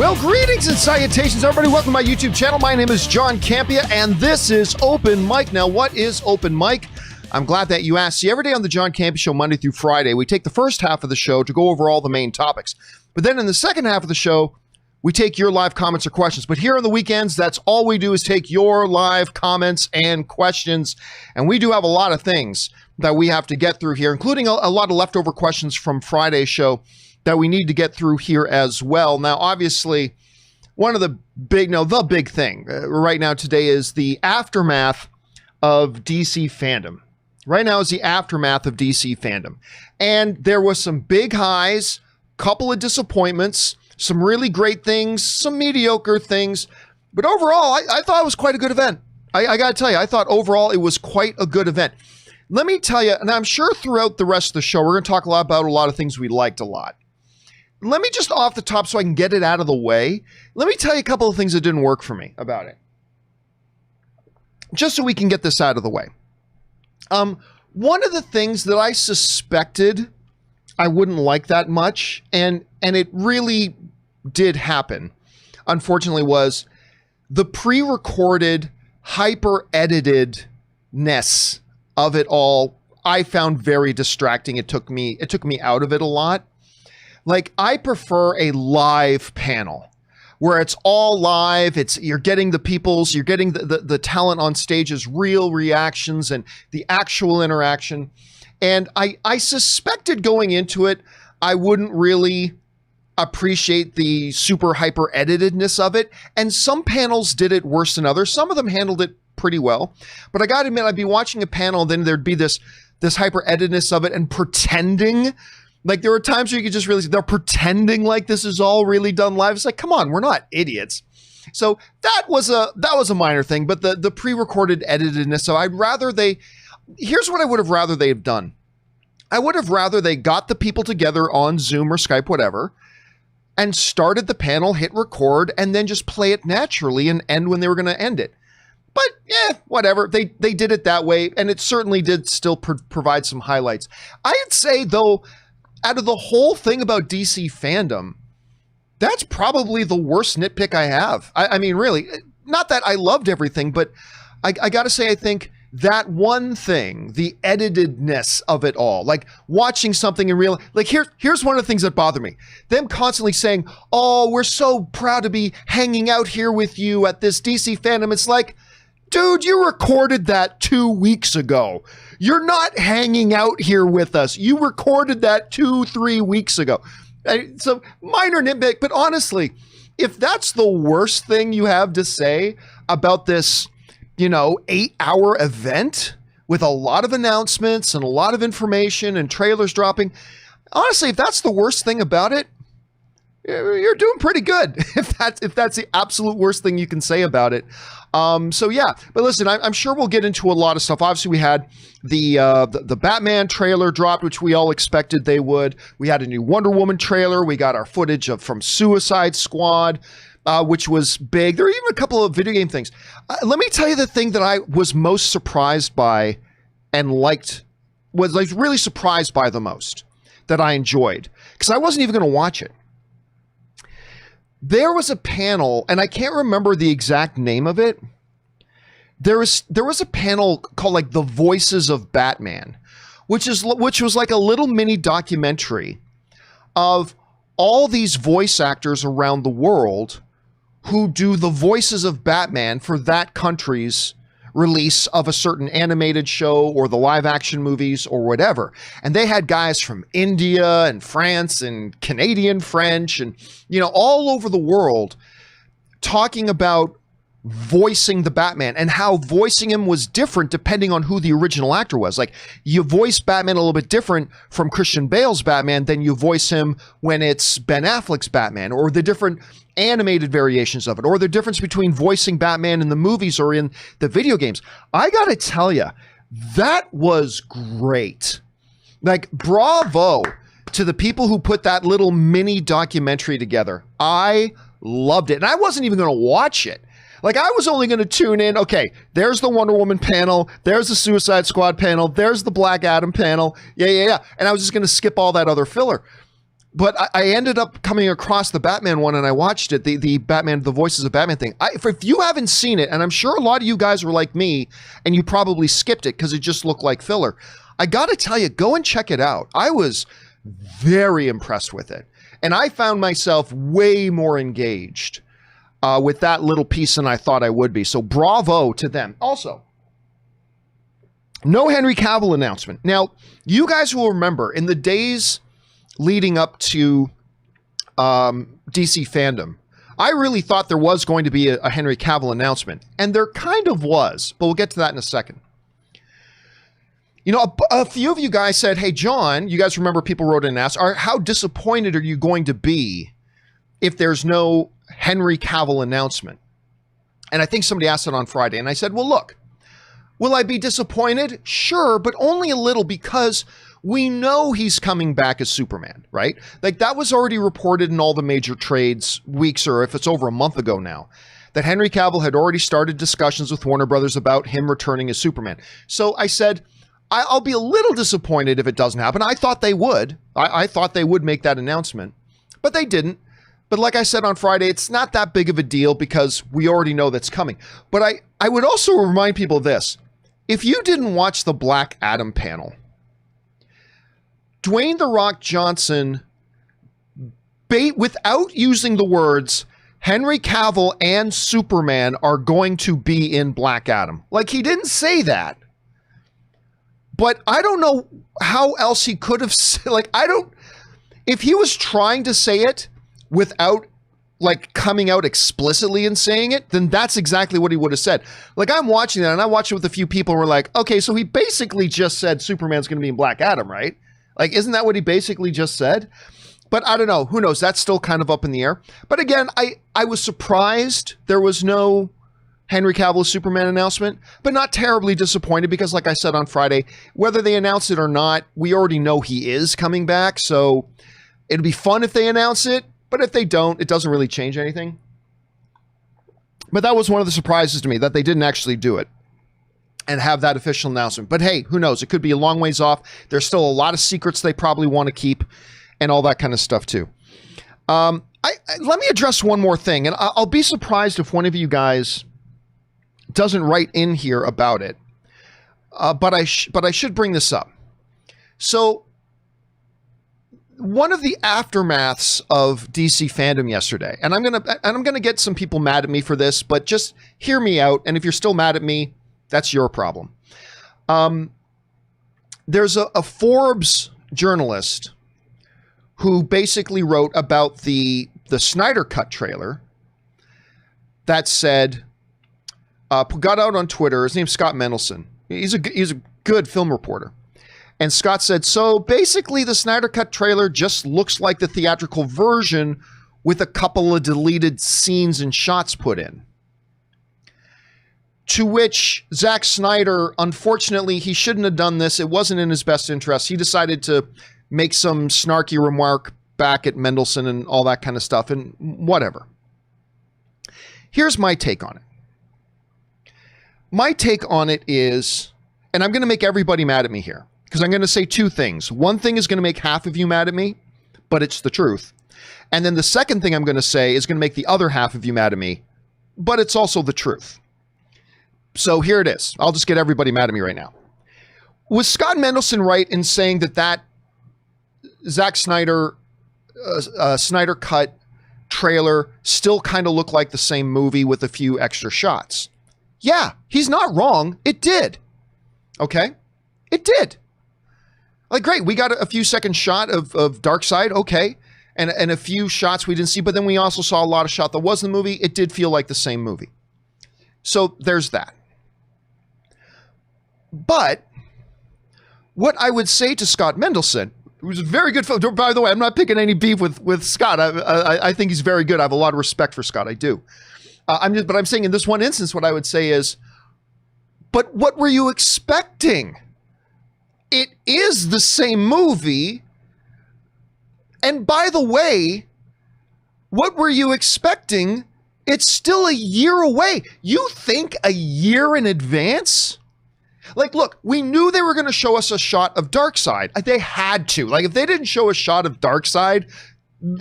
Well, greetings and salutations, everybody. Welcome to my YouTube channel. My name is John Campea, and this is Open Mic. Now, what is Open Mic? I'm glad that you asked. See, every day on the John Campea Show, Monday through Friday, we take the first half of the show to go over all the main topics. But then in the second half of the show, we take your live comments or questions. But here on the weekends, that's all we do is take your live comments and questions. And we do have a lot of things that we have to get through here, including a lot of leftover questions from Friday's show that we need to get through here as well. Now, obviously, one of the big thing right now today is the aftermath of DC fandom. Right now is the aftermath of DC fandom. And there was some big highs, couple of disappointments, some really great things, some mediocre things. But overall, I thought it was quite a good event. I got to tell you, I thought overall it was quite a good event. Let me tell you, and I'm sure throughout the rest of the show, we're going to talk a lot about a lot of things we liked a lot. Let me just off the top so I can get it out of the way. Let me tell you a couple of things that didn't work for me about it. Just so we can get this out of the way. One of the things that I suspected I wouldn't like that much, and it really did happen, unfortunately, was the pre-recorded, hyper-editedness of it all. I found very distracting. It took me out of it a lot. Like, I prefer a live panel where it's all live. You're getting the talent on stage's real reactions and the actual interaction. And I suspected going into it, I wouldn't really appreciate the super hyper editedness of it. And some panels did it worse than others. Some of them handled it pretty well. But I got to admit, I'd be watching a panel, then there'd be this hyper editedness of it and pretending. Like, there were times where you could just really see they're pretending like this is all really done live. It's like, come on, we're not idiots. So that was a minor thing, but the pre-recorded editedness. So here's what I would have rather they have done. I would have rather they got the people together on Zoom or Skype, whatever, and started the panel, hit record, and then just play it naturally and end when they were going to end it. But yeah, whatever. They did it that way, and it certainly did still provide some highlights. I'd say, though, out of the whole thing about DC fandom, that's probably the worst nitpick I have. I mean, really, not that I loved everything, but I got to say, I think that one thing, the editedness of it all, like watching something in real, like here's one of the things that bother me. Them constantly saying, oh, we're so proud to be hanging out here with you at this DC fandom. It's like, dude, you recorded that 2 weeks ago. You're not hanging out here with us. You recorded that 2-3 weeks ago. So minor nitpick, but honestly, if that's the worst thing you have to say about this, 8-hour event with a lot of announcements and a lot of information and trailers dropping, honestly, if that's the worst thing about it, you're doing pretty good. If that's the absolute worst thing you can say about it. So yeah, but listen, I'm sure we'll get into a lot of stuff. Obviously, we had the Batman trailer dropped, which we all expected they would. We had a new Wonder Woman trailer. We got our footage from Suicide Squad, which was big. There were even a couple of video game things. Let me tell you the thing that I was most surprised by and was like really surprised by the most, that I enjoyed, because I wasn't even going to watch it. There was a panel, and I can't remember the exact name of it. There was a panel called like The Voices of Batman, which was like a little mini documentary of all these voice actors around the world who do the voices of Batman for that country's release of a certain animated show or the live action movies or whatever. And they had guys from India and France and Canadian French and, all over the world talking about voicing the Batman and how voicing him was different depending on who the original actor was. Like, you voice Batman a little bit different from Christian Bale's Batman than you voice him when it's Ben Affleck's Batman, or the different animated variations of it, or the difference between voicing Batman in the movies or in the video games. I gotta tell you, that was great. Like, bravo to the people who put that little mini documentary together. I loved it. And I wasn't even going to watch it. Like, I was only going to tune in. Okay, there's the Wonder Woman panel. There's the Suicide Squad panel. There's the Black Adam panel. Yeah. And I was just going to skip all that other filler. But I ended up coming across the Batman one and I watched it, the Batman, the Voices of Batman thing. If you haven't seen it, and I'm sure a lot of you guys were like me, and you probably skipped it because it just looked like filler. I got to tell you, go and check it out. I was very impressed with it. And I found myself way more engaged with that little piece than I thought I would be. So bravo to them. Also, no Henry Cavill announcement. Now, you guys will remember in the days leading up to DC Fandom, I really thought there was going to be a Henry Cavill announcement, and there kind of was, but we'll get to that in a second. You know, a few of you guys said, hey, John, you guys remember people wrote in and asked, how disappointed are you going to be if there's no Henry Cavill announcement? And I think somebody asked it on Friday, and I said, well, look, will I be disappointed? Sure, but only a little, because we know he's coming back as Superman, right? Like, that was already reported in all the major trades weeks, or if it's over a month ago now, that Henry Cavill had already started discussions with Warner Brothers about him returning as Superman. So I said, I'll be a little disappointed if it doesn't happen. I thought they would. I thought they would make that announcement, but they didn't. But like I said on Friday, it's not that big of a deal because we already know that's coming. But I would also remind people of this. If you didn't watch the Black Adam panel, Dwayne "The Rock" Johnson, without using the words, Henry Cavill and Superman are going to be in Black Adam. Like, he didn't say that. But I don't know how else he could have said, like, if he was trying to say it without, like, coming out explicitly and saying it, then that's exactly what he would have said. Like, I'm watching that, and I watched it with a few people, and we're like, okay, so he basically just said Superman's going to be in Black Adam, right? Like, isn't that what he basically just said? But I don't know. Who knows? That's still kind of up in the air. But again, I was surprised there was no Henry Cavill Superman announcement, but not terribly disappointed because, like I said on Friday, whether they announce it or not, we already know he is coming back. So it'd be fun if they announce it, but if they don't, it doesn't really change anything. But that was one of the surprises to me, that they didn't actually do it and have that official announcement. But hey, who knows? It could be a long ways off. There's still a lot of secrets they probably want to keep and all that kind of stuff too. Let me address one more thing, and I'll be surprised if one of you guys doesn't write in here about it. But I should bring this up. So one of the aftermaths of DC Fandom yesterday, and I'm gonna get some people mad at me for this, but just hear me out. And if you're still mad at me, that's your problem. There's a Forbes journalist who basically wrote about the Snyder Cut trailer that said, got out on Twitter. His name's Scott Mendelson. He's a good film reporter. And Scott said, so basically the Snyder Cut trailer just looks like the theatrical version with a couple of deleted scenes and shots put in. To which Zack Snyder, unfortunately, he shouldn't have done this. It wasn't in his best interest. He decided to make some snarky remark back at Mendelson and all that kind of stuff, and whatever. Here's my take on it. My take on it is, and I'm going to make everybody mad at me here, because I'm going to say two things. One thing is going to make half of you mad at me, but it's the truth. And then the second thing I'm going to say is going to make the other half of you mad at me, but it's also the truth. So here it is. I'll just get everybody mad at me right now. Was Scott Mendelson right in saying that Zack Snyder, Snyder Cut trailer still kind of looked like the same movie with a few extra shots? Yeah, he's not wrong. It did. Okay? It did. Like, great, we got a few second shot of Darkseid, okay, and a few shots we didn't see, but then we also saw a lot of shot that was in the movie. It did feel like the same movie. So there's that. But what I would say to Scott Mendelson, who's a very good film, by the way, I'm not picking any beef with Scott. I think he's very good. I have a lot of respect for Scott. I do. But I'm saying in this one instance, what I would say is, but what were you expecting? It is the same movie. And by the way, what were you expecting? It's still a year away. You think a year in advance? Like, look, we knew they were going to show us a shot of Darkseid. They had to. Like, if they didn't show a shot of Darkseid,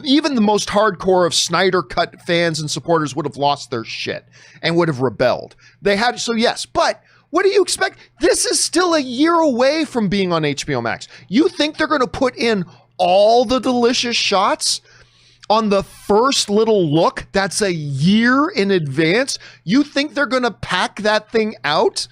even the most hardcore of Snyder Cut fans and supporters would have lost their shit and would have rebelled. They had, so yes, but what do you expect? This is still a year away from being on HBO Max. You think they're going to put in all the delicious shots on the first little look that's a year in advance? You think they're going to pack that thing out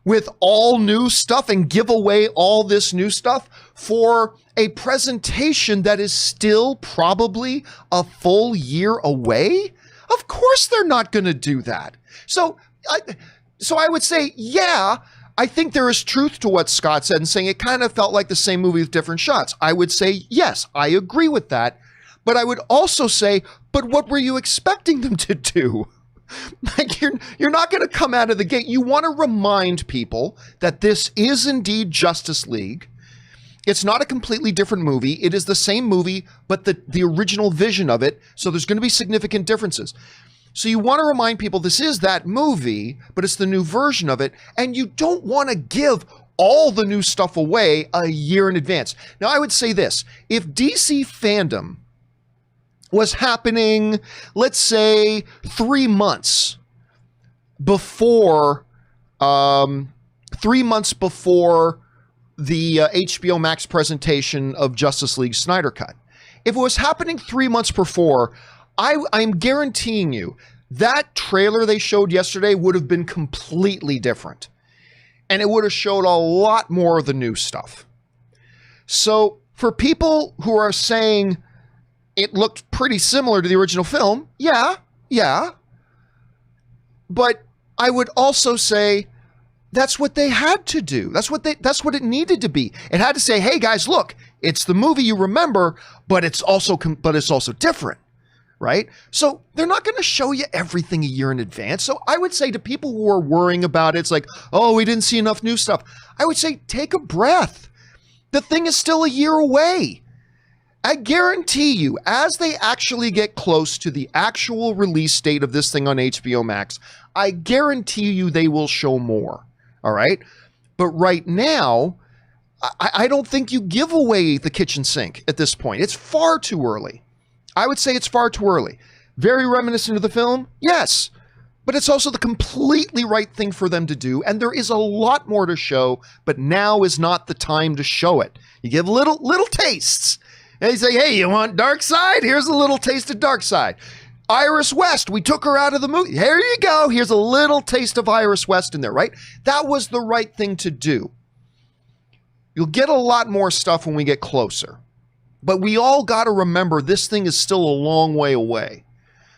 with all new stuff and give away all this new stuff for a presentation that is still probably a full year away? Of course they're not going to do that. So I would say, yeah, I think there is truth to what Scott said in saying it kind of felt like the same movie with different shots. I would say, yes, I agree with that. But I would also say, but what were you expecting them to do? Like, you're not going to come out of the gate. You want to remind people that this is indeed Justice League. It's not a completely different movie. It is the same movie, but the original vision of it. So there's going to be significant differences. So you want to remind people this is that movie, but it's the new version of it. And you don't want to give all the new stuff away a year in advance. Now, I would say this. If DC Fandom was happening, let's say 3 months before, the HBO Max presentation of Justice League Snyder Cut. If it was happening 3 months before, I'm guaranteeing you that trailer they showed yesterday would have been completely different. And it would have showed a lot more of the new stuff. So for people who are saying it looked pretty similar to the original film, yeah. But I would also say that's what they had to do. That's what it needed to be. It had to say, hey guys, look, it's the movie you remember, but it's also different, right? So they're not going to show you everything a year in advance. So I would say to people who are worrying about it, it's like, oh, we didn't see enough new stuff. I would say, take a breath. The thing is still a year away. I guarantee you, as they actually get close to the actual release date of this thing on HBO Max, I guarantee you they will show more. All right. But right now, I don't think you give away the kitchen sink at this point. It's far too early. I would say it's far too early. Very reminiscent of the film. Yes. But it's also the completely right thing for them to do. And there is a lot more to show, but now is not the time to show it. You give little tastes. And you say, hey, you want Darkseid? Here's a little taste of Darkseid. Iris West, we took her out of the movie. Here you go. Here's a little taste of Iris West in there, right? That was the right thing to do. You'll get a lot more stuff when we get closer. But we all got to remember this thing is still a long way away.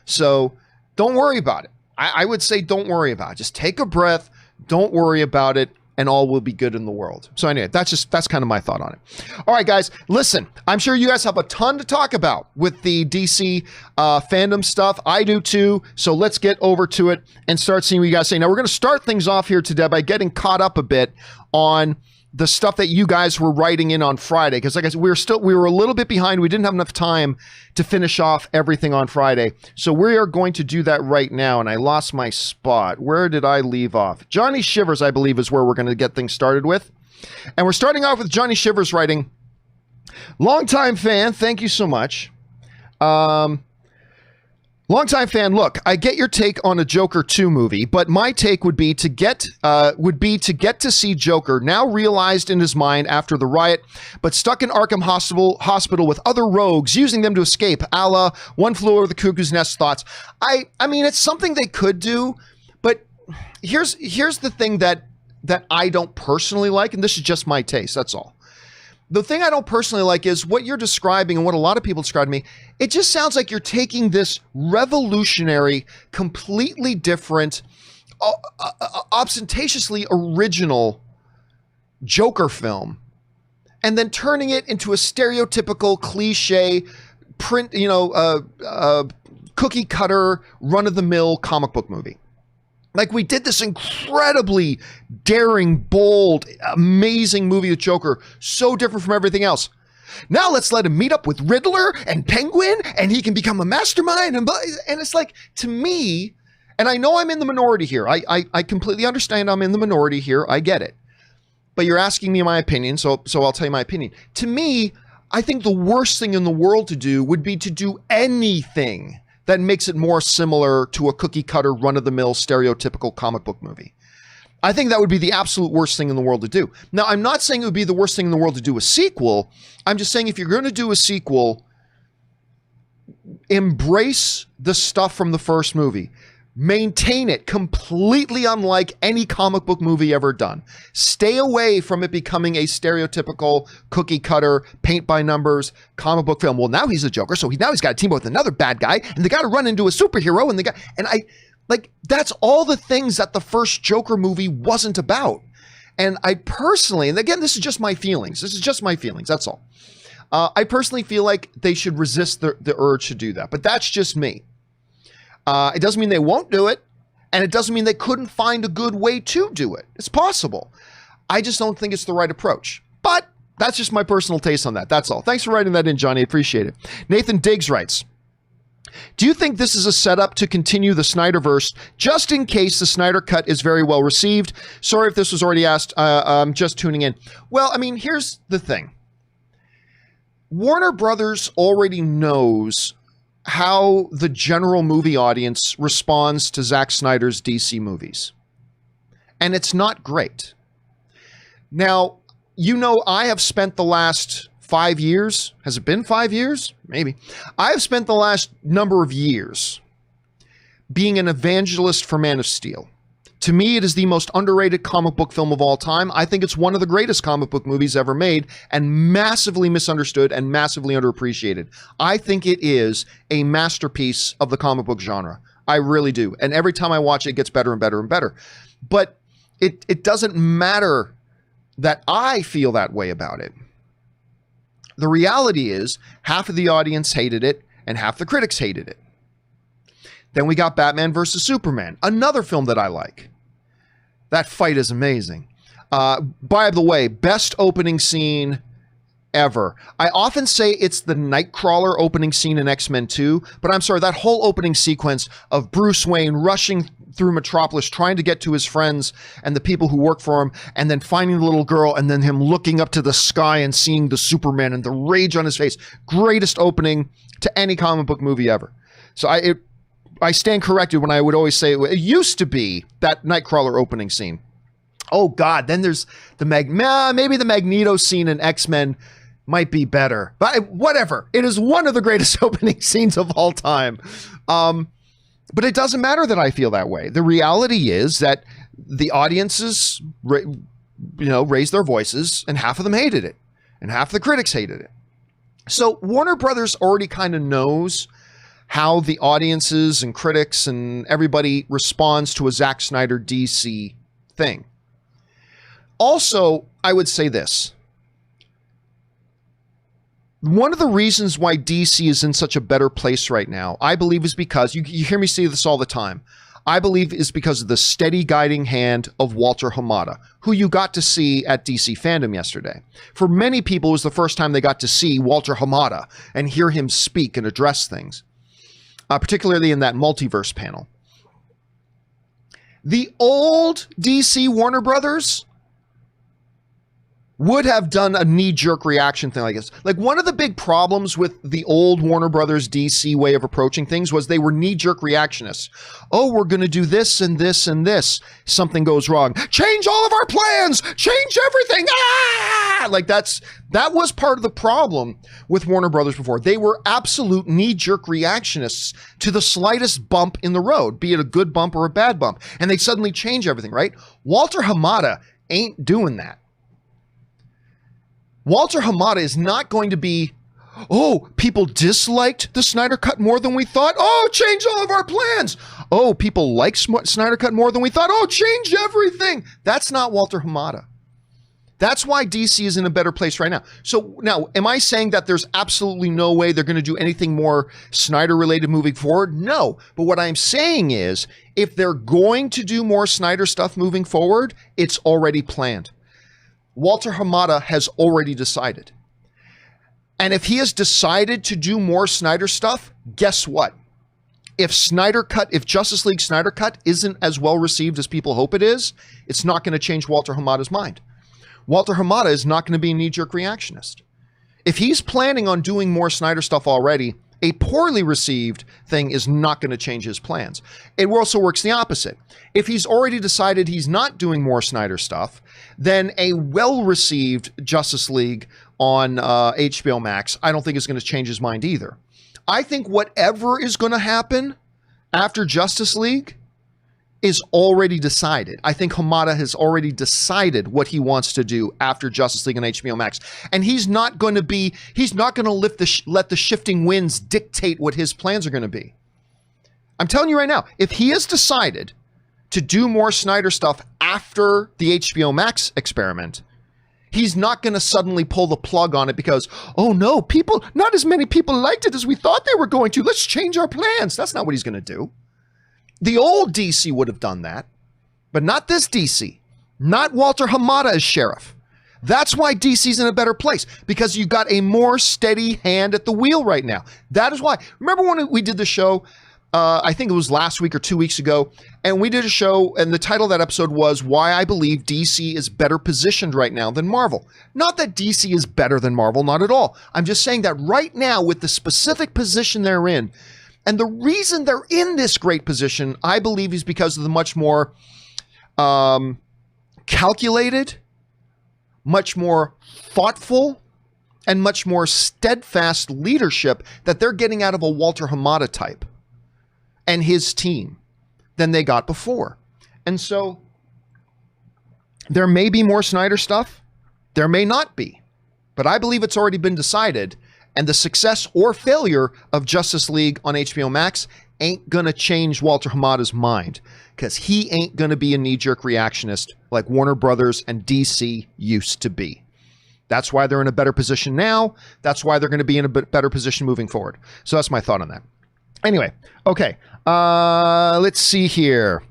So don't worry about it. I would say don't worry about it. Just take a breath. Don't worry about it. And all will be good in the world. So anyway, that's kind of my thought on it. All right, guys, listen, I'm sure you guys have a ton to talk about with the DC fandom stuff. I do too. So let's get over to it and start seeing what you guys say. Now, we're going to start things off here today by getting caught up a bit on the stuff that you guys were writing in on Friday. Because like I said, we were a little bit behind. We didn't have enough time to finish off everything on Friday. So we are going to do that right now. And I lost my spot. Where did I leave off? Johnny Shivers, I believe, is where we're going to get things started with. And we're starting off with Johnny Shivers writing, longtime fan, thank you so much. Longtime fan, look, I get your take on a Joker 2 movie, but my take would be to get to see Joker now realized in his mind after the riot, but stuck in Arkham Hospital with other rogues, using them to escape, a la One Flew Over the Cuckoo's Nest thoughts. I mean, it's something they could do, but here's the thing that I don't personally like, and this is just my taste, that's all. The thing I don't personally like is what you're describing and what a lot of people describe to me. It just sounds like you're taking this revolutionary, completely different, ostentatiously original Joker film and then turning it into a stereotypical cliche print, cookie cutter, run-of-the-mill comic book movie. Like, we did this incredibly daring, bold, amazing movie with Joker, so different from everything else. Now let's let him meet up with Riddler and Penguin, and he can become a mastermind. And it's like, to me, and I know I'm in the minority here. I completely understand I'm in the minority here. I get it. but you're asking me my opinion, so I'll tell you my opinion. To me, I think the worst thing in the world to do would be to do anything that makes it more similar to a cookie cutter, run-of-the-mill, stereotypical comic book movie. I think that would be the absolute worst thing in the world to do. Now, I'm not saying it would be the worst thing in the world to do a sequel. I'm just saying if you're going to do a sequel, embrace the stuff from the first movie. Maintain it completely unlike any comic book movie ever done. Stay away from it becoming a stereotypical cookie cutter, paint by numbers comic book film. Well, now he's a Joker, so now he's got to team up with another bad guy, and they got to run into a superhero, that's all the things that the first Joker movie wasn't about. And I personally, and again, this is just my feelings. That's all. I personally feel like they should resist the urge to do that, but that's just me. It doesn't mean they won't do it, and it doesn't mean they couldn't find a good way to do it. It's possible. I just don't think it's the right approach. But that's just my personal taste on that. That's all. Thanks for writing that in, Johnny. I appreciate it. Nathan Diggs writes, do you think this is a setup to continue the Snyderverse just in case the Snyder Cut is very well received? Sorry if this was already asked. I'm just tuning in. Well, I mean, here's the thing. Warner Brothers already knows how the general movie audience responds to Zack Snyder's DC movies. And it's not great. Now, I have spent the last 5 years. Has it been 5 years? Maybe. I have spent the last number of years being an evangelist for Man of Steel. To me, it is the most underrated comic book film of all time. I think it's one of the greatest comic book movies ever made and massively misunderstood and massively underappreciated. I think it is a masterpiece of the comic book genre. I really do. And every time I watch it, it gets better and better and better. But it doesn't matter that I feel that way about it. The reality is half of the audience hated it and half the critics hated it. Then we got Batman versus Superman, another film that I like. That fight is amazing. By the way, best opening scene ever. I often say it's the Nightcrawler opening scene in X-Men 2, but I'm sorry, that whole opening sequence of Bruce Wayne rushing through Metropolis, trying to get to his friends and the people who work for him, and then finding the little girl, and then him looking up to the sky and seeing the Superman and the rage on his face. Greatest opening to any comic book movie ever. So I stand corrected when I would always say it used to be that Nightcrawler opening scene. Oh God, then there's maybe the Magneto scene in X-Men might be better, but whatever. It is one of the greatest opening scenes of all time. But it doesn't matter that I feel that way. The reality is that the audiences, raised their voices, and half of them hated it, and half the critics hated it. So Warner Brothers already kind of knows how the audiences and critics and everybody responds to a Zack Snyder DC thing. Also, I would say this. One of the reasons why DC is in such a better place right now, I believe, is because, you hear me say this all the time, I believe is because of the steady guiding hand of Walter Hamada, who you got to see at DC Fandom yesterday. For many people, it was the first time they got to see Walter Hamada and hear him speak and address things. Particularly in that Multiverse panel. The old DC Warner Brothers would have done a knee-jerk reaction thing like this. Like, one of the big problems with the old Warner Brothers DC way of approaching things was they were knee-jerk reactionists. Oh, we're going to do this and this and this. Something goes wrong. Change all of our plans! Change everything! Ah! Like, that was part of the problem with Warner Brothers before. They were absolute knee-jerk reactionists to the slightest bump in the road, be it a good bump or a bad bump. And they suddenly change everything, right? Walter Hamada ain't doing that. Walter Hamada is not going to be, oh, people disliked the Snyder Cut more than we thought. Oh, change all of our plans. Oh, people like Snyder Cut more than we thought. Oh, change everything. That's not Walter Hamada. That's why DC is in a better place right now. So now, am I saying that there's absolutely no way they're going to do anything more Snyder related moving forward? No. But what I'm saying is, if they're going to do more Snyder stuff moving forward, it's already planned. Walter Hamada has already decided. And if he has decided to do more Snyder stuff, guess what? If Justice League Snyder Cut isn't as well received as people hope it is, it's not going to change Walter Hamada's mind. Walter Hamada is not going to be a knee-jerk reactionist. If he's planning on doing more Snyder stuff already, a poorly received thing is not going to change his plans. It also works the opposite. If he's already decided he's not doing more Snyder stuff, then a well-received Justice League on HBO Max, I don't think is going to change his mind either. I think whatever is going to happen after Justice League is already decided. I think Hamada has already decided what he wants to do after Justice League on HBO Max. And he's not going to let the shifting winds dictate what his plans are going to be. I'm telling you right now, if he has decided to do more Snyder stuff after the HBO Max experiment, he's not going to suddenly pull the plug on it because, oh no, not as many people liked it as we thought they were going to. Let's change our plans. That's not what he's going to do. The old DC would have done that, but not this DC, not Walter Hamada as sheriff. That's why DC's in a better place, because you got a more steady hand at the wheel right now. That is why. Remember when we did the show, I think it was last week or 2 weeks ago, and we did a show, and the title of that episode was Why I Believe DC is Better Positioned Right Now Than Marvel. Not that DC is better than Marvel, not at all. I'm just saying that right now, with the specific position they're in, and the reason they're in this great position, I believe, is because of the much more calculated, much more thoughtful, and much more steadfast leadership that they're getting out of a Walter Hamada type and his team than they got before. And so there may be more Snyder stuff. There may not be. But I believe it's already been decided. And the success or failure of Justice League on HBO Max ain't going to change Walter Hamada's mind, because he ain't going to be a knee-jerk reactionist like Warner Brothers and DC used to be. That's why they're in a better position now. That's why they're going to be in a better position moving forward. So that's my thought on that. Anyway, okay. Let's see here.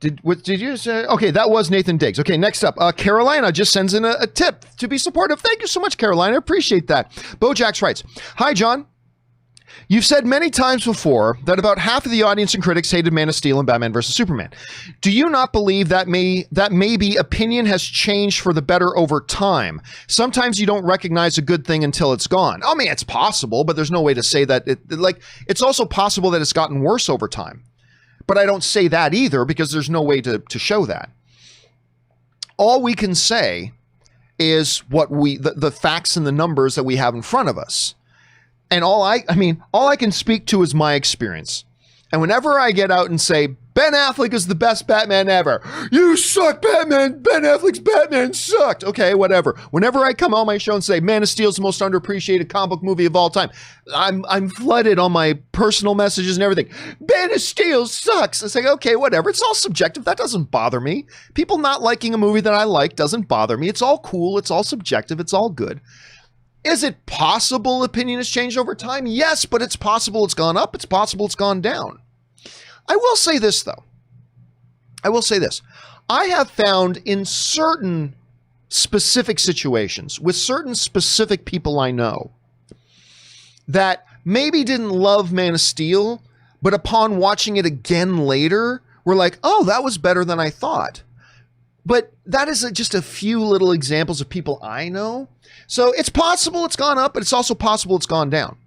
Did you say? Okay, that was Nathan Diggs. Okay, next up, Carolina just sends in a tip to be supportive. Thank you so much, Carolina. I appreciate that. Bojax writes, "Hi, John. You've said many times before that about half of the audience and critics hated Man of Steel and Batman vs. Superman. Do you not believe that maybe opinion has changed for the better over time? Sometimes you don't recognize a good thing until it's gone." I mean, it's possible, but there's no way to say that. It's also possible that it's gotten worse over time. But I don't say that either, because there's no way to show that. All we can say is what the facts and the numbers that we have in front of us. And all I can speak to is my experience. And whenever I get out and say, Ben Affleck is the best Batman ever. You suck, Batman. Ben Affleck's Batman sucked. Okay, whatever. Whenever I come on my show and say, Man of Steel's the most underappreciated comic book movie of all time, I'm flooded on my personal messages and everything. Ben of Steel sucks. I say, okay, whatever. It's all subjective. That doesn't bother me. People not liking a movie that I like doesn't bother me. It's all cool. It's all subjective. It's all good. Is it possible opinion has changed over time? Yes, but it's possible it's gone up. It's possible it's gone down. I will say this, though. I have found in certain specific situations with certain specific people I know that maybe didn't love Man of Steel, but upon watching it again later, were like, oh, that was better than I thought. But that is just a few little examples of people I know. So it's possible it's gone up, but it's also possible it's gone down.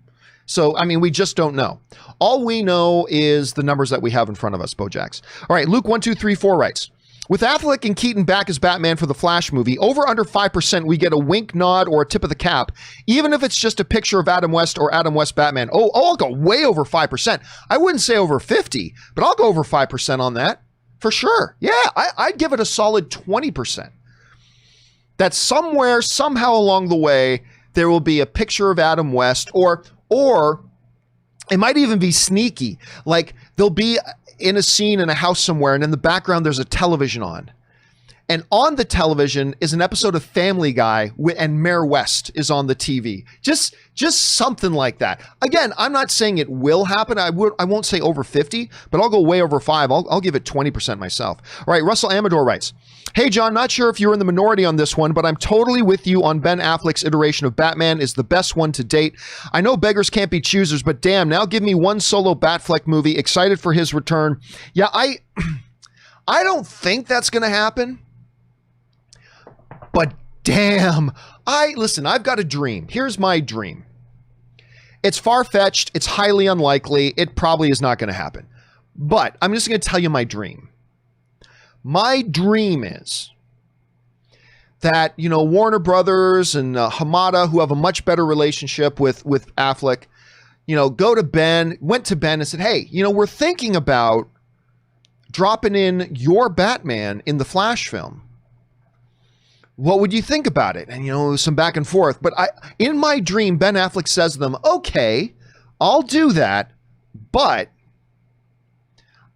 So, I mean, we just don't know. All we know is the numbers that we have in front of us, Bojax. All right, Luke1234 writes, with Affleck and Keaton back as Batman for the Flash movie, over under 5%, we get a wink, nod, or a tip of the cap, even if it's just a picture of Adam West or Adam West Batman. Oh, I'll go way over 5%. I wouldn't say over 50, but I'll go over 5% on that for sure. Yeah, I'd give it a solid 20%. That somewhere, somehow along the way, there will be a picture of Adam West, or it might even be sneaky. Like they'll be in a scene in a house somewhere, and in the background there's a television on. And on the television is an episode of Family Guy, and Mayor West is on the TV. Just something like that. Again, I'm not saying it will happen. I won't say over 50, but I'll go way over 5. I'll give it 20% myself. All right, Russell Amador writes, hey, John, not sure if you're in the minority on this one, but I'm totally with you on Ben Affleck's iteration of Batman is the best one to date. I know beggars can't be choosers, but damn, now give me one solo Batfleck movie. Excited for his return. Yeah, I don't think that's going to happen. But damn, listen, I've got a dream. Here's my dream. It's far-fetched. It's highly unlikely. It probably is not going to happen. But I'm just going to tell you my dream. My dream is that, you know, Warner Brothers and Hamada, who have a much better relationship with Affleck, you know, went to Ben and said, hey, you know, we're thinking about dropping in your Batman in the Flash film. What would you think about it? And, you know, some back and forth. But in my dream, Ben Affleck says to them, okay, I'll do that, but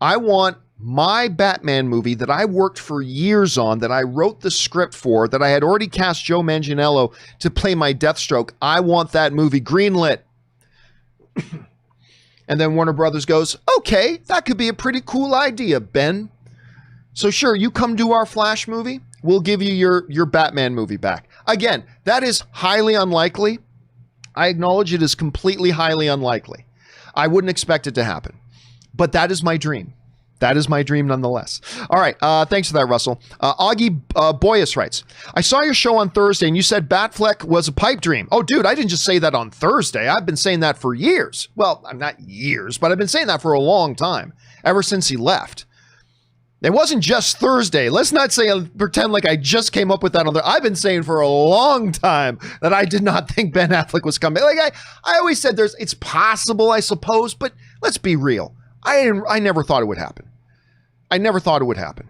I want my Batman movie that I worked for years on, that I wrote the script for, that I had already cast Joe Manganiello to play my Deathstroke. I want that movie greenlit. And then Warner Brothers goes, okay, that could be a pretty cool idea, Ben. So sure, you come do our Flash movie. We'll give you your Batman movie back. Again, that is highly unlikely. I acknowledge it is completely highly unlikely. I wouldn't expect it to happen. But that is my dream. That is my dream nonetheless. All right. Thanks for that, Russell. Augie Boyus writes, I saw your show on Thursday and you said Batfleck was a pipe dream. Oh, dude, I didn't just say that on Thursday. I've been saying that for years. Well, not years, but I've been saying that for a long time, ever since he left. It wasn't just Thursday. Let's not pretend like I just came up with that on there. I've been saying for a long time that I did not think Ben Affleck was coming. Like I always said, it's possible, I suppose, but let's be real. I never thought it would happen. I never thought it would happen.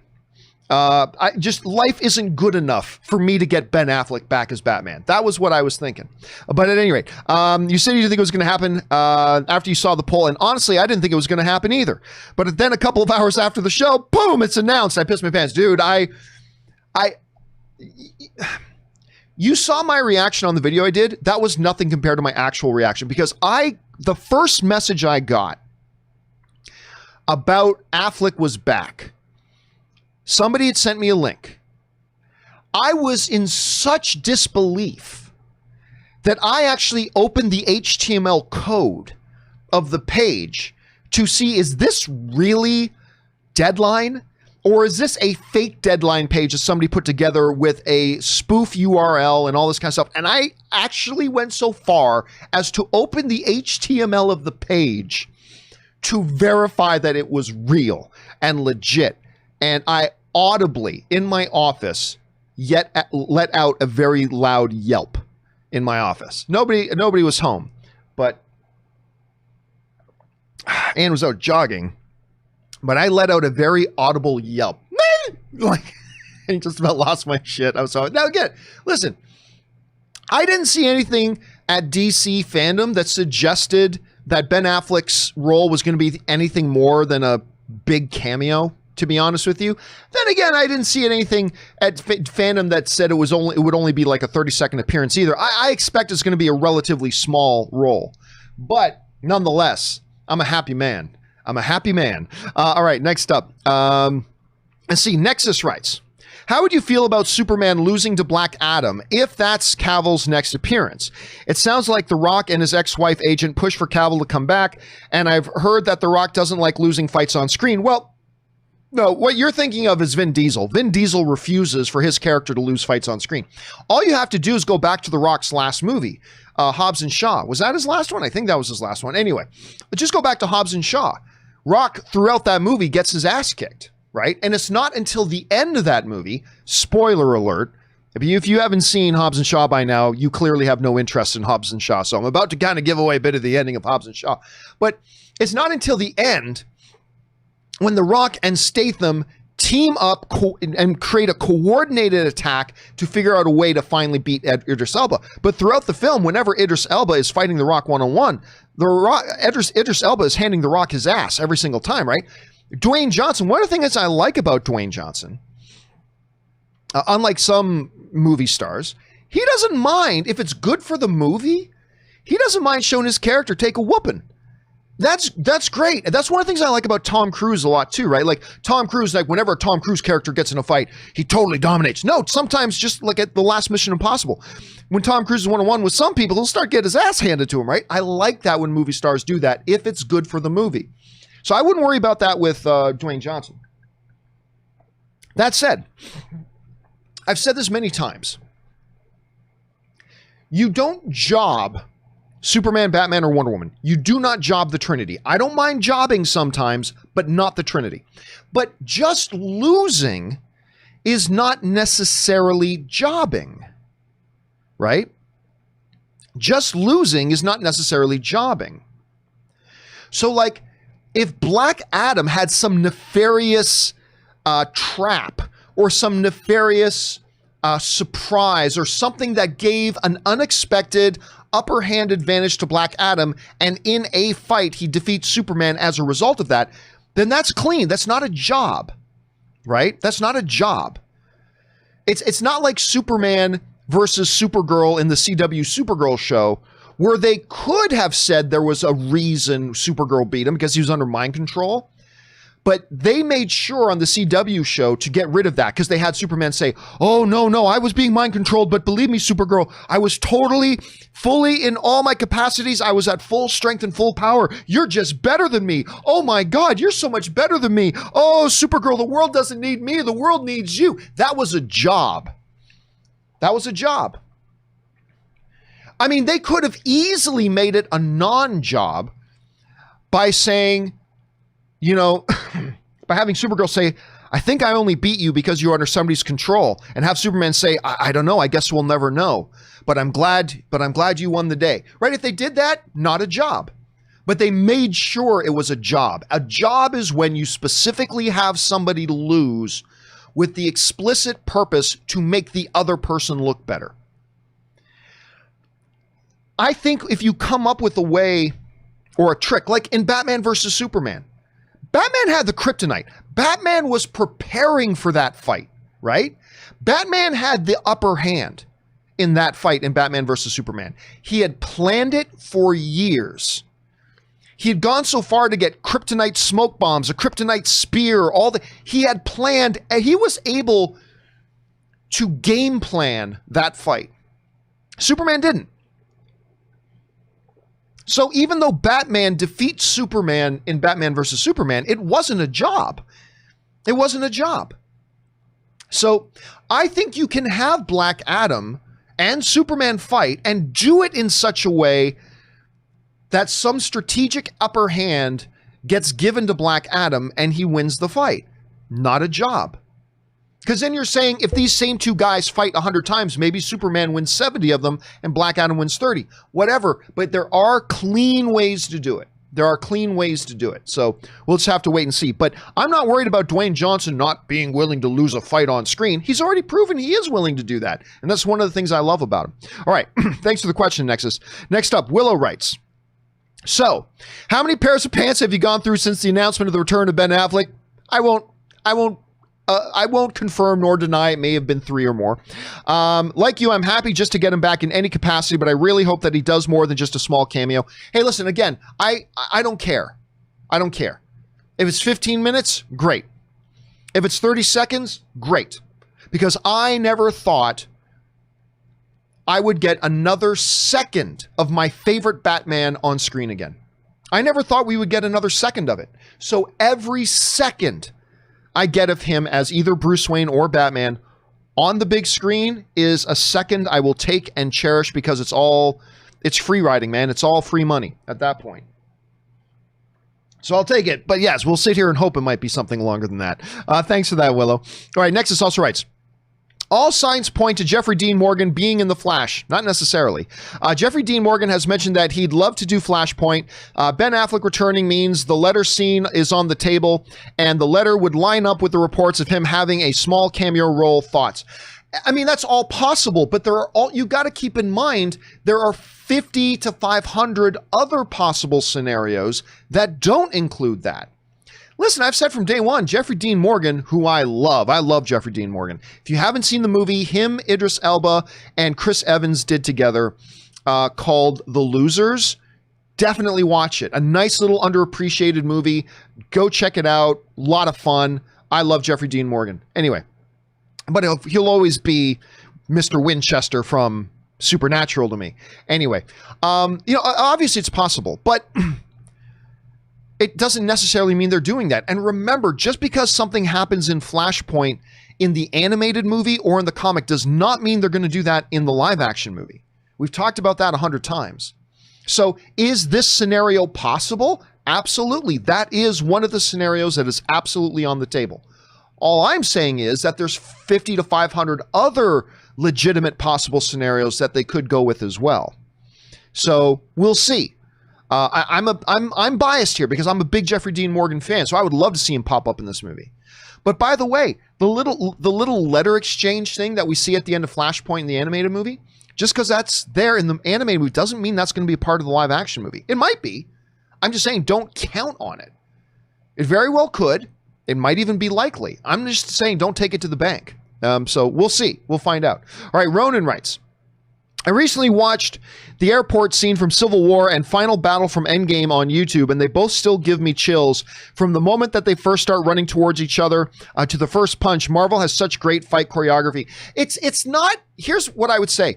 Life isn't good enough for me to get Ben Affleck back as Batman. That was what I was thinking. But at any rate, you said you didn't think it was going to happen after you saw the poll. And honestly, I didn't think it was going to happen either. But then a couple of hours after the show, boom, it's announced. I pissed my pants. Dude, you saw my reaction on the video I did. That was nothing compared to my actual reaction, because the first message I got about Affleck was back. Somebody had sent me a link. I was in such disbelief that I actually opened the HTML code of the page to see, is this really Deadline? Or is this a fake Deadline page that somebody put together with a spoof URL and all this kind of stuff? And I actually went so far as to open the HTML of the page to verify that it was real and legit. And I audibly, in my office, let out a very loud yelp in my office. Nobody was home, but Ann was out jogging, but I let out a very audible yelp. Like, I just about lost my shit. I was so, now again, listen, I didn't see anything at DC Fandom that suggested that Ben Affleck's role was going to be anything more than a big cameo, to be honest with you. Then again, I didn't see anything at Fandom that said it would only be like a 30-second appearance either. I expect it's going to be a relatively small role. But nonetheless, I'm a happy man. I'm a happy man. All right, next up. Let's see, Nexus writes, how would you feel about Superman losing to Black Adam if that's Cavill's next appearance? It sounds like The Rock and his ex-wife agent push for Cavill to come back, and I've heard that The Rock doesn't like losing fights on screen. Well, no, what you're thinking of is Vin Diesel. Vin Diesel refuses for his character to lose fights on screen. All you have to do is go back to The Rock's last movie, Hobbs and Shaw. Was that his last one? I think that was his last one. Anyway, but just go back to Hobbs and Shaw. Rock, throughout that movie, gets his ass kicked, right? And it's not until the end of that movie, spoiler alert, if you haven't seen Hobbs and Shaw by now, you clearly have no interest in Hobbs and Shaw. So I'm about to kind of give away a bit of the ending of Hobbs and Shaw. But it's not until the end when The Rock and Statham team up and create a coordinated attack to figure out a way to finally beat Idris Elba. But throughout the film, whenever Idris Elba is fighting The Rock one-on-one, Idris Elba is handing The Rock his ass every single time, right? Dwayne Johnson, one of the things I like about Dwayne Johnson, unlike some movie stars, he doesn't mind, if it's good for the movie, he doesn't mind showing his character take a whooping. That's great. And that's one of the things I like about Tom Cruise a lot too, right? Like Tom Cruise, like whenever a Tom Cruise character gets in a fight, he totally dominates. No, sometimes just like at the last Mission Impossible, when Tom Cruise is one-on-one with some people, he'll start getting his ass handed to him, right? I like that when movie stars do that, if it's good for the movie. So I wouldn't worry about that with Dwayne Johnson. That said, I've said this many times. You don't job Superman, Batman, or Wonder Woman. You do not job the Trinity. I don't mind jobbing sometimes, but not the Trinity. But just losing is not necessarily jobbing, right? Just losing is not necessarily jobbing. So, like, if Black Adam had some nefarious trap or some nefarious surprise or something that gave an unexpected upper hand advantage to Black Adam, and in a fight he defeats Superman as a result of that, then that's clean. That's not a job, right? That's not a job. It's not like Superman versus Supergirl in the CW Supergirl show, where they could have said there was a reason Supergirl beat him because he was under mind control. But they made sure on the CW show to get rid of that because they had Superman say, oh, no, I was being mind controlled. But believe me, Supergirl, I was totally, fully in all my capacities. I was at full strength and full power. You're just better than me. Oh, my God, you're so much better than me. Oh, Supergirl, the world doesn't need me. The world needs you. That was a job. That was a job. I mean, they could have easily made it a non-job by saying, you know, by having Supergirl say, I think I only beat you because you're under somebody's control, and have Superman say, I don't know, I guess we'll never know, but I'm glad you won the day. Right? If they did that, not a job. But they made sure it was a job. A job is when you specifically have somebody lose with the explicit purpose to make the other person look better. I think if you come up with a way or a trick, like in Batman versus Superman, Batman had the kryptonite. Batman was preparing for that fight, right? Batman had the upper hand in that fight in Batman versus Superman. He had planned it for years. He had gone so far to get kryptonite smoke bombs, a kryptonite spear, he had planned, and he was able to game plan that fight. Superman didn't. So even though Batman defeats Superman in Batman versus Superman, it wasn't a job. It wasn't a job. So I think you can have Black Adam and Superman fight and do it in such a way that some strategic upper hand gets given to Black Adam and he wins the fight. Not a job. Because then you're saying if these same two guys fight 100 times, maybe Superman wins 70 of them and Black Adam wins 30. Whatever. But there are clean ways to do it. There are clean ways to do it. So we'll just have to wait and see. But I'm not worried about Dwayne Johnson not being willing to lose a fight on screen. He's already proven he is willing to do that. And that's one of the things I love about him. All right. Thanks for the question, Nexus. Next up, Willow writes, so how many pairs of pants have you gone through since the announcement of the return of Ben Affleck? I won't confirm nor deny. It may have been 3 or more. Like you, I'm happy just to get him back in any capacity, but I really hope that he does more than just a small cameo. Hey, listen, again, I don't care. I don't care. If it's 15 minutes, great. If it's 30 seconds, great. Because I never thought I would get another second of my favorite Batman on screen again. I never thought we would get another second of it. So every second I get of him as either Bruce Wayne or Batman on the big screen is a second I will take and cherish because it's free riding, man. It's all free money at that point. So I'll take it. But yes, we'll sit here and hope it might be something longer than that. Thanks for that, Willow. All right, Nexus also writes, all signs point to Jeffrey Dean Morgan being in The Flash. Not necessarily. Jeffrey Dean Morgan has mentioned that he'd love to do Flashpoint. Ben Affleck returning means the letter scene is on the table, and the letter would line up with the reports of him having a small cameo role. Thoughts? I mean, that's all possible, but you got to keep in mind, there are 50 to 500 other possible scenarios that don't include that. Listen, I've said from day one, Jeffrey Dean Morgan, who I love Jeffrey Dean Morgan. If you haven't seen the movie, him, Idris Elba, and Chris Evans did together called The Losers, definitely watch it. A nice little underappreciated movie. Go check it out. A lot of fun. I love Jeffrey Dean Morgan. Anyway, but he'll always be Mr. Winchester from Supernatural to me. Anyway, obviously it's possible, but it doesn't necessarily mean they're doing that. And remember, just because something happens in Flashpoint in the animated movie or in the comic does not mean they're going to do that in the live action movie. We've talked about that 100 times. So is this scenario possible? Absolutely. That is one of the scenarios that is absolutely on the table. All I'm saying is that there's 50 to 500 other legitimate possible scenarios that they could go with as well. So we'll see. I'm biased here because I'm a big Jeffrey Dean Morgan fan, so I would love to see him pop up in this movie. But by the way, the little letter exchange thing that we see at the end of Flashpoint in the animated movie, just because that's there in the animated movie doesn't mean that's going to be a part of the live action movie. It might be. I'm just saying don't count on it. It very well could. It might even be likely. I'm just saying don't take it to the bank. So we'll see. We'll find out. All right, Ronan writes, I recently watched the airport scene from Civil War and final battle from Endgame on YouTube, and they both still give me chills. From the moment that they first start running towards each other to the first punch, Marvel has such great fight choreography. It's not, here's what I would say.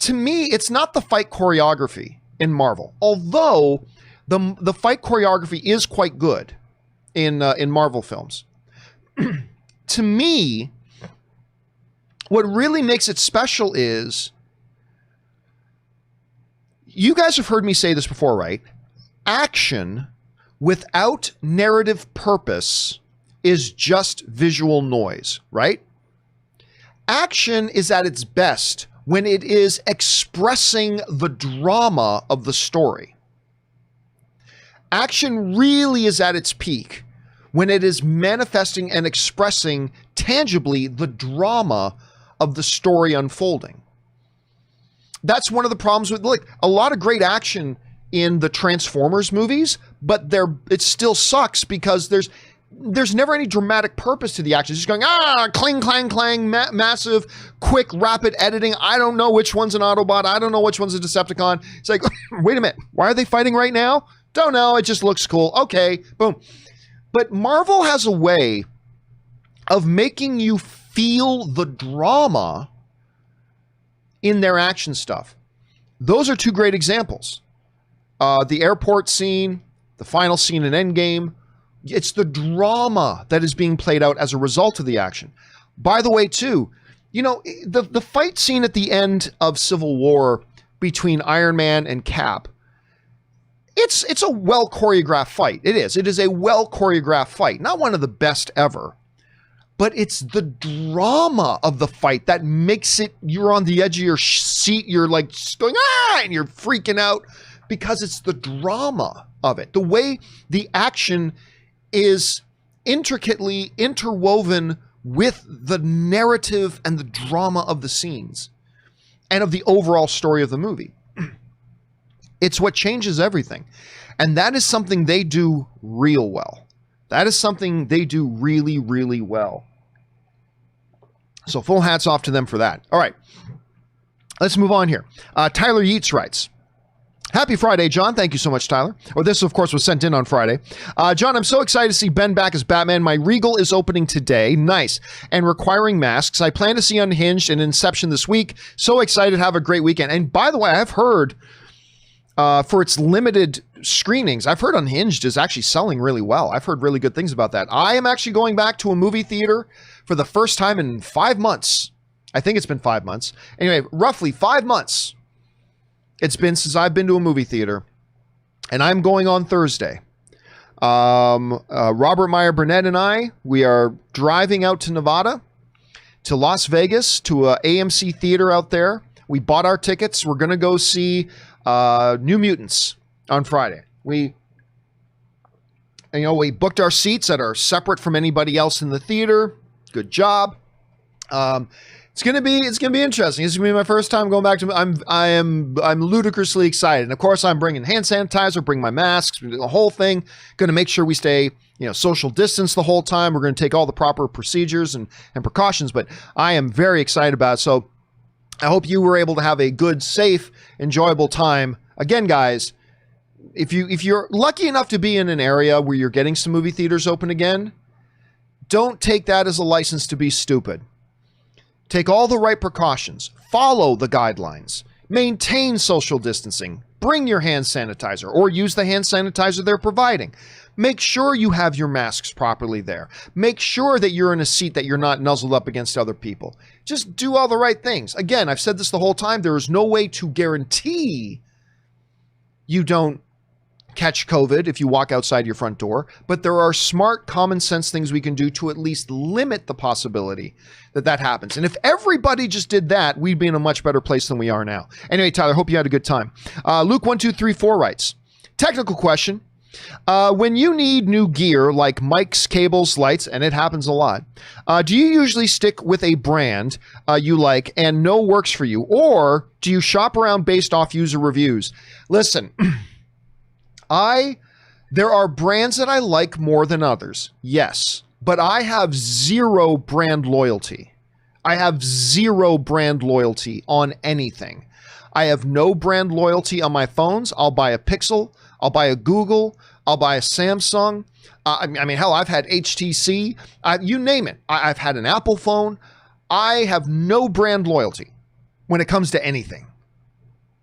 To me, it's not the fight choreography in Marvel, although the fight choreography is quite good in Marvel films. To me, what really makes it special is, you guys have heard me say this before, right? Action without narrative purpose is just visual noise, right? Action is at its best when it is expressing the drama of the story. Action really is at its peak when it is manifesting and expressing tangibly the drama of the story unfolding. That's one of the problems with, like, a lot of great action in the Transformers movies, but it still sucks because there's never any dramatic purpose to the action. It's just going, clang, clang, clang, massive, quick, rapid editing. I don't know which one's an Autobot. I don't know which one's a Decepticon. It's like, wait a minute, why are they fighting right now? Don't know, it just looks cool. Okay, boom. But Marvel has a way of making you feel the drama in their action stuff. Those are two great examples. The airport scene, the final scene in Endgame, it's the drama that is being played out as a result of the action. By the way, too, you know, the fight scene at the end of Civil War between Iron Man and Cap, it's a well choreographed fight. It is a well choreographed fight. Not one of the best ever, but it's the drama of the fight that makes it, you're on the edge of your seat. You're like going, and you're freaking out because it's the drama of it. The way the action is intricately interwoven with the narrative and the drama of the scenes and of the overall story of the movie. It's what changes everything. And that is something they do real well. That is something they do really, really well. So full hats off to them for that. All right, let's move on here. Tyler Yeats writes, happy Friday, John. Thank you so much, Tyler. Or this, of course, was sent in on Friday. John, I'm so excited to see Ben back as Batman. My Regal is opening today. Nice. And requiring masks. I plan to see Unhinged and Inception this week. So excited. Have a great weekend. And by the way, I've heard for its limited screenings, I've heard Unhinged is actually selling really well. I've heard really good things about that. I am actually going back to a movie theater for the first time in 5 months. I think it's been 5 months. Anyway, roughly 5 months it's been since I've been to a movie theater, and I'm going on Thursday. Robert Meyer Burnett and I, we are driving out to Nevada, to Las Vegas, to a AMC theater out there. We bought our tickets. We're going to go see New Mutants on Friday. We booked our seats that are separate from anybody else in the theater. Good job. It's gonna be interesting. It's gonna be my first time going back to. I'm ludicrously excited, and of course I'm bringing hand sanitizer, bring my masks, the whole thing. Going to make sure we stay, social distance the whole time. We're going to take all the proper procedures and precautions. But I am very excited about it. So I hope you were able to have a good, safe, enjoyable time. Again, guys, if you're lucky enough to be in an area where you're getting some movie theaters open again, don't take that as a license to be stupid. Take all the right precautions, follow the guidelines, maintain social distancing, bring your hand sanitizer or use the hand sanitizer they're providing. Make sure you have your masks properly there. Make sure that you're in a seat that you're not nuzzled up against other people. Just do all the right things. Again, I've said this the whole time. There is no way to guarantee you don't catch COVID if you walk outside your front door, but there are smart, common sense things we can do to at least limit the possibility that that happens. And if everybody just did that, we'd be in a much better place than we are now. Anyway, Tyler, hope you had a good time. Luke1234 writes, technical question. When you need new gear like mics, cables, lights, and it happens a lot, do you usually stick with a brand you like and know works for you, or do you shop around based off user reviews? Listen, there are brands that I like more than others, yes, but I have zero brand loyalty. I have zero brand loyalty on anything. I have no brand loyalty on my phones. I'll buy a Pixel. I'll buy a Google. I'll buy a Samsung. I mean, hell, I've had HTC. You name it. I've had an Apple phone. I have no brand loyalty when it comes to anything.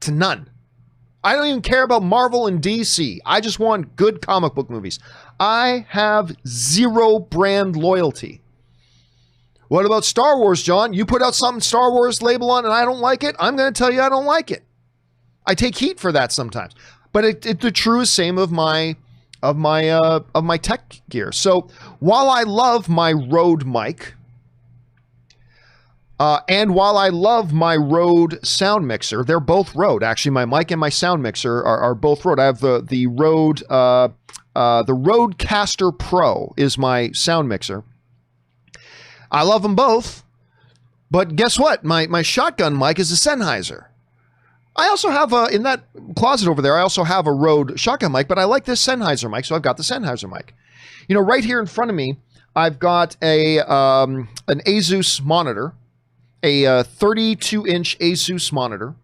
To none. I don't even care about Marvel and DC. I just want good comic book movies. I have zero brand loyalty. What about Star Wars, John? You put out something Star Wars label on and I don't like it, I'm going to tell you I don't like it. I take heat for that sometimes. But the true is same of my tech gear. So while I love my Rode mic, and while I love my Rode sound mixer, they're both Rode. Actually, my mic and my sound mixer are both Rode. I have the Rode Rodecaster Pro is my sound mixer. I love them both, but guess what? My shotgun mic is a Sennheiser. I also have in that closet over there, I also have a Rode shotgun mic, but I like this Sennheiser mic, so I've got the Sennheiser mic. You know, right here in front of me, I've got an Asus monitor, a 32-inch Asus monitor,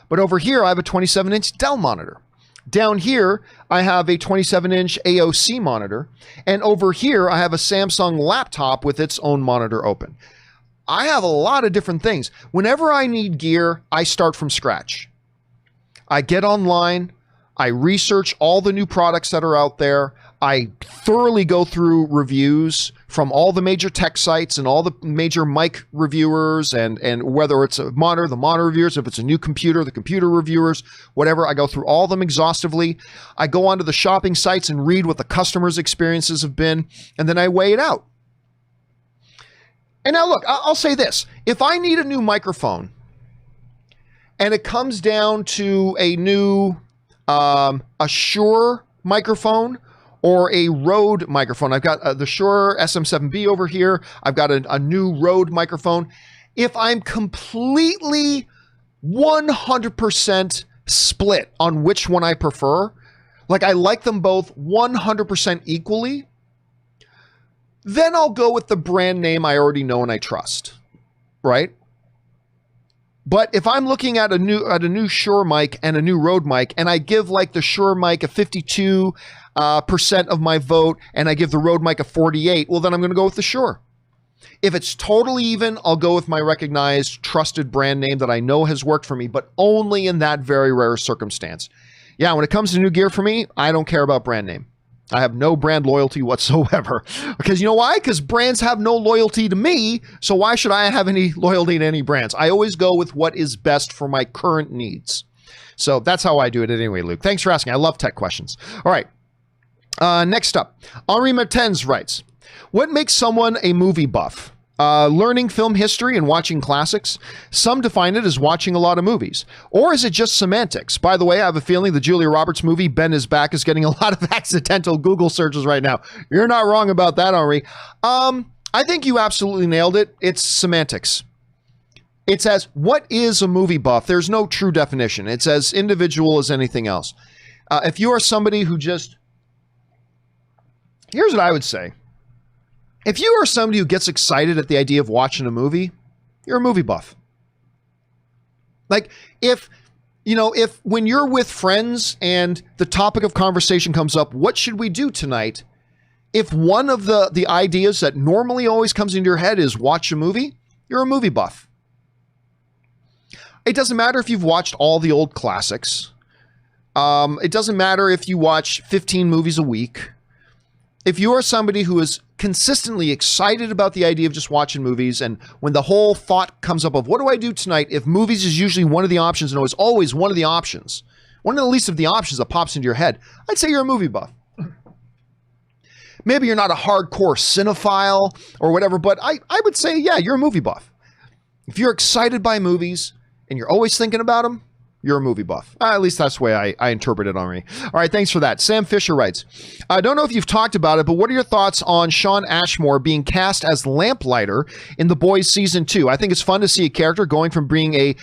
but over here I have a 27-inch Dell monitor. Down here, I have a 27-inch AOC monitor, and over here, I have a Samsung laptop with its own monitor open. I have a lot of different things. Whenever I need gear, I start from scratch. I get online, I research all the new products that are out there, I thoroughly go through reviews from all the major tech sites and all the major mic reviewers, and whether it's a monitor, the monitor reviewers, if it's a new computer, the computer reviewers, whatever. I go through all of them exhaustively. I go onto the shopping sites and read what the customers' experiences have been, and then I weigh it out. And now look, I'll say this. If I need a new microphone and it comes down to a new a Shure microphone or a Rode microphone. I've got the Shure SM7B over here. I've got a new Rode microphone. If I'm completely 100% split on which one I prefer, like I like them both 100% equally, then I'll go with the brand name I already know and I trust, right? But if I'm looking at a new Shure mic and a new Rode mic, and I give like the Shure mic a 52% of my vote, and I give the Rode mic a 48, well, then I'm going to go with the Shure. If it's totally even, I'll go with my recognized, trusted brand name that I know has worked for me, but only in that very rare circumstance. Yeah, when it comes to new gear for me, I don't care about brand name. I have no brand loyalty whatsoever. Because you know why? Because brands have no loyalty to me, so why should I have any loyalty to any brands? I always go with what is best for my current needs. So that's how I do it anyway, Luke. Thanks for asking. I love tech questions. All right. Next up, Henri Martens writes, what makes someone a movie buff? Learning film history and watching classics. Some define it as watching a lot of movies. Or is it just semantics? By the way, I have a feeling the Julia Roberts movie, Ben is Back, is getting a lot of accidental Google searches right now. You're not wrong about that, Henri. I think you absolutely nailed it. It's semantics. It's as, what is a movie buff? There's no true definition. It's as individual as anything else. If you are somebody who just... Here's what I would say. If you are somebody who gets excited at the idea of watching a movie, you're a movie buff. Like if when you're with friends and the topic of conversation comes up, what should we do tonight? If one of the ideas that normally always comes into your head is watch a movie, you're a movie buff. It doesn't matter if you've watched all the old classics. It doesn't matter if you watch 15 movies a week. If you are somebody who is consistently excited about the idea of just watching movies, and when the whole thought comes up of what do I do tonight, if movies is usually one of the options and it was always one of the options, one of the least of the options that pops into your head, I'd say you're a movie buff. Maybe you're not a hardcore cinephile or whatever, but I would say, yeah, you're a movie buff. If you're excited by movies and you're always thinking about them, you're a movie buff. At least that's the way I interpret it on me. All right, thanks for that. Sam Fisher writes, I don't know if you've talked about it, but what are your thoughts on Shawn Ashmore being cast as Lamplighter in The Boys Season 2? I think it's fun to see a character going from being a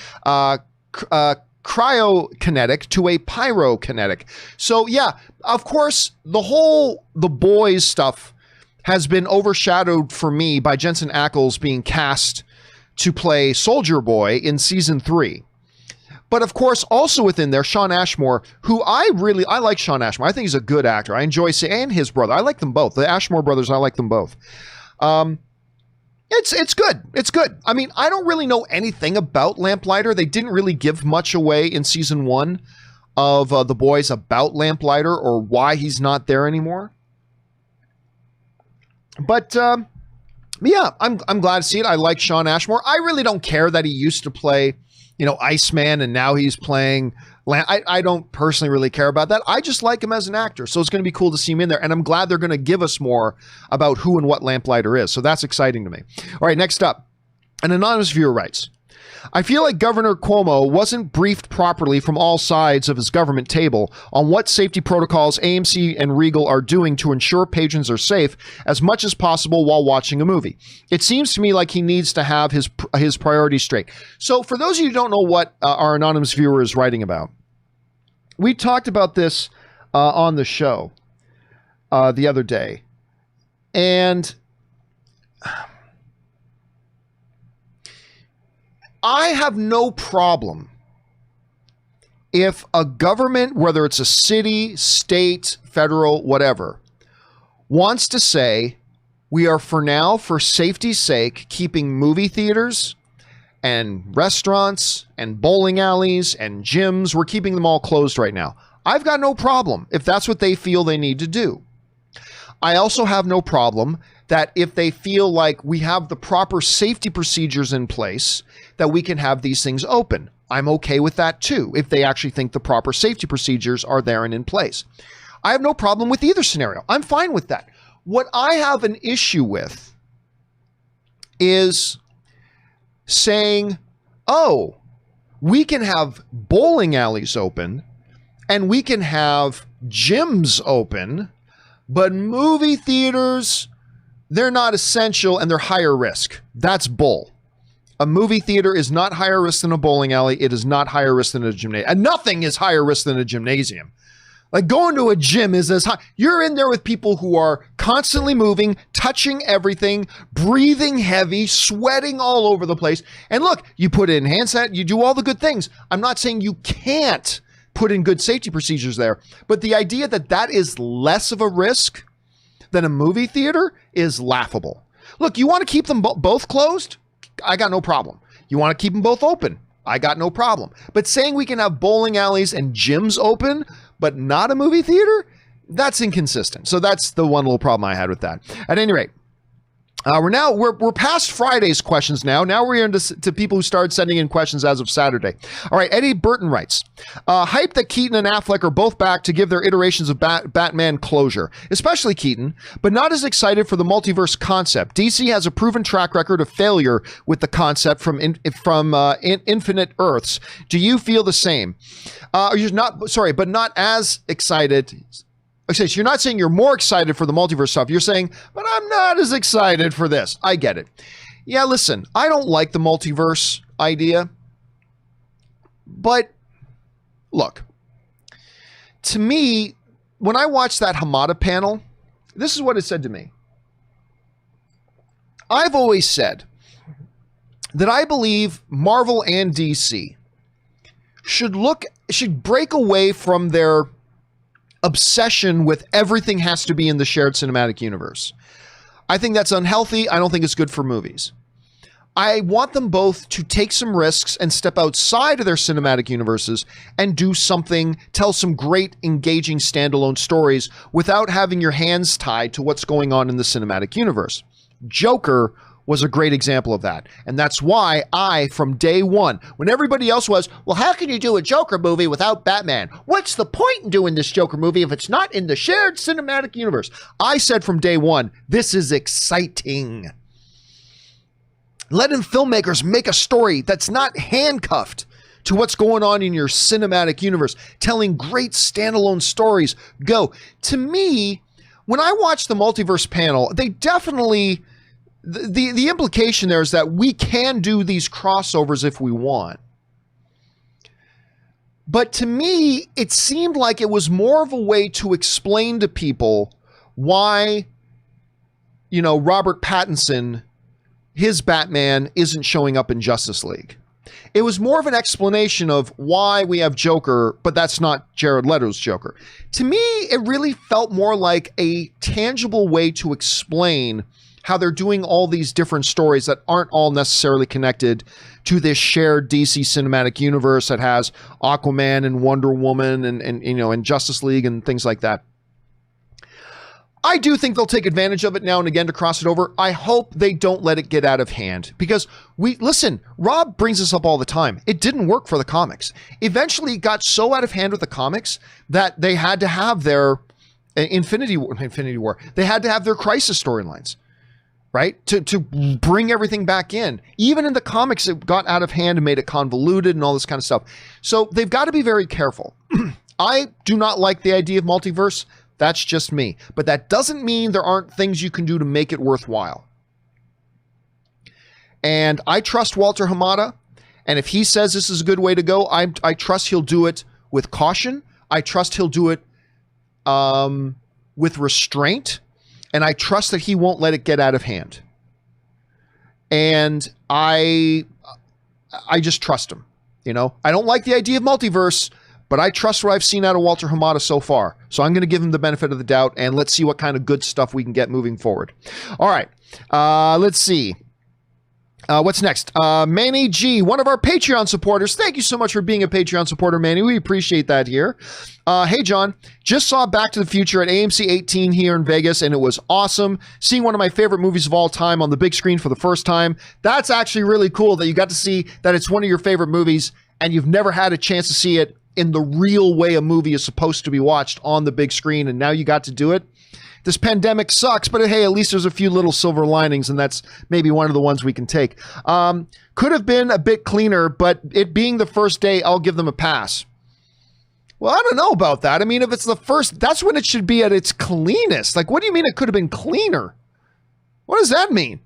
cryokinetic to a pyrokinetic. So yeah, of course, the Boys stuff has been overshadowed for me by Jensen Ackles being cast to play Soldier Boy in Season 3. But of course, also within there, Shawn Ashmore, who I like Shawn Ashmore. I think he's a good actor. I enjoy seeing, and his brother. I like them both. The Ashmore brothers, I like them both. It's good. It's good. I mean, I don't really know anything about Lamplighter. They didn't really give much away in Season 1 of The Boys about Lamplighter or why he's not there anymore. But yeah, I'm glad to see it. I like Shawn Ashmore. I really don't care that he used to play, Iceman, and now he's playing. I don't personally really care about that. I just like him as an actor, so it's going to be cool to see him in there, and I'm glad they're going to give us more about who and what Lamplighter is, so that's exciting to me. All right, next up, an anonymous viewer writes, I feel like Governor Cuomo wasn't briefed properly from all sides of his government table on what safety protocols AMC and Regal are doing to ensure patrons are safe as much as possible while watching a movie. It seems to me like he needs to have his priorities straight. So for those of you who don't know what our anonymous viewer is writing about, we talked about this on the show the other day, and I have no problem if a government, whether it's a city, state, federal, whatever, wants to say, we are for now, for safety's sake, keeping movie theaters and restaurants and bowling alleys and gyms, we're keeping them all closed right now. I've got no problem if that's what they feel they need to do. I also have no problem that if they feel like we have the proper safety procedures in place, that we can have these things open. I'm okay with that too, if they actually think the proper safety procedures are there and in place. I have no problem with either scenario. I'm fine with that. What I have an issue with is saying, oh, we can have bowling alleys open and we can have gyms open, but movie theaters, they're not essential and they're higher risk. That's bull. A movie theater is not higher risk than a bowling alley. It is not higher risk than a gymnasium. And nothing is higher risk than a gymnasium. Like going to a gym is as high. You're in there with people who are constantly moving, touching everything, breathing heavy, sweating all over the place. And look, you put in hand sanitizer, you do all the good things. I'm not saying you can't put in good safety procedures there, but the idea that that is less of a risk than a movie theater is laughable. Look, you want to keep them both closed? I got no problem. You want to keep them both open? I got no problem. But saying we can have bowling alleys and gyms open, but not a movie theater, that's inconsistent. So that's the one little problem I had with that. At any rate, we're past Friday's questions now. Now we're into to people who started sending in questions as of Saturday. All right, Eddie Burton writes, hype that Keaton and Affleck are both back to give their iterations of Batman closure, especially Keaton, but not as excited for the multiverse concept. DC has a proven track record of failure with the concept from Infinite Earths. Do you feel the same? You're not, sorry, but not as excited. Okay, so you're not saying you're more excited for the multiverse stuff. You're saying, but I'm not as excited for this. I get it. Yeah, listen, I don't like the multiverse idea. But look, to me, when I watched that Hamada panel, this is what it said to me. I've always said that I believe Marvel and DC should break away from their obsession with everything has to be in the shared cinematic universe. I think that's unhealthy. I don't think it's good for movies. I want them both to take some risks and step outside of their cinematic universes and do something, tell some great, engaging standalone stories without having your hands tied to what's going on in the cinematic universe. Joker was a great example of that. And that's why I, from day one, when everybody else was, well, how can you do a Joker movie without Batman? What's the point in doing this Joker movie if it's not in the shared cinematic universe? I said from day one, this is exciting. Letting filmmakers make a story that's not handcuffed to what's going on in your cinematic universe, telling great standalone stories. Go. To me, when I watch the Multiverse panel, they definitely... The implication there is that we can do these crossovers if we want. But to me, it seemed like it was more of a way to explain to people why, Robert Pattinson, his Batman, isn't showing up in Justice League. It was more of an explanation of why we have Joker, but that's not Jared Leto's Joker. To me, it really felt more like a tangible way to explain how they're doing all these different stories that aren't all necessarily connected to this shared DC cinematic universe that has Aquaman and Wonder Woman and Justice League and things like that. I do think they'll take advantage of it now and again to cross it over. I hope they don't let it get out of hand because Rob brings this up all the time. It didn't work for the comics. Eventually it got so out of hand with the comics that they had to have their Infinity War. They had to have their Crisis storylines. Right? To bring everything back in. Even in the comics, it got out of hand and made it convoluted and all this kind of stuff. So they've got to be very careful. I do not like the idea of multiverse. That's just me. But that doesn't mean there aren't things you can do to make it worthwhile. And I trust Walter Hamada. And if he says this is a good way to go, I trust he'll do it with caution. I trust he'll do it with restraint. And I trust that he won't let it get out of hand. And I just trust him. I don't like the idea of multiverse, but I trust what I've seen out of Walter Hamada so far. So I'm going to give him the benefit of the doubt, and let's see what kind of good stuff we can get moving forward. All right. Let's see. What's next? Manny G, one of our Patreon supporters. Thank you so much for being a Patreon supporter, Manny. We appreciate that here. Hey, John, just saw Back to the Future at AMC 18 here in Vegas, and it was awesome. Seeing one of my favorite movies of all time on the big screen for the first time. That's actually really cool that you got to see that it's one of your favorite movies, and you've never had a chance to see it in the real way a movie is supposed to be watched on the big screen, and now you got to do it. This pandemic sucks, but hey, at least there's a few little silver linings, and that's maybe one of the ones we can take. Could have been a bit cleaner, but it being the first day, I'll give them a pass. Well, I don't know about that. I mean, if it's the first, that's when it should be at its cleanest. Like, what do you mean it could have been cleaner? What does that mean?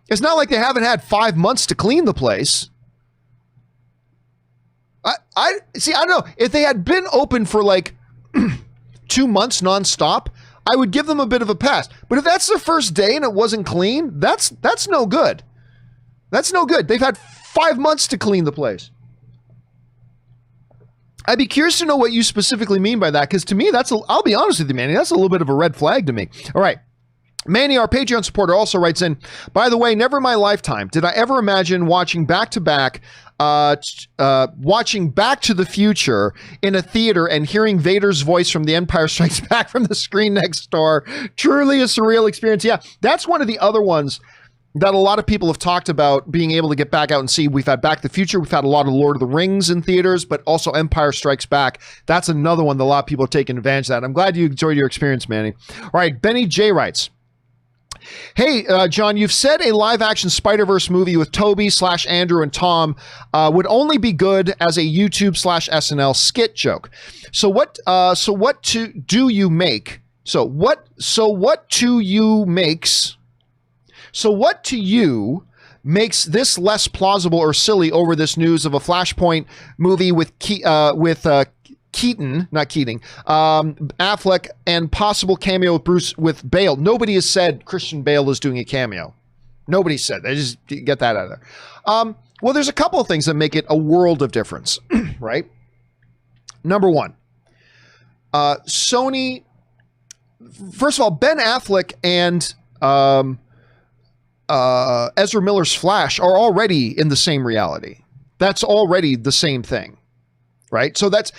It's not like they haven't had 5 months to clean the place. I don't know. If they had been open for like 2 months nonstop, I would give them a bit of a pass. But if that's their first day and it wasn't clean, that's no good. That's no good. They've had 5 months to clean the place. I'd be curious to know what you specifically mean by that, because to me, I'll be honest with you, Manny, that's a little bit of a red flag to me. All right. Manny, our Patreon supporter, also writes in, by the way, never in my lifetime did I ever imagine watching back-to-back watching Back to the Future in a theater and hearing Vader's voice from The Empire Strikes Back from the screen next door. Truly a surreal experience. Yeah, that's one of the other ones that a lot of people have talked about being able to get back out and see. We've had Back to the Future. We've had a lot of Lord of the Rings in theaters, but also Empire Strikes Back. That's another one that a lot of people are taking advantage of that. I'm glad you enjoyed your experience, Manny. All right, Benny J writes, hey, John, you've said a live-action Spider-Verse movie with Toby/Andrew and Tom would only be good as a YouTube/SNL skit joke. So what to you makes this less plausible or silly over this news of a Flashpoint movie with Affleck, and possible cameo with Bale? Nobody has said Christian Bale is doing a cameo. Nobody said. They just get that out of there. Well, there's a couple of things that make it a world of difference, right? Number one, Sony. First of all, Ben Affleck and Ezra Miller's Flash are already in the same reality. That's already the same thing, right? So that's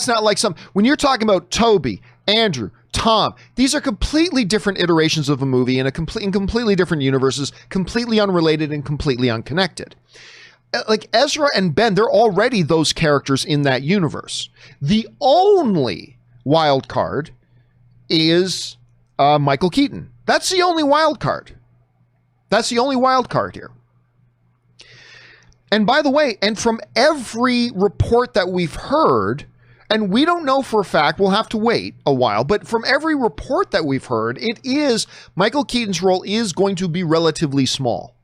not like when you're talking about Toby, Andrew, Tom, these are completely different iterations of a movie in completely different universes, completely unrelated and completely unconnected. Like Ezra and Ben, they're already those characters in that universe. The only wild card is Michael Keaton. That's the only wild card. That's the only wild card here. And by the way, and from every report that we've heard, and we don't know for a fact, we'll have to wait a while, but from every report that we've heard, Michael Keaton's role is going to be relatively small.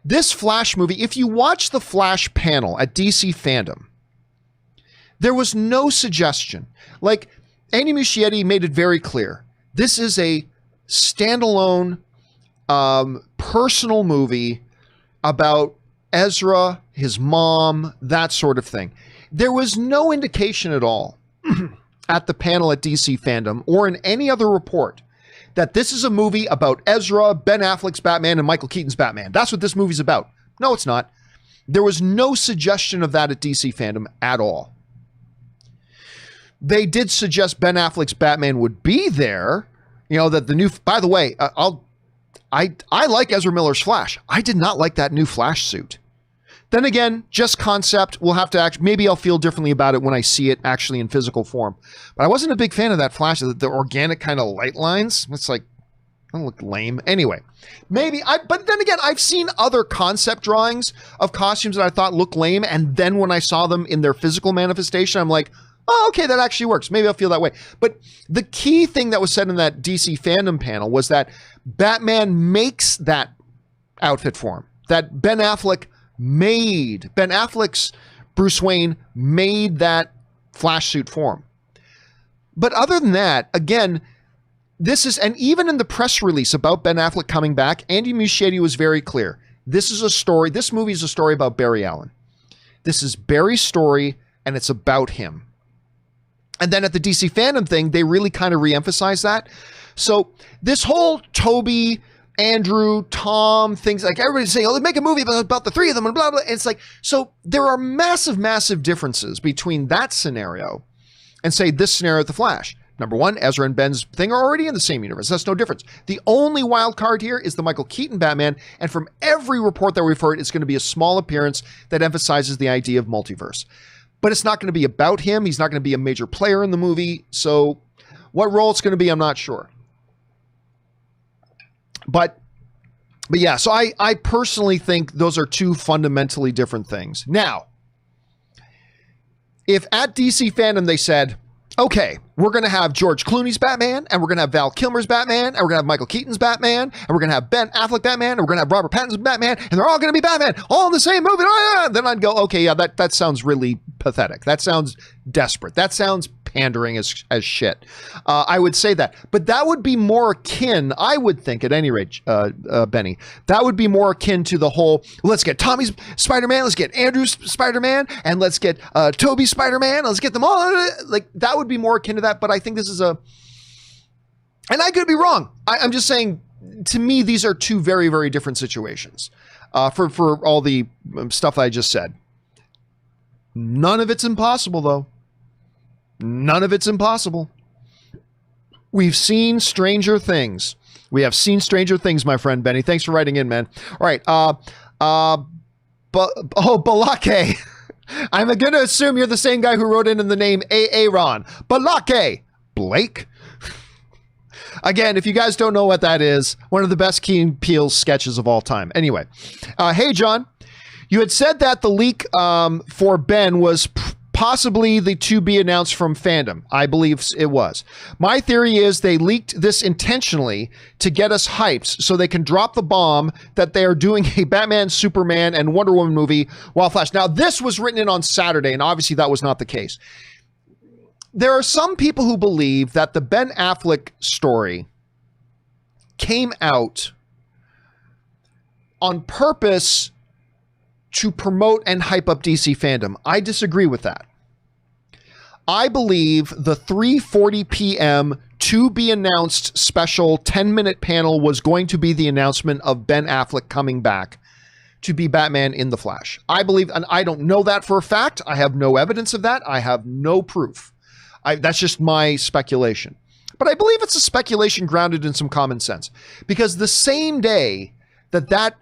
This Flash movie, if you watch the Flash panel at DC Fandom, there was no suggestion. Like, Andy Muschietti made it very clear. This is a standalone, personal movie about Ezra, his mom, that sort of thing. There was no indication at all at the panel at DC Fandom or in any other report that this is a movie about Ezra, Ben Affleck's Batman, and Michael Keaton's Batman. That's what this movie's about. No, it's not. There was no suggestion of that at DC Fandom at all. They did suggest Ben Affleck's Batman would be there. You know, that the new, by the way, I like Ezra Miller's Flash. I did not like that new Flash suit. Then again, just concept. We'll have to maybe I'll feel differently about it when I see it actually in physical form. But I wasn't a big fan of that Flash, the organic kind of light lines. It's like, don't look lame. Anyway, but then again, I've seen other concept drawings of costumes that I thought looked lame. And then when I saw them in their physical manifestation, I'm like, oh, okay, that actually works. Maybe I'll feel that way. But the key thing that was said in that DC Fandom panel was that Batman makes that outfit for him. That Ben Affleck's Bruce Wayne made that Flash suit for him. But other than that, again, and even in the press release about Ben Affleck coming back, Andy Muschietti was very clear. This movie is a story about Barry Allen. This is Barry's story, and it's about him. And then at the DC Fandom thing, they really kind of re-emphasize that. So this whole Toby, Andrew, Tom, things like everybody's saying, oh, let's make a movie about the three of them and blah, blah. And it's like, so there are massive, massive differences between that scenario and say this scenario with the Flash. Number one, Ezra and Ben's thing are already in the same universe. That's no difference. The only wild card here is the Michael Keaton Batman. And from every report that we've heard, it's going to be a small appearance that emphasizes the idea of multiverse. But it's not going to be about him. He's not going to be a major player in the movie. So what role it's going to be, I'm not sure. But yeah, so I personally think those are two fundamentally different things. Now, if at DC Fandom they said, okay, we're going to have George Clooney's Batman, and we're going to have Val Kilmer's Batman, and we're going to have Michael Keaton's Batman, and we're going to have Ben Affleck Batman, and we're going to have Robert Pattinson's Batman, and they're all going to be Batman, all in the same movie. Then I'd go, okay, yeah, that sounds really pathetic. That sounds desperate. That sounds pandering as shit. I would say that. But that would be more akin, I would think, at any rate, Benny, that would be more akin to the whole, let's get Tommy's Spider-Man, let's get Andrew's Spider-Man, and let's get Toby's Spider-Man, let's get them all. Like, that would be more akin to that. But I think this is and I could be wrong. I'm just saying, to me, these are two very, very different situations for all the stuff I just said. None of it's impossible, though. None of it's impossible. We've seen stranger things. We have seen stranger things, my friend Benny. Thanks for writing in, man. All right. Balake. I'm going to assume you're the same guy who wrote in the name Aaron. Balake. Blake. Again, if you guys don't know what that is, one of the best Key and Peele sketches of all time. Anyway. Hey, John. You had said that the leak for Ben was possibly the to be announced from Fandom. I believe it was. My theory is they leaked this intentionally to get us hyped so they can drop the bomb that they are doing a Batman, Superman, and Wonder Woman movie while Flash. Now, this was written in on Saturday, and obviously that was not the case. There are some people who believe that the Ben Affleck story came out on purpose to promote and hype up DC Fandom. I disagree with that. I believe the 3:40 p.m. to be announced special 10-minute panel was going to be the announcement of Ben Affleck coming back to be Batman in The Flash. I believe, and I don't know that for a fact. I have no evidence of that. I have no proof. That's just my speculation. But I believe it's a speculation grounded in some common sense. Because the same day that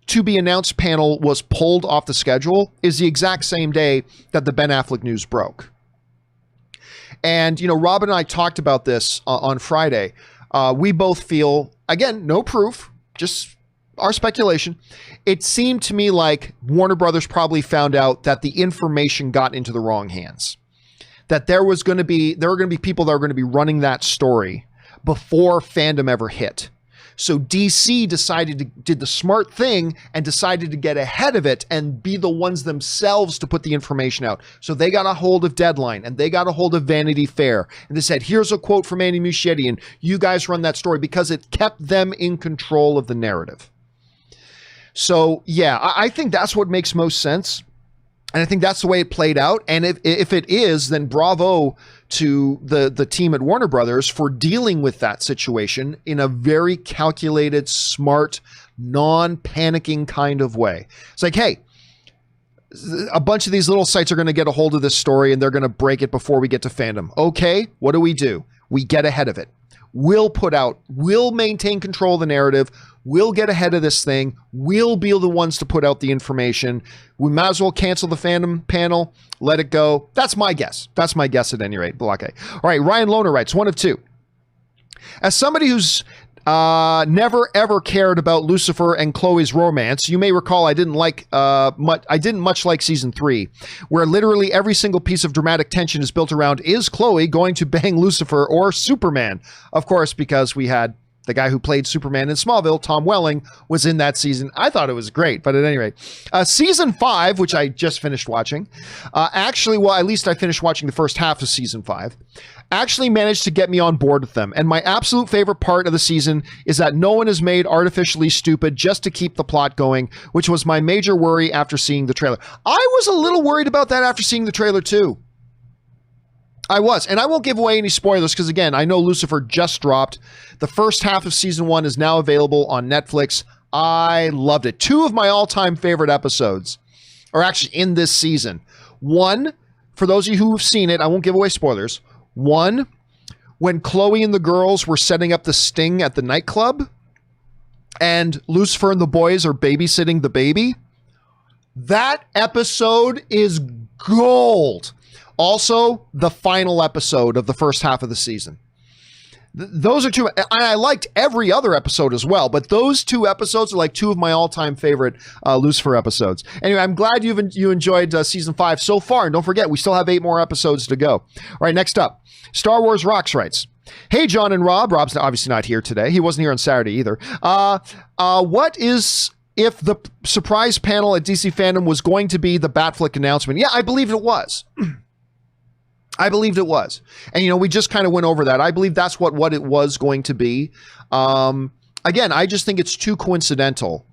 to be announced panel was pulled off the schedule is the exact same day that the Ben Affleck news broke. And, you know, Rob and I talked about this on Friday. We both feel, again, no proof, just our speculation. It seemed to me like Warner Brothers probably found out that the information got into the wrong hands. That there were going to be people that were going to be running that story before Fandom ever hit. So DC did the smart thing and decided to get ahead of it and be the ones themselves to put the information out. So they got a hold of Deadline and they got a hold of Vanity Fair and they said, here's a quote from Andy Muschietti and you guys run that story, because it kept them in control of the narrative. So yeah, I think that's what makes most sense. And I think that's the way it played out. And if it is, then bravo to the team at Warner Brothers for dealing with that situation in a very calculated, smart, non-panicking kind of way. It's like, hey, a bunch of these little sites are going to get a hold of this story and they're going to break it before we get to Fandom. Okay, what do? We get ahead of it. We'll maintain control of the narrative. We'll get ahead of this thing. We'll be the ones to put out the information. We might as well cancel the Fandom panel. Let it go. That's my guess. That's my guess at any rate. Okay. All right. Ryan Lohner writes, 1 of 2. As somebody who's never ever cared about Lucifer and Chloe's romance, you may recall I didn't much like season 3, where literally every single piece of dramatic tension is built around, is Chloe going to bang Lucifer or Superman? Of course, because we had the guy who played Superman in Smallville, Tom Welling, was in that season. I thought it was great, but at any rate, season 5, which I just finished watching, at least I finished watching the first half of season 5, actually managed to get me on board with them. And my absolute favorite part of the season is that no one is made artificially stupid just to keep the plot going, which was my major worry after seeing the trailer. I was a little worried about that after seeing the trailer too. I was, and I won't give away any spoilers because, again, I know Lucifer just dropped. The first half of season 1 is now available on Netflix. I loved it. 2 of my all-time favorite episodes are actually in this season. 1, for those of you who have seen it, I won't give away spoilers. 1, when Chloe and the girls were setting up the sting at the nightclub, and Lucifer and the boys are babysitting the baby. That episode is gold. Also, the final episode of the first half of the season. Those are 2, and I liked every other episode as well, but those 2 episodes are like 2 of my all-time favorite Lucifer episodes. Anyway, I'm glad you enjoyed season 5 so far, and don't forget, we still have 8 more episodes to go. All right, next up, Star Wars Rocks writes, hey, John and Rob. Rob's obviously not here today. He wasn't here on Saturday either. What is... if the surprise panel at DC Fandom was going to be the Batfleck announcement? Yeah, I believe it was. I believed it was. And, you know, we just kind of went over that. I believe that's what it was going to be. Again, I just think it's too coincidental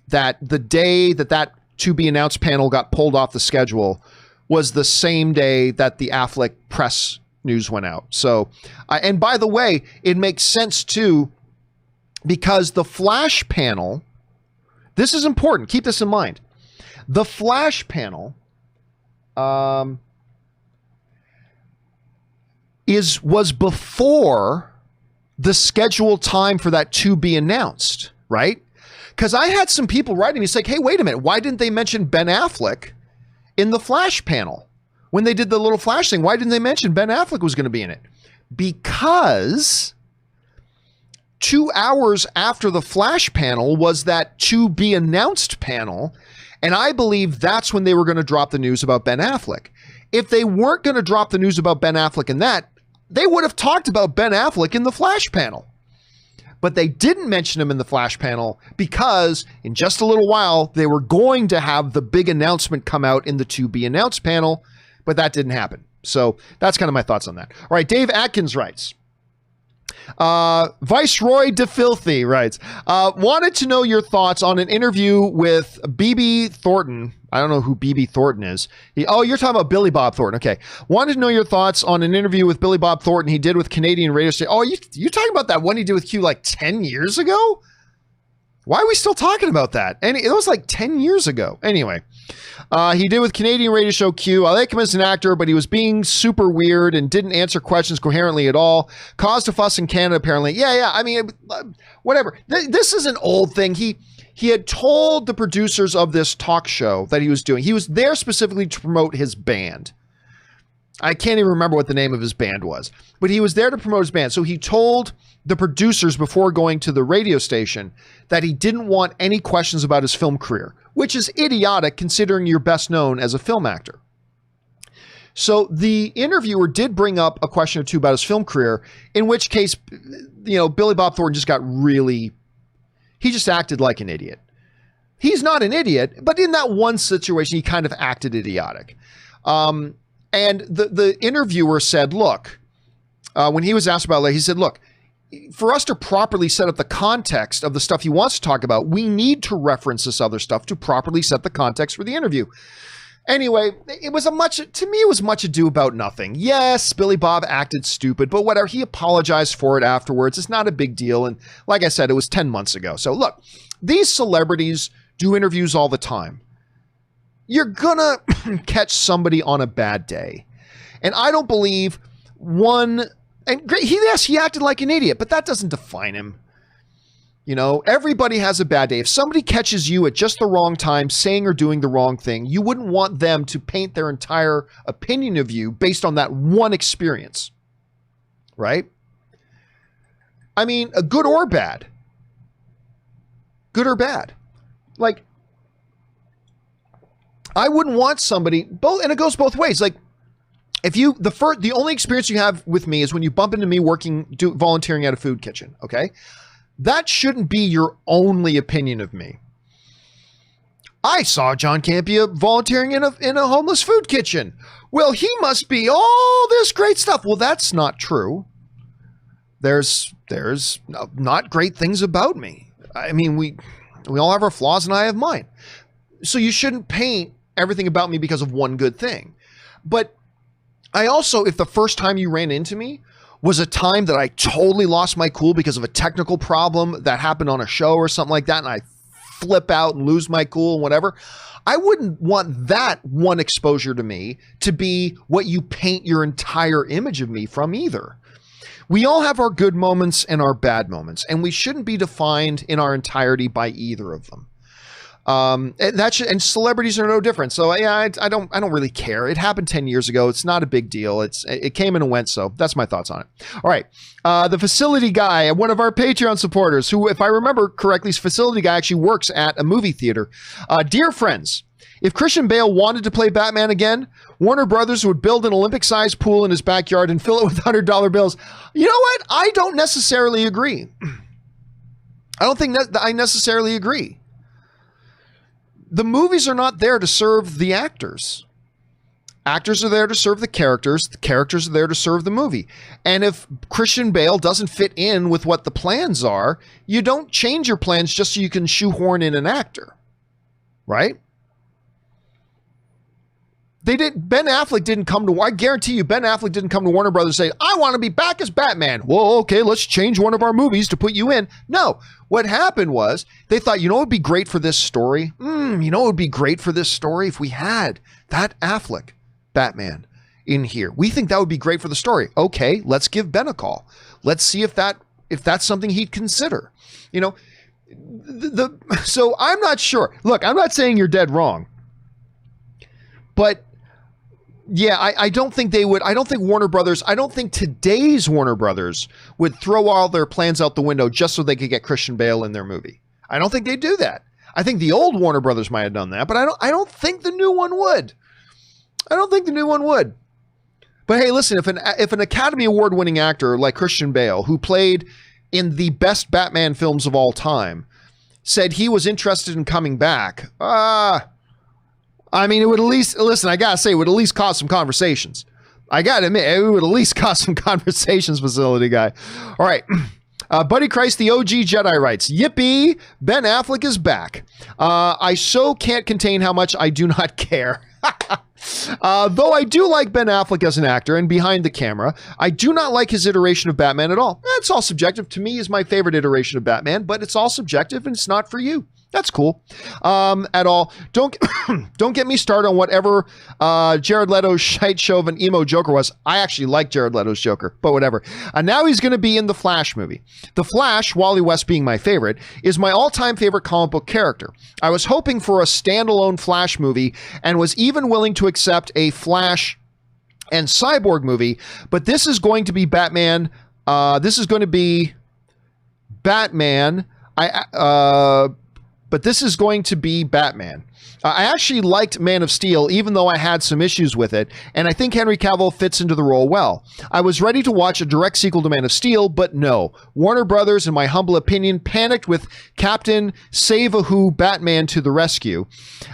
that the day that to be announced panel got pulled off the schedule was the same day that the Affleck press news went out. So, and by the way, it makes sense too, because the Flash panel, this is important. Keep this in mind. The Flash panel, was before the scheduled time for that to be announced, right? Because I had some people writing me saying, hey, wait a minute, why didn't they mention Ben Affleck in the Flash panel? When they did the little Flash thing, why didn't they mention Ben Affleck was going to be in it? Because 2 hours after the Flash panel was that to be announced panel, and I believe that's when they were going to drop the news about Ben Affleck. If they weren't going to drop the news about Ben Affleck in that, they would have talked about Ben Affleck in the Flash panel. But they didn't mention him in the Flash panel because in just a little while, they were going to have the big announcement come out in the to be announced panel, but that didn't happen. So that's kind of my thoughts on that. All right, Dave Atkins writes, Viceroy de Filthy writes, wanted to know your thoughts on an interview with BB Thornton. I don't know who BB Thornton is. Oh, you're talking about Billy Bob Thornton. Okay. Wanted to know your thoughts on an interview with Billy Bob Thornton he did with Canadian radio station. Oh, you talking about that one he did with Q like 10 years ago? Why are we still talking about that? And it was like 10 years ago. Anyway, he did with Canadian radio show Q. I like him as an actor, but he was being super weird and didn't answer questions coherently at all. Caused a fuss in Canada, apparently. Yeah. I mean, whatever. This is an old thing. He had told the producers of this talk show that he was doing. He was there specifically to promote his band. I can't even remember what the name of his band was, but he was there to promote his band. So he told the producers before going to the radio station that he didn't want any questions about his film career, which is idiotic considering you're best known as a film actor. So the interviewer did bring up a question or two about his film career, in which case, Billy Bob Thornton just got really, he just acted like an idiot. He's not an idiot, but in that one situation, he kind of acted idiotic. And the interviewer said, look, when he was asked about it, he said, look, for us to properly set up the context of the stuff he wants to talk about, we need to reference this other stuff to properly set the context for the interview. Anyway, it was much ado about nothing. Yes, Billy Bob acted stupid, but whatever. He apologized for it afterwards. It's not a big deal. And like I said, it was 10 months ago. So look, these celebrities do interviews all the time. You're gonna catch somebody on a bad day. And I don't believe he acted like an idiot, but that doesn't define him. Everybody has a bad day. If somebody catches you at just the wrong time saying or doing the wrong thing, you wouldn't want them to paint their entire opinion of you based on that one experience. Right? I mean, good or bad. Good or bad. Like, I wouldn't want somebody both, and it goes both ways. Like, if the only experience you have with me is when you bump into me volunteering at a food kitchen, okay? That shouldn't be your only opinion of me. I saw John Campea volunteering in a homeless food kitchen. Well, he must be all this great stuff. Well, that's not true. There's not great things about me. I mean, we all have our flaws and I have mine. So you shouldn't paint everything about me because of one good thing. But I also, if the first time you ran into me was a time that I totally lost my cool because of a technical problem that happened on a show or something like that, and I flip out and lose my cool and whatever, I wouldn't want that one exposure to me to be what you paint your entire image of me from either. We all have our good moments and our bad moments, and we shouldn't be defined in our entirety by either of them. And celebrities are no different. So yeah, I don't really care. It happened 10 years ago. It's not a big deal. It came and went. So that's my thoughts on it. All right. The facility guy, one of our Patreon supporters, who, if I remember correctly, facility guy actually works at a movie theater. Dear friends, if Christian Bale wanted to play Batman again, Warner Brothers would build an Olympic-sized pool in his backyard and fill it with $100 bills. You know what? I don't necessarily agree. I don't think that I necessarily agree. The movies are not there to serve the actors. Actors are there to serve the characters. The characters are there to serve the movie. And if Christian Bale doesn't fit in with what the plans are, you don't change your plans just so you can shoehorn in an actor. Right? Ben Affleck didn't come to, I guarantee you, Ben Affleck didn't come to Warner Brothers and say, I want to be back as Batman. Well, okay, let's change one of our movies to put you in. No, what happened was they thought, what would be great for this story? What would be great for this story if we had that Affleck Batman in here. We think that would be great for the story. Okay, let's give Ben a call. Let's see if that's something he'd consider. So I'm not sure. Look, I'm not saying you're dead wrong, but yeah, I don't think they would. I don't think today's Warner Brothers would throw all their plans out the window just so they could get Christian Bale in their movie. I don't think they'd do that. I think the old Warner Brothers might have done that, but I don't think the new one would. But hey, listen, if an Academy Award winning actor like Christian Bale, who played in the best Batman films of all time, said he was interested in coming back, it would at least, listen, I gotta say, it would at least cause some conversations. I got to admit, it would at least cost some conversations, facility guy. All right. Buddy Christ, the OG Jedi writes, yippee, Ben Affleck is back. I so can't contain how much I do not care. Though I do like Ben Affleck as an actor and behind the camera, I do not like his iteration of Batman at all. It's all subjective. To me, is my favorite iteration of Batman, but it's all subjective and it's not for you. That's cool. At all. Don't get me started on whatever Jared Leto's shite show of an emo Joker was. I actually like Jared Leto's Joker, but whatever. Now he's going to be in the Flash movie. The Flash, Wally West being my favorite, is my all-time favorite comic book character. I was hoping for a standalone Flash movie and was even willing to accept a Flash and Cyborg movie, but this is going to be Batman. But this is going to be Batman. I actually liked Man of Steel, even though I had some issues with it, and I think Henry Cavill fits into the role well. I was ready to watch a direct sequel to Man of Steel, but no. Warner Brothers, in my humble opinion, panicked with Captain Save-A-Who Batman to the rescue.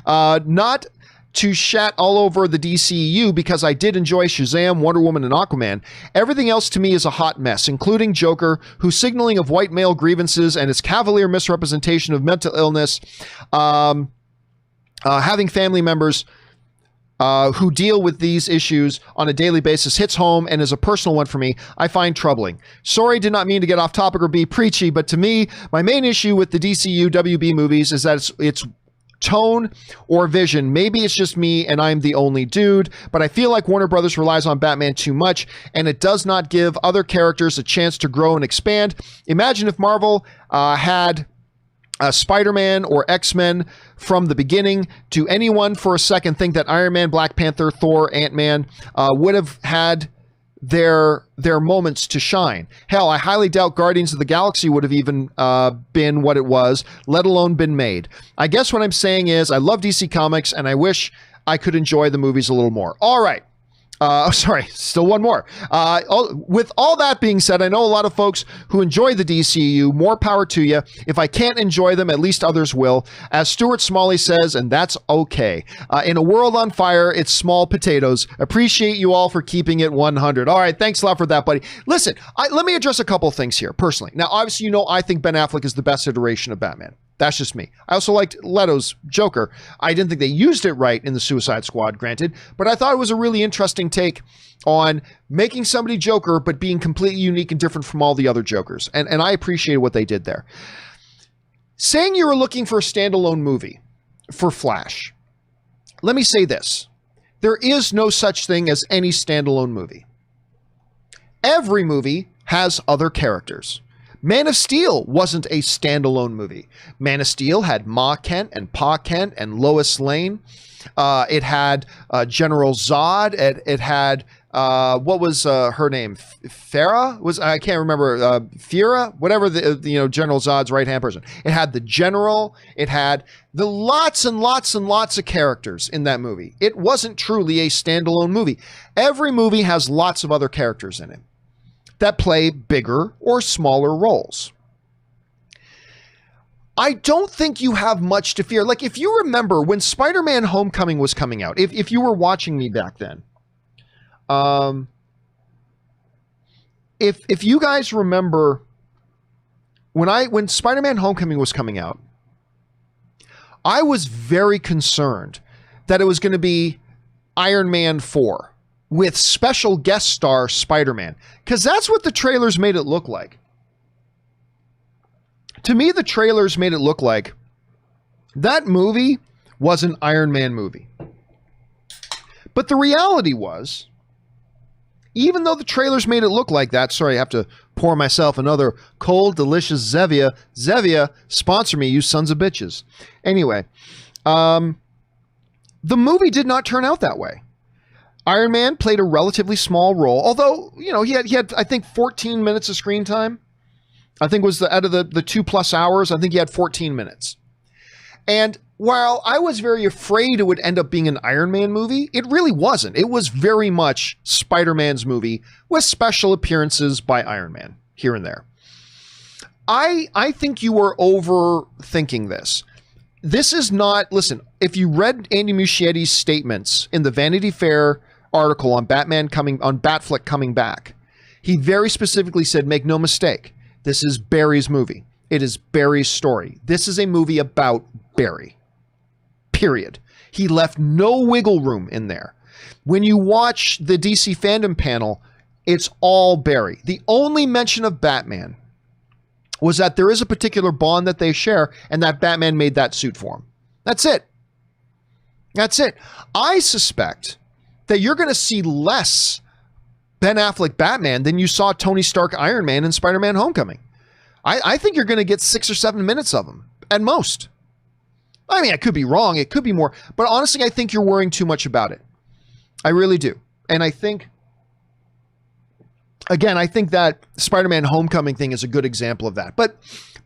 Not to shat all over the DCEU because I did enjoy Shazam, Wonder Woman, and Aquaman. Everything else to me is a hot mess, including Joker, whose signaling of white male grievances and his cavalier misrepresentation of mental illness, having family members who deal with these issues on a daily basis hits home and is a personal one for me, I find troubling. Sorry, did not mean to get off topic or be preachy, but to me, my main issue with the DCU WB movies is that it's tone or vision. Maybe it's just me and I'm the only dude, but I feel like Warner Brothers relies on Batman too much and it does not give other characters a chance to grow and expand. Imagine if Marvel had Spider-Man or X-Men from the beginning. Do anyone for a second think that Iron Man, Black Panther, Thor, Ant-Man would have had their moments to shine? Hell, I highly doubt Guardians of the Galaxy would have even been what it was, let alone been made. I guess what I'm saying is I love DC Comics and I wish I could enjoy the movies a little more. All right. Sorry, still one more. With all that being said, I know a lot of folks who enjoy the DCU. More power to you. If I can't enjoy them, at least others will. As Stuart Smalley says, and that's okay. In a world on fire, it's small potatoes. Appreciate you all for keeping it 100. All right, thanks a lot for that, buddy. Listen, let me address a couple of things here, personally. Now, obviously, you know I think Ben Affleck is the best iteration of Batman. That's just me. I also liked Leto's Joker. I didn't think they used it right in the Suicide Squad, granted, but I thought it was a really interesting take on making somebody Joker, but being completely unique and different from all the other Jokers. And I appreciated what they did there. Saying you were looking for a standalone movie for Flash, let me say this. There is no such thing as any standalone movie. Every movie has other characters. Man of Steel wasn't a standalone movie. Man of Steel had Ma Kent and Pa Kent and Lois Lane. It had General Zod. It had what was her name? Farah? I can't remember. Fira? Whatever the General Zod's right hand person. It had the General. It had the lots and lots and lots of characters in that movie. It wasn't truly a standalone movie. Every movie has lots of other characters in it that play bigger or smaller roles. I don't think you have much to fear. Like, if you remember when Spider-Man Homecoming was coming out, if you were watching me back then, if you guys remember when Spider-Man Homecoming was coming out, I was very concerned that it was going to be Iron Man 4. With special guest star Spider-Man, because that's what the trailers made it look like. To me, the trailers made it look like that movie was an Iron Man movie. But the reality was, even though the trailers made it look like that, sorry, I have to pour myself another cold, delicious Zevia. Zevia, sponsor me, you sons of bitches. Anyway, the movie did not turn out that way. Iron Man played a relatively small role, although, he had I think 14 minutes of screen time. I think was out of the 2+ hours, I think he had 14 minutes. And while I was very afraid it would end up being an Iron Man movie, it really wasn't. It was very much Spider-Man's movie with special appearances by Iron Man here and there. I think you are overthinking this. This is not, listen, if you read Andy Muschietti's statements in the Vanity Fair article on Batfleck coming back, he very specifically said, make no mistake, this is Barry's movie. It is Barry's story. This is a movie about Barry. Period. He left no wiggle room in there. When you watch the DC Fandom panel, it's all Barry. The only mention of Batman was that there is a particular bond that they share and that Batman made that suit for him. That's it. That's it. I suspect that you're going to see less Ben Affleck Batman than you saw Tony Stark Iron Man in Spider-Man Homecoming. I think you're going to get 6 or 7 minutes of him at most. I mean, I could be wrong. It could be more. But honestly, I think you're worrying too much about it. I really do. And I think, again, I think that Spider-Man Homecoming thing is a good example of that. But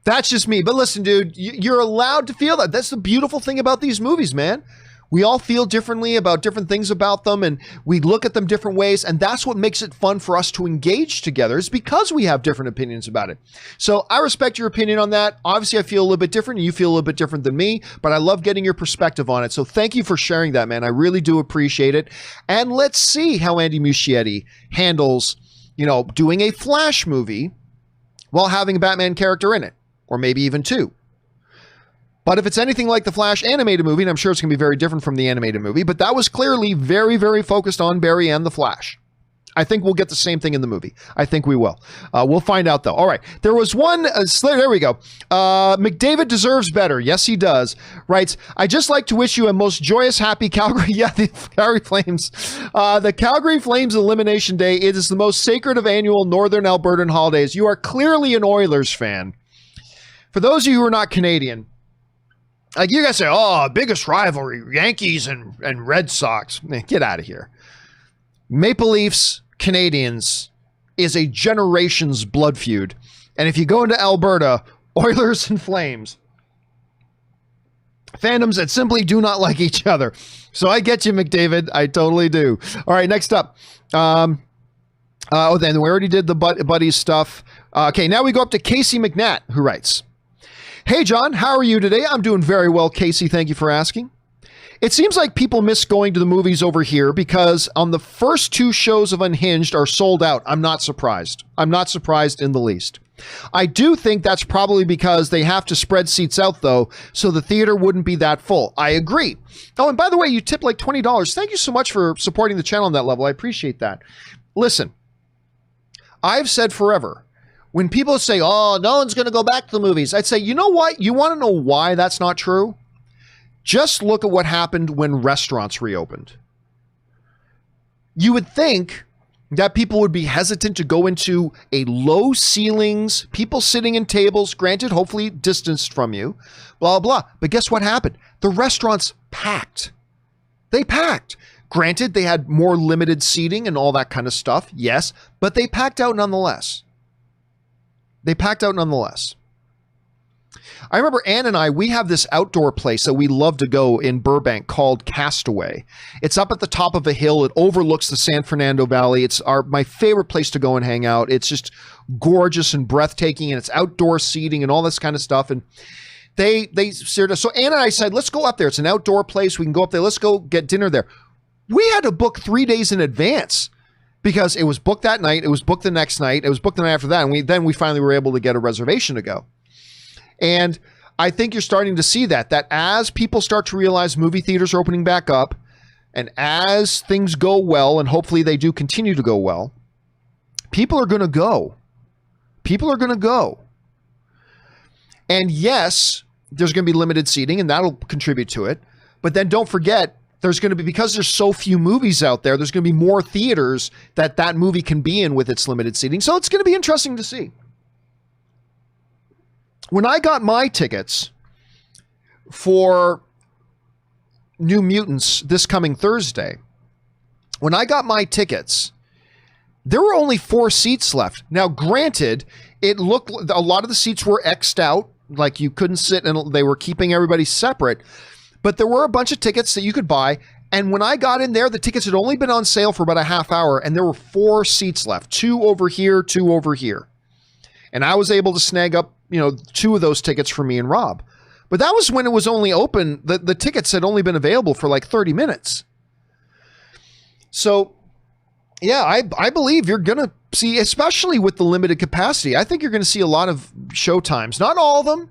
that's just me. But listen, dude, you're allowed to feel that. That's the beautiful thing about these movies, man. We all feel differently about different things about them, and we look at them different ways, and that's what makes it fun for us to engage together, is because we have different opinions about it. So I respect your opinion on that. Obviously, I feel a little bit different, and you feel a little bit different than me, but I love getting your perspective on it. So thank you for sharing that, man. I really do appreciate it. And let's see how Andy Muschietti handles, doing a Flash movie while having a Batman character in it, or maybe even 2. But if it's anything like the Flash animated movie, and I'm sure it's going to be very different from the animated movie, but that was clearly very, very focused on Barry and the Flash. I think we'll get the same thing in the movie. I think we will. We'll find out, though. All right. There was one... there we go. McDavid deserves better. Yes, he does. Writes, I just like to wish you a most joyous, happy Calgary... Yeah, the Calgary Flames. The Calgary Flames Elimination Day. It is the most sacred of annual Northern Albertan holidays. You are clearly an Oilers fan. For those of you who are not Canadian... Like you guys say, biggest rivalry, Yankees and Red Sox. Man, get out of here. Maple Leafs, Canadians is a generation's blood feud. And if you go into Alberta, Oilers and Flames, fandoms that simply do not like each other. So I get you, McDavid. I totally do. All right, next up. Then we already did the buddies stuff. Okay, now we go up to Casey McNatt, who writes, Hey, John, how are you today? I'm doing very well, Casey. Thank you for asking. It seems like people miss going to the movies over here because on the first 2 shows of Unhinged are sold out. I'm not surprised. I'm not surprised in the least. I do think that's probably because they have to spread seats out, though, so the theater wouldn't be that full. I agree. Oh, and by the way, you tip like $20. Thank you so much for supporting the channel on that level. I appreciate that. Listen, I've said forever, when people say, no one's going to go back to the movies, I'd say, you know what? You want to know why that's not true? Just look at what happened when restaurants reopened. You would think that people would be hesitant to go into a low ceilings, people sitting in tables, granted, hopefully distanced from you, blah, blah. But guess what happened? The restaurants packed. They packed. Granted, they had more limited seating and all that kind of stuff, yes, but they packed out nonetheless. They packed out nonetheless. I remember Ann and I, we have this outdoor place that we love to go in Burbank called Castaway. It's up at the top of a hill. It overlooks the San Fernando Valley. It's my favorite place to go and hang out. It's just gorgeous and breathtaking, and it's outdoor seating and all this kind of stuff. And they steered us. So Ann and I said, let's go up there. It's an outdoor place. We can go up there. Let's go get dinner there. We had to book 3 days in advance, because it was booked that night, it was booked the next night, it was booked the night after that, and we finally were able to get a reservation to go. And I think you're starting to see that as people start to realize movie theaters are opening back up, and as things go well, and hopefully they do continue to go well, people are going to go. People are going to go. And yes, there's going to be limited seating, and that'll contribute to it. But then don't forget, there's going to be, because there's so few movies out there, there's going to be more theaters that movie can be in with its limited seating. So it's going to be interesting to see. When I got my tickets for New Mutants this coming Thursday, when I got my tickets, there were only 4 seats left. Now, granted, it looked, a lot of the seats were X'd out, like you couldn't sit, and they were keeping everybody separate. But there were a bunch of tickets that you could buy. And when I got in there, the tickets had only been on sale for about a half hour, and there were 4 seats left, 2 over here, 2 over here. And I was able to snag up, 2 of those tickets for me and Rob. But that was when it was only open. The tickets had only been available for like 30 minutes. So Yeah, I believe you're going to see, especially with the limited capacity, I think you're going to see a lot of showtimes. Not all of them,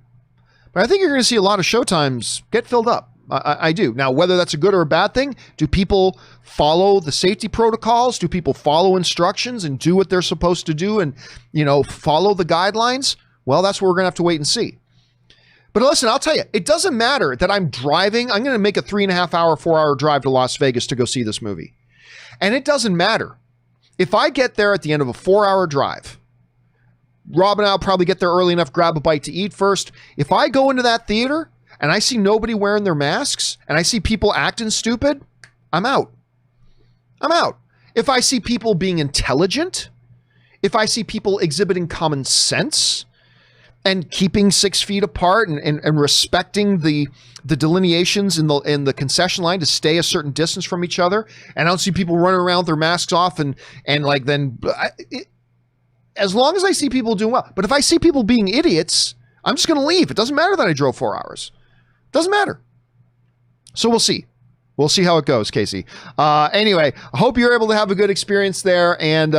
but I think you're going to see a lot of showtimes get filled up. I do. Now, whether that's a good or a bad thing, do people follow the safety protocols? Do people follow instructions and do what they're supposed to do and, follow the guidelines? Well, that's what we're going to have to wait and see. But listen, I'll tell you, it doesn't matter that I'm driving. I'm going to make a 3.5 hour, 4 hour drive to Las Vegas to go see this movie. And it doesn't matter. If I get there at the end of a 4 hour drive, Rob and I'll probably get there early enough, grab a bite to eat first. If I go into that theater and I see nobody wearing their masks and I see people acting stupid, I'm out. I'm out. If I see people being intelligent, if I see people exhibiting common sense and keeping 6 feet apart and respecting the delineations in the concession line to stay a certain distance from each other, and I don't see people running around with their masks off as long as I see people doing well. But if I see people being idiots, I'm just going to leave. It doesn't matter that I drove 4 hours. Doesn't matter. So we'll see. We'll see how it goes, Casey. Anyway, I hope you're able to have a good experience there. And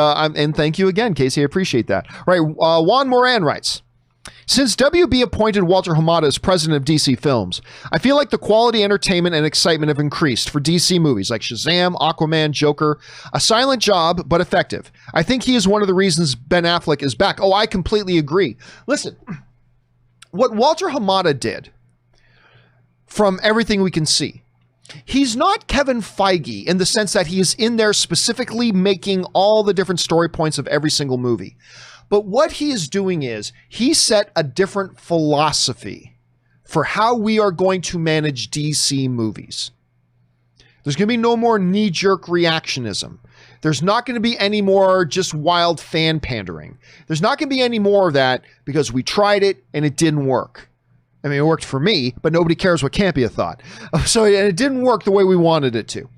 thank you again, Casey. I appreciate that. All right. Juan Moran writes, since WB appointed Walter Hamada as president of DC Films, I feel like the quality, entertainment, and excitement have increased for DC movies like Shazam, Aquaman, Joker. A silent job, but effective. I think he is one of the reasons Ben Affleck is back. Oh, I completely agree. Listen, what Walter Hamada did, from everything we can see, he's not Kevin Feige in the sense that he is in there specifically making all the different story points of every single movie. But what he is doing is he set a different philosophy for how we are going to manage DC movies. There's going to be no more knee-jerk reactionism. There's not going to be any more just wild fan pandering. There's not going to be any more of that because we tried it and it didn't work. I mean, it worked for me, but nobody cares what Campea thought. So it didn't work the way we wanted it to.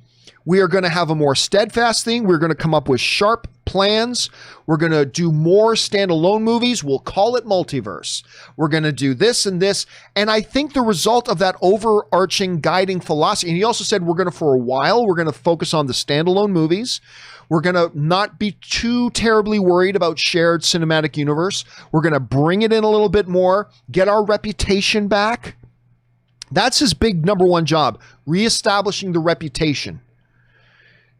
We are going to have a more steadfast thing. We're going to come up with sharp plans. We're going to do more standalone movies. We'll call it Multiverse. We're going to do this and this. And I think the result of that overarching guiding philosophy, and he also said we're going to, for a while, we're going to focus on the standalone movies. We're going to not be too terribly worried about shared cinematic universe. We're going to bring it in a little bit more, get our reputation back. That's his big number one job, reestablishing the reputation.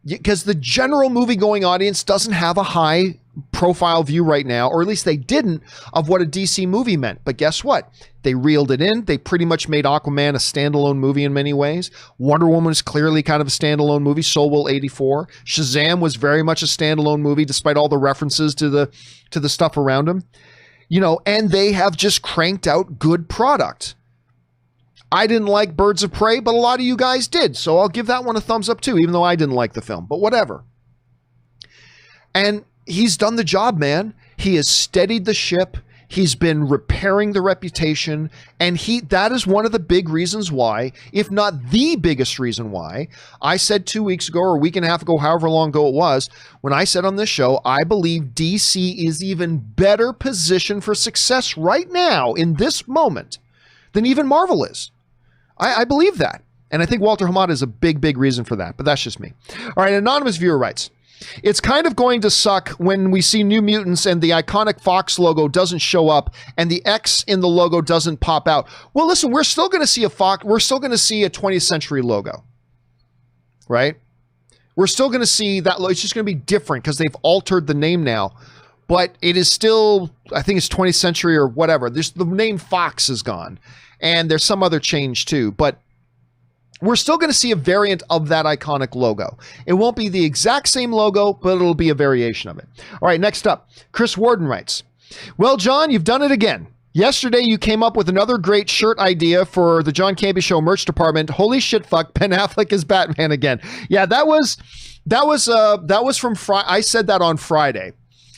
Because the general movie-going audience doesn't have a high-profile view right now, or at least they didn't, of what a DC movie meant. But guess what? They reeled it in. They pretty much made Aquaman a standalone movie in many ways. Wonder Woman is clearly kind of a standalone movie. So will 84. Shazam was very much a standalone movie, despite all the references to the stuff around him. And they have just cranked out good product. I didn't like Birds of Prey, but a lot of you guys did. So I'll give that one a thumbs up too, even though I didn't like the film, but whatever. And he's done the job, man. He has steadied the ship. He's been repairing the reputation. And that is one of the big reasons why, if not the biggest reason why, I said 2 weeks ago or a week and a half ago, however long ago it was, when I said on this show, I believe DC is even better positioned for success right now in this moment than even Marvel is. I believe that. And I think Walter Hamada is a big, big reason for that. But that's just me. All right, anonymous viewer writes, it's kind of going to suck when we see New Mutants and the iconic Fox logo doesn't show up and the X in the logo doesn't pop out. Well, listen, we're still going to see we're still going to see a 20th century logo, right? We're still going to see that. It's just going to be different because they've altered the name now. But it is still, I think it's 20th century or whatever. The name Fox is gone. And there's some other change too, but we're still going to see a variant of that iconic logo. It won't be the exact same logo, but it'll be a variation of it. All right, next up, Chris Warden writes, well, John, you've done it again. Yesterday, you came up with another great shirt idea for the John Campea Show merch department. Holy shit, fuck, Ben Affleck is Batman again. Yeah, that was from Friday. I said that on Friday.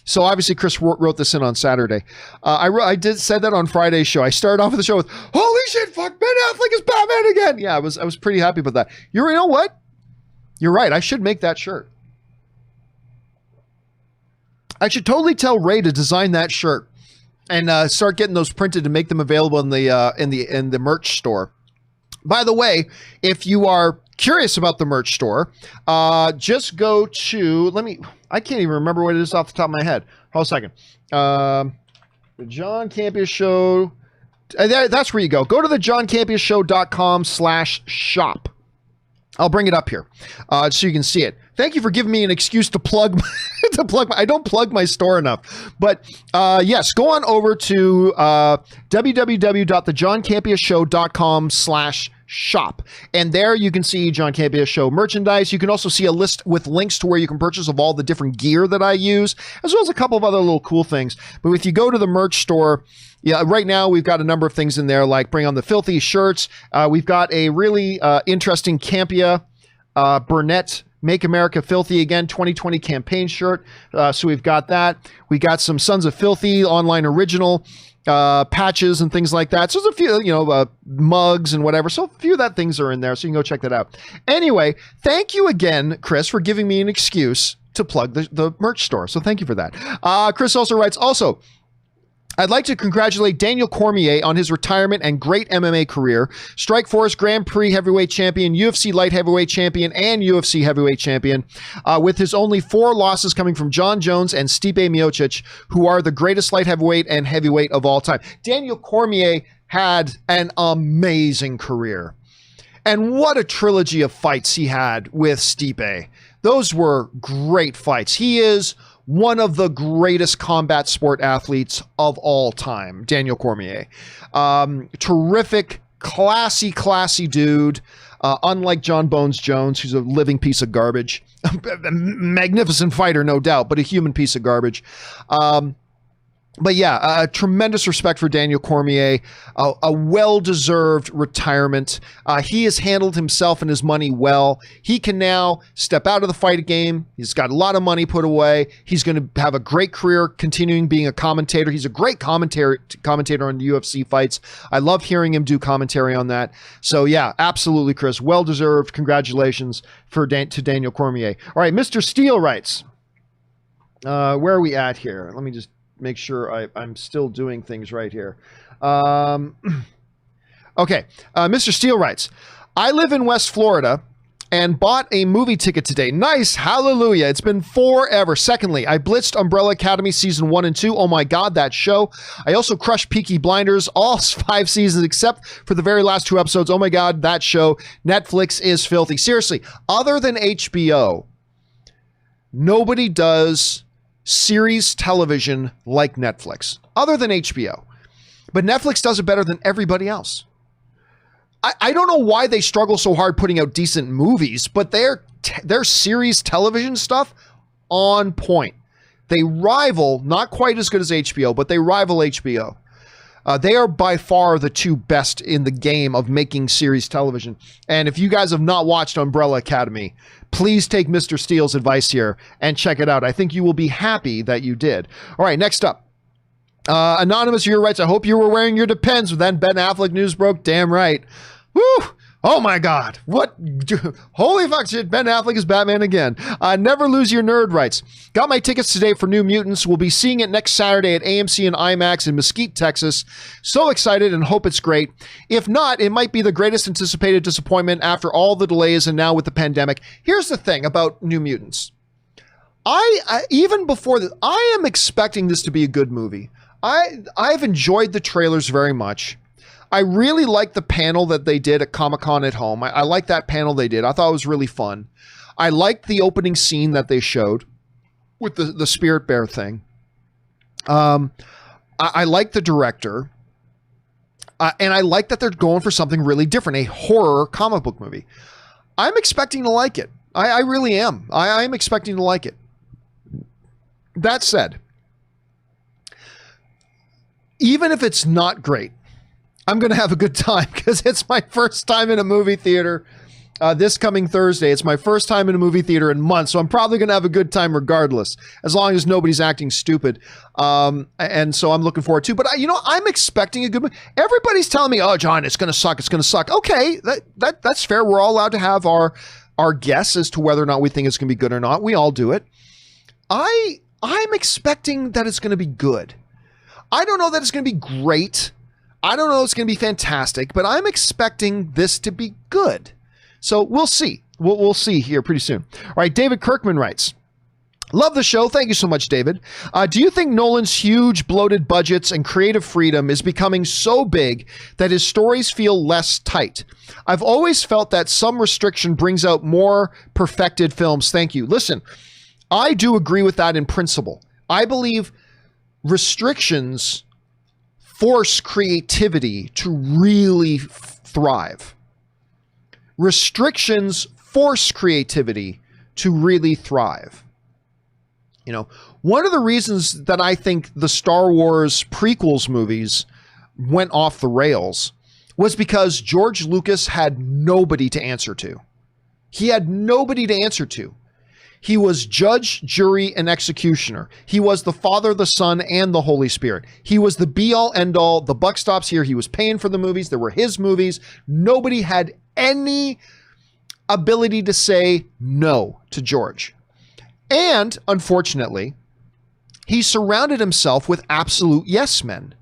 So obviously Chris wrote this in on Saturday. I said that on Friday's show. I started off with the show with, holy shit, fuck, Ben Affleck is Batman again. Yeah, I was pretty happy about that. You know what? You're right. I should make that shirt. I should totally tell Ray to design that shirt and start getting those printed and make them available in the merch store. By the way, if you are curious about the merch store, just go to, I can't even remember what it is off the top of my head. Hold a second. The John Campea Show. That's where you go. Go to the johncampea.com/shop. I'll bring it up here so you can see it. Thank you for giving me an excuse to plug I don't plug my store enough. But yes, go on over to www.thejohncampeashow.com/shop. And there you can see John Campea Show merchandise. You can also see a list with links to where you can purchase of all the different gear that I use, as well as a couple of other little cool things. But if you go to the merch store, yeah, right now we've got a number of things in there, like Bring on the Filthy shirts. We've got a really interesting Campea Burnett Make America Filthy Again 2020 campaign shirt. So we've got that. We got some Sons of Filthy online original patches and things like that. So there's a few, mugs and whatever. So a few of that things are in there. So you can go check that out. Anyway, thank you again, Chris, for giving me an excuse to plug the merch store. So thank you for that. Chris also writes, I'd like to congratulate Daniel Cormier on his retirement and great MMA career. Strikeforce Grand Prix heavyweight champion, UFC light heavyweight champion, and UFC heavyweight champion, with his only 4 losses coming from John Jones and Stipe Miocic, who are the greatest light heavyweight and heavyweight of all time. Daniel Cormier had an amazing career. And what a trilogy of fights he had with Stipe. Those were great fights. He is one of the greatest combat sport athletes of all time, Daniel Cormier. Terrific, classy dude. Unlike John Bones Jones, who's a living piece of garbage. Magnificent fighter, no doubt, but a human piece of garbage. But yeah, tremendous respect for Daniel Cormier, a well-deserved retirement. He has handled himself and his money well. He can now step out of the fight game. He's got a lot of money put away. He's going to have a great career continuing being a commentator. He's a great commentator on UFC fights. I love hearing him do commentary on that. So yeah, absolutely, Chris. Well-deserved. Congratulations to Daniel Cormier. All right, Mr. Steele writes, where are we at here? Let me just make sure I'm still doing things right here. Okay. Mr. Steele writes, I live in West Florida and bought a movie ticket today. Nice. Hallelujah. It's been forever. Secondly, I blitzed Umbrella Academy season 1 and 2. Oh my God, that show. I also crushed Peaky Blinders, all 5 seasons except for the very last 2 episodes. Oh my God, that show. Netflix is filthy. Seriously, other than HBO, nobody does series television like Netflix, other than HBO. But Netflix does it better than everybody else. I don't know why they struggle so hard putting out decent movies, but their series television stuff, on point. They rival, not quite as good as HBO, but they rival HBO. They are by far the 2 best in the game of making series television. And if you guys have not watched Umbrella Academy, please take Mr. Steele's advice here and check it out. I think you will be happy that you did. All right, next up. Anonymous viewer writes, I hope you were wearing your Depends when that Ben Affleck news broke. Damn right. Woo! Oh my God. What? Holy fuck shit. Ben Affleck is Batman again. Never Lose Your Nerd writes, got my tickets today for New Mutants. We'll be seeing it next Saturday at AMC and IMAX in Mesquite, Texas. So excited and hope it's great. If not, it might be the greatest anticipated disappointment after all the delays and now with the pandemic. Here's the thing about New Mutants. Even before this, I am expecting this to be a good movie. I've enjoyed the trailers very much. I really like the panel that they did at Comic-Con at Home. I like that panel they did. I thought it was really fun. I liked the opening scene that they showed with the Spirit Bear thing. I like the director. And I like that they're going for something really different, a horror comic book movie. I'm expecting to like it. I really am. I am expecting to like it. That said, even if it's not great, I'm going to have a good time because it's my first time in a movie theater this coming Thursday. It's my first time in a movie theater in months, so I'm probably going to have a good time regardless, as long as nobody's acting stupid. And so I'm looking forward to. But I'm expecting a good movie. Everybody's telling me, "Oh, John, it's going to suck. It's going to suck." Okay, that's fair. We're all allowed to have our guess as to whether or not we think it's going to be good or not. We all do it. I'm expecting that it's going to be good. I don't know that it's going to be great. I don't know it's going to be fantastic, but I'm expecting this to be good. So we'll see. We'll see here pretty soon. All right, David Kirkman writes, love the show. Thank you so much, David. Do you think Nolan's huge bloated budgets and creative freedom is becoming so big that his stories feel less tight? I've always felt that some restriction brings out more perfected films. Thank you. Listen, I do agree with that in principle. I believe restrictions force creativity to really thrive. Restrictions force creativity to really thrive. You know, one of the reasons that I think the Star Wars prequels movies went off the rails was because George Lucas had nobody to answer to. He had nobody to answer to. He was judge, jury, and executioner. He was the Father, the Son, and the Holy Spirit. He was the be-all, end-all. The buck stops here. He was paying for the movies. They were his movies. Nobody had any ability to say no to George. And, unfortunately, he surrounded himself with absolute yes men.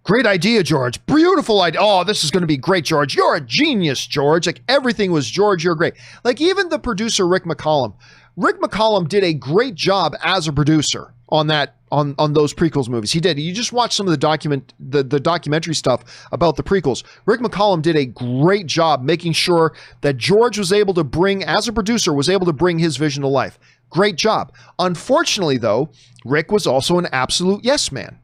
Great idea, George. Beautiful idea. Oh, this is going to be great, George. You're a genius, George. Like, everything was George. You're great. Like, even the producer, Rick McCallum. Rick McCallum did a great job as a producer on that, on those prequels movies. He did. You just watch some of the documentary stuff about the prequels. Rick McCallum did a great job making sure that George was able to bring, as a producer, was able to bring his vision to life. Great job. Unfortunately, though, Rick was also an absolute yes man.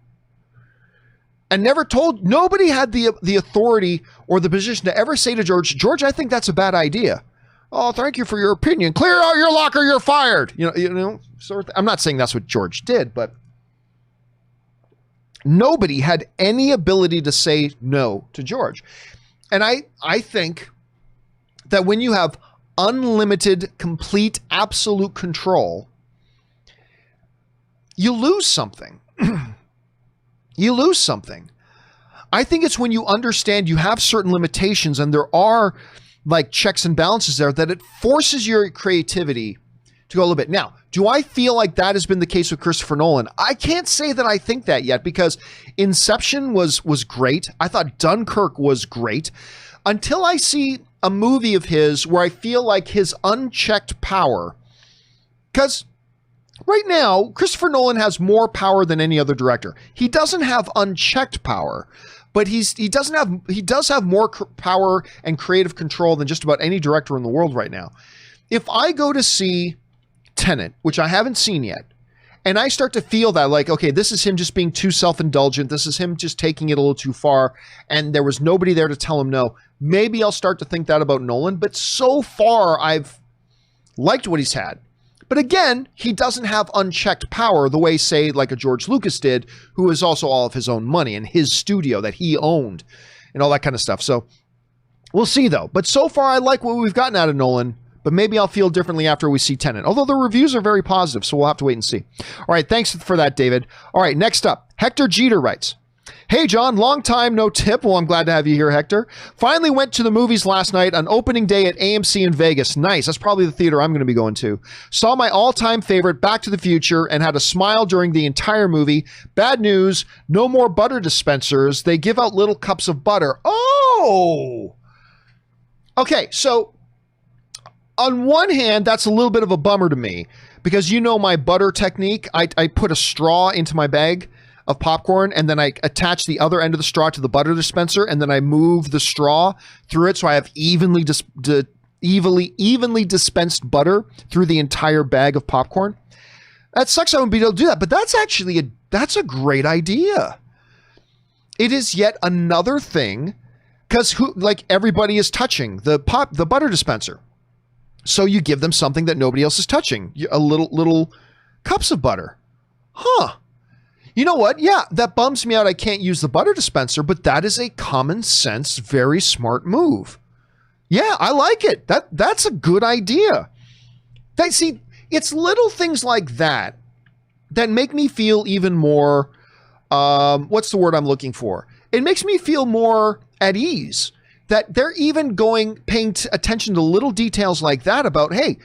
And nobody had the authority or the position to ever say to George, George, I think that's a bad idea. Oh, thank you for your opinion. Clear out your locker, you're fired. I'm not saying that's what George did, but nobody had any ability to say no to George. And I think that when you have unlimited, complete, absolute control, you lose something. You lose something. I think it's when you understand you have certain limitations and there are like checks and balances there that it forces your creativity to go a little bit. Now, do I feel like that has been the case with Christopher Nolan? I can't say that I think that yet because Inception was great. I thought Dunkirk was great until I see a movie of his where I feel like his unchecked power, because right now, Christopher Nolan has more power than any other director. He doesn't have unchecked power, but he does have more power and creative control than just about any director in the world right now. If I go to see Tenet, which I haven't seen yet, and I start to feel that like, okay, this is him just being too self-indulgent. This is him just taking it a little too far. And there was nobody there to tell him no. Maybe I'll start to think that about Nolan. But so far, I've liked what he's had. But again, he doesn't have unchecked power the way, say, like a George Lucas did, who is also all of his own money and his studio that he owned and all that kind of stuff. So we'll see, though. But so far, I like what we've gotten out of Nolan. But maybe I'll feel differently after we see Tenet. Although the reviews are very positive, so we'll have to wait and see. All right, thanks for that, David. All right, next up, Hector Jeter writes, hey, John, long time no tip. Well, I'm glad to have you here, Hector. Finally went to the movies last night on opening day at AMC in Vegas. Nice. That's probably the theater I'm going to be going to. Saw my all-time favorite, Back to the Future, and had a smile during the entire movie. Bad news, no more butter dispensers. They give out little cups of butter. Oh! Okay, so on one hand, that's a little bit of a bummer to me because you know my butter technique. I put a straw into my bag of popcorn and then I attach the other end of the straw to the butter dispenser and then I move the straw through it so I have evenly dispensed butter through the entire bag of popcorn. That sucks I won't be able to do that, but that's actually that's a great idea. It is yet another thing because like everybody is touching the butter dispenser. So you give them something that nobody else is touching, a little cups of butter. Huh. You know what? Yeah, that bums me out. I can't use the butter dispenser, but that is a common sense, very smart move. Yeah, I like it. That's a good idea. See, it's little things like that that make me feel even more, what's the word I'm looking for? It makes me feel more at ease. That they're even paying attention to little details like that about, hey,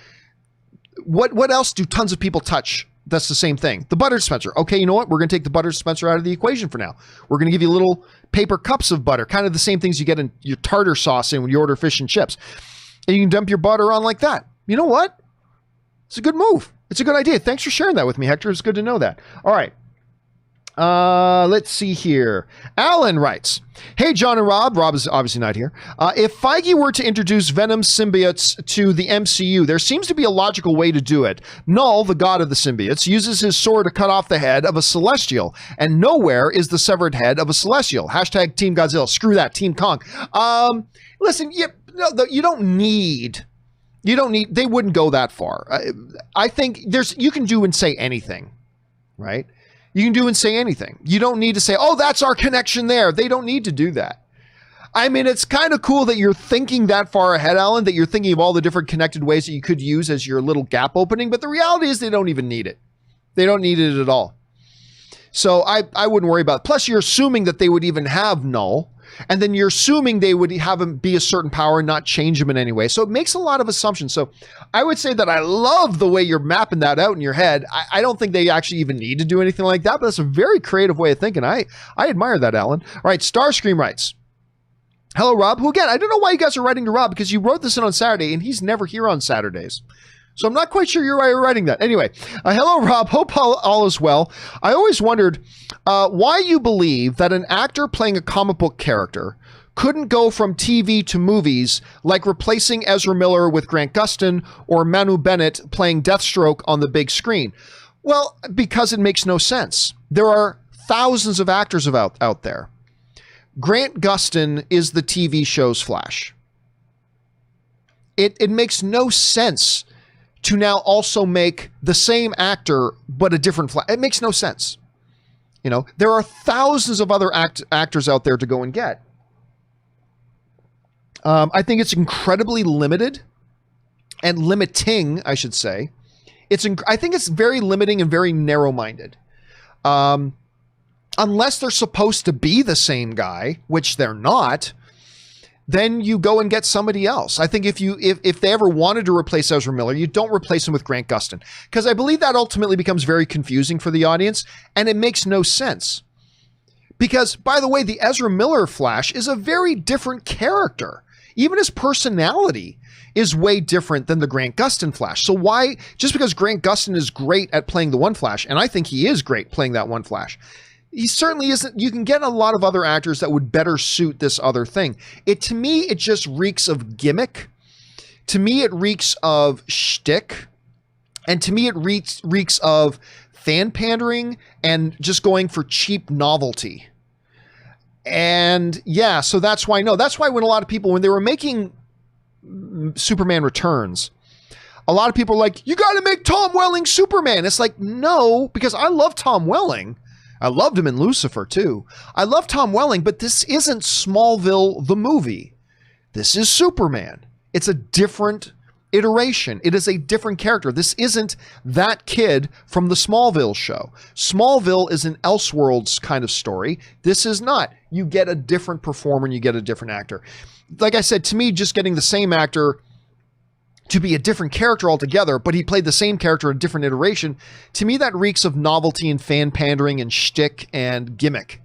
what else do tons of people touch That's the same thing. The butter dispenser. Okay, you know what? We're going to take the butter dispenser out of the equation for now. We're going to give you little paper cups of butter, kind of the same things you get in your tartar sauce in when you order fish and chips. And you can dump your butter on like that. You know what? It's a good move. It's a good idea. Thanks for sharing that with me, Hector. It's good to know that. All right. Let's see here. Alan writes, hey, John and Rob. Rob is obviously not here. If Feige were to introduce Venom symbiotes to the MCU, there seems to be a logical way to do it. Null, the god of the symbiotes, uses his sword to cut off the head of a Celestial, and nowhere is the severed head of a Celestial. Hashtag Team Godzilla. Screw that. Team Kong. Listen, you don't need, they wouldn't go that far. I think you can do and say anything, right? You can do and say anything. You don't need to say, oh, that's our connection there. They don't need to do that. I mean, it's kind of cool that you're thinking that far ahead, Alan, that you're thinking of all the different connected ways that you could use as your little gap opening. But the reality is they don't even need it. They don't need it at all. So I wouldn't worry about it. Plus, you're assuming that they would even have Null. And then you're assuming they would have him be a certain power and not change him in any way. So it makes a lot of assumptions. So I would say that I love the way you're mapping that out in your head. I don't think they actually even need to do anything like that, but that's a very creative way of thinking. I admire that, Alan. All right, Starscream writes, hello, Rob, who again, I don't know why you guys are writing to Rob, because you wrote this in on Saturday and he's never here on Saturdays. So I'm not quite sure you're writing that. Anyway, hello, Rob. Hope all is well. I always wondered why you believe that an actor playing a comic book character couldn't go from TV to movies, like replacing Ezra Miller with Grant Gustin or Manu Bennett playing Deathstroke on the big screen. Well, because it makes no sense. There are thousands of actors out there. Grant Gustin is the TV show's Flash. It makes no sense to now also make the same actor, but a different Flash. It makes no sense. You know, there are thousands of other actors out there to go and get. I think it's incredibly limited and limiting, I should say. I think it's very limiting and very narrow-minded. Unless they're supposed to be the same guy, which they're not, then you go and get somebody else. I think if they ever wanted to replace Ezra Miller, you don't replace him with Grant Gustin, because I believe that ultimately becomes very confusing for the audience, and it makes no sense. Because, by the way, the Ezra Miller Flash is a very different character. Even his personality is way different than the Grant Gustin Flash. So why, just because Grant Gustin is great at playing the one Flash, and I think he is great playing that one Flash, he certainly isn't. You can get a lot of other actors that would better suit this other thing. To me, it just reeks of gimmick. To me, it reeks of shtick. And to me, it reeks of fan pandering and just going for cheap novelty. And yeah, so that's why, that's why when a lot of people, when they were making Superman Returns, a lot of people are like, you got to make Tom Welling Superman. It's like, no, because I love Tom Welling. I loved him in Lucifer too. I love Tom Welling, but this isn't Smallville, the movie. This is Superman. It's a different iteration. It is a different character. This isn't that kid from the Smallville show. Smallville is an Elseworlds kind of story. This is not. You get a different performer and you get a different actor. Like I said, to me, just getting the same actor to be a different character altogether, but he played the same character in a different iteration, to me that reeks of novelty and fan pandering and shtick and gimmick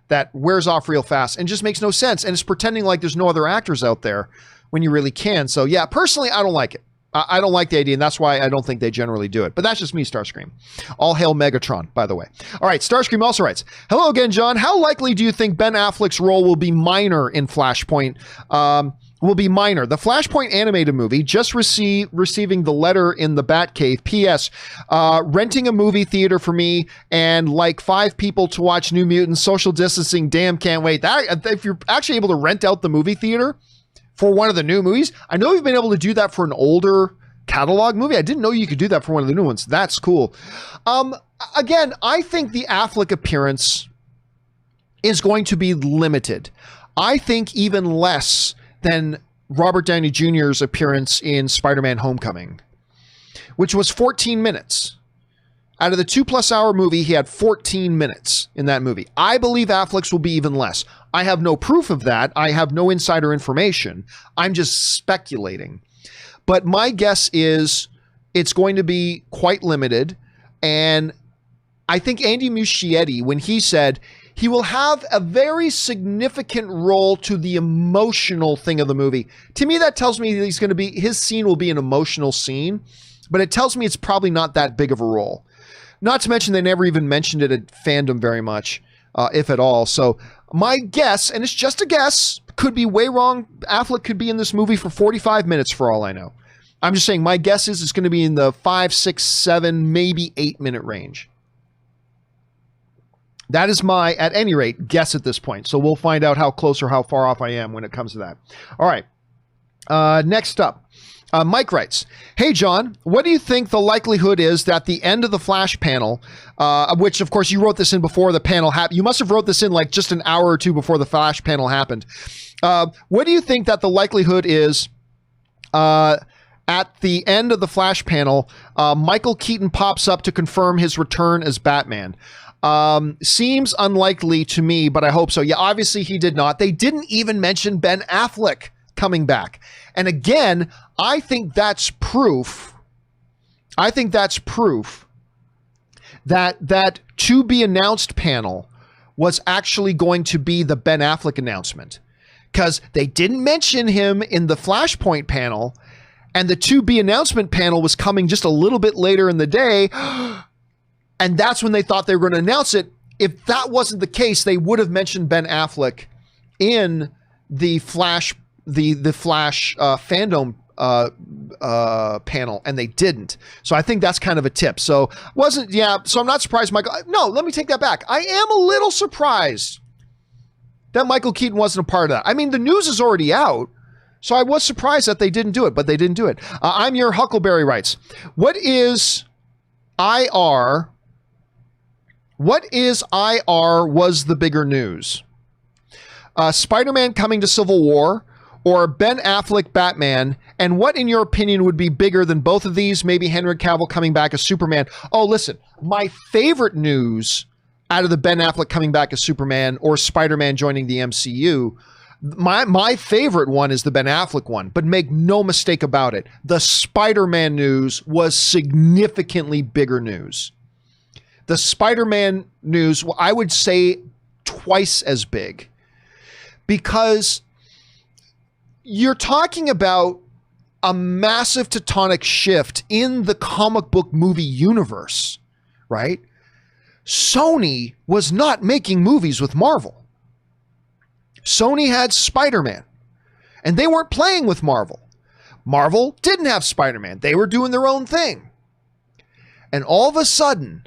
that wears off real fast and just makes no sense. And it's pretending like there's no other actors out there when you really can. So yeah, personally, I don't like it. I don't like the idea, and that's why I don't think they generally do it. But that's just me, Starscream. All hail Megatron, by the way. All right, Starscream also writes, hello again, John. How likely do you think Ben Affleck's role will be minor in Flashpoint? Will be minor. The Flashpoint animated movie just receiving the letter in the Batcave. P.S. Renting a movie theater for me and like 5 people to watch New Mutants. Social distancing. Damn, can't wait. If you're actually able to rent out the movie theater for one of the new movies, I know you've been able to do that for an older catalog movie. I didn't know you could do that for one of the new ones. That's cool. Again, I think the Affleck appearance is going to be limited. I think even less than Robert Downey Jr.'s appearance in Spider-Man Homecoming, which was 14 minutes. Out of the 2+ hour movie, he had 14 minutes in that movie. I believe Affleck's will be even less. I have no proof of that. I have no insider information. I'm just speculating. But my guess is it's going to be quite limited. And I think Andy Muschietti, when he said he will have a very significant role to the emotional thing of the movie, to me that tells me that his scene will be an emotional scene, but it tells me it's probably not that big of a role. Not to mention they never even mentioned it at Fandom very much, if at all. So my guess, and it's just a guess, could be way wrong. Affleck could be in this movie for 45 minutes for all I know. I'm just saying my guess is it's going to be in the 5, 6, 7, maybe 8-minute range. That is my, at any rate, guess at this point. So we'll find out how close or how far off I am when it comes to that. All right. Next up, Mike writes, "Hey, John, what do you think the likelihood is that the end of the Flash panel, which, of course, you wrote this in before the panel happened. You must have wrote this in like just an hour or two before the Flash panel happened. What do you think that the likelihood is at the end of the Flash panel, Michael Keaton pops up to confirm his return as Batman? Seems unlikely to me, but I hope so." Yeah, obviously he did not. They didn't even mention Ben Affleck coming back. And again, I think that's proof. That to be announced panel was actually going to be the Ben Affleck announcement, because they didn't mention him in the Flashpoint panel, and the to be announcement panel was coming just a little bit later in the day. And that's when they thought they were going to announce it. If that wasn't the case, they would have mentioned Ben Affleck in the Flash, the Flash Fandom panel, and they didn't. So I think that's kind of a tip. So so I'm not surprised, Michael. No, let me take that back. I am a little surprised that Michael Keaton wasn't a part of that. I mean, the news is already out, so I was surprised that they didn't do it, but they didn't do it. I'm your Huckleberry writes, "What is IR? What is IR was the bigger news? Spider-Man coming to Civil War or Ben Affleck Batman? And what, in your opinion, would be bigger than both of these? Maybe Henry Cavill coming back as Superman." Oh, listen, my favorite news out of the Ben Affleck coming back as Superman or Spider-Man joining the MCU, my favorite one is the Ben Affleck one, but make no mistake about it, the Spider-Man news was significantly bigger news. The Spider-Man news, I would say twice as big, because you're talking about a massive tectonic shift in the comic book movie universe, right? Sony was not making movies with Marvel. Sony had Spider-Man, and they weren't playing with Marvel. Marvel didn't have Spider-Man. They were doing their own thing. And all of a sudden,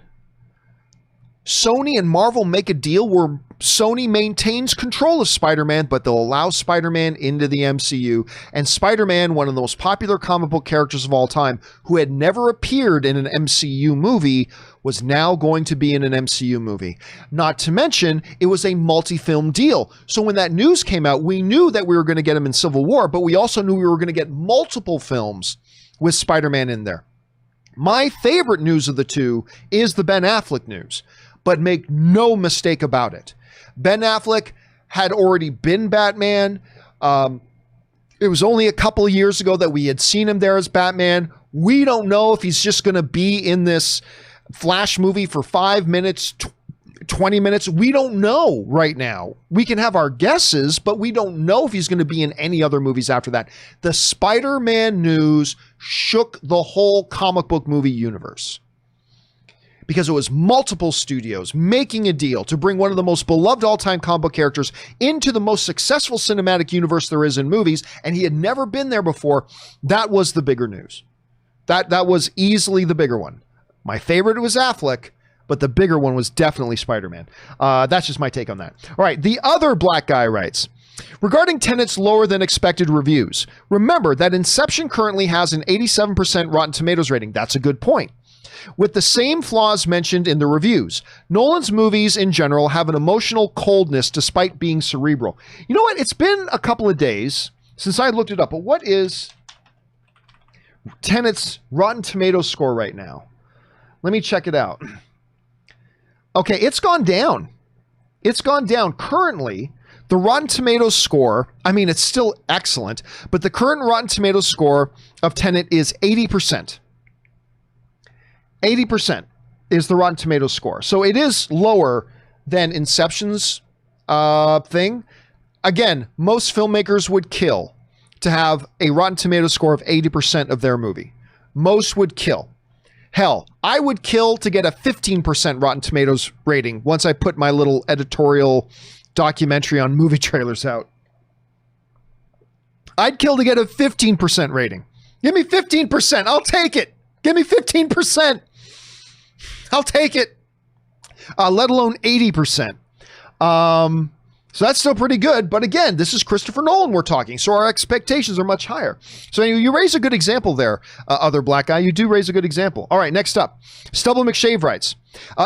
Sony and Marvel make a deal where Sony maintains control of Spider-Man, but they'll allow Spider-Man into the MCU. And Spider-Man, one of the most popular comic book characters of all time, who had never appeared in an MCU movie, was now going to be in an MCU movie. Not to mention, it was a multi-film deal. So when that news came out, we knew that we were going to get him in Civil War, but we also knew we were going to get multiple films with Spider-Man in there. My favorite news of the two is the Ben Affleck news. But make no mistake about it, Ben Affleck had already been Batman. It was only a couple of years ago that we had seen him there as Batman. We don't know if he's just going to be in this Flash movie for 5 minutes, 20 minutes. We don't know right now. We can have our guesses, but we don't know if he's going to be in any other movies after that. The Spider-Man news shook the whole comic book movie universe, because it was multiple studios making a deal to bring one of the most beloved all-time comic book characters into the most successful cinematic universe there is in movies, and he had never been there before. That was the bigger news. That was easily the bigger one. My favorite was Affleck, but the bigger one was definitely Spider-Man. That's just my take on that. All right, the other black guy writes, "Regarding Tenet's lower than expected reviews, remember that Inception currently has an 87% Rotten Tomatoes rating." That's a good point. "With the same flaws mentioned in the reviews. Nolan's movies in general have an emotional coldness despite being cerebral." You know what? It's been a couple of days since I looked it up, but what is Tenet's Rotten Tomatoes score right now? Let me check it out. Okay, it's gone down. It's gone down. Currently, the Rotten Tomatoes score, I mean, it's still excellent, but the current Rotten Tomatoes score of Tenet is 80%. 80%. is the Rotten Tomatoes score. So it is lower than Inception's thing. Again, most filmmakers would kill to have a Rotten Tomatoes score of 80% of their movie. Most would kill. Hell, I would kill to get a 15% Rotten Tomatoes rating once I put my little editorial documentary on movie trailers out. I'd kill to get a 15% rating. Give me 15%. I'll take it. Give me 15%. I'll take it. Let alone 80%. So that's still pretty good. But again, this is Christopher Nolan we're talking. So our expectations are much higher. So anyway, you raise a good example there, other black guy. You do raise a good example. All right, next up. Stubble McShave writes,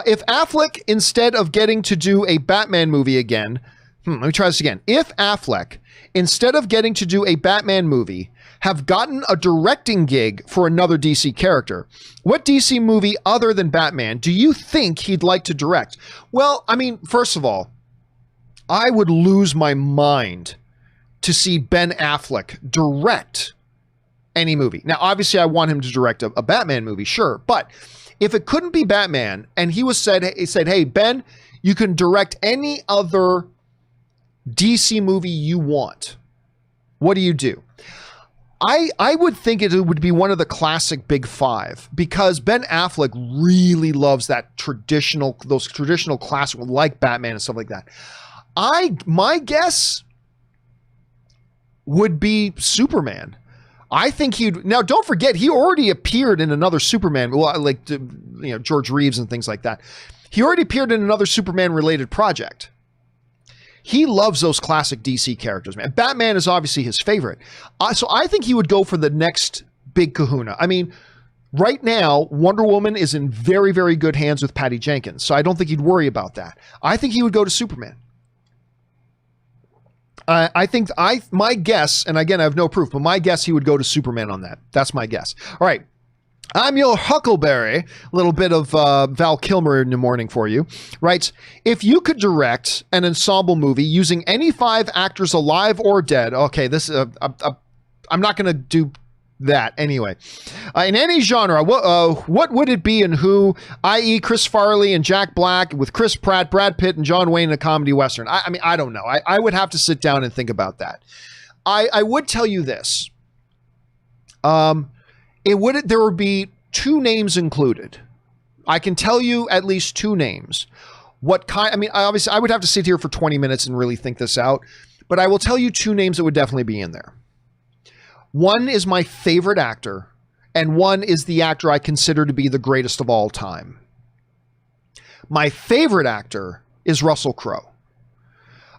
if Affleck, instead of getting to do a Batman movie again, let me try this again. If Affleck, instead of getting to do a Batman movie, have gotten a directing gig for another DC character, what DC movie other than Batman do you think he'd like to direct? Well, I mean, first of all, I would lose my mind to see Ben Affleck direct any movie. Now, obviously, I want him to direct a Batman movie, sure. But if it couldn't be Batman and he said, hey, Ben, you can direct any other DC movie you want, what do you do? I would think it would be one of the classic Big Five, because Ben Affleck really loves those traditional classic, like Batman and stuff like that. My guess would be Superman. I think now don't forget, he already appeared in another Superman, like George Reeves and things like that. He already appeared in another Superman related project. He loves those classic DC characters, man. Batman is obviously his favorite. So I think he would go for the next big kahuna. I mean, right now, Wonder Woman is in very, very good hands with Patty Jenkins. So I don't think he'd worry about that. I think he would go to Superman. My guess, and again, I have no proof, but my guess he would go to Superman on that. That's my guess. All right. I'm your Huckleberry, a little bit of Val Kilmer in the morning for you, writes, if you could direct an ensemble movie using any 5 actors alive or dead, okay, this I'm not going to do that anyway. In any genre, what would it be and who, i.e. Chris Farley and Jack Black with Chris Pratt, Brad Pitt, and John Wayne in a comedy Western? I mean, I don't know. I would have to sit down and think about that. I would tell you this. There would be 2 names included. I can tell you at least 2 names. Obviously I would have to sit here for 20 minutes and really think this out, but I will tell you 2 names that would definitely be in there. One is my favorite actor, and one is the actor I consider to be the greatest of all time. My favorite actor is Russell Crowe.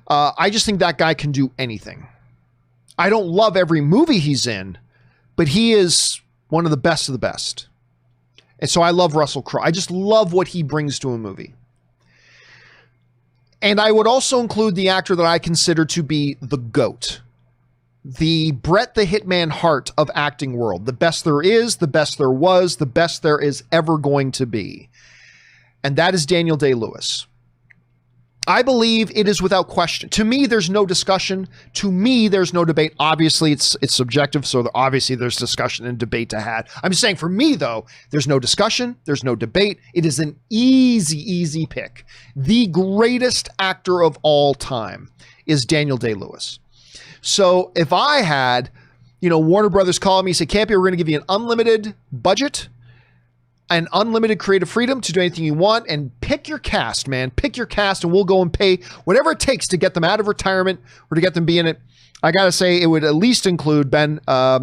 I just think that guy can do anything. I don't love every movie he's in, but he is one of the best. And so I love Russell Crowe. I just love what he brings to a movie. And I would also include the actor that I consider to be the GOAT. The Bret the Hitman Hart of acting world. The best there is, the best there was, the best there is ever going to be. And that is Daniel Day-Lewis. I believe it is without question. To me, there's no discussion. To me, there's no debate. Obviously, it's subjective, so obviously there's discussion and debate to have. I'm just saying, for me, though, there's no discussion. There's no debate. It is an easy pick. The greatest actor of all time is Daniel Day-Lewis. So if I had, Warner Brothers call me and say, Campea, we're going to give you an unlimited budget and unlimited creative freedom to do anything you want, and pick your cast, man. Pick your cast, and we'll go and pay whatever it takes to get them out of retirement or to get them be in it. I got to say, it would at least include Ben. I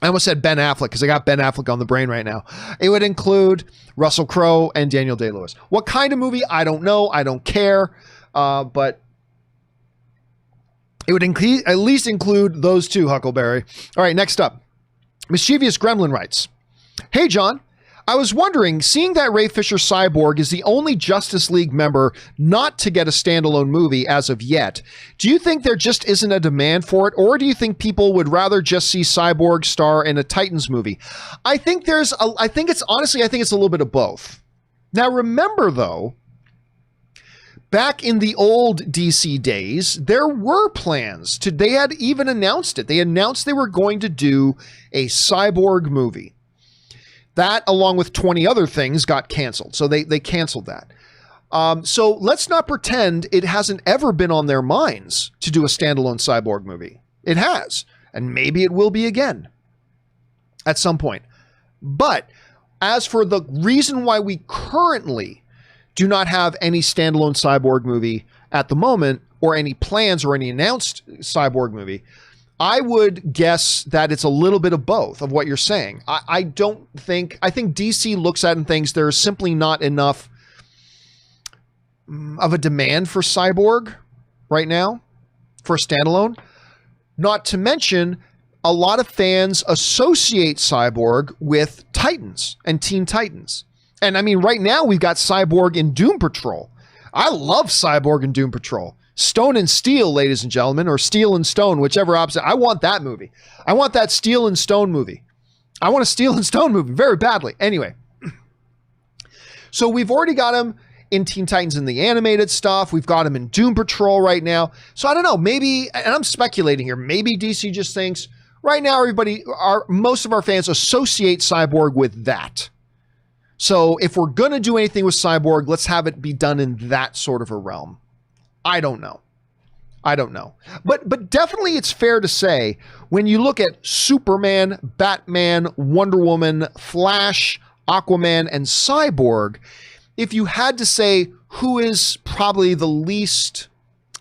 almost said Ben Affleck because I got Ben Affleck on the brain right now. It would include Russell Crowe and Daniel Day-Lewis. What kind of movie? I don't know. I don't care. But it would at least include those 2, Huckleberry. All right, next up. Mischievous Gremlin writes, hey, John, I was wondering, seeing that Ray Fisher Cyborg is the only Justice League member not to get a standalone movie as of yet, do you think there just isn't a demand for it, or do you think people would rather just see Cyborg star in a Titans movie? I think it's a little bit of both. Now, remember, though, back in the old DC days, there were plans they had even announced it. They announced they were going to do a Cyborg movie. That, along with 20 other things, got canceled. So they canceled that. So let's not pretend it hasn't ever been on their minds to do a standalone Cyborg movie. It has, and maybe it will be again at some point. But as for the reason why we currently do not have any standalone Cyborg movie at the moment, or any plans or any announced Cyborg movie, I would guess that it's a little bit of both of what you're saying. I think DC looks at it and thinks there's simply not enough of a demand for Cyborg right now for a standalone. Not to mention, a lot of fans associate Cyborg with Titans and Teen Titans. And I mean, right now we've got Cyborg in Doom Patrol. I love Cyborg in Doom Patrol. Stone and Steel, ladies and gentlemen, or Steel and Stone, whichever opposite. I want that movie. I want that Steel and Stone movie. I want a Steel and Stone movie very badly. Anyway, so we've already got him in Teen Titans in the animated stuff. We've got him in Doom Patrol right now. So I don't know, maybe, and I'm speculating here, maybe DC just thinks right now most of our fans associate Cyborg with that. So if we're going to do anything with Cyborg, let's have it be done in that sort of a realm. I don't know. But definitely it's fair to say, when you look at Superman, Batman, Wonder Woman, Flash, Aquaman, and Cyborg, if you had to say who is probably the least,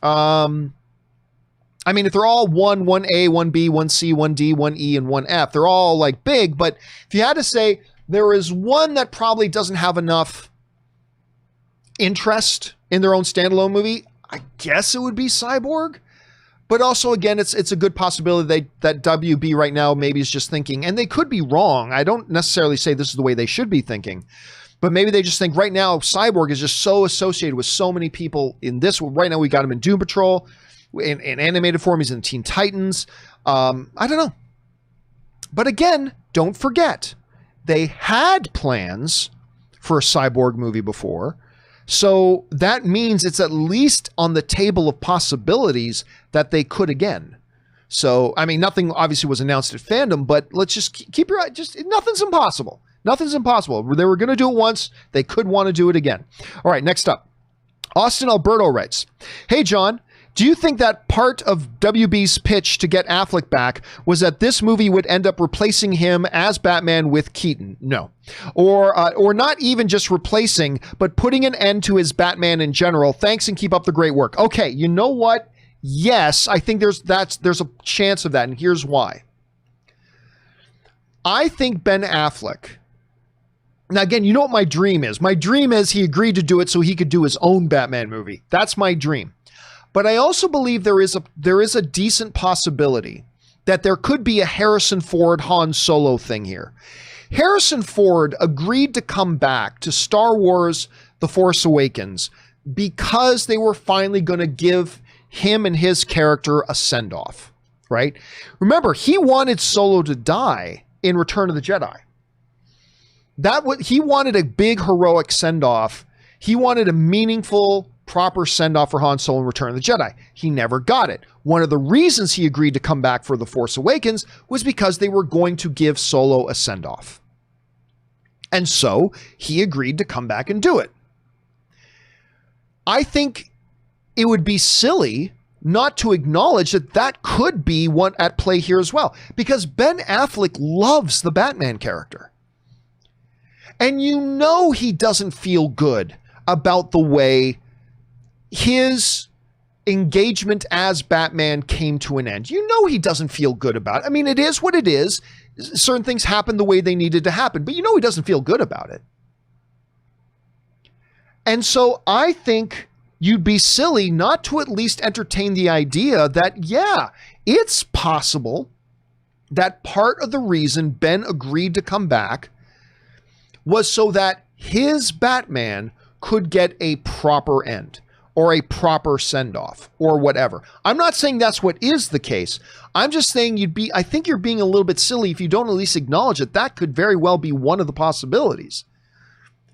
I mean, if they're all 1A, 1B, 1C, 1D, 1E, and 1F, they're all like big, but if you had to say there is one that probably doesn't have enough interest in their own standalone movie, I guess it would be Cyborg. But also, again, it's a good possibility that WB right now maybe is just thinking, and they could be wrong. I don't necessarily say this is the way they should be thinking, but maybe they just think right now Cyborg is just so associated with so many people in this. Right now we got him in Doom Patrol, in animated form, he's in Teen Titans. I don't know. But again, don't forget, they had plans for a Cyborg movie before. So that means it's at least on the table of possibilities that they could again. So, I mean, nothing obviously was announced at Fandom, but let's just keep your eye, nothing's impossible. Nothing's impossible. They were going to do it once. They could want to do it again. All right, next up. Austin Alberto writes, "Hey, John, do you think that part of WB's pitch to get Affleck back was that this movie would end up replacing him as Batman with Keaton? No. Or not even just replacing, but putting an end to his Batman in general. Thanks and keep up the great work." Okay, you know what? Yes, I think there's a chance of that, and here's why. I think Ben Affleck, now again, you know what my dream is? My dream is he agreed to do it so he could do his own Batman movie. That's my dream. But I also believe there is a decent possibility that there could be a Harrison Ford Han Solo thing here. Harrison Ford agreed to come back to Star Wars The Force Awakens because they were finally going to give him and his character a send-off, right? Remember, he wanted Solo to die in Return of the Jedi. He wanted a big heroic send-off. He wanted a meaningful, proper send-off for Han Solo in Return of the Jedi. He never got it. One of the reasons he agreed to come back for The Force Awakens was because they were going to give Solo a send-off. And so he agreed to come back and do it. I think it would be silly not to acknowledge that that could be what at play here as well, because Ben Affleck loves the Batman character. And you know he doesn't feel good about the way his engagement as Batman came to an end. You know he doesn't feel good about it. I mean, it is what it is. Certain things happen the way they needed to happen, but you know he doesn't feel good about it. And so I think you'd be silly not to at least entertain the idea that, yeah, it's possible that part of the reason Ben agreed to come back was so that his Batman could get a proper end or a proper send-off or whatever. I'm not saying that's what is the case. I'm just saying I think you're being a little bit silly if you don't at least acknowledge that that could very well be one of the possibilities,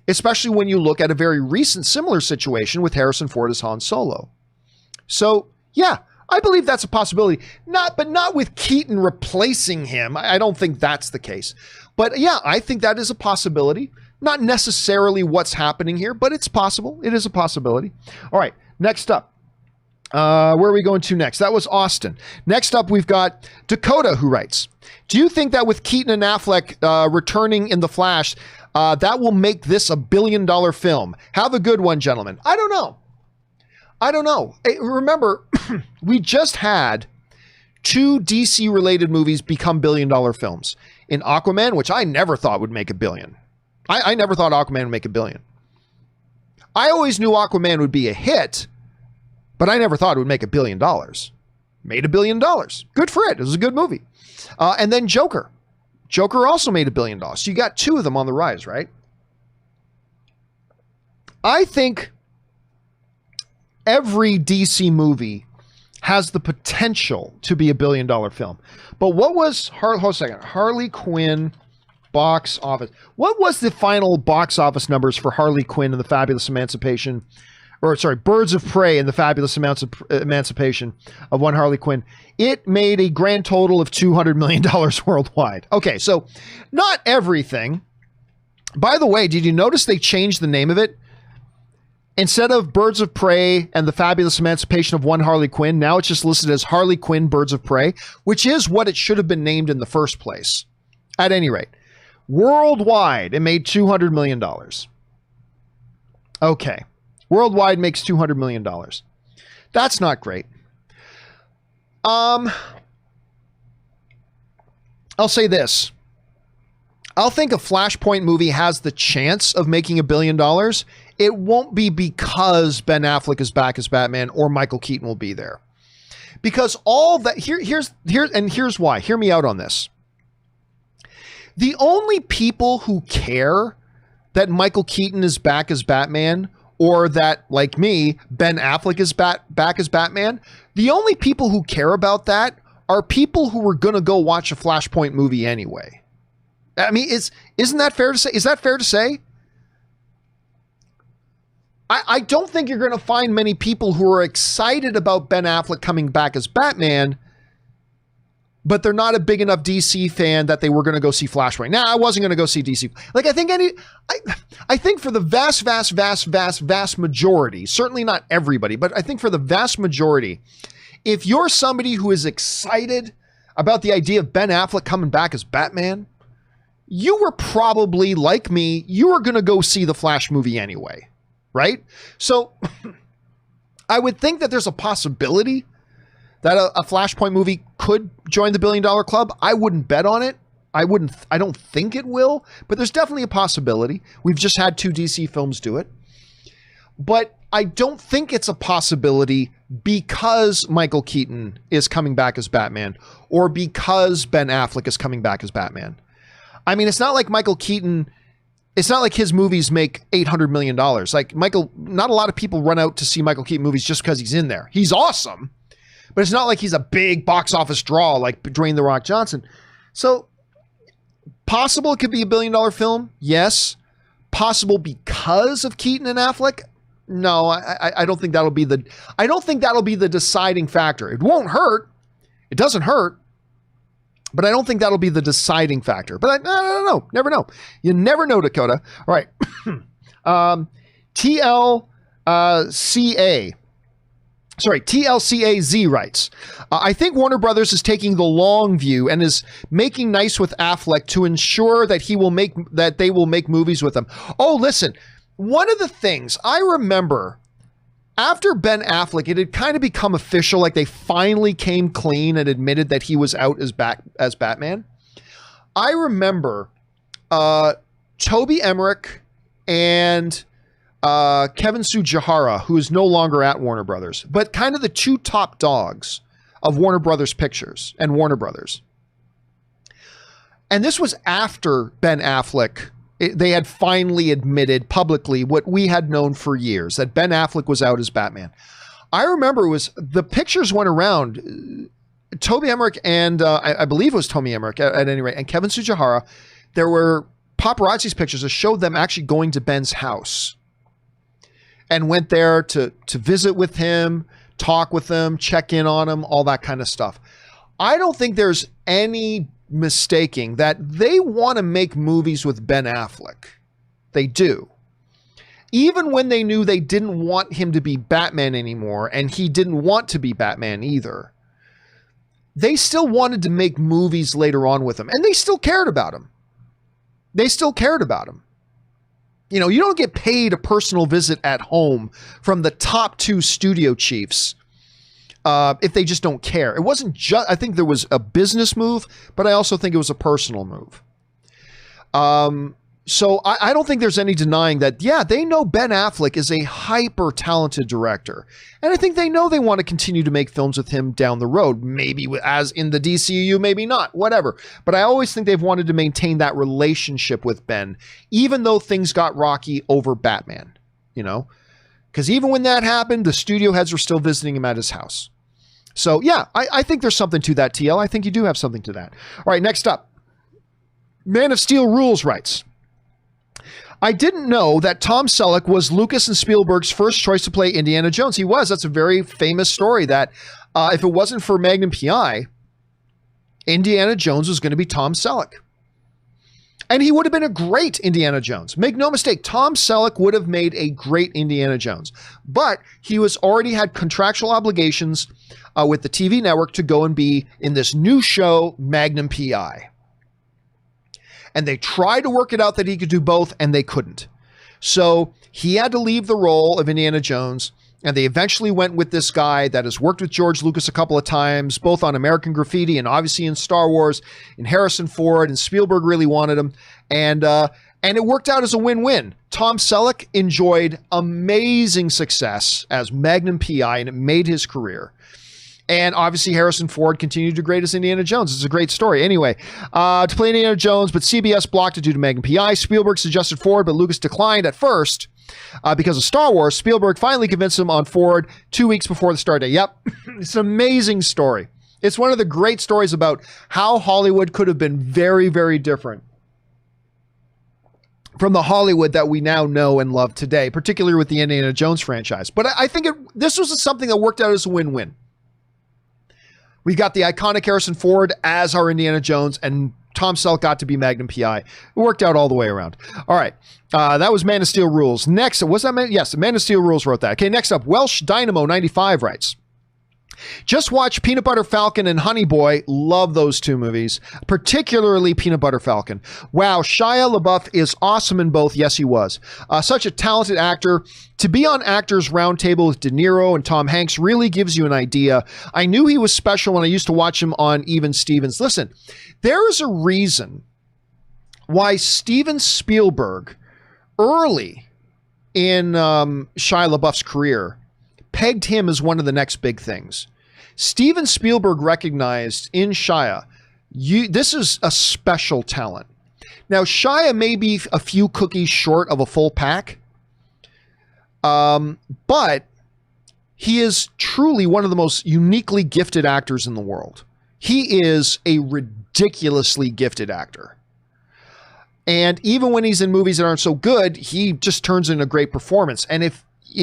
especially when you look at a very recent similar situation with Harrison Ford as Han Solo. So yeah, I believe that's a possibility. But not with Keaton replacing him. I don't think that's the case. But yeah, I think that is a possibility. Not necessarily what's happening here, but it's possible. It is a possibility. All right, next up. Where are we going to next? That was Austin. Next up, we've got Dakota, who writes, do you think that with Keaton and Affleck returning in The Flash, that will make this a $1 billion film? Have a good one, gentlemen. I don't know. Hey, remember, we just had 2 DC-related movies become $1 billion films. In Aquaman, which I never thought would make $1 billion. I never thought Aquaman would make $1 billion. I always knew Aquaman would be a hit, but I never thought it would make $1 billion. Made $1 billion. Good for it. It was a good movie. And then Joker. Joker also made $1 billion. So you got 2 of them on the rise, right? I think every DC movie has the potential to be $1 billion film. But what was, hold a second, Harley Quinn box office? What was the final box office numbers for Harley Quinn and the Fabulous Emancipation, or sorry, Birds of Prey and the Fabulous Emancipation of One Harley Quinn? It made a grand total of $200 million worldwide. Okay, so not everything. By the way, did you notice they changed the name of it? Instead of Birds of Prey and the Fabulous Emancipation of One Harley Quinn, now it's just listed as Harley Quinn Birds of Prey, which is what it should have been named in the first place. At any rate, worldwide, it made $200 million. Okay. Worldwide makes $200 million. That's not great. I'll say this. I'll think a Flashpoint movie has the chance of making $1 billion. It won't be because Ben Affleck is back as Batman or Michael Keaton will be there. Because all that here's why. Hear me out on this. The only people who care that Michael Keaton is back as Batman, or that, like me, Ben Affleck is back as Batman, the only people who care about that are people who were going to go watch a Flashpoint movie anyway. I mean, isn't that fair to say? Is that fair to say? I don't think you're going to find many people who are excited about Ben Affleck coming back as Batman, but they're not a big enough DC fan that they were going to go see Flashpoint. Now, I wasn't going to go see DC. Like, I think for the vast majority, certainly not everybody, but I think for the vast majority, if you're somebody who is excited about the idea of Ben Affleck coming back as Batman, you were probably, like me, you were going to go see the Flash movie anyway, right? So I would think that there's a possibility that a Flashpoint movie could join the $1 billion club. I wouldn't bet on it. I don't think it will, but there's definitely a possibility. We've just had 2 DC films do it. But I don't think it's a possibility because Michael Keaton is coming back as Batman or because Ben Affleck is coming back as Batman. I mean, it's not like Michael Keaton, it's not like his movies make $800 million. Like not a lot of people run out to see Michael Keaton movies just because he's in there. He's awesome, but it's not like he's a big box office draw like Dwayne "The Rock" Johnson. So possible it could be $1 billion film. Yes. Possible because of Keaton and Affleck. No, I don't think that'll be the deciding factor. It won't hurt. It doesn't hurt. But I don't think that'll be the deciding factor. But I don't know. Never know. You never know, Dakota. All right. TLCAZ writes, I think Warner Brothers is taking the long view and is making nice with Affleck to ensure that they will make movies with him. Oh, listen, one of the things I remember after Ben Affleck, it had kind of become official, like they finally came clean and admitted that he was out as Batman. I remember Toby Emmerich and Kevin Tsujihara, who is no longer at Warner Brothers, but kind of the 2 top dogs of Warner Brothers Pictures and Warner Brothers. And this was after Ben Affleck. They had finally admitted publicly what we had known for years, that Ben Affleck was out as Batman. I remember the pictures went around. Toby Emmerich and I believe it was Toby Emmerich at any rate, and Kevin Tsujihara, there were paparazzi's pictures that showed them actually going to Ben's house and went there to visit with him, talk with him, check in on him, all that kind of stuff. I don't think there's any mistaking that they want to make movies with Ben Affleck. They do. Even when they knew they didn't want him to be Batman anymore, and he didn't want to be Batman either, they still wanted to make movies later on with him, and they still cared about him. They still cared about him. You know, you don't get paid a personal visit at home from the top 2 studio chiefs if they just don't care. It wasn't just, I think there was a business move, but I also think it was a personal move. So I don't think there's any denying that, yeah, they know Ben Affleck is a hyper talented director. And I think they know they want to continue to make films with him down the road, maybe as in the DCU, maybe not, whatever. But I always think they've wanted to maintain that relationship with Ben, even though things got rocky over Batman, you know, because even when that happened, the studio heads were still visiting him at his house. So yeah, I think there's something to that, TL. I think you do have something to that. All right, next up, Man of Steel Rules writes, I didn't know that Tom Selleck was Lucas and Spielberg's first choice to play Indiana Jones. He was. That's a very famous story that if it wasn't for Magnum P.I., Indiana Jones was going to be Tom Selleck. And he would have been a great Indiana Jones. Make no mistake, Tom Selleck would have made a great Indiana Jones. But he was already had contractual obligations with the TV network to go and be in this new show, Magnum P.I., and they tried to work it out that he could do both, and they couldn't. So he had to leave the role of Indiana Jones, and they eventually went with this guy that has worked with George Lucas a couple of times, both on American Graffiti and obviously in Star Wars, and Harrison Ford, and Spielberg really wanted him. And it worked out as a win-win. Tom Selleck enjoyed amazing success as Magnum P.I., and it made his career. And obviously Harrison Ford continued to great as Indiana Jones. It's a great story. Anyway, to play Indiana Jones, but CBS blocked it due to Magnum P.I. Spielberg suggested Ford, but Lucas declined at first because of Star Wars. Spielberg finally convinced him on Ford 2 weeks before the start date. Yep, it's an amazing story. It's one of the great stories about how Hollywood could have been very, very different from the Hollywood that we now know and love today, particularly with the Indiana Jones franchise. But I think this was something that worked out as a win-win. We got the iconic Harrison Ford as our Indiana Jones, and Tom Selleck got to be Magnum P.I. It worked out all the way around. All right. That was Man of Steel Rules. Next, was that Man? Yes, Man of Steel Rules wrote that. Okay, next up, Welsh Dynamo 95 writes, just watch Peanut Butter Falcon and Honey Boy. Love those 2 movies, particularly Peanut Butter Falcon. Wow, Shia LaBeouf is awesome in both. Yes, he was. Such a talented actor. To be on Actors Roundtable with De Niro and Tom Hanks really gives you an idea. I knew he was special when I used to watch him on Even Stevens. Listen, there is a reason why Steven Spielberg, early in Shia LaBeouf's career, pegged him as one of the next big things. Steven Spielberg recognized in Shia, this is a special talent. Now, Shia may be a few cookies short of a full pack, but he is truly one of the most uniquely gifted actors in the world. He is a ridiculously gifted actor. And even when he's in movies that aren't so good, he just turns in a great performance. And if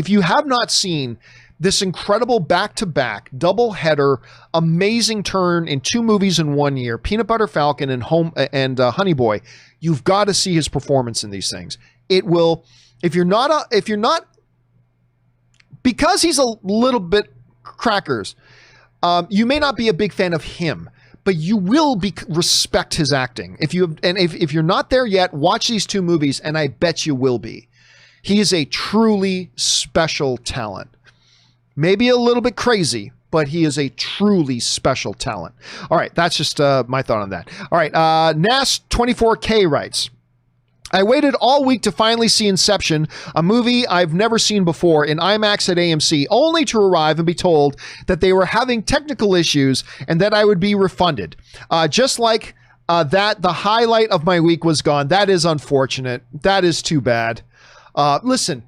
you have not seen this incredible back-to-back double-header, amazing turn in 2 movies in 1 year, Peanut Butter Falcon and Honey Boy, you've got to see his performance in these things. It will, if you're not, because he's a little bit crackers, you may not be a big fan of him, but you will respect his acting. If you're not there yet, watch these 2 movies, and I bet you will be. He is a truly special talent. Maybe a little bit crazy, but he is a truly special talent. All right, that's just my thought on that. All right, Nas24K writes, I waited all week to finally see Inception, a movie I've never seen before, in IMAX at AMC, only to arrive and be told that they were having technical issues and that I would be refunded. Just like that, the highlight of my week was gone. That is unfortunate. That is too bad. Listen,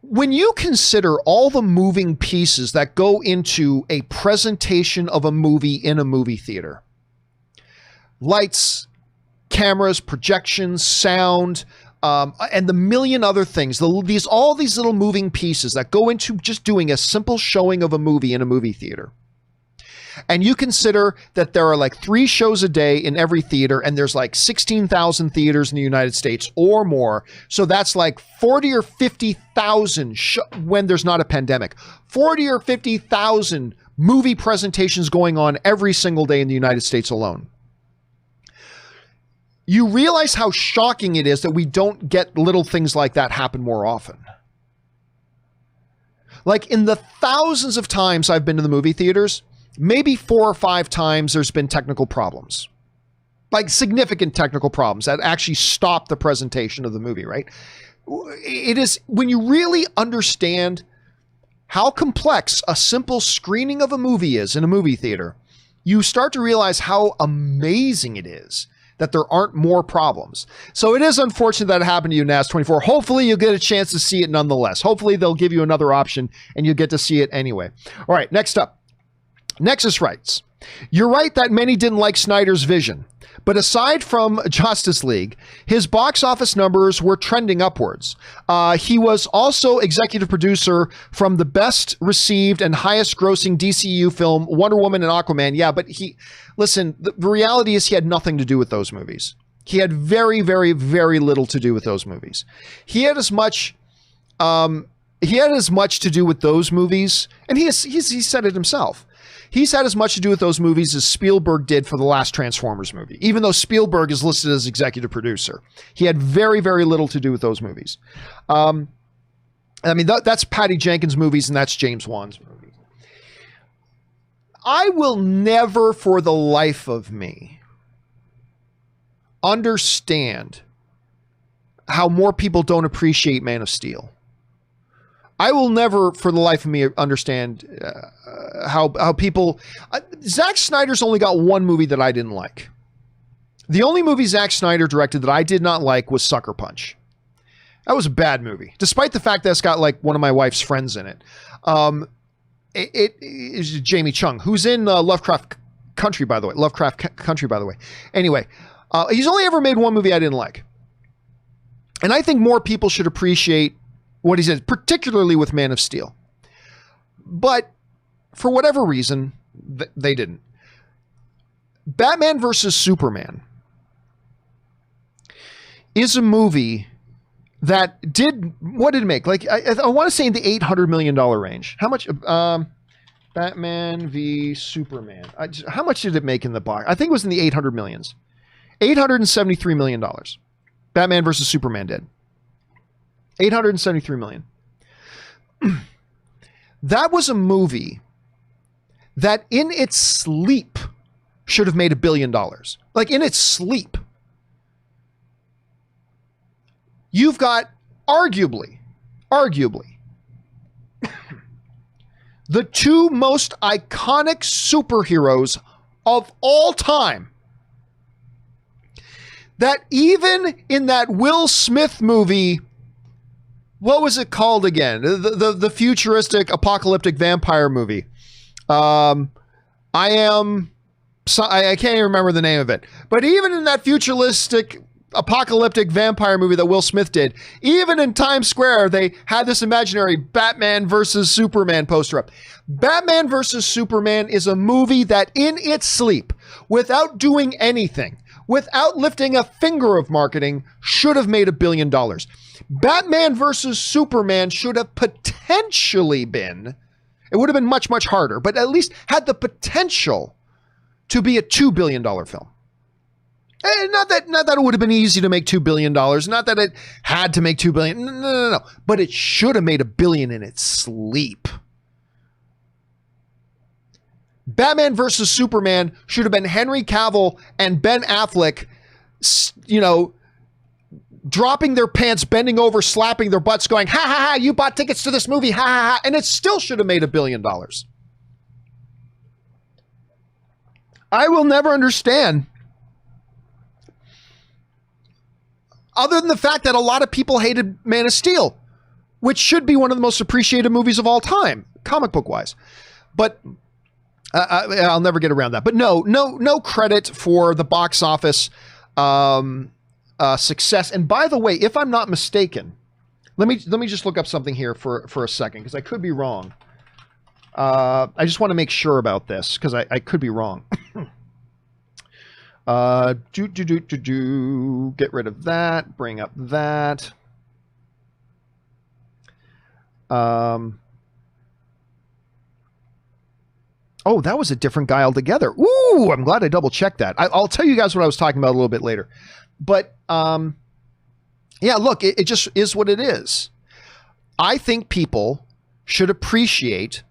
when you consider all the moving pieces that go into a presentation of a movie in a movie theater, lights, cameras, projections, sound, and the million other things, all these little moving pieces that go into just doing a simple showing of a movie in a movie theater. and you consider that there are like 3 shows a day in every theater, and there's like 16,000 theaters in the United States or more. So that's like 40 or 50,000 when there's not a pandemic, 40 or 50,000 movie presentations going on every single day in the United States alone. You realize how shocking it is that we don't get little things like that happen more often. Like in the thousands of times I've been to the movie theaters, maybe 4 or 5 times there's been technical problems. Like significant technical problems that actually stop the presentation of the movie, right? It is when you really understand how complex a simple screening of a movie is in a movie theater, you start to realize how amazing it is that there aren't more problems. So it is unfortunate that it happened to you, NAS24. Hopefully you'll get a chance to see it nonetheless. Hopefully they'll give you another option and you get to see it anyway. All right, next up. Nexus writes, you're right that many didn't like Snyder's vision, but aside from Justice League, his box office numbers were trending upwards. He was also executive producer from the best received and highest grossing DCU film, Wonder Woman and Aquaman. Yeah, but listen, the reality is he had nothing to do with those movies. He had very, very, very little to do with those movies. He had as much to do with those movies, and he said it himself. He's had as much to do with those movies as Spielberg did for the last Transformers movie, even though Spielberg is listed as executive producer. He had very, very little to do with those movies. I mean, that's Patty Jenkins' movies, and that's James Wan's movies. I will never, for the life of me, understand how more people don't appreciate Man of Steel. I will never, for the life of me, understand how people... Zack Snyder's only got one movie that I didn't like. The only movie Zack Snyder directed that I did not like was Sucker Punch. That was a bad movie, despite the fact that it's got like one of my wife's friends in it. It is Jamie Chung, who's in Lovecraft Country, by the way. Lovecraft Country, by the way. Anyway, he's only ever made one movie I didn't like. And I think more people should appreciate what he said, particularly with Man of Steel. But for whatever reason, they didn't. Batman versus Superman is a movie that what did it make? Like, I want to say in the $800 million range. How much? Batman v Superman. How much did it make in the box? I think it was in the 800 millions. $873 million. Batman versus Superman did. 873 million. That was a movie that in its sleep should have made $1 billion. Like in its sleep. You've got arguably, the 2 most iconic superheroes of all time. That even in that Will Smith movie, what was it called again? The futuristic apocalyptic vampire movie. I can't even remember the name of it. But even in that futuristic apocalyptic vampire movie that Will Smith did, even in Times Square, they had this imaginary Batman versus Superman poster up. Batman versus Superman is a movie that in its sleep, without doing anything, without lifting a finger of marketing, should have made $1 billion. Batman versus Superman should have potentially been, it would have been much, much harder, but at least had the potential to be a $2 billion film. And not that it would have been easy to make $2 billion, not that it had to make $2 billion, no. But it should have made $1 billion in its sleep. Batman versus Superman should have been Henry Cavill and Ben Affleck, dropping their pants, bending over, slapping their butts, going, ha ha ha, you bought tickets to this movie, ha ha ha, and it still should have made $1 billion. I will never understand, other than the fact that a lot of people hated Man of Steel, which should be one of the most appreciated movies of all time, comic book wise. But I'll never get around that. But no credit for the box office success. And by the way, if I'm not mistaken, let me just look up something here for a second, because I could be wrong. I just want to make sure about this because I could be wrong. Get rid of that. Bring up that. Oh, that was a different guy altogether. Ooh, I'm glad I double checked that. I'll tell you guys what I was talking about a little bit later. But yeah, look, it just is what it is. I think people should appreciate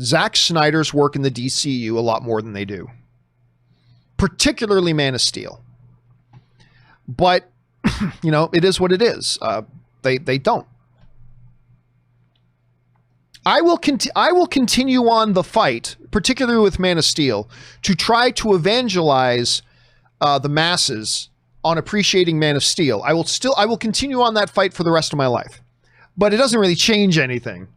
Zack Snyder's work in the DCU a lot more than they do, particularly Man of Steel. But you know, it is what it is. They don't. I will continue on the fight, particularly with Man of Steel, to try to evangelize the masses on appreciating Man of Steel. I will continue on that fight for the rest of my life, but it doesn't really change anything.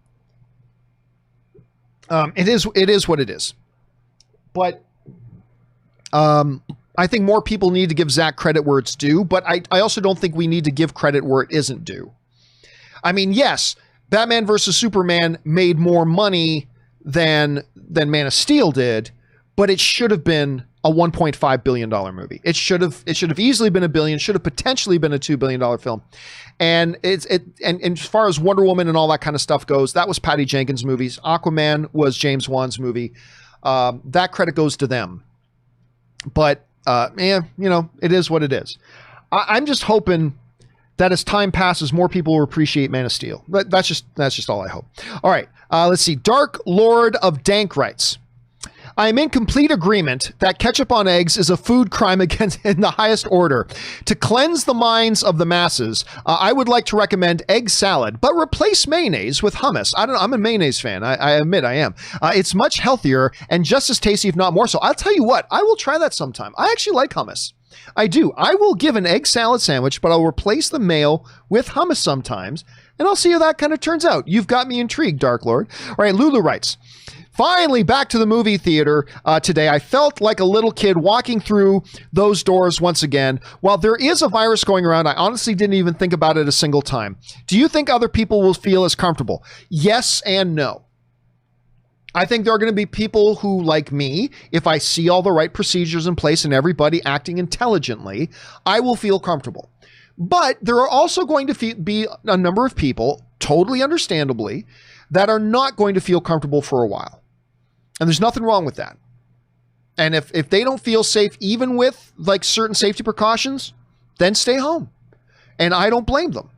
It is what it is. But I think more people need to give Zack credit where it's due, but I also don't think we need to give credit where it isn't due. I mean, yes, Batman versus Superman made more money than Man of Steel did, but it should have been a $1.5 billion movie. It should have easily been $1 billion, should have potentially been a $2 billion film. And and as far as Wonder Woman and all that kind of stuff goes, that was Patty Jenkins' movies. Aquaman was James Wan's movie. That credit goes to them. But you know, it is what it is. I'm just hoping that as time passes, more people will appreciate Man of Steel. That's just all I hope. All right, let's see. Dark Lord of Dank writes, I am in complete agreement that ketchup on eggs is a food crime against in the highest order. To cleanse the minds of the masses, I would like to recommend egg salad, but replace mayonnaise with hummus. I'm a mayonnaise fan. I admit I am. It's much healthier and just as tasty, if not more so. I'll tell you what, I will try that sometime. I actually like hummus. I do. I will give an egg salad sandwich, but I'll replace the mayo with hummus sometimes, and I'll see how that kind of turns out. You've got me intrigued, Dark Lord. All right, Lulu writes, finally back to the movie theater today. I felt like a little kid walking through those doors once again. While there is a virus going around, I honestly didn't even think about it a single time. Do you think other people will feel as comfortable? Yes and no. I think there are going to be people who, like me, if I see all the right procedures in place and everybody acting intelligently, I will feel comfortable. But there are also going to be a number of people, totally understandably, that are not going to feel comfortable for a while. And there's nothing wrong with that. And if they don't feel safe, even with like certain safety precautions, then stay home. And I don't blame them.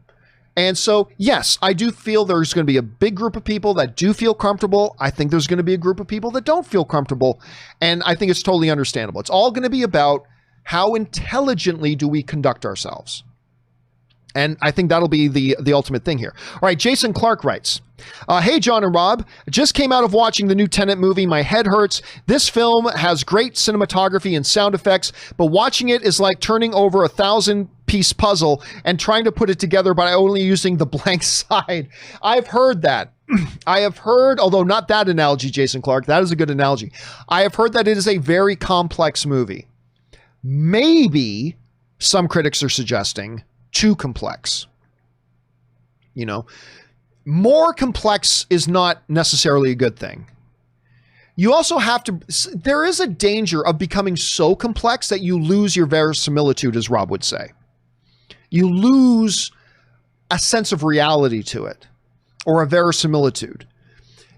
And so, yes, I do feel there's going to be a big group of people that do feel comfortable. I think there's going to be a group of people that don't feel comfortable. And I think it's totally understandable. It's all going to be about how intelligently do we conduct ourselves. And I think that'll be the ultimate thing here. All right, Jason Clark writes, hey, John and Rob, just came out of watching the new Tenet movie. My head hurts. This film has great cinematography and sound effects, but watching it is like turning over a 1,000-piece puzzle and trying to put it together by only using the blank side. I've heard that. I have heard, although not that analogy, Jason Clark, that is a good analogy. I have heard that it is a very complex movie. Maybe some critics are suggesting too complex. You know, more complex is not necessarily a good thing. You also have to, there is a danger of becoming so complex that you lose your verisimilitude, as Rob would say. You lose a sense of reality to it, or a verisimilitude.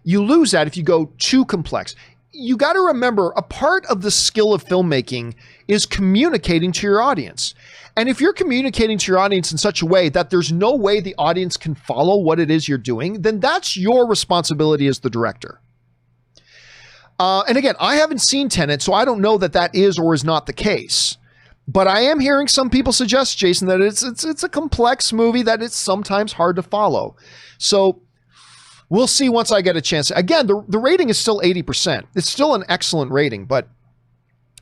You lose that if you go too complex. You got to remember, a part of the skill of filmmaking is communicating to your audience. And if you're communicating to your audience in such a way that there's no way the audience can follow what it is you're doing, then that's your responsibility as the director. And again, I haven't seen Tenet, so I don't know that that is or is not the case. But I am hearing some people suggest, Jason, that it's a complex movie that it's sometimes hard to follow. So we'll see once I get a chance. Again, the rating is still 80%. It's still an excellent rating, but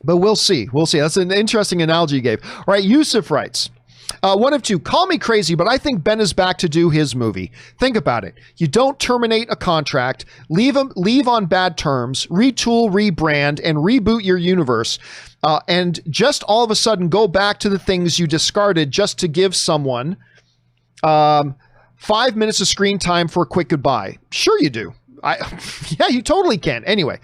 we'll see. We'll see. That's an interesting analogy you gave. All right, Yusuf writes, one of two, call me crazy, but I think Ben is back to do his movie. Think about it. You don't terminate a contract, leave on bad terms, retool, rebrand, and reboot your universe, and just all of a sudden go back to the things you discarded just to give someone 5 minutes of screen time for a quick goodbye. Sure you do. Yeah, you totally can. Anyway,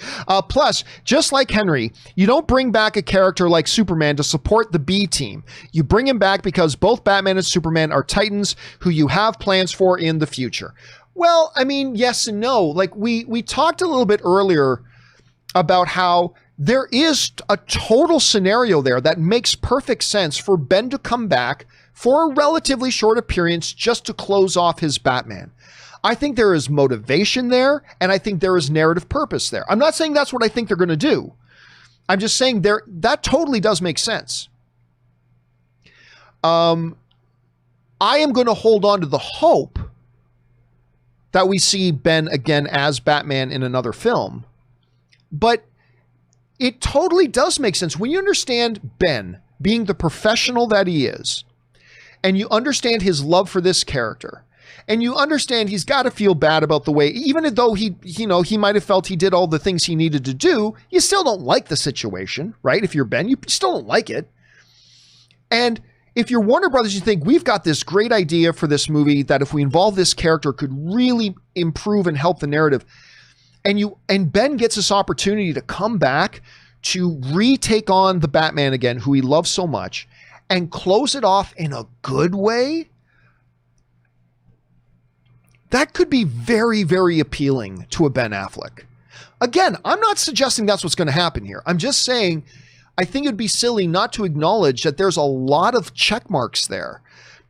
plus, just like Henry, you don't bring back a character like Superman to support the B team. You bring him back because both Batman and Superman are titans who you have plans for in the future. Well, I mean, yes and no. Like we talked a little bit earlier about how there is a total scenario there that makes perfect sense for Ben to come back for a relatively short appearance just to close off his Batman. I think there is motivation there, and I think there is narrative purpose there. I'm not saying that's what I think they're going to do. I'm just saying that totally does make sense. I am going to hold on to the hope that we see Ben again as Batman in another film. But it totally does make sense. When you understand Ben being the professional that he is, and you understand his love for this character, and you understand he's got to feel bad about the way, even though he might have felt he did all the things he needed to do, you still don't like the situation, right? If you're Ben, you still don't like it. And if you're Warner Brothers, you think we've got this great idea for this movie that if we involve this character could really improve and help the narrative. And Ben gets this opportunity to come back to retake on the Batman again, who he loves so much, and close it off in a good way. That could be very, very appealing to a Ben Affleck. Again, I'm not suggesting that's what's going to happen here. I'm just saying I think it'd be silly not to acknowledge that there's a lot of check marks there,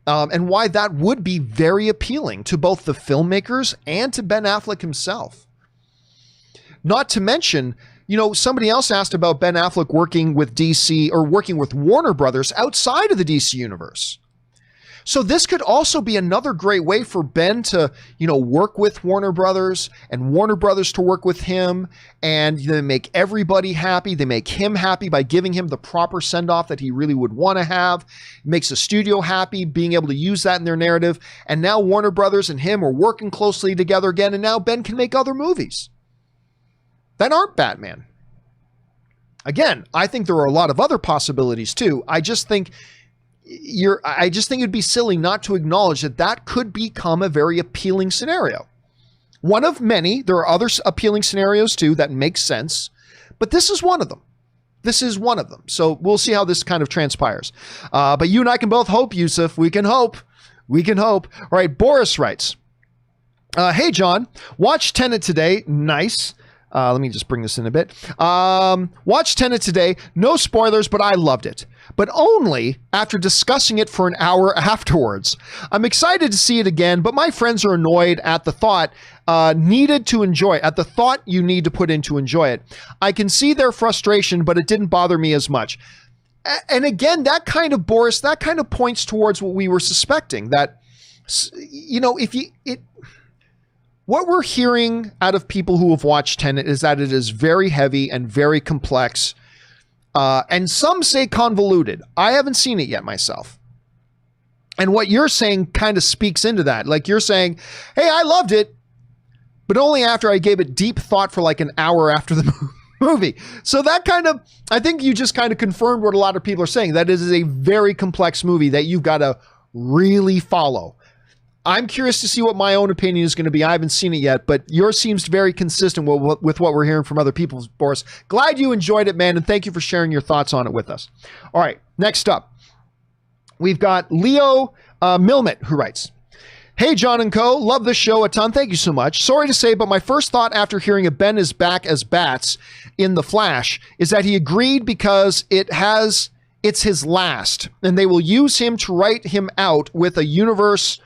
and why that would be very appealing to both the filmmakers and to Ben Affleck himself. Not to mention, somebody else asked about Ben Affleck working with DC or working with Warner Brothers outside of the DC universe. So this could also be another great way for Ben to, work with Warner Brothers and Warner Brothers to work with him, and they make everybody happy. They make him happy by giving him the proper send-off that he really would want to have. It makes the studio happy being able to use that in their narrative. And now Warner Brothers and him are working closely together again, and now Ben can make other movies that aren't Batman. Again, I think there are a lot of other possibilities too. I just think it'd be silly not to acknowledge that could become a very appealing scenario. One of many. There are other appealing scenarios too that make sense, but this is one of them. So we'll see how this kind of transpires. But you and I can both hope, Yusuf. We can hope. All right. Boris writes, hey, John, watch Tenet today. Nice. Let me just bring this in a bit. Watch Tenet today. No spoilers, but I loved it. But only after discussing it for an hour afterwards. I'm excited to see it again, but my friends are annoyed at the thought you need to put in to enjoy it. I can see their frustration, but it didn't bother me as much. And again, Boris, that kind of points towards what we were suspecting, that, what we're hearing out of people who have watched Tenet is that it is very heavy and very complex, and some say convoluted. I haven't seen it yet myself. And what you're saying kind of speaks into that. Like you're saying, hey, I loved it, but only after I gave it deep thought for like an hour after the movie. So I think you just kind of confirmed what a lot of people are saying, that it is a very complex movie that you've got to really follow. I'm curious to see what my own opinion is going to be. I haven't seen it yet, but yours seems very consistent with what we're hearing from other people, Boris. Glad you enjoyed it, man, and thank you for sharing your thoughts on it with us. All right, next up, we've got Leo Milmet, who writes, hey, John and Co. Love the show a ton. Thank you so much. Sorry to say, but my first thought after hearing a Ben is back as Bats in The Flash is that he agreed because it's his last, and they will use him to write him out with a universe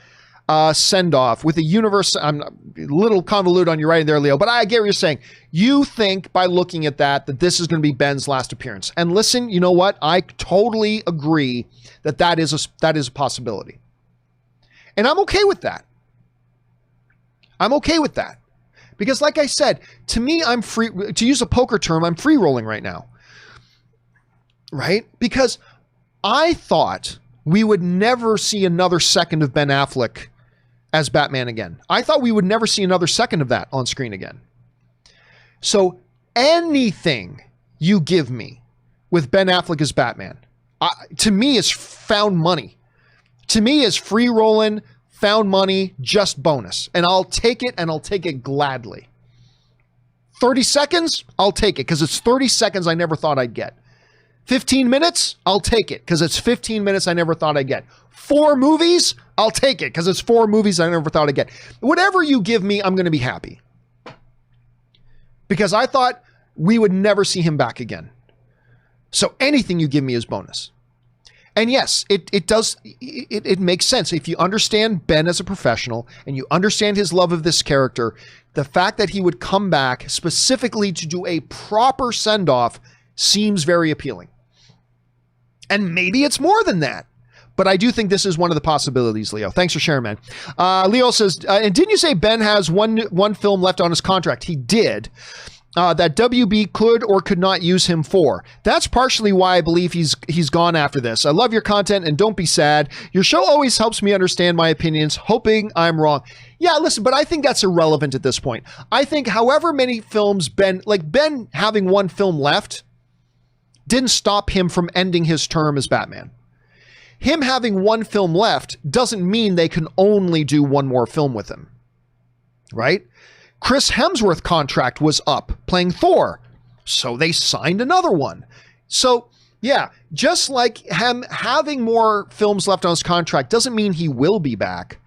send-off, with a universe. I'm a little convoluted on your writing there, Leo, but I get what you're saying. You think by looking at that this is going to be Ben's last appearance. And listen, you know what? I totally agree that is a possibility. And I'm okay with that. Because like I said, to me, I'm free, to use a poker term, I'm free rolling right now. Right? Because I thought we would never see another second of Ben Affleck as Batman again. I thought we would never see another second of that on screen again. So anything you give me with Ben Affleck as Batman, to me is found money. To me is free rolling, found money, just bonus. And I'll take it, and I'll take it gladly. 30 seconds, I'll take it because it's 30 seconds I never thought I'd get. 15 minutes, I'll take it because it's 15 minutes I never thought I'd get. 4 movies, I'll take it because it's 4 movies I never thought I'd get. Whatever you give me, I'm going to be happy. Because I thought we would never see him back again. So anything you give me is bonus. And yes, it makes sense. If you understand Ben as a professional and you understand his love of this character, the fact that he would come back specifically to do a proper send-off seems very appealing. And maybe it's more than that. But I do think this is one of the possibilities, Leo. Thanks for sharing, man. Leo says, and didn't you say Ben has one film left on his contract? He did. That WB could or could not use him for. That's partially why I believe he's gone after this. I love your content and don't be sad. Your show always helps me understand my opinions, hoping I'm wrong. Yeah, listen, but I think that's irrelevant at this point. I think however many films Ben having one film left didn't stop him from ending his term as Batman. Him having one film left doesn't mean they can only do one more film with him, right? Chris Hemsworth's contract was up playing Thor, so they signed another one. So yeah, just like him having more films left on his contract doesn't mean he will be back.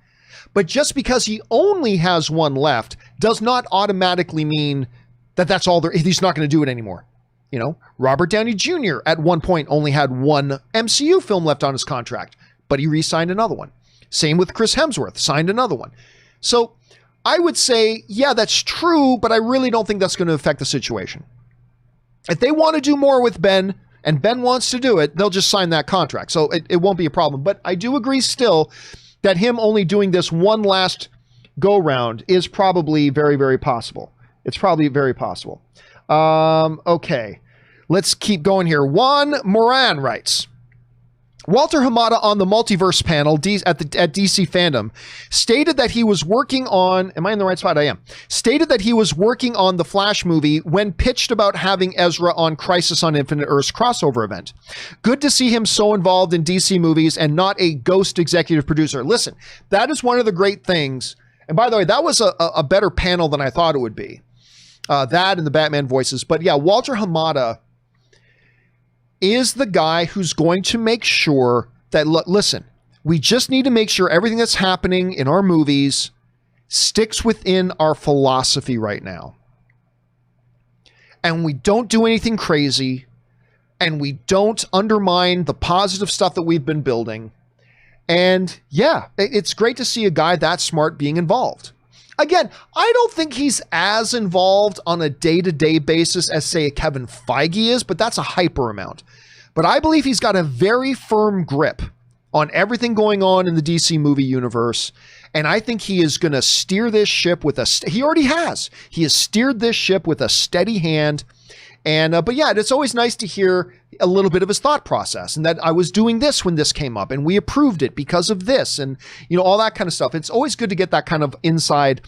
But just because he only has one left does not automatically mean that that's all there. He's not going to do it anymore. You know, Robert Downey Jr. at one point only had one MCU film left on his contract, but he re-signed another one. Same with Chris Hemsworth, signed another one. So I would say, yeah, that's true, but I really don't think that's going to affect the situation. If they want to do more with Ben, and Ben wants to do it, they'll just sign that contract. So it won't be a problem. But I do agree still that him only doing this one last go-round is probably very, very possible. It's probably very possible. Okay, let's keep going here. Juan Moran writes, Walter Hamada on the Multiverse panel at DC Fandom stated that he was working on, am I in the right spot? I am. Stated that he was working on the Flash movie when pitched about having Ezra on Crisis on Infinite Earths crossover event. Good to see him so involved in DC movies and not a ghost executive producer. Listen, that is one of the great things. And by the way, that was a better panel than I thought it would be. That and the Batman voices. But yeah, Walter Hamada is the guy who's going to make sure that, listen, we just need to make sure everything that's happening in our movies sticks within our philosophy right now. And we don't do anything crazy. And we don't undermine the positive stuff that we've been building. And yeah, it's great to see a guy that smart being involved. Again, I don't think he's as involved on a day-to-day basis as, say, Kevin Feige is, but that's a hyper amount. But I believe he's got a very firm grip on everything going on in the DC movie universe, and I think he is going to steer this ship with he already has. He has steered this ship with a steady hand. And but yeah, it's always nice to hear a little bit of his thought process, and that I was doing this when this came up and we approved it because of this, and you know, all that kind of stuff. It's always good to get that kind of inside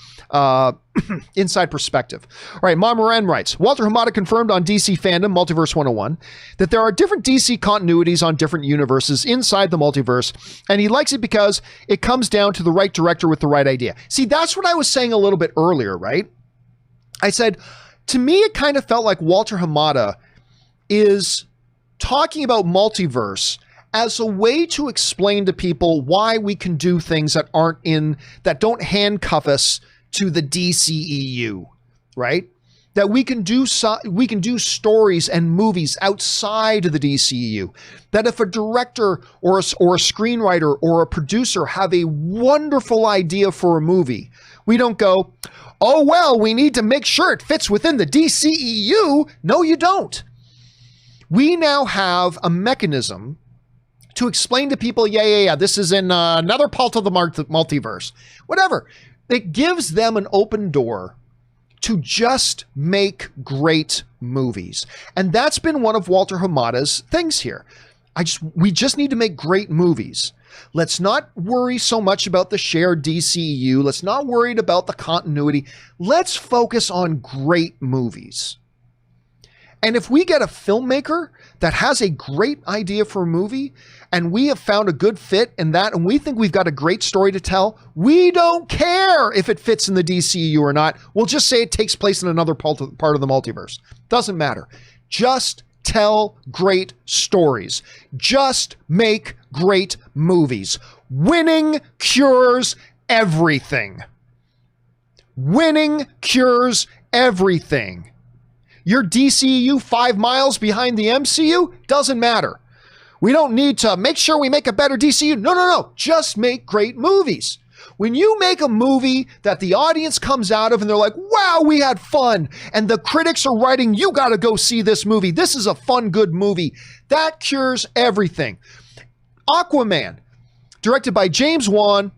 inside perspective. All right, Mom Moran writes, Walter Hamada confirmed on DC Fandom Multiverse 101 that there are different DC continuities on different universes inside the multiverse, and he likes it because it comes down to the right director with the right idea. See, that's what I was saying a little bit earlier, right? I said, to me, it kind of felt like Walter Hamada is talking about multiverse as a way to explain to people why we can do things that don't handcuff us to the DCEU, right? That we can do stories and movies outside of the DCEU. That if a director or a screenwriter or a producer have a wonderful idea for a movie, we don't go, oh, well, we need to make sure it fits within the DCEU. No, you don't. We now have a mechanism to explain to people, yeah, this is in another part of the multiverse. Whatever. It gives them an open door to just make great movies. And that's been one of Walter Hamada's things here. We just need to make great movies. Let's not worry so much about the shared DCEU. Let's not worry about the continuity. Let's focus on great movies. And if we get a filmmaker that has a great idea for a movie and we have found a good fit in that, and we think we've got a great story to tell, we don't care if it fits in the DCU or not. We'll just say it takes place in another part of the multiverse. Doesn't matter. Just tell great stories. Just make great movies. Winning cures everything. Winning cures everything. Your DCU 5 miles behind the MCU doesn't matter. We don't need to make sure we make a better DCU. No. Just make great movies. When you make a movie that the audience comes out of and they're like, wow, we had fun, and the critics are writing, you got to go see this movie. This is a fun, good movie. That cures everything. Aquaman, directed by James Wan,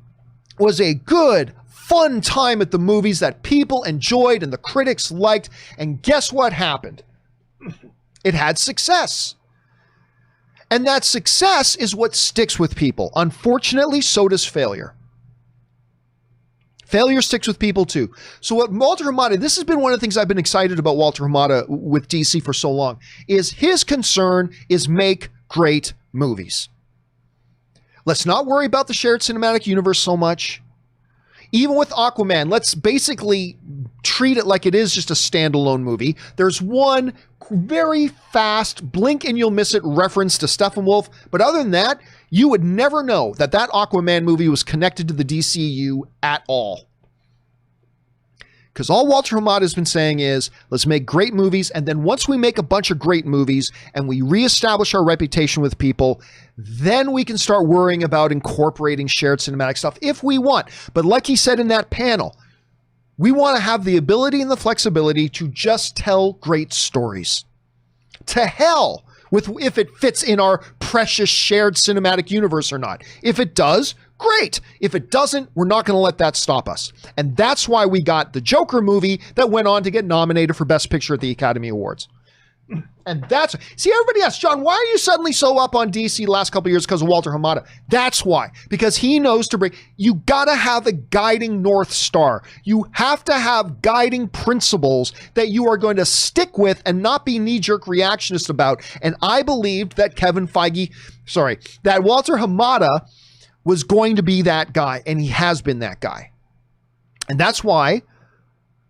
was a good, fun time at the movies that people enjoyed and the critics liked. And guess what happened? It had success. And that success is what sticks with people. Unfortunately, so does failure. Failure sticks with people too. So what Walter Hamada, this has been one of the things I've been excited about Walter Hamada with DC for so long, is his concern is make great movies. Let's not worry about the shared cinematic universe so much. Even with Aquaman, let's basically treat it like it is just a standalone movie. There's one very fast, blink and you'll miss it reference to Steppenwolf. But other than that, you would never know that that Aquaman movie was connected to the DCU at all. Because all Walter Hamada has been saying is, let's make great movies. And then once we make a bunch of great movies and we reestablish our reputation with people, then we can start worrying about incorporating shared cinematic stuff if we want. But like he said in that panel, we want to have the ability and the flexibility to just tell great stories. To hell with if it fits in our precious shared cinematic universe or not. If it does, great. If it doesn't, we're not going to let that stop us. And that's why we got the Joker movie that went on to get nominated for Best Picture at the Academy Awards. And that's, see, everybody asks, John, why are you suddenly so up on DC the last couple of years because of Walter Hamada? That's why, because he knows to bring, you gotta have a guiding North Star. You have to have guiding principles that you are going to stick with and not be knee-jerk reactionist about. And I believed that that Walter Hamada was going to be that guy, and he has been that guy. And that's why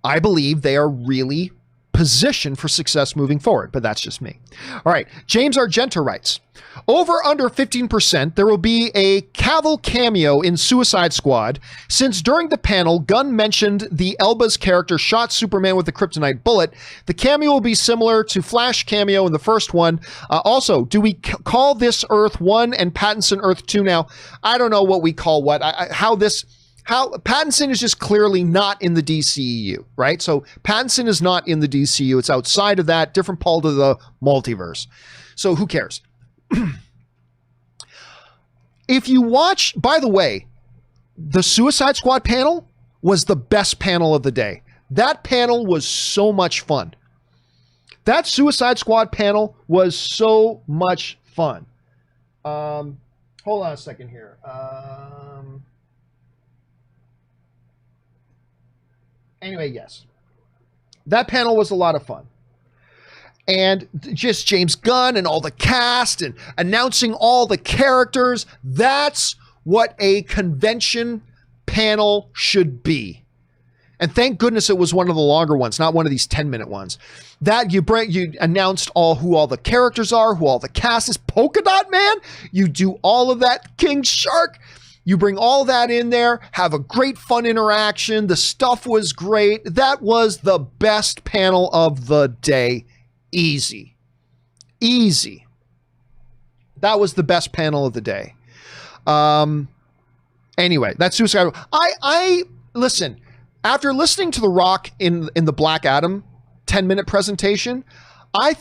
I believe they are really position for success moving forward, but that's just me. All right, James Argenta writes, over under 15%, there will be a Cavill cameo in Suicide Squad, since during the panel, Gunn mentioned the Elba's character shot Superman with a kryptonite bullet. The cameo will be similar to Flash cameo in the first one. Also, do we call this Earth 1 and Pattinson Earth 2 now? I don't know what we call what. How Pattinson is just clearly not in the DCEU, right? So Pattinson is not in the DCU. It's outside of that, different part of the multiverse. So who cares? If you watch, by the way, the Suicide Squad panel was the best panel of the day. That panel was so much fun. That Suicide Squad panel was so much fun. Hold on a second here. Anyway, yes. That panel was a lot of fun. And just James Gunn and all the cast and announcing all the characters. That's what a convention panel should be. And thank goodness it was one of the longer ones, not one of these 10-minute ones. That you announced who all the characters are, who all the cast is. Polka Dot Man, you do all of that. King Shark. You bring all that in there, have a great fun interaction. The stuff was great. That was the best panel of the day. Easy. That was the best panel of the day. Anyway, that's Suicide. I listen, after listening to The Rock in the Black Adam 10-minute presentation, I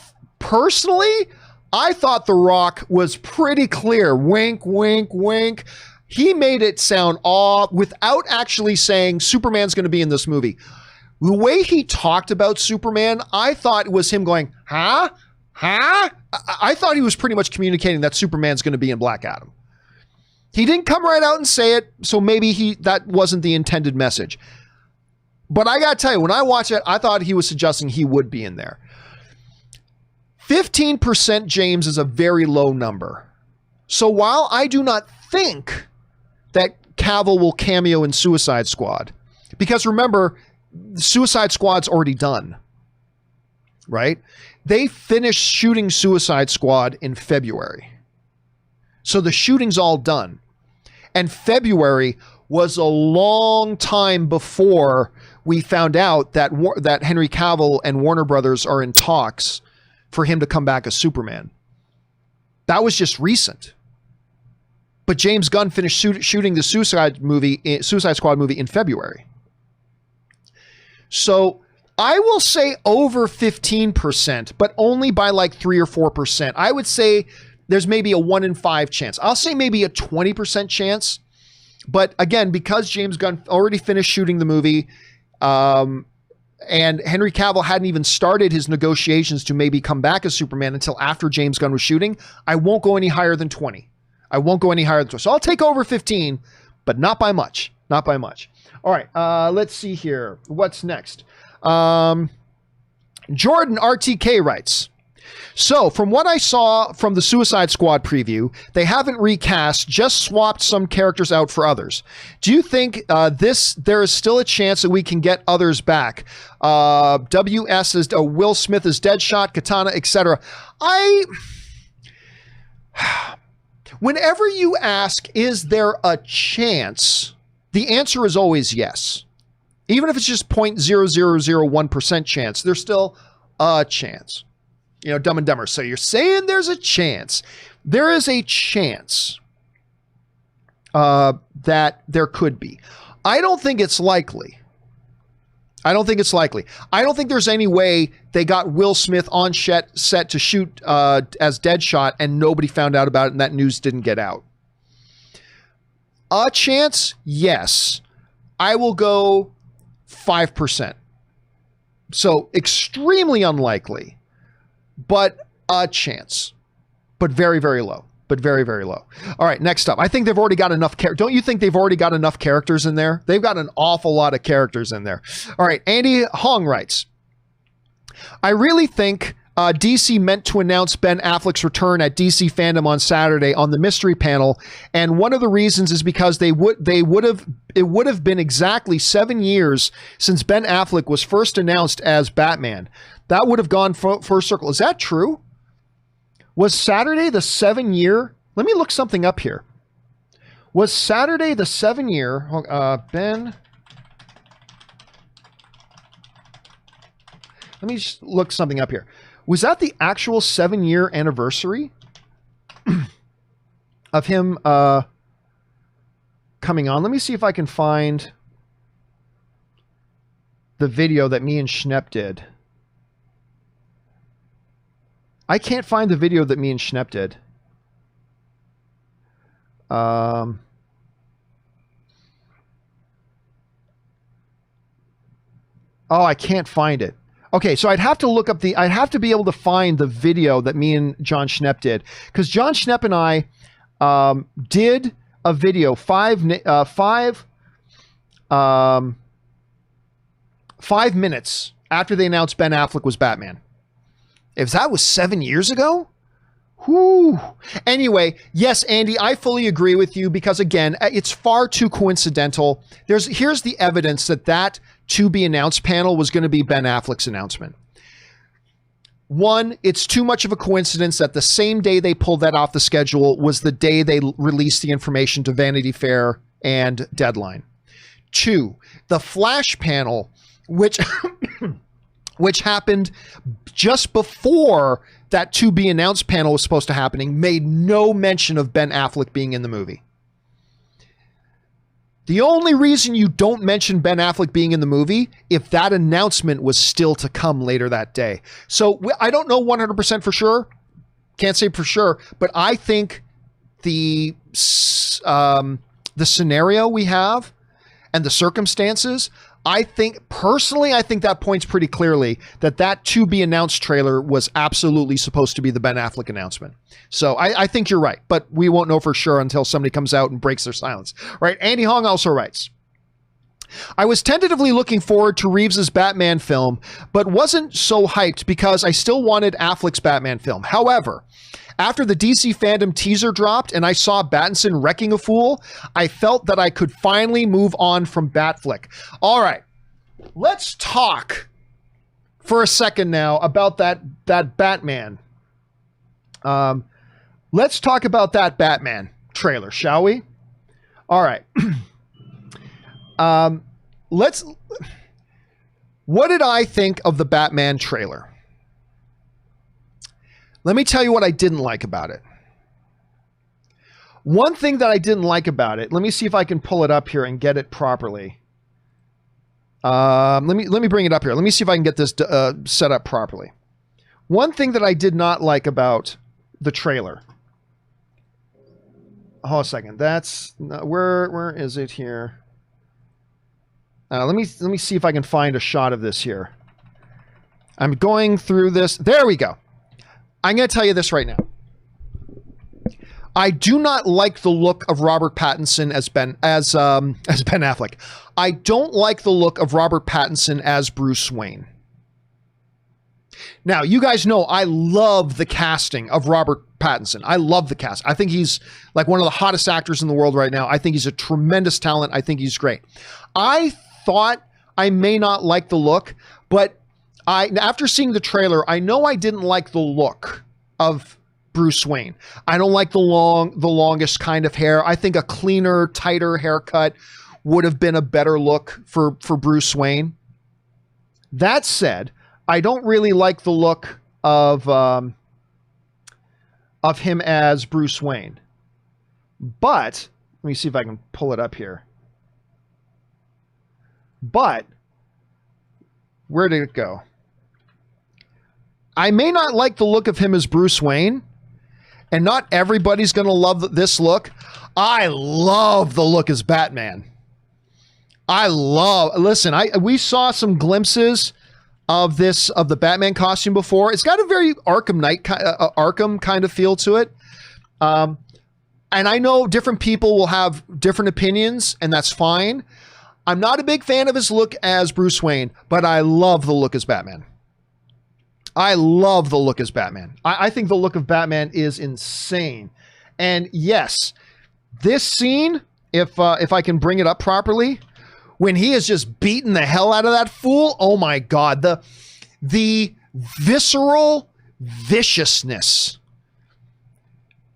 thought The Rock was pretty clear. Wink, wink, wink. He made it sound without actually saying Superman's going to be in this movie. The way he talked about Superman, I thought it was him going, huh? I thought he was pretty much communicating that Superman's going to be in Black Adam. He didn't come right out and say it, so maybe that wasn't the intended message. But I got to tell you, when I watched it, I thought he was suggesting he would be in there. 15%, James, is a very low number. So while I do not think that Cavill will cameo in Suicide Squad, because remember, Suicide Squad's already done, right? They finished shooting Suicide Squad in February. So the shooting's all done. And February was a long time before we found out that that Henry Cavill and Warner Brothers are in talks for him to come back as Superman. That was just recent. But James Gunn finished shooting the Suicide Squad movie in February. So I will say over 15%, but only by like 3 or 4%. I would say there's maybe a 1 in 5 chance. I'll say maybe a 20% chance. But again, because James Gunn already finished shooting the movie, and Henry Cavill hadn't even started his negotiations to maybe come back as Superman until after James Gunn was shooting, I won't go any higher than 20. I won't go any higher than 20. So I'll take over 15, but not by much. Not by much. All right, let's see here. What's next? Jordan RTK writes, so from what I saw from the Suicide Squad preview, they haven't recast, just swapped some characters out for others. Do you think there is still a chance that we can get others back? WS is Will Smith is Deadshot, Katana, etc. Whenever you ask, is there a chance? The answer is always yes. Even if it's just 0.0001% chance, there's still a chance. You know, Dumb and Dumber. So you're saying there's a chance. There is a chance that there could be. I don't think it's likely. I don't think there's any way they got Will Smith on set to shoot as Deadshot and nobody found out about it and that news didn't get out. A chance? Yes. I will go 5%. So extremely unlikely, but a chance. But very, very low. But very, very low. All right, next up. I think they've already got enough don't you think they've already got enough characters in there? They've got an awful lot of characters in there. All right, Andy Hong writes, I really think DC meant to announce Ben Affleck's return at DC Fandom on Saturday on the mystery panel, and one of the reasons is because it would have been exactly 7 years since Ben Affleck was first announced as Batman. That would have gone full circle. Is that true? Was Saturday the 7-year? Let me look something up here. Was Saturday the 7-year? Ben. Let me just look something up here. Was that the actual 7-year anniversary of him coming on? Let me see if I can find the video that me and Schnepp did. I can't find the video that me and Schnepp did. Oh, I can't find it. Okay, so I'd have to look up I'd have to be able to find the video that me and John Schnepp did, because John Schnepp and I did a video 5 minutes after they announced Ben Affleck was Batman. If that was 7 years ago? Whoo. Anyway, yes, Andy, I fully agree with you because, again, it's far too coincidental. Here's the evidence that to be announced panel was going to be Ben Affleck's announcement. One, it's too much of a coincidence that the same day they pulled that off the schedule was the day they released the information to Vanity Fair and Deadline. Two, the Flash panel, which happened just before that to be announced panel was supposed to happening, made no mention of Ben Affleck being in the movie. The only reason you don't mention Ben Affleck being in the movie, if that announcement was still to come later that day. So I don't know 100% for sure. Can't say for sure, but I think the scenario we have and the circumstances, I think that points pretty clearly that to be announced trailer was absolutely supposed to be the Ben Affleck announcement. So I think you're right, but we won't know for sure until somebody comes out and breaks their silence. Right? Andy Hong also writes, I was tentatively looking forward to Reeves's Batman film, but wasn't so hyped because I still wanted Affleck's Batman film. However, After the DC Fandom teaser dropped and I saw Pattinson wrecking a fool, I felt that I could finally move on from Batflick. All right, let's talk for a second now about that Batman. Let's talk about that Batman trailer, shall we? All right. What did I think of the Batman trailer? Let me tell you what I didn't like about it. One thing that I didn't like about it, let me see if I can pull it up here and get it properly. Let me bring it up here. Let me see if I can get this set up properly. One thing that I did not like about the trailer. Hold on a second. That's where is it here? Let me see if I can find a shot of this here. I'm going through this. There we go. I'm going to tell you this right now. I do not like the look of Robert Pattinson as Ben Affleck. I don't like the look of Robert Pattinson as Bruce Wayne. Now, you guys know I love the casting of Robert Pattinson. I love the cast. I think he's like one of the hottest actors in the world right now. I think he's a tremendous talent. I think he's great. I thought I may not like the look, but after seeing the trailer, I know I didn't like the look of Bruce Wayne. I don't like the longest kind of hair. I think a cleaner, tighter haircut would have been a better look for Bruce Wayne. That said, I don't really like the look of him as Bruce Wayne. But let me see if I can pull it up here. But where did it go? I may not like the look of him as Bruce Wayne, and not everybody's going to love this look. I love the look as Batman. Listen, we saw some glimpses of the Batman costume before. It's got a very Arkham kind of feel to it. And I know different people will have different opinions, and that's fine. I'm not a big fan of his look as Bruce Wayne, but I love the look as Batman. I love the look as Batman. I think the look of Batman is insane. And yes, this scene, if I can bring it up properly, when he is just beating the hell out of that fool, oh my God, the visceral viciousness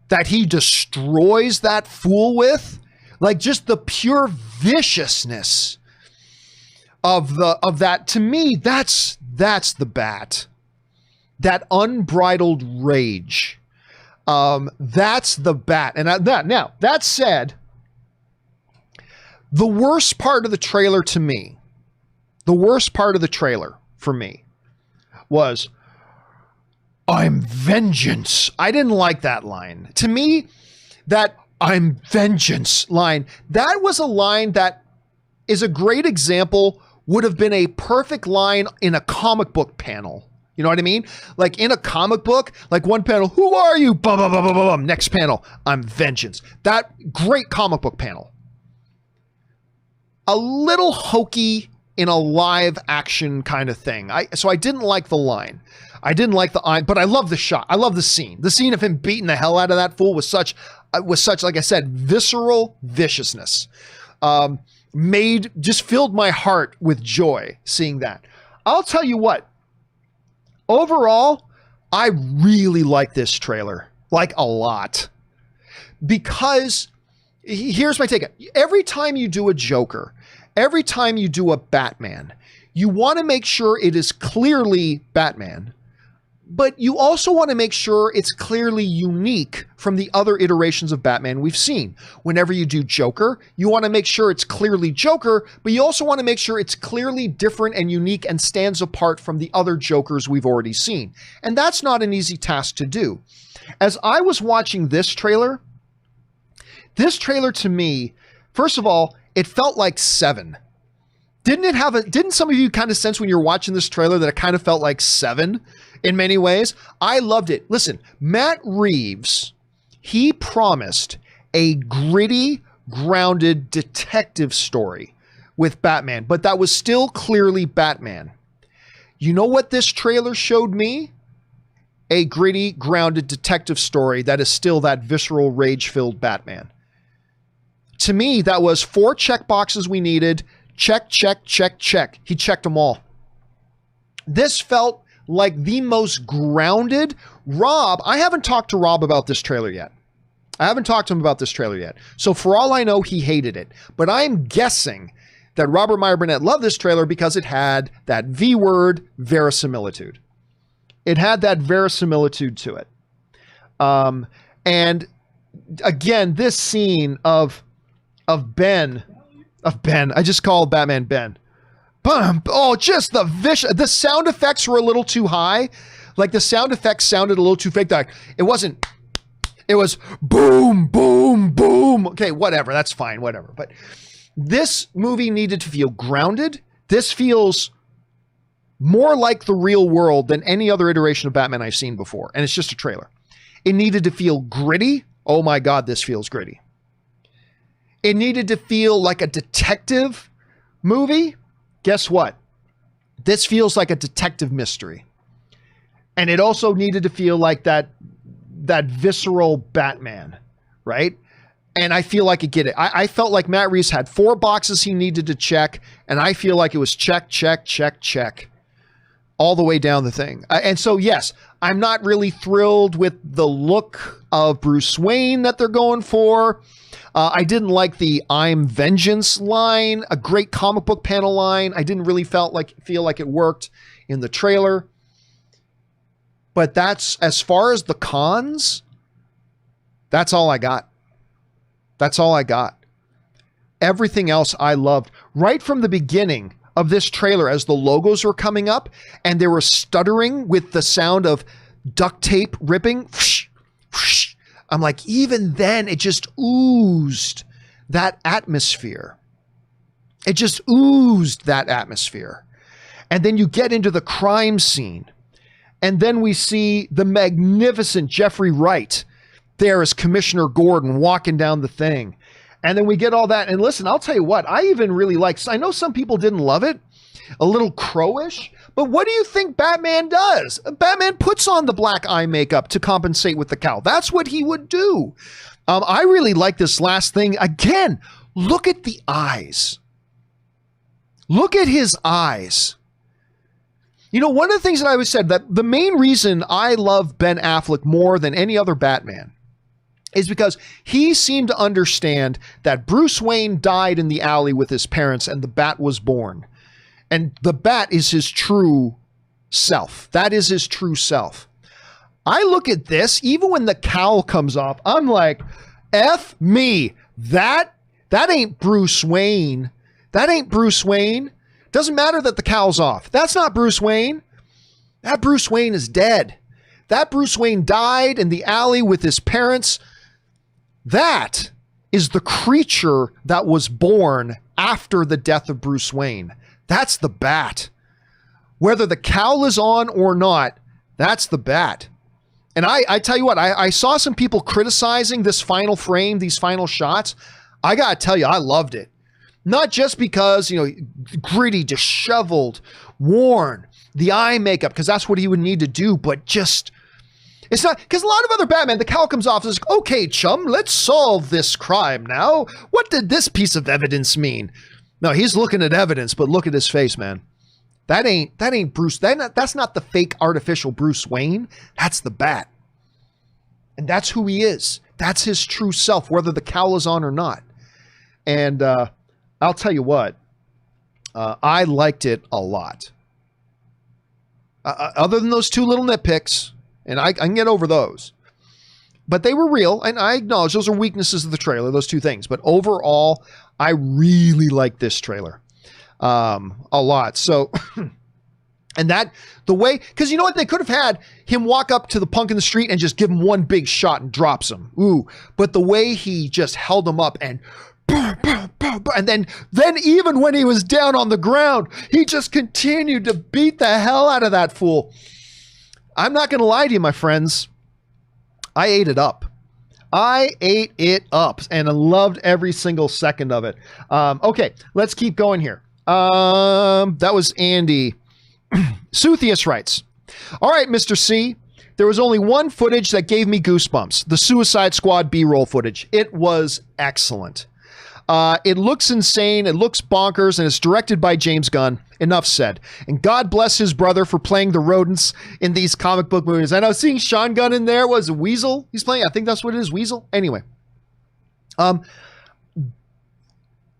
that he destroys that fool with, like just the pure viciousness of that, to me, that's the Bat. That unbridled rage. That's the Bat. And that said, the worst part of the trailer to me, the worst part of the trailer for me was, "I'm vengeance." I didn't like that line. To me, that "I'm vengeance" line, that was a line that is a great example, would have been a perfect line in a comic book panel. You know what I mean? Like in a comic book, like one panel, "Who are you?" Bum, bum, bum, bum, bum. Next panel, "I'm vengeance." That great comic book panel. A little hokey in a live action kind of thing. So I didn't like the line. I didn't like the line, but I love the shot. I love the scene. The scene of him beating the hell out of that fool was such, like I said, visceral viciousness. Just filled my heart with joy seeing that. I'll tell you what. Overall, I really like this trailer, like a lot, because here's my take. Every time you do a Joker, every time you do a Batman, you want to make sure it is clearly Batman, but you also want to make sure it's clearly unique from the other iterations of Batman we've seen. Whenever you do Joker, you want to make sure it's clearly Joker, but you also want to make sure it's clearly different and unique and stands apart from the other Jokers we've already seen. And that's not an easy task to do. As I was watching this trailer to me, first of all, it felt like Seven. Didn't some of you kind of sense when you're watching this trailer that it kind of felt like Seven in many ways? I loved it. Listen, Matt Reeves, he promised a gritty, grounded detective story with Batman, but that was still clearly Batman. You know what this trailer showed me? a gritty, grounded detective story that is still that visceral, rage-filled Batman. To me, that was 4 check boxes we needed. Check, check, check, check. He checked them all. This felt like the most grounded. Rob, I haven't talked to Rob about this trailer yet. So for all I know, he hated it. But I'm guessing that Robert Meyer Burnett loved this trailer because it had that V word, verisimilitude. It had that verisimilitude to it. And again, this scene of Ben, I just called Batman Ben. Boom. Oh, just the vicious. The sound effects were a little too high. Like the sound effects sounded a little too fake. Like it wasn't, it was boom, boom, boom. Okay, whatever. That's fine. Whatever. But this movie needed to feel grounded. This feels more like the real world than any other iteration of Batman I've seen before. And it's just a trailer. It needed to feel gritty. Oh my God, this feels gritty. It needed to feel like a detective movie. Guess what? This feels like a detective mystery. And it also needed to feel like that visceral Batman, right? And I feel like it get it. I felt like Matt Reeves had 4 boxes he needed to check, and I feel like it was check, check, check, check, all the way down the thing. And so, yes, I'm not really thrilled with the look of Bruce Wayne that they're going for. I didn't like the "I'm Vengeance" line, a great comic book panel line. I didn't really feel like it worked in the trailer. But that's, as far as the cons, that's all I got. That's all I got. Everything else I loved. Right from the beginning of this trailer, as the logos were coming up and they were stuttering with the sound of duct tape ripping, whoosh, whoosh, I'm like, even then, it just oozed that atmosphere. It just oozed that atmosphere. And then you get into the crime scene. And then we see the magnificent Jeffrey Wright there as Commissioner Gordon walking down the thing. And then we get all that. And listen, I'll tell you what, I even really like, I know some people didn't love it, a little crowish, but what do you think Batman does? Batman puts on the black eye makeup to compensate with the cowl. That's what he would do. I really like this last thing. Again, look at the eyes. Look at his eyes. You know, one of the things that I always said, that the main reason I love Ben Affleck more than any other Batman is because he seemed to understand that Bruce Wayne died in the alley with his parents and the Bat was born. And the Bat is his true self. That is his true self. I look at this, even when the cowl comes off, I'm like, F me. That ain't Bruce Wayne. That ain't Bruce Wayne. Doesn't matter that the cowl's off. That's not Bruce Wayne. That Bruce Wayne is dead. That Bruce Wayne died in the alley with his parents. That is the creature that was born after the death of Bruce Wayne. That's the Bat. Whether the cowl is on or not, that's the Bat. And I tell you what, I saw some people criticizing this final frame, these final shots. I gotta tell you, I loved it. Not just because, you know, gritty, disheveled, worn, the eye makeup, because that's what he would need to do, but just, it's not, because a lot of other Batman, the cowl comes off, it's like, okay, chum, let's solve this crime now. What did this piece of evidence mean? No, he's looking at evidence, but look at his face, man. That ain't Bruce, that's not the fake artificial Bruce Wayne. That's the Bat. And that's who he is. That's his true self, whether the cowl is on or not. And, I'll tell you what, I liked it a lot. Other than those 2 little nitpicks, and I can get over those, but they were real, and I acknowledge those are weaknesses of the trailer, those 2 things. But overall, I really like this trailer a lot. So, and that, the way, because you know what, they could have had him walk up to the punk in the street and just give him one big shot and drops him. Ooh, but the way he just held him up and then even when he was down on the ground, he just continued to beat the hell out of that fool. I'm not going to lie to you, my friends. I ate it up. I ate it up and I loved every single second of it. Okay, let's keep going here. That was Andy. Suthius writes, all right, Mr. C, There was only one footage that gave me goosebumps, the Suicide Squad B-roll footage. It was excellent. It looks insane, it looks bonkers, and it's directed by James Gunn. Enough said. And God bless his brother for playing the rodents in these comic book movies. I know seeing Sean Gunn in there was a Weasel he's playing. I think that's what it is, Weasel. Anyway.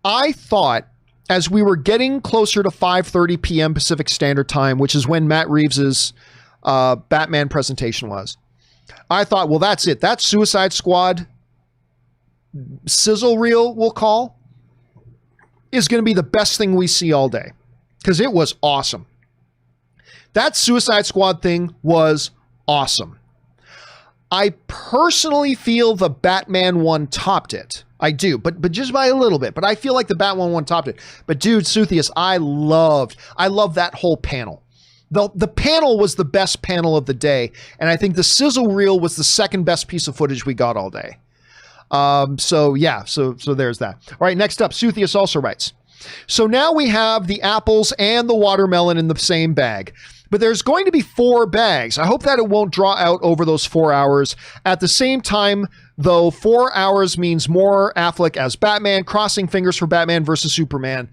I thought as we were getting closer to 5:30 p.m. Pacific Standard Time, which is when Matt Reeves's Batman presentation was, I thought, well, that's it. That Suicide Squad sizzle reel, we'll call, is going to be the best thing we see all day, because it was awesome. That Suicide Squad thing was awesome. I personally feel the Batman one topped it. I do, but just by a little bit. But I feel like the Batman one topped it. But dude, Suthius, I love that whole panel. The panel was the best panel of the day, and I think the sizzle reel was the second best piece of footage we got all day. So there's that. All right, next up, Suthius also writes, so now we have the apples and the watermelon in the same bag, but there's going to be 4 bags. I hope that it won't draw out over those 4 hours. At the same time, though, 4 hours means more Affleck as Batman, crossing fingers for Batman versus Superman.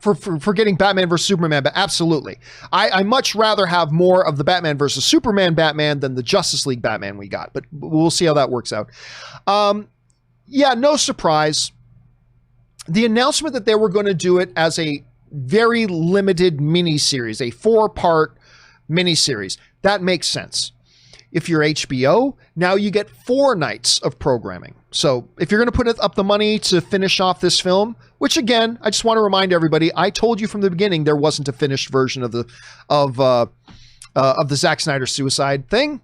For getting Batman versus Superman, but absolutely. I much rather have more of the Batman versus Superman Batman than the Justice League Batman we got, but we'll see how that works out. Yeah, no surprise. The announcement that they were going to do it as a very limited miniseries, a 4-part miniseries, that makes sense. If you're HBO, now you get 4 nights of programming. So if you're going to put up the money to finish off this film, which again, I just want to remind everybody, I told you from the beginning there wasn't a finished version of the Zack Snyder Suicide thing,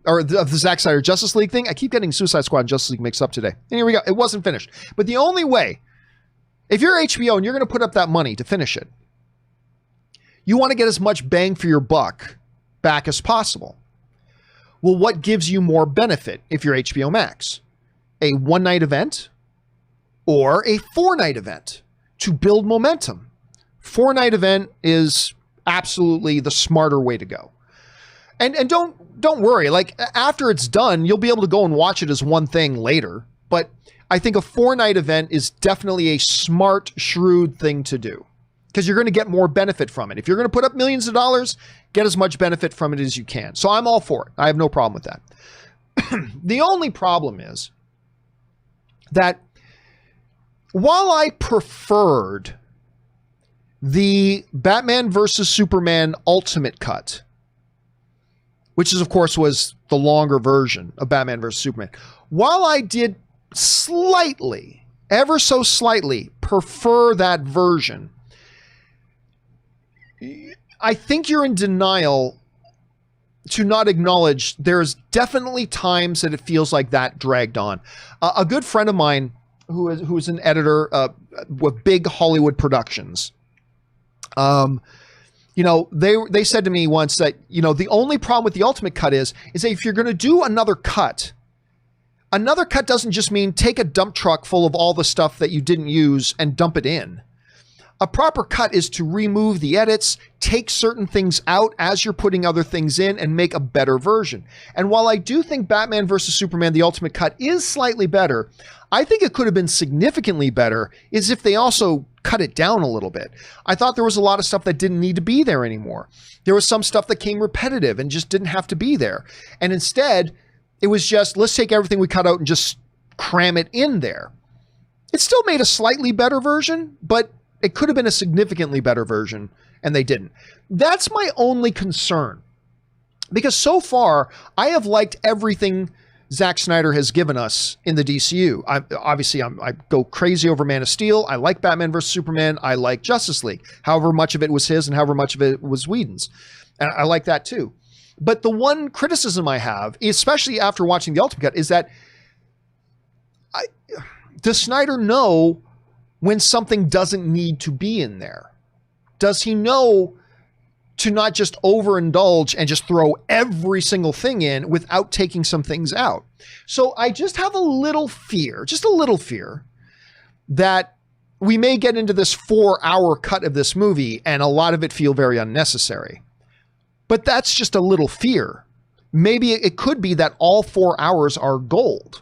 or of the Zack Snyder Justice League thing. I keep getting Suicide Squad and Justice League mixed up today. And here we go. It wasn't finished. But the only way, if you're HBO and you're going to put up that money to finish it, you want to get as much bang for your buck back as possible. Well, what gives you more benefit if you're HBO Max? A 1-night event or a 4-night event to build momentum? 4-night event is absolutely the smarter way to go. And don't worry, like after it's done, you'll be able to go and watch it as one thing later. But I think a 4-night event is definitely a smart, shrewd thing to do, because you're going to get more benefit from it. If you're going to put up millions of dollars, get as much benefit from it as you can. So I'm all for it. I have no problem with that. The only problem is that while I preferred the Batman versus Superman Ultimate Cut, which is, of course, was the longer version of Batman versus Superman, while I did slightly, ever so slightly, prefer that version, I think you're in denial to not acknowledge there's definitely times that it feels like that dragged on. A good friend of mine who is an editor with big Hollywood productions, they said to me once that, the only problem with the Ultimate Cut is that if you're going to do another cut doesn't just mean take a dump truck full of all the stuff that you didn't use and dump it in. A proper cut is to remove the edits, take certain things out as you're putting other things in, and make a better version. And while I do think Batman vs. Superman, the Ultimate Cut, is slightly better, I think it could have been significantly better is if they also cut it down a little bit. I thought there was a lot of stuff that didn't need to be there anymore. There was some stuff that came repetitive and just didn't have to be there. And instead, it was just, let's take everything we cut out and just cram it in there. It still made a slightly better version, but it could have been a significantly better version, and they didn't. That's my only concern, because so far I have liked everything Zack Snyder has given us in the DCU. I go crazy over Man of Steel. I like Batman vs. Superman. I like Justice League, however much of it was his and however much of it was Whedon's. And I like that too. But the one criticism I have, especially after watching the Ultimate Cut, is that does Snyder know when something doesn't need to be in there? Does he know to not just overindulge and just throw every single thing in without taking some things out? So I just have a little fear that we may get into this 4-hour cut of this movie and a lot of it feel very unnecessary. But that's just a little fear. Maybe it could be that all 4 hours are gold.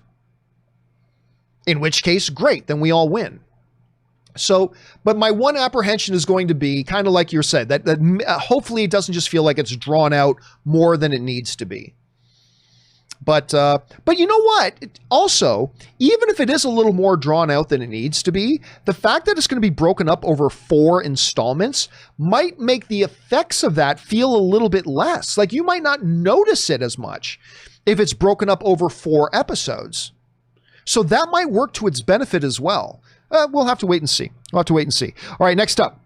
In which case, great, then we all win. So, but my one apprehension is going to be kind of like you said, that hopefully it doesn't just feel like it's drawn out more than it needs to be. But you know what? Also, even if it is a little more drawn out than it needs to be, the fact that it's going to be broken up over 4 installments might make the effects of that feel a little bit less. Like you might not notice it as much if it's broken up over 4 episodes. So that might work to its benefit as well. We'll have to wait and see. All right, next up.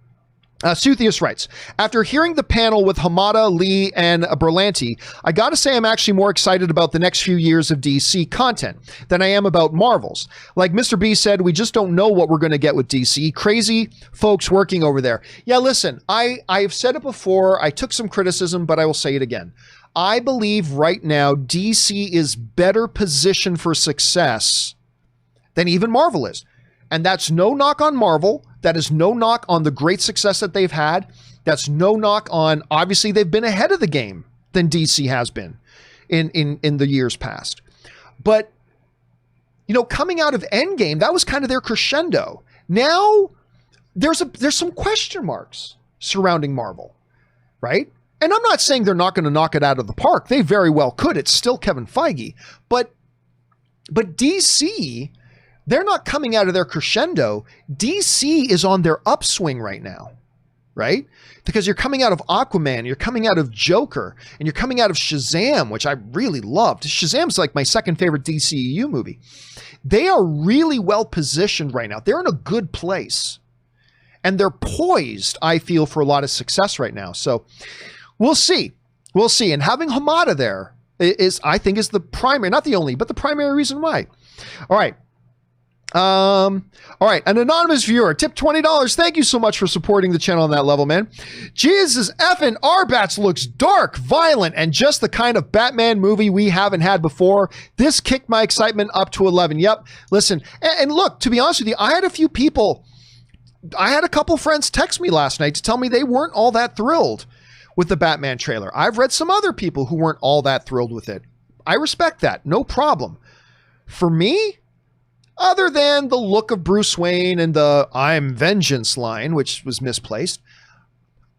Suthius writes, after hearing the panel with Hamada, Lee, and Berlanti, I gotta say I'm actually more excited about the next few years of DC content than I am about Marvel's. Like Mr. B said, we just don't know what we're gonna get with DC. Crazy folks working over there. Yeah, listen, I've said it before. I took some criticism, but I will say it again. I believe right now DC is better positioned for success than even Marvel is. And that's no knock on Marvel. That is no knock on the great success that they've had. That's no knock on, obviously, they've been ahead of the game than DC has been in the years past. But, you know, coming out of Endgame, that was kind of their crescendo. Now, there's some question marks surrounding Marvel, right? And I'm not saying they're not going to knock it out of the park. They very well could. It's still Kevin Feige. But DC... they're not coming out of their crescendo. DC is on their upswing right now, right? Because you're coming out of Aquaman, you're coming out of Joker, and you're coming out of Shazam, which I really loved. Shazam's like my second favorite DCEU movie. They are really well positioned right now. They're in a good place. And they're poised, I feel, for a lot of success right now. So we'll see. We'll see. And having Hamada there is, I think, is the primary, not the only, but the primary reason why. All right. All right, an anonymous viewer, tip $20. Thank you so much for supporting the channel on that level, man. Jesus effing Arbats looks dark, violent, and just the kind of Batman movie we haven't had before. This kicked my excitement up to 11. Yep, listen, and look, to be honest with you, I had a couple friends text me last night to tell me they weren't all that thrilled with the Batman trailer. I've read some other people who weren't all that thrilled with it. I respect that, no problem. For me, other than the look of Bruce Wayne and the I'm vengeance line, which was misplaced,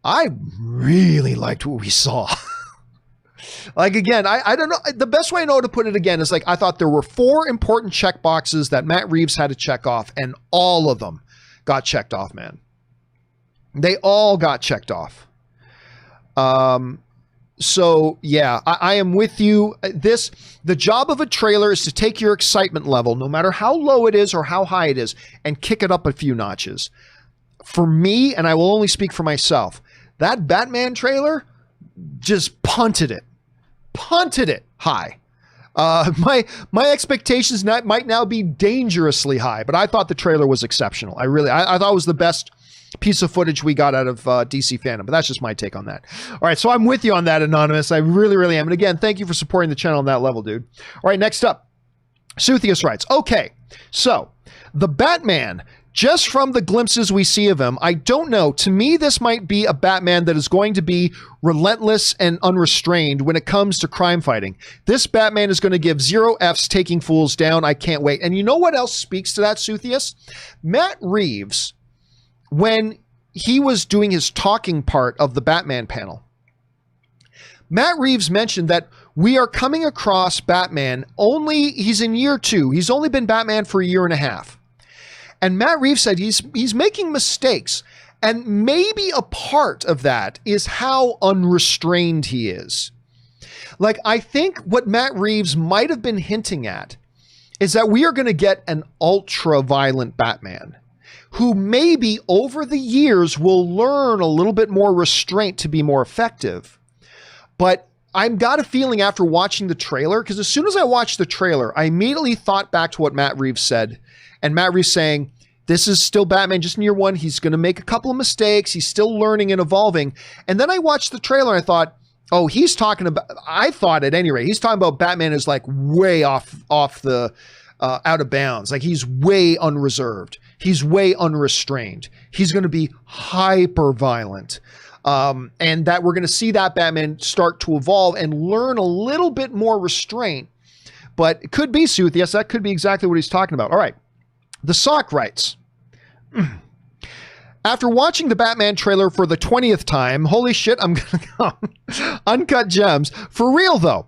I really liked what we saw. Like, again, I don't know. The best way I know to put it again is like, I thought there were 4 important check boxes that Matt Reeves had to check off, and all of them got checked off, man. They all got checked off. So yeah, I am with you. The job of a trailer is to take your excitement level, no matter how low it is or how high it is, and kick it up a few notches. For me, and I will only speak for myself, that Batman trailer just punted it high. My expectations might now be dangerously high, but I thought the trailer was exceptional. I thought it was the best piece of footage we got out of DC Fandom, but that's just my take on that. All right, so I'm with you on that, Anonymous. I really, really am. And again, thank you for supporting the channel on that level, dude. All right, next up, Suthius writes, okay, so the Batman, just from the glimpses we see of him, I don't know. To me, this might be a Batman that is going to be relentless and unrestrained when it comes to crime fighting. This Batman is going to give 0 Fs taking fools down. I can't wait. And you know what else speaks to that, Suthius? Matt Reeves, when he was doing his talking part of the Batman panel, Matt Reeves mentioned that we are coming across Batman he's in year 2. He's only been Batman for a year and a half. And Matt Reeves said he's making mistakes. And maybe a part of that is how unrestrained he is. Like, I think what Matt Reeves might have been hinting at is that we are going to get an ultra-violent Batman who maybe over the years will learn a little bit more restraint to be more effective. But I've got a feeling after watching the trailer, because as soon as I watched the trailer, I immediately thought back to what Matt Reeves said. And Matt Reeves saying, this is still Batman just in year 1. He's going to make a couple of mistakes. He's still learning and evolving. And then I watched the trailer and I thought, oh, he's talking about, I thought at any rate, he's talking about Batman is like way off the, out of bounds. Like he's way unreserved. He's way unrestrained. He's going to be hyper violent. and that we're going to see that Batman start to evolve and learn a little bit more restraint. But it could be Sooth. Yes, that could be exactly what he's talking about. All right. The Sock writes, after watching the Batman trailer for the 20th time, holy shit, I'm going to go uncut gems. For real, though,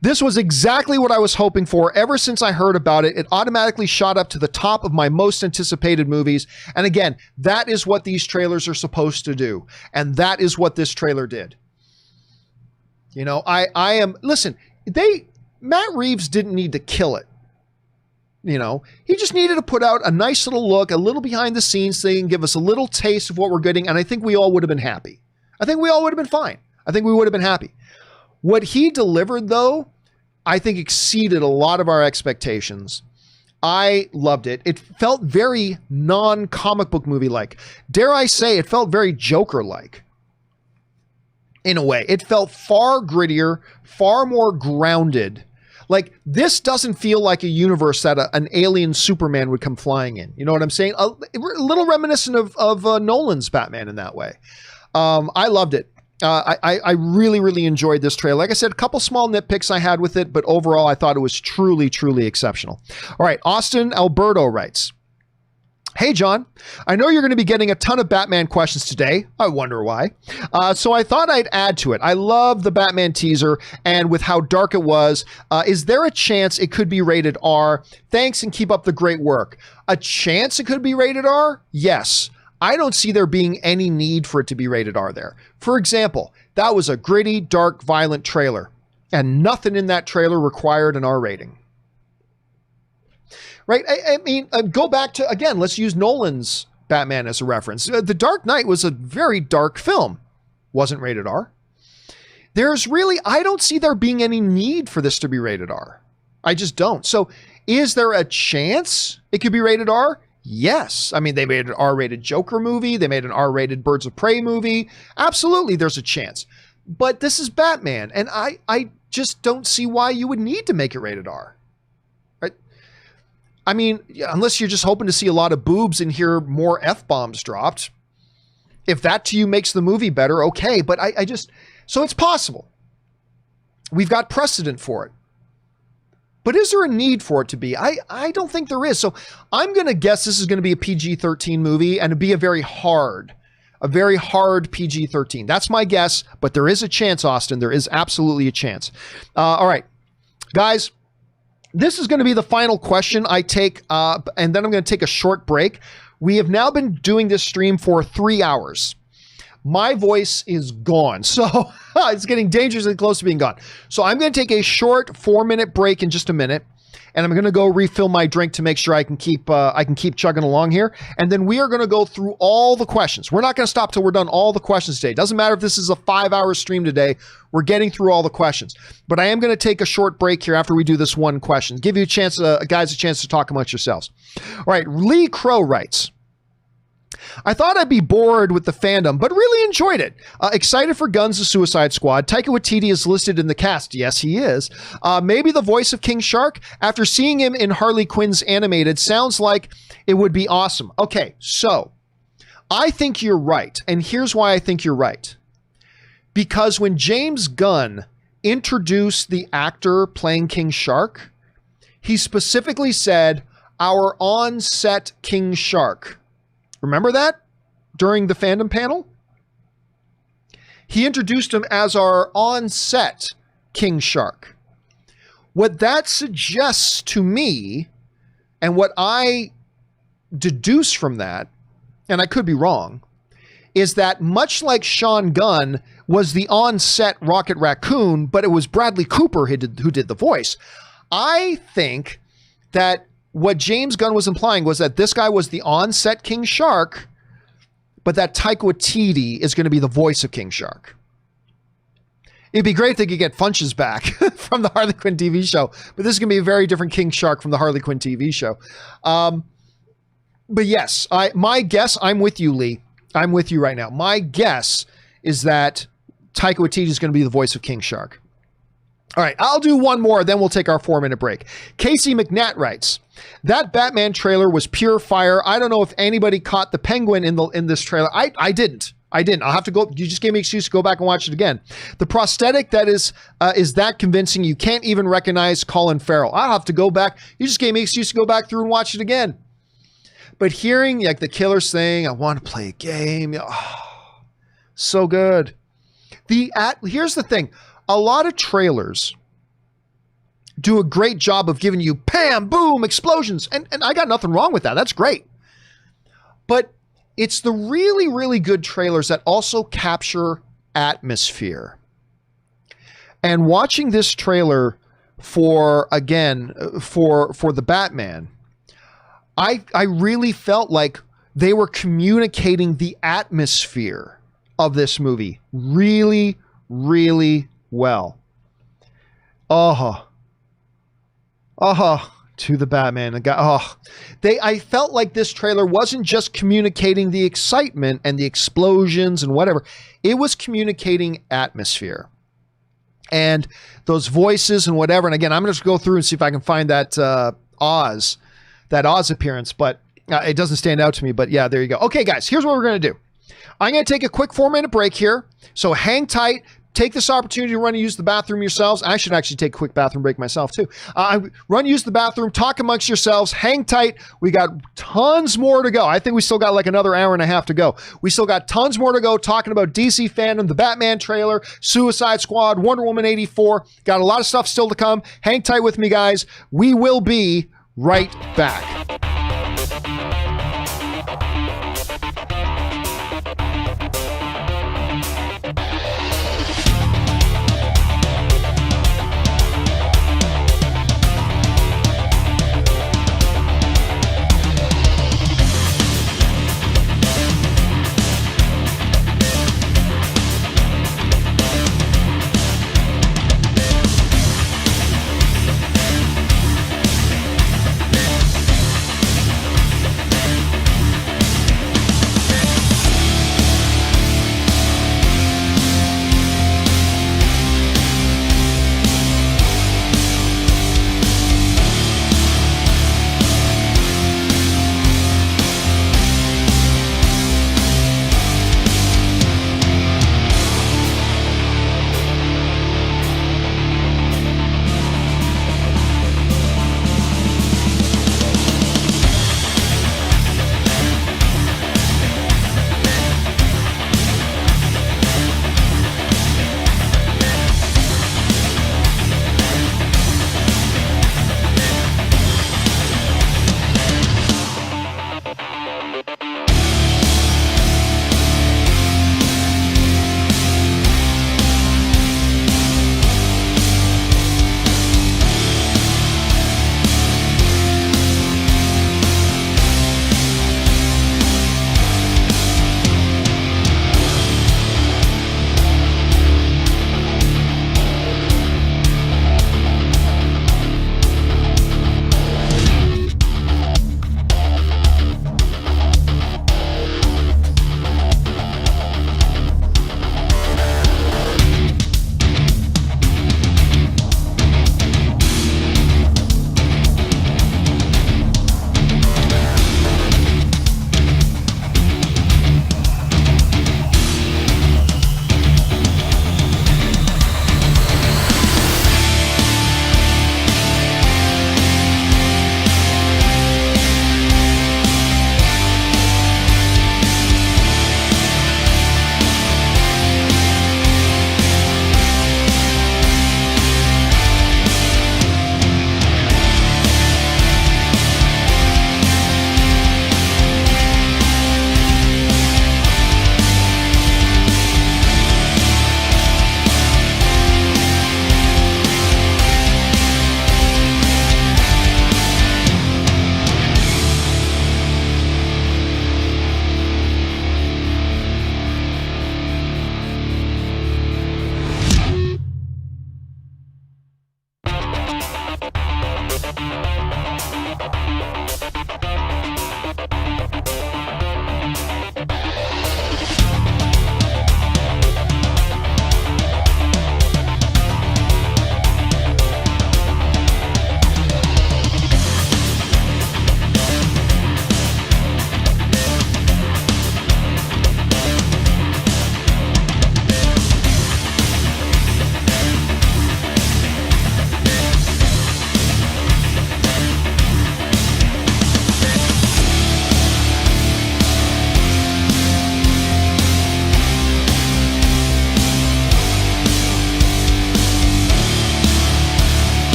this was exactly what I was hoping for. Ever since I heard about it, it automatically shot up to the top of my most anticipated movies. And again, that is what these trailers are supposed to do. And that is what this trailer did. You know, listen, Matt Reeves didn't need to kill it. You know, he just needed to put out a nice little look, a little behind the scenes thing, give us a little taste of what we're getting. And I think we all would have been happy. I think we all would have been fine. I think we would have been happy. What he delivered, though, I think exceeded a lot of our expectations. I loved it. It felt very non-comic book movie-like. Dare I say, it felt very Joker-like. In a way. It felt far grittier, far more grounded. Like, this doesn't feel like a universe that an alien Superman would come flying in. You know what I'm saying? A little reminiscent of Nolan's Batman in that way. I loved it. I really, really enjoyed this trailer. Like I said, a couple small nitpicks I had with it, but overall, I thought it was truly, truly exceptional. All right, Austin Alberto writes, hey, John, I know you're going to be getting a ton of Batman questions today. I wonder why. So I thought I'd add to it. I love the Batman teaser, and with how dark it was, is there a chance it could be rated R? Thanks, and keep up the great work. A chance it could be rated R? Yes. I don't see there being any need for it to be rated R there. For example, that was a gritty, dark, violent trailer, and nothing in that trailer required an R rating. Right? I mean, go back to, again, let's use Nolan's Batman as a reference. The Dark Knight was a very dark film. Wasn't rated R. There's really, I don't see there being any need for this to be rated R. I just don't. So is there a chance it could be rated R? Yes. I mean, they made an R-rated Joker movie. They made an R-rated Birds of Prey movie. Absolutely, there's a chance. But this is Batman, and I just don't see why you would need to make it rated R. I mean, unless you're just hoping to see a lot of boobs and hear more F-bombs dropped. If that to you makes the movie better, okay. But I just, so it's possible. We've got precedent for it. But is there a need for it to be? I don't think there is. So I'm going to guess this is going to be a PG-13 movie, and it'd be a very hard PG-13. That's my guess, but there is a chance, Austin. There is absolutely a chance. All right, guys. This is going to be the final question I take, and then I'm going to take a short break. We have now been doing this stream for 3 hours. My voice is gone, so it's getting dangerously close to being gone. So I'm going to take a short 4-minute break in just a minute, and I'm going to go refill my drink to make sure I can keep chugging along here. And then we are going to go through all the questions. We're not going to stop till we're done all the questions today. Doesn't matter if this is a 5-hour stream today. We're getting through all the questions. But I am going to take a short break here after we do this one question. Give you a chance, guys, a chance to talk amongst yourselves. All right, Lee Crow writes, I thought I'd be bored with the fandom, but really enjoyed it. Excited for Guns of Suicide Squad. Taika Waititi is listed in the cast. Yes, he is. Maybe the voice of King Shark. After seeing him in Harley Quinn's animated, sounds like it would be awesome. Okay, so I think you're right. And here's why I think you're right. Because when James Gunn introduced the actor playing King Shark, he specifically said, our on-set King Shark. Remember that during the fandom panel? He introduced him as our on-set King Shark. What that suggests to me, and what I deduce from that, and I could be wrong, is that much like Sean Gunn was the on-set Rocket Raccoon, but it was Bradley Cooper who did the voice. I think that what James Gunn was implying was that this guy was the on-set King Shark, but that Taika Waititi is going to be the voice of King Shark. It'd be great if they could get Funches back from the Harley Quinn TV show, but this is going to be a very different King Shark from the Harley Quinn TV show. But yes, my guess, I'm with you, Lee. I'm with you right now. My guess is that Taika Waititi is going to be the voice of King Shark. All right, I'll do one more, then we'll take our 4-minute break. Casey McNatt writes, that Batman trailer was pure fire. I don't know if anybody caught the penguin in this trailer. I didn't. I didn't. I'll have to go. You just gave me an excuse to go back and watch it again. The prosthetic that is that convincing. You can't even recognize Colin Farrell. I'll have to go back. You just gave me an excuse to go back through and watch it again. But hearing like the killers saying, I want to play a game. Oh, so good. Here's the thing. A lot of trailers do a great job of giving you bam, boom, explosions. And I got nothing wrong with that. That's great. But it's the really, really good trailers that also capture atmosphere. And watching this trailer for the Batman, I really felt like they were communicating the atmosphere of this movie really, really well. To the Batman. I felt like this trailer wasn't just communicating the excitement and the explosions and whatever. It was communicating atmosphere. And those voices and whatever. And again, I'm going to go through and see if I can find that Oz appearance, but it doesn't stand out to me. But yeah, there you go. Okay, guys, here's what we're going to do. I'm going to take a quick 4-minute break here. So hang tight. Take this opportunity to run and use the bathroom yourselves. I should actually take a quick bathroom break myself too. Run, use the bathroom, talk amongst yourselves, hang tight. We got tons more to go. I think we still got like another hour and a half to go. We still got tons more to go talking about DC Fandom, the Batman trailer, Suicide Squad, Wonder Woman 84. Got a lot of stuff still to come. Hang tight with me, guys. We will be right back.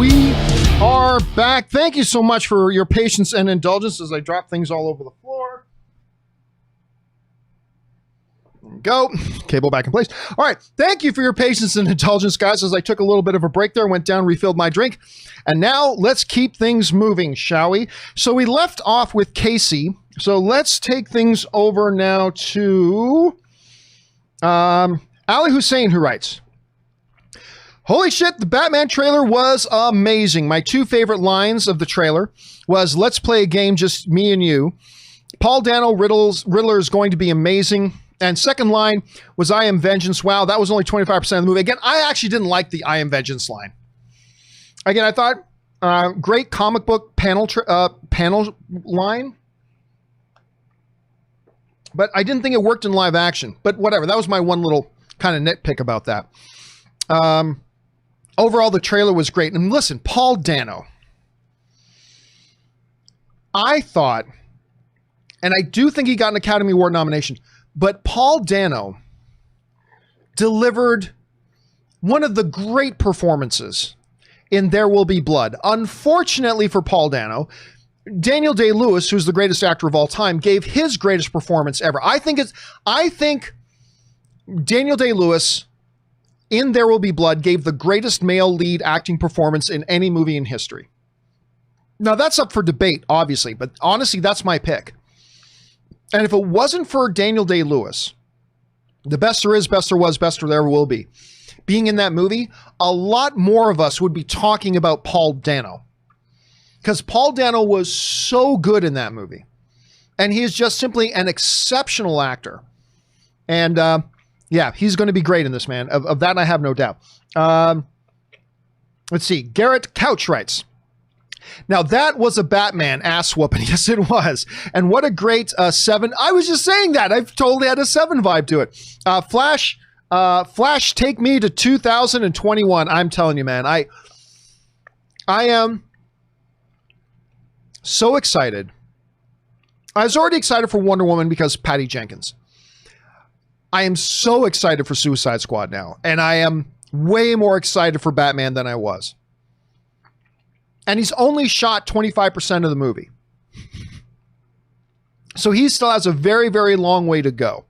we are back. Thank you so much for your patience and indulgence as I drop things all over the floor. There we go. Cable back in place. All right. Thank you for your patience and indulgence, guys, as I took a little bit of a break there, went down, refilled my drink. And now let's keep things moving, shall we? So we left off with Casey. So let's take things over now to Ali Hussein, who writes, holy shit, the Batman trailer was amazing. My two favorite lines of the trailer was, let's play a game, just me and you. Paul Dano Riddler is going to be amazing. And second line was, I am vengeance. Wow, that was only 25% of the movie. Again, I actually didn't like the I am vengeance line. Again, I thought, great comic book panel line. But I didn't think it worked in live action. But whatever, that was my one little kind of nitpick about that. Overall, the trailer was great. And listen, Paul Dano. I thought, and I do think he got an Academy Award nomination, but Paul Dano delivered one of the great performances in There Will Be Blood. Unfortunately for Paul Dano, Daniel Day-Lewis, who's the greatest actor of all time, gave his greatest performance ever. I think Daniel Day-Lewis in There Will Be Blood gave the greatest male lead acting performance in any movie in history. Now, that's up for debate, obviously, but honestly, that's my pick. And if it wasn't for Daniel Day-Lewis, the best there is, best there was, best there ever will be, being in that movie, a lot more of us would be talking about Paul Dano. Because Paul Dano was so good in that movie. And he is just simply an exceptional actor. And yeah, he's going to be great in this, man. Of that, I have no doubt. Let's see. Garrett Couch writes, now that was a Batman ass whooping. Yes, it was. And what a great 7. I was just saying that. I've totally had a 7 vibe to it. Flash, take me to 2021. I'm telling you, man. I am so excited. I was already excited for Wonder Woman because Patty Jenkins. I am so excited for Suicide Squad now. And I am way more excited for Batman than I was. And he's only shot 25% of the movie. So he still has a very, very long way to go.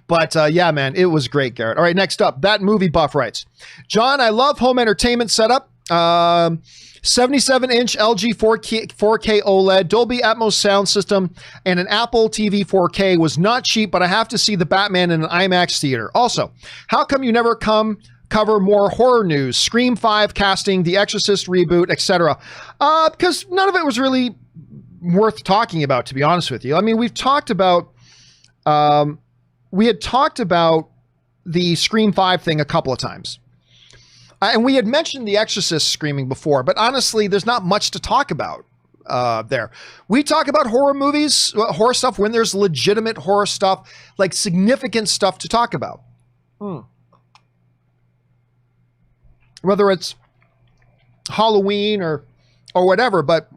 But yeah, man, it was great, Garrett. All right, next up, That Movie Buff writes, John, I love home entertainment setup. 77-inch LG 4K OLED, Dolby Atmos sound system, and an Apple TV 4K was not cheap, but I have to see the Batman in an IMAX theater. Also, how come you never cover more horror news, Scream 5 casting, The Exorcist reboot, etc.? Because none of it was really worth talking about, to be honest with you. I mean, we've talked about, we had talked about the Scream 5 thing a couple of times. And we had mentioned The Exorcist screaming before, but honestly, there's not much to talk about there. We talk about horror movies, horror stuff, when there's legitimate horror stuff, like significant stuff to talk about. Whether it's Halloween or whatever, but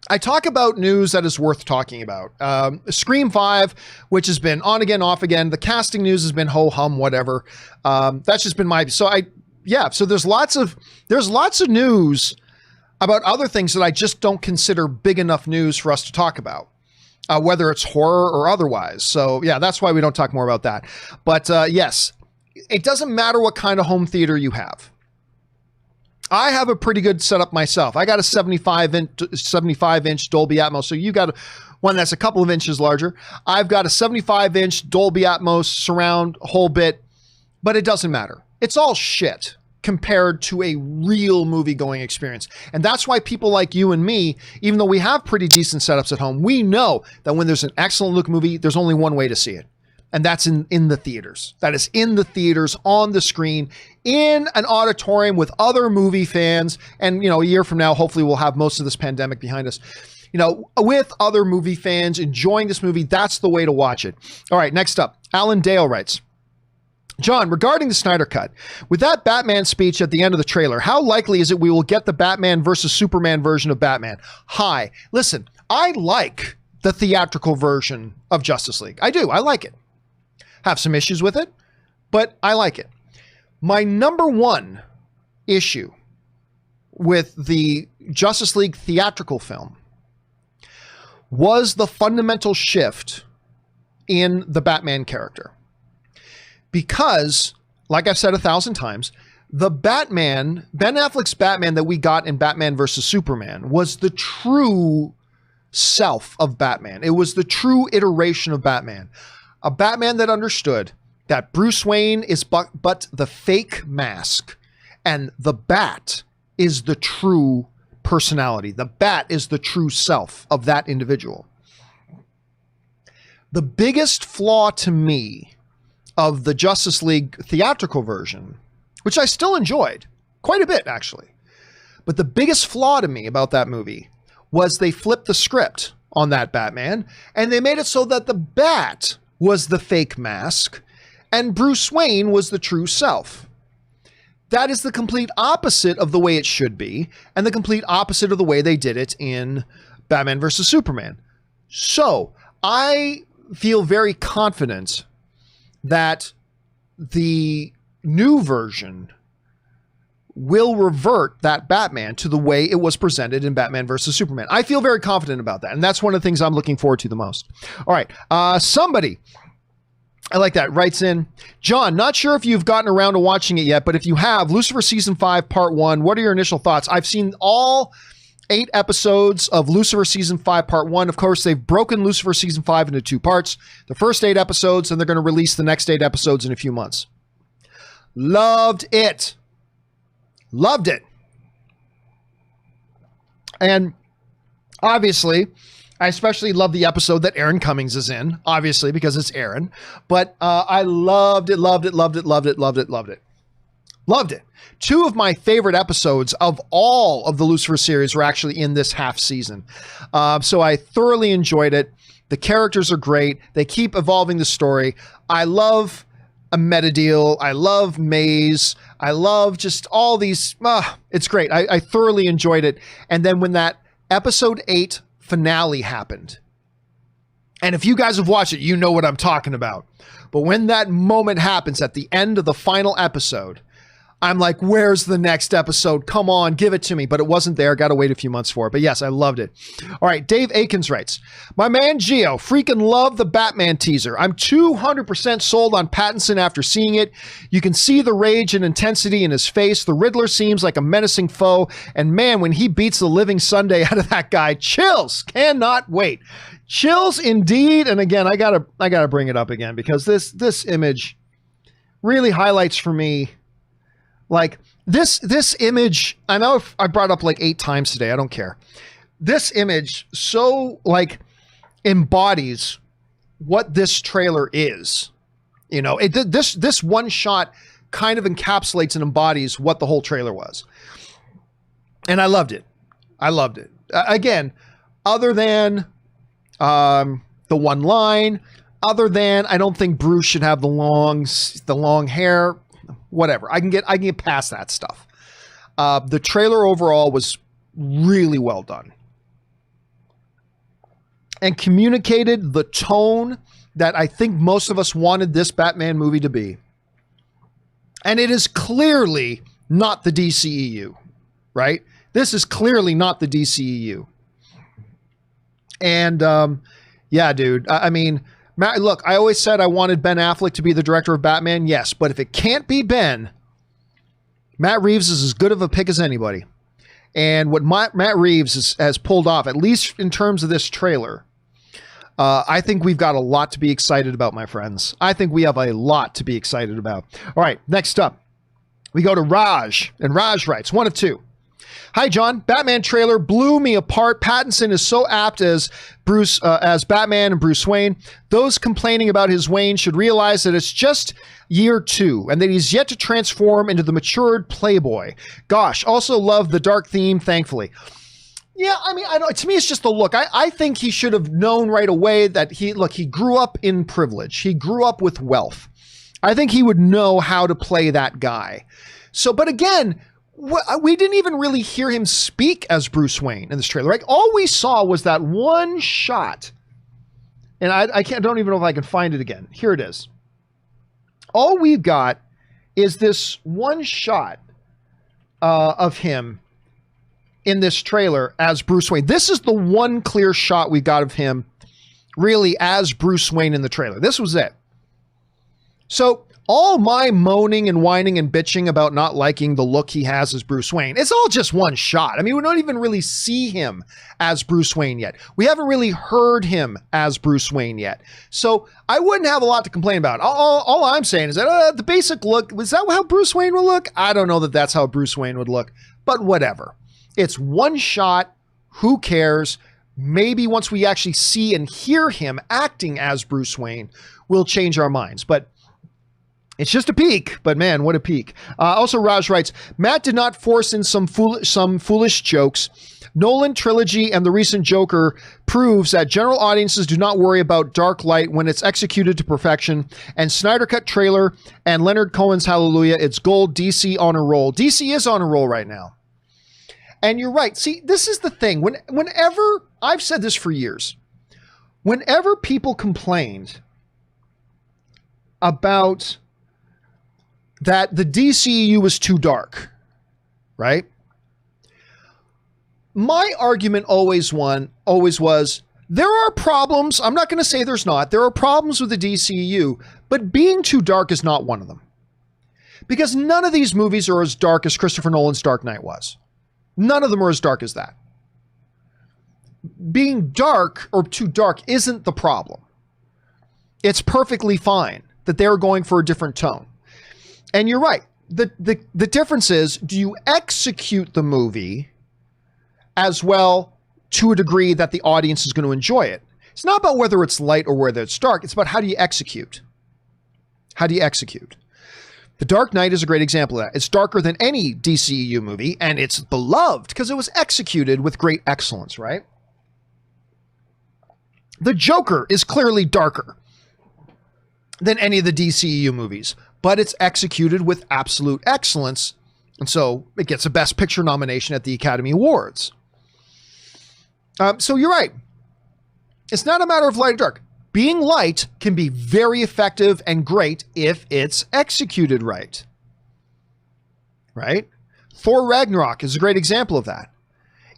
I talk about news that is worth talking about. Scream 5, which has been on again, off again. The casting news has been ho-hum, whatever. That's just been my... So there's lots of news about other things that I just don't consider big enough news for us to talk about, whether it's horror or otherwise. So yeah, that's why we don't talk more about that. But yes, it doesn't matter what kind of home theater you have. I have a pretty good setup myself. I got a 75-inch Dolby Atmos. So you got one that's a couple of inches larger. I've got a 75-inch Dolby Atmos surround whole bit, but it doesn't matter. It's all shit compared to a real movie-going experience. And that's why people like you and me, even though we have pretty decent setups at home, we know that when there's an excellent look movie, there's only one way to see it. And that's in the theaters. That is in the theaters, on the screen, in an auditorium with other movie fans. And, a year from now, hopefully we'll have most of this pandemic behind us. With other movie fans enjoying this movie, that's the way to watch it. All right, next up, Alan Dale writes, John, regarding the Snyder Cut, with that Batman speech at the end of the trailer, how likely is it we will get the Batman versus Superman version of Batman? Hi. Listen, I like the theatrical version of Justice League. I do. I like it. Have some issues with it, but I like it. My number one issue with the Justice League theatrical film was the fundamental shift in the Batman character. Because, like I've said 1,000 times, the Batman, Ben Affleck's Batman that we got in Batman versus Superman was the true self of Batman. It was the true iteration of Batman. A Batman that understood that Bruce Wayne is but the fake mask, and the Bat is the true personality. The Bat is the true self of that individual. The biggest flaw to me of the Justice League theatrical version, which I still enjoyed quite a bit, actually, but the biggest flaw to me about that movie was they flipped the script on that Batman, and they made it so that the Bat was the fake mask and Bruce Wayne was the true self. That is the complete opposite of the way it should be, and the complete opposite of the way they did it in Batman versus Superman. So I feel very confident that the new version will revert that Batman to the way it was presented in Batman versus Superman. I feel very confident about that, and that's one of the things I'm looking forward to the most. All right, somebody, I like that, writes in, John, not sure if you've gotten around to watching it yet, but if you have, Lucifer Season 5 Part 1, what are your initial thoughts? I've seen all 8 episodes of Lucifer Season 5 Part 1. Of course, they've broken Lucifer Season 5 into 2 parts. The first 8 episodes, and they're going to release the next 8 episodes in a few months. Loved it. Loved it. And obviously, I especially love the episode that Aaron Cummings is in, obviously, because it's Aaron. But I loved it, loved it, loved it, loved it, loved it, loved it. Loved it. 2 of my favorite episodes of all of the Lucifer series were actually in this half season. So I thoroughly enjoyed it. The characters are great. They keep evolving the story. I love a meta deal. I love Maze. I love just all these. It's great. I thoroughly enjoyed it. And then when that episode 8 finale happened, and if you guys have watched it, you know what I'm talking about. But when that moment happens at the end of the final episode, I'm like, where's the next episode? Come on, give it to me. But it wasn't there. Got to wait a few months for it. But yes, I loved it. All right, Dave Akins writes, my man Gio, freaking love the Batman teaser. I'm 200% sold on Pattinson after seeing it. You can see the rage and intensity in his face. The Riddler seems like a menacing foe. And man, when he beats the living Sunday out of that guy, chills. Cannot wait. Chills indeed. And again, I gotta bring it up again because this image really highlights for me. Like this image, I know I brought up like 8 times today. I don't care. This image so like embodies what this trailer is. You know, this one shot kind of encapsulates and embodies what the whole trailer was. And I loved it. I loved it. Again, other than the one line, other than I don't think Bruce should have the long hair. Whatever. I can get past that stuff. The trailer overall was really well done and communicated the tone that I think most of us wanted this Batman movie to be. And it is clearly not the DCEU, right? This is clearly not the DCEU. And yeah, dude, I mean, Matt, look, I always said I wanted Ben Affleck to be the director of Batman. Yes, but if it can't be Ben, Matt Reeves is as good of a pick as anybody. And what Matt Reeves has pulled off, at least in terms of this trailer, I think we've got a lot to be excited about, my friends. I think we have a lot to be excited about. All right, next up, we go to Raj. And Raj writes, 1 of 2. Hi, John. Batman trailer blew me apart. Pattinson is so apt as Batman and Bruce Wayne. Those complaining about his Wayne should realize that it's just year 2 and that he's yet to transform into the matured playboy. Gosh, also love the dark theme, thankfully. Yeah, I mean, I know to me it's just the look. I think he should have known right away that he grew up in privilege. He grew up with wealth. I think he would know how to play that guy. So, but again, we didn't even really hear him speak as Bruce Wayne in this trailer, right? All we saw was that one shot. And I don't even know if I can find it again. Here it is. All we've got is this one shot of him in this trailer as Bruce Wayne. This is the one clear shot we got of him really as Bruce Wayne in the trailer. This was it. So all my moaning and whining and bitching about not liking the look he has as Bruce Wayne, it's all just one shot. I mean, we don't even really see him as Bruce Wayne yet. We haven't really heard him as Bruce Wayne yet. So I wouldn't have a lot to complain about. All I'm saying is that the basic look, was that how Bruce Wayne would look? I don't know that that's how Bruce Wayne would look, but whatever. It's one shot. Who cares? Maybe once we actually see and hear him acting as Bruce Wayne, we'll change our minds. But it's just a peek, but man, what a peek. Also, Raj writes, Matt did not force in some foolish jokes. Nolan trilogy and the recent Joker proves that general audiences do not worry about dark light when it's executed to perfection. And Snyder Cut trailer and Leonard Cohen's Hallelujah, it's gold. DC on a roll. DC is on a roll right now. And you're right. See, this is the thing. Whenever, I've said this for years, whenever people complained about that the DCEU was too dark, right? My argument always was, there are problems. I'm not going to say there's not. There are problems with the DCEU, but being too dark is not one of them. Because none of these movies are as dark as Christopher Nolan's Dark Knight was. None of them are as dark as that. Being dark or too dark isn't the problem. It's perfectly fine that they're going for a different tone. And you're right. The difference is, do you execute the movie as well to a degree that the audience is going to enjoy it? It's not about whether it's light or whether it's dark. It's about how do you execute? How do you execute? The Dark Knight is a great example of that. It's darker than any DCEU movie, and it's beloved because it was executed with great excellence, right? The Joker is clearly darker than any of the DCEU movies, but it's executed with absolute excellence. And so it gets a Best Picture nomination at the Academy Awards. So you're right. It's not a matter of light or dark. Being light can be very effective and great if it's executed right. Right? Thor Ragnarok is a great example of that.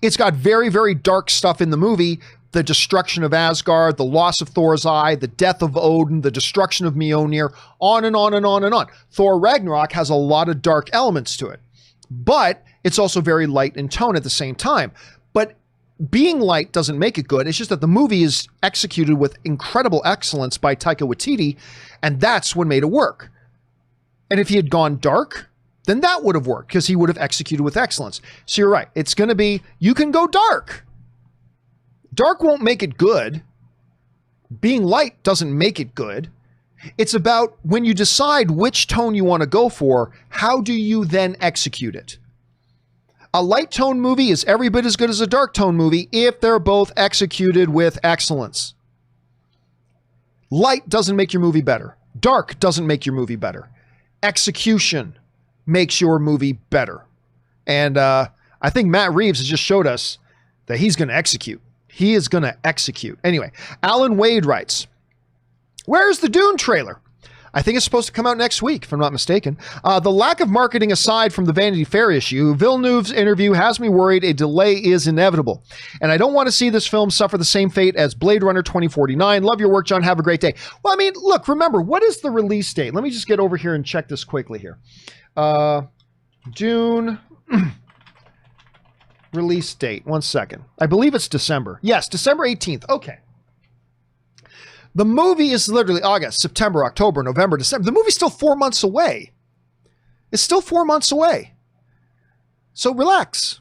It's got very, very dark stuff in the movie. The destruction of Asgard, the loss of Thor's eye, the death of Odin, the destruction of Mjolnir, on and on and on and on. Thor Ragnarok has a lot of dark elements to it, but it's also very light in tone at the same time. But being light doesn't make it good. It's just that the movie is executed with incredible excellence by Taika Waititi, and that's what made it work. And if he had gone dark, then that would have worked because he would have executed with excellence. So you're right. It's going to be, you can go dark. Dark won't make it good. Being light doesn't make it good. It's about when you decide which tone you want to go for, how do you then execute it? A light tone movie is every bit as good as a dark tone movie if they're both executed with excellence. Light doesn't make your movie better. Dark doesn't make your movie better. Execution makes your movie better. And I think Matt Reeves has just showed us that he's going to execute. He is going to execute. Anyway, Alan Wade writes, where's the Dune trailer? I think it's supposed to come out next week, if I'm not mistaken. The lack of marketing aside from the Vanity Fair issue, Villeneuve's interview has me worried a delay is inevitable. And I don't want to see this film suffer the same fate as Blade Runner 2049. Love your work, John. Have a great day. Well, I mean, look, remember, what is the release date? Let me just get over here and check this quickly here. Dune... release date. 1 second. I believe it's December. Yes, December 18th. Okay. The movie is literally August, September, October, November, December. The movie's still 4 months away. It's still 4 months away. So relax.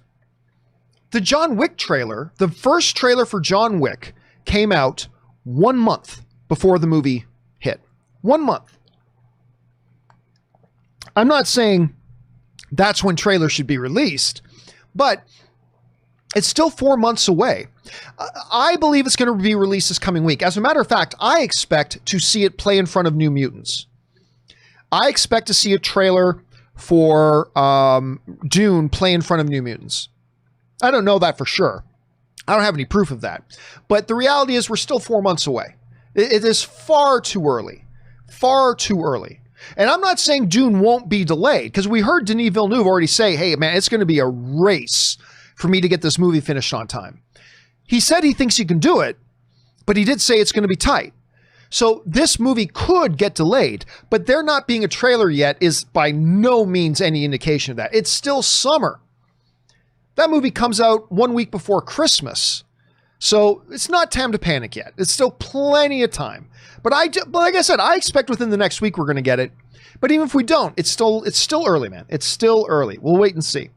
The John Wick trailer, the first trailer for John Wick came out 1 month before the movie hit. 1 month. I'm not saying that's when trailers should be released, but it's still 4 months away. I believe it's going to be released this coming week. As a matter of fact, I expect to see it play in front of New Mutants. I expect to see a trailer for Dune play in front of New Mutants. I don't know that for sure. I don't have any proof of that. But the reality is we're still 4 months away. It is far too early. Far too early. And I'm not saying Dune won't be delayed, because we heard Denis Villeneuve already say, hey, man, it's going to be a race for me to get this movie finished on time. He said he thinks he can do it, but he did say it's going to be tight. So this movie could get delayed, but there not being a trailer yet is by no means any indication of that. It's still summer. That movie comes out 1 week before Christmas. So it's not time to panic yet. It's still plenty of time. But like I said, I expect within the next week we're going to get it. But even if we don't, it's still early, man. It's still early. We'll wait and see.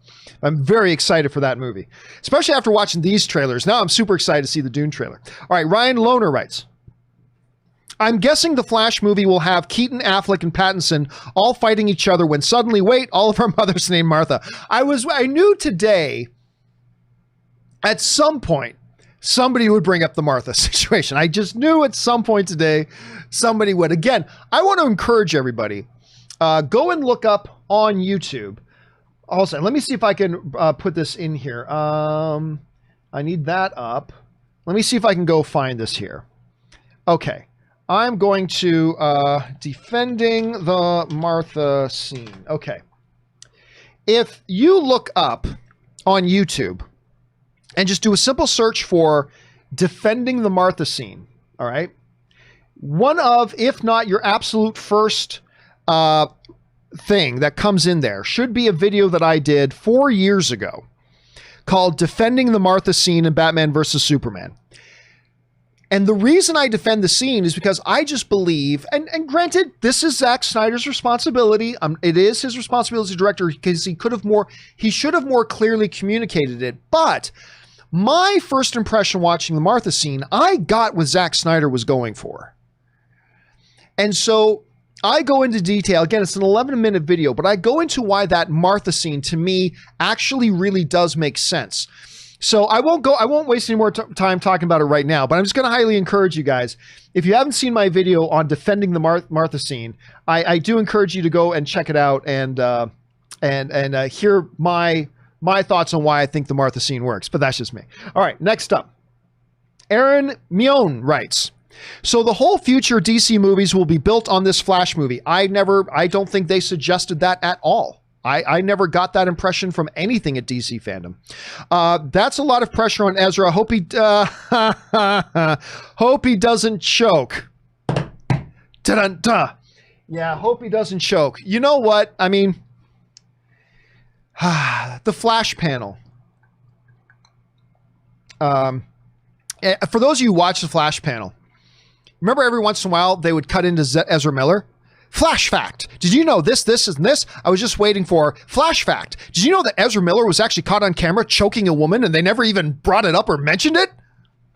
I'm very excited for that movie, especially after watching these trailers. Now I'm super excited to see the Dune trailer. All right, Ryan Lohner writes, I'm guessing the Flash movie will have Keaton, Affleck, and Pattinson all fighting each other when suddenly, wait, all of our mothers named Martha. I knew today, at some point, somebody would bring up the Martha situation. I just knew at some point today, somebody would. Again, I want to encourage everybody, go and look up on YouTube. Also, let me see if I can put this in here. I need that up. Let me see if I can go find this here. Okay. I'm going to defending the Martha scene. Okay. If you look up on YouTube and just do a simple search for defending the Martha scene, all right? One of, if not your absolute first thing that comes in there should be a video that I did 4 years ago called Defending the Martha Scene in Batman vs. Superman. And the reason I defend the scene is because I just believe, and granted, this is Zack Snyder's responsibility. It is his responsibility as a director because he should have more clearly communicated it. But my first impression watching the Martha scene, I got what Zack Snyder was going for. And so I go into detail. Again, it's an 11-minute video, but I go into why that Martha scene to me actually really does make sense. So I won't waste any more time talking about it right now, but I'm just going to highly encourage you guys. If you haven't seen my video on defending the Martha scene, I do encourage you to go and check it out and hear my thoughts on why I think the Martha scene works, but that's just me. All right, next up. Aaron Mion writes, so the whole future DC movies will be built on this Flash movie. I don't think they suggested that at all. I never got that impression from anything at DC Fandom. That's a lot of pressure on Ezra. Hope he doesn't choke. Da-dun-da. Yeah, hope he doesn't choke. You know what? I mean, the Flash panel. For those of you who watch the Flash panel, remember every once in a while they would cut into Ezra Miller? Flash fact. Did you know this, and this? I was just waiting for Flash fact. Did you know that Ezra Miller was actually caught on camera choking a woman and they never even brought it up or mentioned it?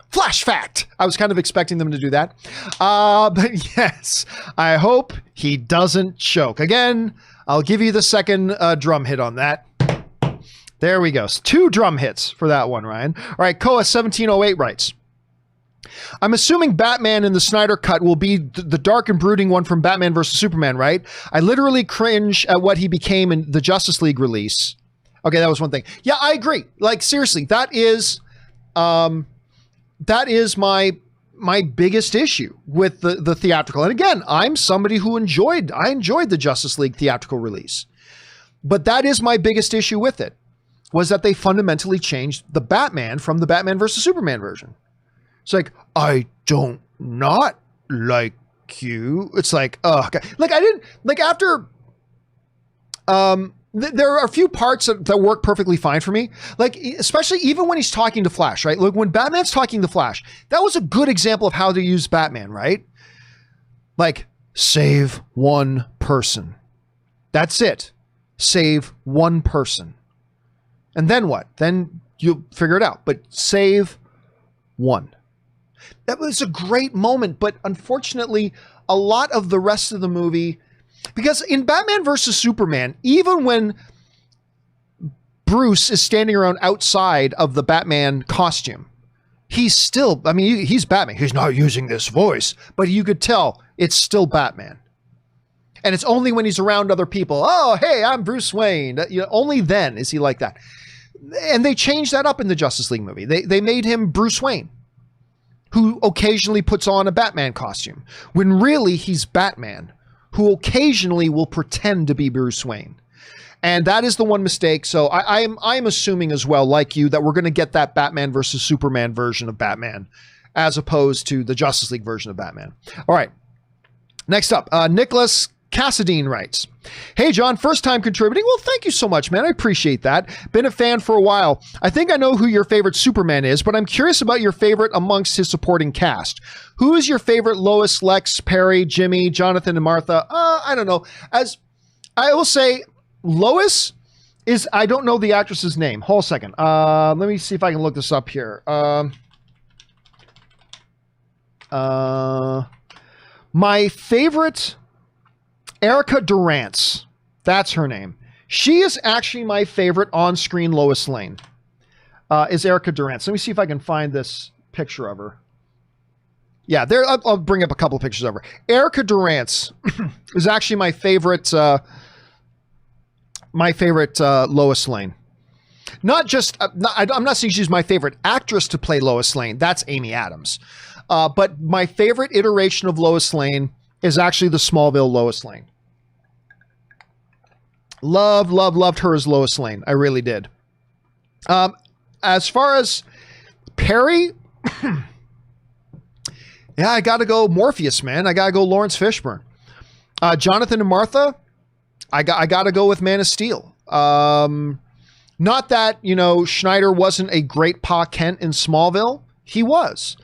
Flash fact. I was kind of expecting them to do that. But yes, I hope he doesn't choke. Again, I'll give you the second drum hit on that. There we go. 2 drum hits for that one, Ryan. All right, Koa1708 writes, I'm assuming Batman in the Snyder Cut will be the dark and brooding one from Batman vs. Superman, right? I literally cringe at what he became in the Justice League release. Okay, that was one thing. Yeah, I agree. Like, seriously, that is my biggest issue with the theatrical. And again, I'm somebody who enjoyed the Justice League theatrical release. But that is my biggest issue with it, was that they fundamentally changed the Batman from the Batman vs. Superman version. It's like, I don't not like you. It's like, okay. Like I didn't like after, there are a few parts that work perfectly fine for me. Like, especially even when he's talking to Flash, right? Look, when Batman's talking to Flash, that was a good example of how to use Batman, right? Like, save one person. That's it. Save one person. And then what? Then you'll figure it out. But save one. That was a great moment, but unfortunately, a lot of the rest of the movie, because in Batman versus Superman, even when Bruce is standing around outside of the Batman costume, he's still, I mean, he's Batman. He's not using this voice, but you could tell it's still Batman. And it's only when he's around other people. Oh, hey, I'm Bruce Wayne. You know, only then is he like that. And they changed that up in the Justice League movie. They made him Bruce Wayne, who occasionally puts on a Batman costume, when really he's Batman, who occasionally will pretend to be Bruce Wayne. And that is the one mistake. So I'm assuming as well, like you, that we're going to get that Batman versus Superman version of Batman as opposed to the Justice League version of Batman. All right. Next up, Nicholas Cassadine writes, "Hey, John, first time contributing. Well, thank you so much, man. I appreciate that. Been a fan for a while. I think I know who your favorite Superman is, but I'm curious about your favorite amongst his supporting cast. Who is your favorite Lois, Lex, Perry, Jimmy, Jonathan, and Martha? I don't know. As I will say, Lois is, I don't know the actress's name. Hold a second. Let me see if I can look this up here. My favorite, Erica Durance. That's her name. She is actually my favorite on-screen Lois Lane. Is Erica Durance. Let me see if I can find this picture of her. Yeah, there. I'll bring up a couple of pictures of her. Erica Durance is actually my favorite. Lois Lane. Not just. I'm not saying she's my favorite actress to play Lois Lane. That's Amy Adams. But my favorite iteration of Lois Lane is actually the Smallville Lois Lane. Loved her as Lois Lane. I really did. As far as Perry, yeah, I got to go Morpheus, man. I got to go Lawrence Fishburne. Jonathan and Martha, I got to go with Man of Steel. Not that, Schneider wasn't a great Pa Kent in Smallville. He was.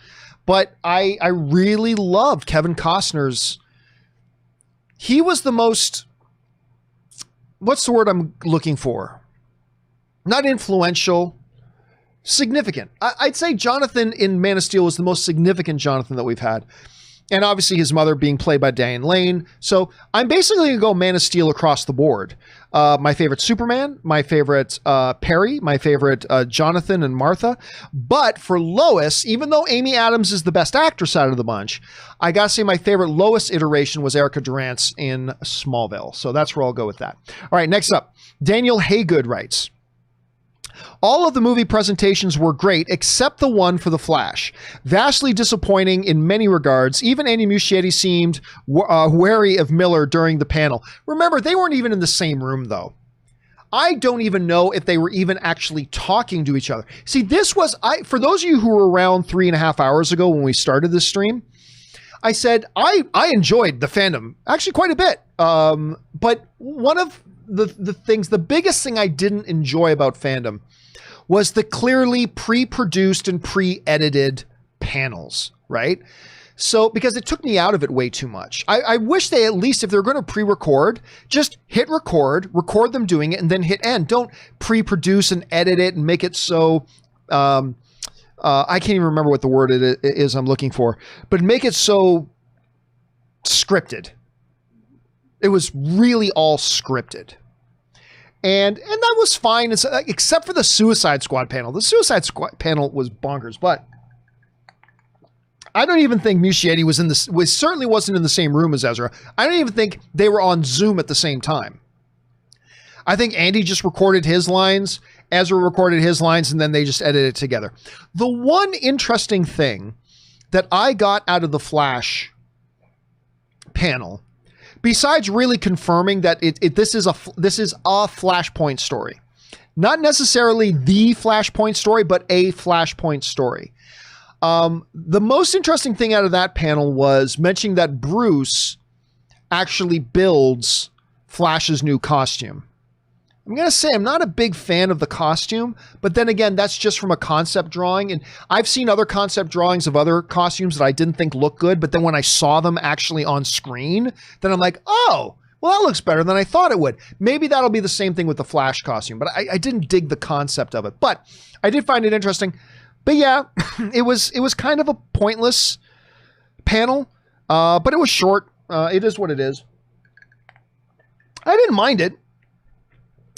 But I really loved Kevin Costner's. He was the most, what's the word I'm looking for? Not influential, significant. I'd say Jonathan in Man of Steel was the most significant Jonathan that we've had. And obviously his mother being played by Diane Lane. So I'm basically going to go Man of Steel across the board. My favorite Superman, my favorite Perry, my favorite Jonathan and Martha. But for Lois, even though Amy Adams is the best actress out of the bunch, I got to say my favorite Lois iteration was Erica Durance in Smallville. So that's where I'll go with that. All right, next up, Daniel Haygood writes, "All of the movie presentations were great, except the one for The Flash. Vastly disappointing in many regards. Even Andy Muschietti seemed wary of Miller during the panel." Remember, they weren't even in the same room, though. I don't even know if they were even actually talking to each other. See, this was, for those of you who were around 3.5 hours ago when we started this stream, I said, I enjoyed the Fandom, actually quite a bit. But one of the things, the biggest thing I didn't enjoy about Fandom was the clearly pre-produced and pre-edited panels, right? So, because it took me out of it way too much. I wish they, at least if they're going to pre-record, just hit record them doing it, and then hit end. Don't pre-produce and edit it and make it so, I can't even remember what the word it is I'm looking for, but make it so scripted. It was really all scripted. And that was fine, except for the Suicide Squad panel. The Suicide Squad panel was bonkers, but I don't even think Muschietti certainly wasn't in the same room as Ezra. I don't even think they were on Zoom at the same time. I think Andy just recorded his lines, Ezra recorded his lines, and then they just edited it together. The one interesting thing that I got out of the Flash panel, besides really confirming that this is a Flashpoint story, not necessarily the Flashpoint story, but a Flashpoint story. The most interesting thing out of that panel was mentioning that Bruce actually builds Flash's new costume. I'm going to say I'm not a big fan of the costume, but then again, that's just from a concept drawing. And I've seen other concept drawings of other costumes that I didn't think looked good. But then when I saw them actually on screen, then I'm like, oh, well, that looks better than I thought it would. Maybe that'll be the same thing with the Flash costume, but I didn't dig the concept of it. But I did find it interesting. But yeah, it was kind of a pointless panel, but it was short. It is what it is. I didn't mind it.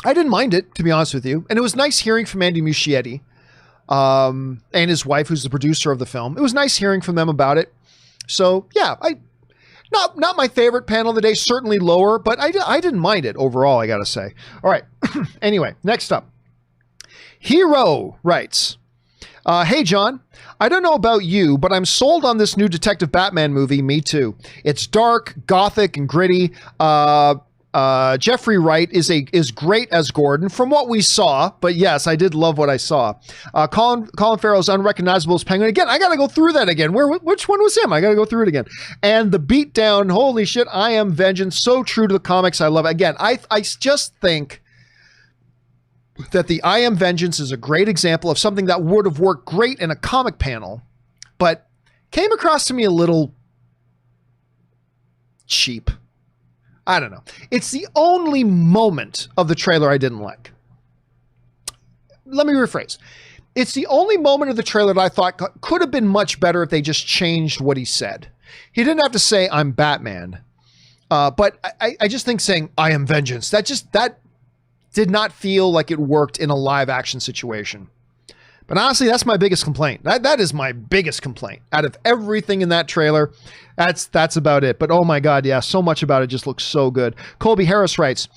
To be honest with you. And it was nice hearing from Andy Muschietti and his wife, who's the producer of the film. It was nice hearing from them about it. So yeah, not my favorite panel of the day, certainly lower, but I didn't mind it overall, I gotta say. All right. Anyway, next up. Hero writes, "Hey, John, I don't know about you, but I'm sold on this new Detective Batman movie. Me too. It's dark, gothic, and gritty. Jeffrey Wright is great as Gordon from what we saw, but yes, I did love what I saw. Colin Farrell's unrecognizable as Penguin. Again, I got to go through that again. Which one was him? I got to go through it again. And the beatdown, holy shit, I Am Vengeance, so true to the comics. I love it. Again, I just think that the I Am Vengeance is a great example of something that would have worked great in a comic panel, but came across to me a little cheap. I don't know. It's the only moment of the trailer I didn't like. Let me rephrase. It's the only moment of the trailer that I thought could have been much better if they just changed what he said. He didn't have to say, I'm Batman. But I just think saying, I am vengeance, that did not feel like it worked in a live action situation. But honestly, that's my biggest complaint. That is my biggest complaint. Out of everything in that trailer, that's about it. But oh my God, yeah, so much about it just looks so good. Colby Harris writes,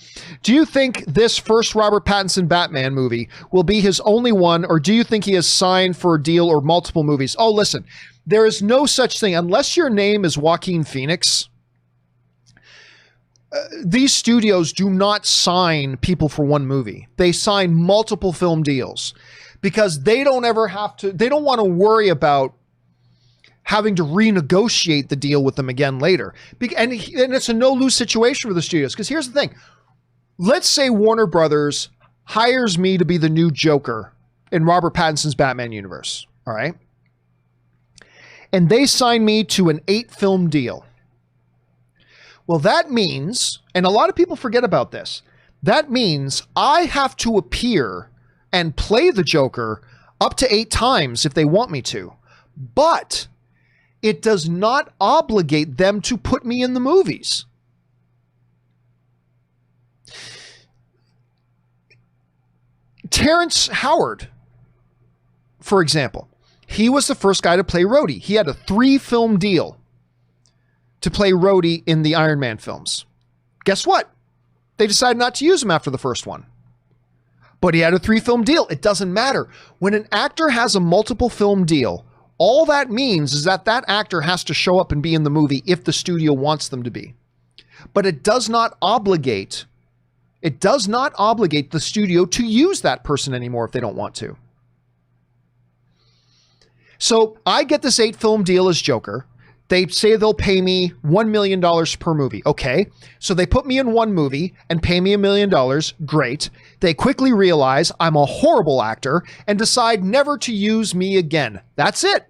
do you think this first Robert Pattinson Batman movie will be his only one, or do you think he has signed for a deal or multiple movies? Oh, listen, there is no such thing. Unless your name is Joaquin Phoenix, these studios do not sign people for one movie. They sign multiple film deals because they don't want to worry about having to renegotiate the deal with them again later. And it's a no-lose situation for the studios. Because here's the thing. Let's say Warner Brothers hires me to be the new Joker in Robert Pattinson's Batman universe. All right. And they sign me to an 8-film deal. Well, that means, and a lot of people forget about this, that means I have to appear and play the Joker up to 8 times if they want me to. But it does not obligate them to put me in the movies. Terrence Howard, for example, he was the first guy to play Rhodey. He had a 3-film deal to play Rhodey in the Iron Man films. Guess what? They decided not to use him after the first one. But he had a 3-film deal. It doesn't matter. When an actor has a multiple film deal, all that means is that that actor has to show up and be in the movie if the studio wants them to be. But it does not obligate the studio to use that person anymore if they don't want to. So I get this 8-film deal as Joker. They say they'll pay me $1 million per movie. Okay, so they put me in one movie and pay me $1 million. Great. They quickly realize I'm a horrible actor and decide never to use me again. That's it.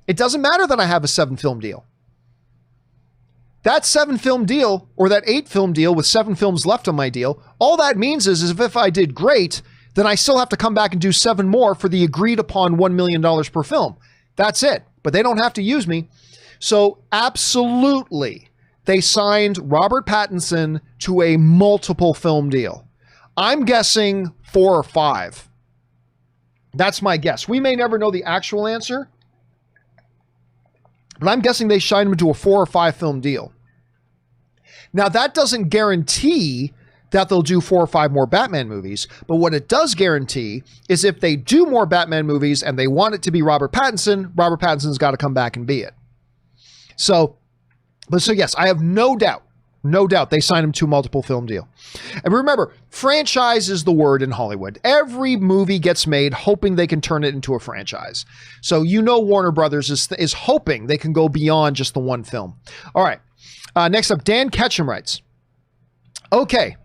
It doesn't matter that I have a 7-film deal. That 7-film deal, or that 8-film deal with 7 films left on my deal, all that means is if I did great, then I still have to come back and do 7 more for the agreed upon $1 million per film. That's it. But they don't have to use me. So absolutely, they signed Robert Pattinson to a multiple film deal. I'm guessing 4 or 5. That's my guess. We may never know the actual answer, but I'm guessing they signed him to a 4 or 5 film deal. Now, that doesn't guarantee that they'll do 4 or 5 more Batman movies, but what it does guarantee is if they do more Batman movies and they want it to be Robert Pattinson's got to come back and be it. So yes, I have no doubt they signed him to a multiple film deal. And remember, franchise is the word in Hollywood. Every movie gets made hoping they can turn it into a franchise. So Warner Brothers is hoping they can go beyond just the one film. All right. Next up, Dan Ketchum writes, okay.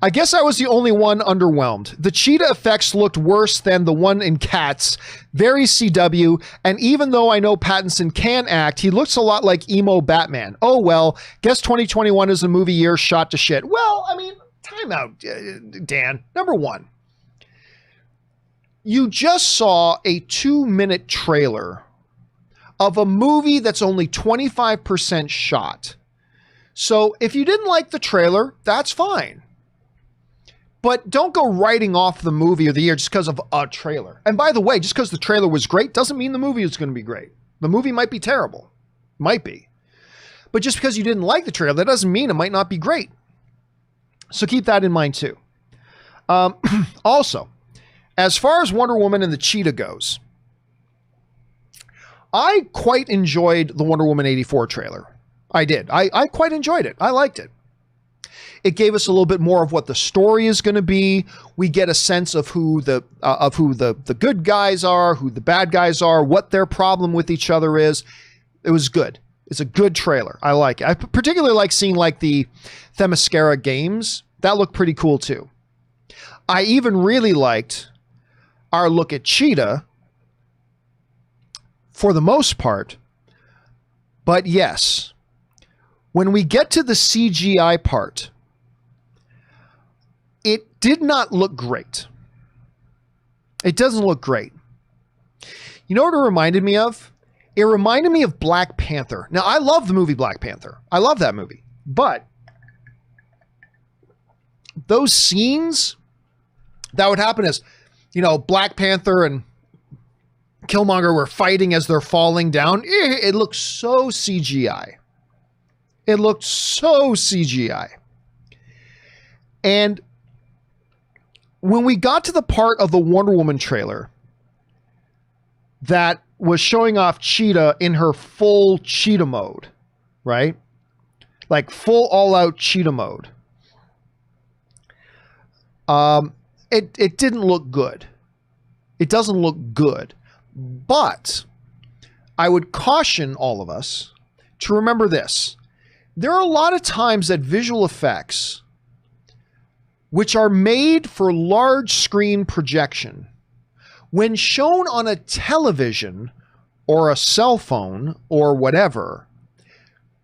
I guess I was the only one underwhelmed. The cheetah effects looked worse than the one in Cats. Very CW. And even though I know Pattinson can act, he looks a lot like emo Batman. Oh, well, guess 2021 is a movie year shot to shit. Well, I mean, time out, Dan. Number one, you just saw a 2-minute trailer of a movie that's only 25% shot. So if you didn't like the trailer, that's fine. But don't go writing off the movie of the year just because of a trailer. And by the way, just because the trailer was great doesn't mean the movie is going to be great. The movie might be terrible. Might be. But just because you didn't like the trailer, that doesn't mean it might not be great. So keep that in mind too. Also, as far as Wonder Woman and the Cheetah goes, I quite enjoyed the Wonder Woman 84 trailer. I did. I quite enjoyed it. I liked it. It gave us a little bit more of what the story is going to be. We get a sense of who the good guys are, who the bad guys are, what their problem with each other is. It was good. It's a good trailer. I like it. I particularly like seeing like the Themyscira games. That looked pretty cool too. I even really liked our look at Cheetah for the most part. But yes, when we get to the CGI part, it did not look great. It doesn't look great. You know what it reminded me of? It reminded me of Black Panther. Now, I love the movie Black Panther. I love that movie. But those scenes that would happen as, you know, Black Panther and Killmonger were fighting as they're falling down. It looked so CGI. It looked so CGI. And when we got to the part of the Wonder Woman trailer that was showing off Cheetah in her full Cheetah mode, right? Like full all-out Cheetah mode. It didn't look good. It doesn't look good. But I would caution all of us to remember this. There are a lot of times that visual effects, which are made for large screen projection, when shown on a television or a cell phone or whatever,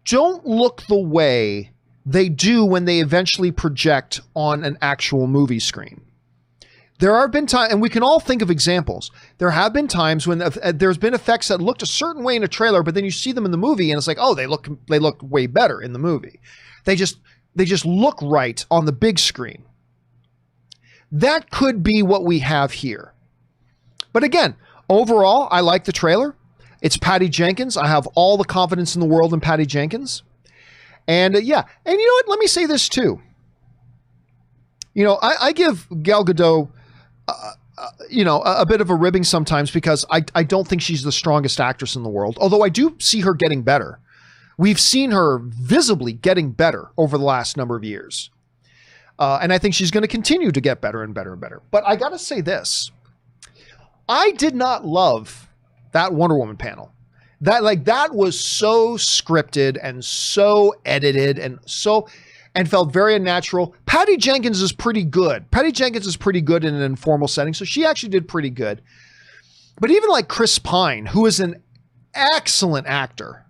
don't look the way they do when they eventually project on an actual movie screen. There have been times, and we can all think of examples. There have been times when there's been effects that looked a certain way in a trailer, but then you see them in the movie and it's like, oh, they look way better in the movie. They just look right on the big screen. That could be what we have here. But again, overall, I like the trailer. It's Patty Jenkins. I have all the confidence in the world in Patty Jenkins. And yeah, and you know what? Let me say this too. You know, I give Gal Gadot, a bit of a ribbing sometimes because I don't think she's the strongest actress in the world. Although I do see her getting better. We've seen her visibly getting better over the last number of years. And I think she's going to continue to get better and better and better. But I got to say this. I did not love that Wonder Woman panel. That was so scripted and so edited and felt very unnatural. Patty Jenkins is pretty good. Patty Jenkins is pretty good in an informal setting, so she actually did pretty good. But even like Chris Pine, who is an excellent actor,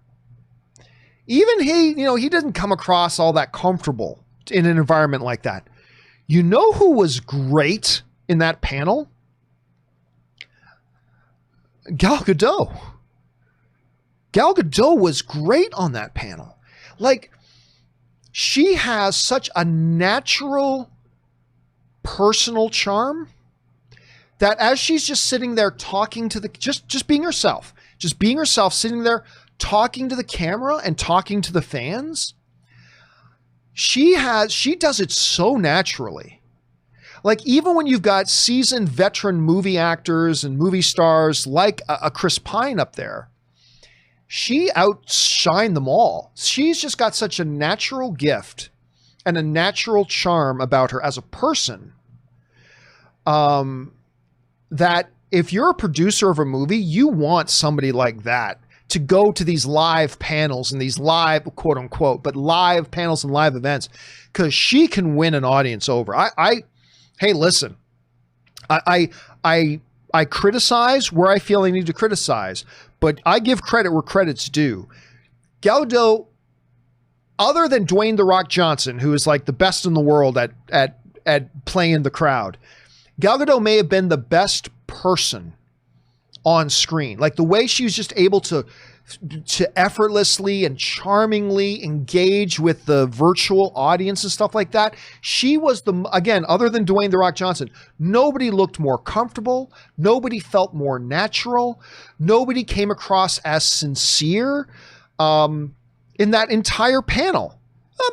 even he doesn't come across all that comfortable in an environment like that. You know who was great in that panel? Gal Gadot. Gal Gadot was great on that panel. Like, she has such a natural personal charm that as she's just sitting there talking to just being herself, sitting there talking to the camera and talking to the fans, she does it so naturally. Like, even when you've got seasoned veteran movie actors and movie stars like a Chris Pine up there, she outshined them all. She's just got such a natural gift and a natural charm about her as a person, that if you're a producer of a movie, you want somebody like that to go to these live panels and these live, quote unquote, but live panels and live events, because she can win an audience over. Hey, listen, I criticize where I feel I need to criticize, but I give credit where credit's due. Gal Gadot, other than Dwayne "The Rock" Johnson, who is like the best in the world at playing the crowd, Gal Gadot may have been the best person on screen. Like, the way she was just able to effortlessly and charmingly engage with the virtual audience and stuff like that. She was again, other than Dwayne "The Rock" Johnson, nobody looked more comfortable. Nobody felt more natural. Nobody came across as sincere in that entire panel.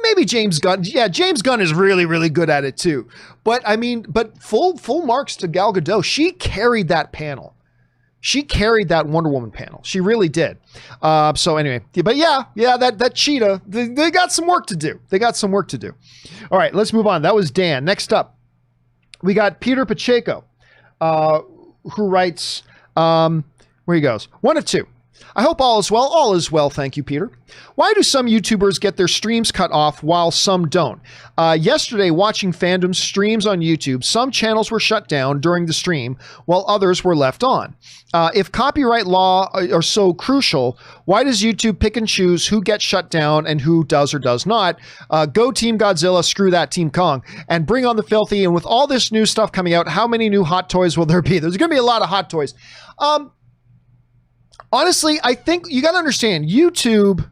Maybe James Gunn. Yeah, James Gunn is really, really good at it too. But I mean, full marks to Gal Gadot. She carried that panel. She carried that Wonder Woman panel. She really did. So anyway, but yeah, that cheetah, they got some work to do. They got some work to do. All right, let's move on. That was Dan. Next up, we got Peter Pacheco, who writes, where he goes, 1 of 2. I hope all is well. All is well. Thank you, Peter. Why do some YouTubers get their streams cut off while some don't? Yesterday, watching Fandom's streams on YouTube, some channels were shut down during the stream while others were left on. If copyright law are so crucial, why does YouTube pick and choose who gets shut down and who does or does not? Go Team Godzilla, screw that Team Kong, and bring on the filthy. And with all this new stuff coming out, how many new hot toys will there be? There's going to be a lot of hot toys. Honestly, I think you got to understand YouTube.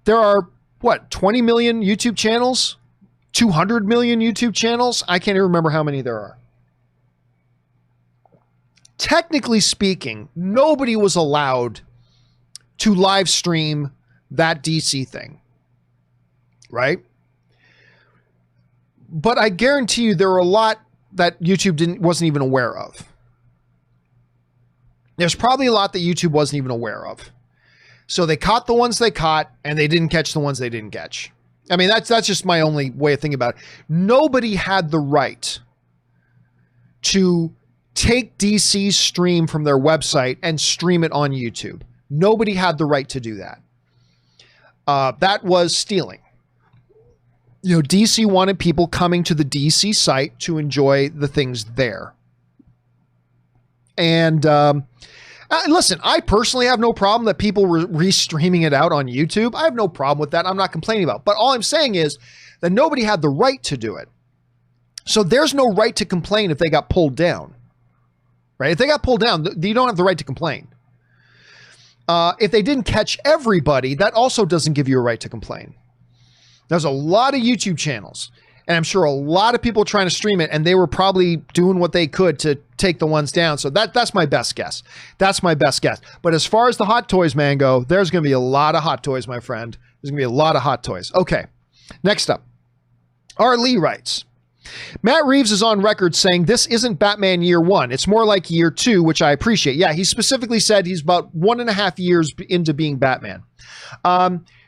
There are, 20 million YouTube channels? 200 million YouTube channels? I can't even remember how many there are. Technically speaking, nobody was allowed to live stream that DC thing, right? But I guarantee you there are a lot that YouTube wasn't even aware of. There's probably a lot that YouTube wasn't even aware of. So they caught the ones they caught and they didn't catch the ones they didn't catch. I mean, that's just my only way of thinking about it. Nobody had the right to take DC's stream from their website and stream it on YouTube. Nobody had the right to do that. That was stealing. You know, DC wanted people coming to the DC site to enjoy the things there. And listen, I personally have no problem that people were re-streaming it out on YouTube. I have no problem with that. I'm not complaining about it. But all I'm saying is that nobody had the right to do it. So there's no right to complain if they got pulled down. Right? If they got pulled down, you don't have the right to complain. If they didn't catch everybody, that also doesn't give you a right to complain. There's a lot of YouTube channels. And I'm sure a lot of people trying to stream it, and they were probably doing what they could to take the ones down. So that's my best guess. That's my best guess. But as far as the hot toys, man, go, there's going to be a lot of hot toys, my friend. There's going to be a lot of hot toys. Okay, next up. R. Lee writes, Matt Reeves is on record saying this isn't Batman year 1. It's more like year 2, which I appreciate. Yeah, he specifically said he's about 1.5 years into being Batman.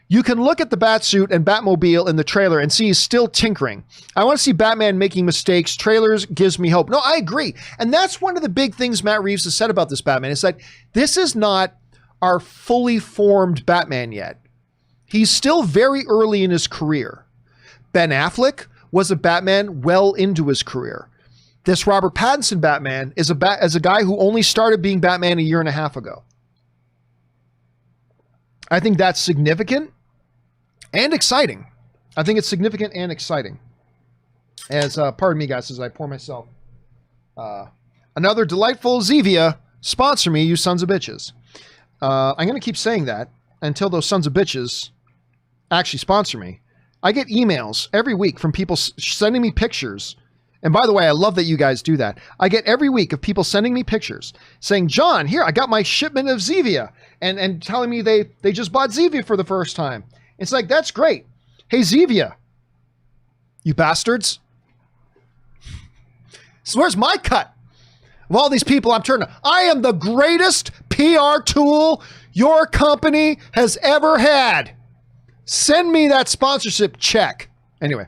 You can look at the Batsuit and Batmobile in the trailer and see he's still tinkering. I want to see Batman making mistakes. Trailers gives me hope. No, I agree. And that's one of the big things Matt Reeves has said about this Batman. Is that this is not our fully formed Batman yet. He's still very early in his career. Ben Affleck was a Batman well into his career. This Robert Pattinson Batman is a guy who only started being Batman 1.5 years ago. I think that's significant. And exciting. I think it's significant and exciting. As, pardon me, guys, as I pour myself another delightful Zevia. Sponsor me, you sons of bitches. I'm going to keep saying that until those sons of bitches actually sponsor me. I get emails every week from people sending me pictures. And by the way, I love that you guys do that. I get every week of people sending me pictures saying, John, here, I got my shipment of Zevia. And telling me they just bought Zevia for the first time. It's like, that's great. Hey, Zevia, you bastards. So where's my cut of all these people I'm turning? I am the greatest PR tool your company has ever had. Send me that sponsorship check. Anyway,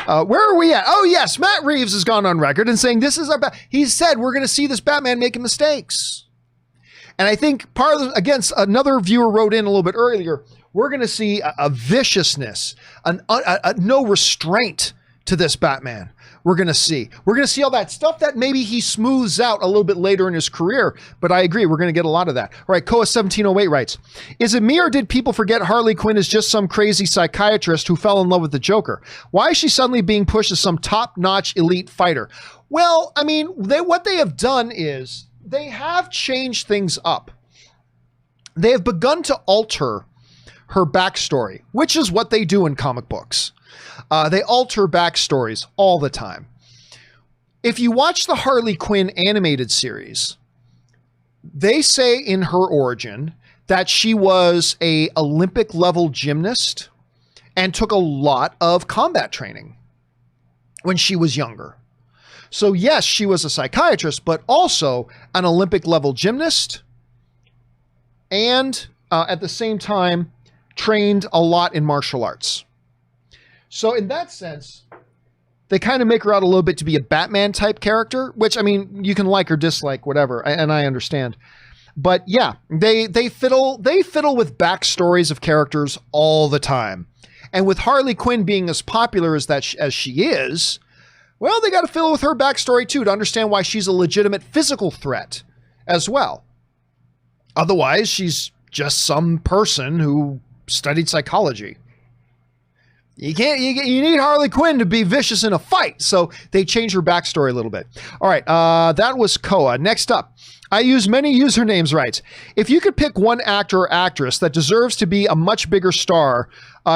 where are we at? Oh, yes, Matt Reeves has gone on record and saying this is our he said we're going to see this Batman making mistakes. And I think part of the, against another viewer wrote in a little bit earlier, we're going to see a viciousness, no restraint to this Batman. We're going to see all that stuff that maybe he smooths out a little bit later in his career. But I agree, we're going to get a lot of that. All right, Koa1708 writes, is it me or did people forget Harley Quinn is just some crazy psychiatrist who fell in love with the Joker? Why is she suddenly being pushed as some top-notch elite fighter? Well, I mean, what they have done is they have changed things up. They have begun to alter her backstory, which is what they do in comic books. They alter backstories all the time. If you watch the Harley Quinn animated series, they say in her origin that she was an Olympic level gymnast and took a lot of combat training when she was younger. So yes, she was a psychiatrist, but also an Olympic level gymnast, and at the same time trained a lot in martial arts. So in that sense, they kind of make her out a little bit to be a Batman type character, which, I mean, you can like or dislike, whatever, and I understand. But yeah, they fiddle with backstories of characters all the time. And with Harley Quinn being as popular as she is, well, they got to fiddle with her backstory too to understand why she's a legitimate physical threat as well. Otherwise, she's just some person who studied psychology. You need Harley Quinn to be vicious in a fight. So they change her backstory a little bit. All right. That was Koa. Next up, I use many usernames right. If you could pick one actor or actress that deserves to be a much bigger star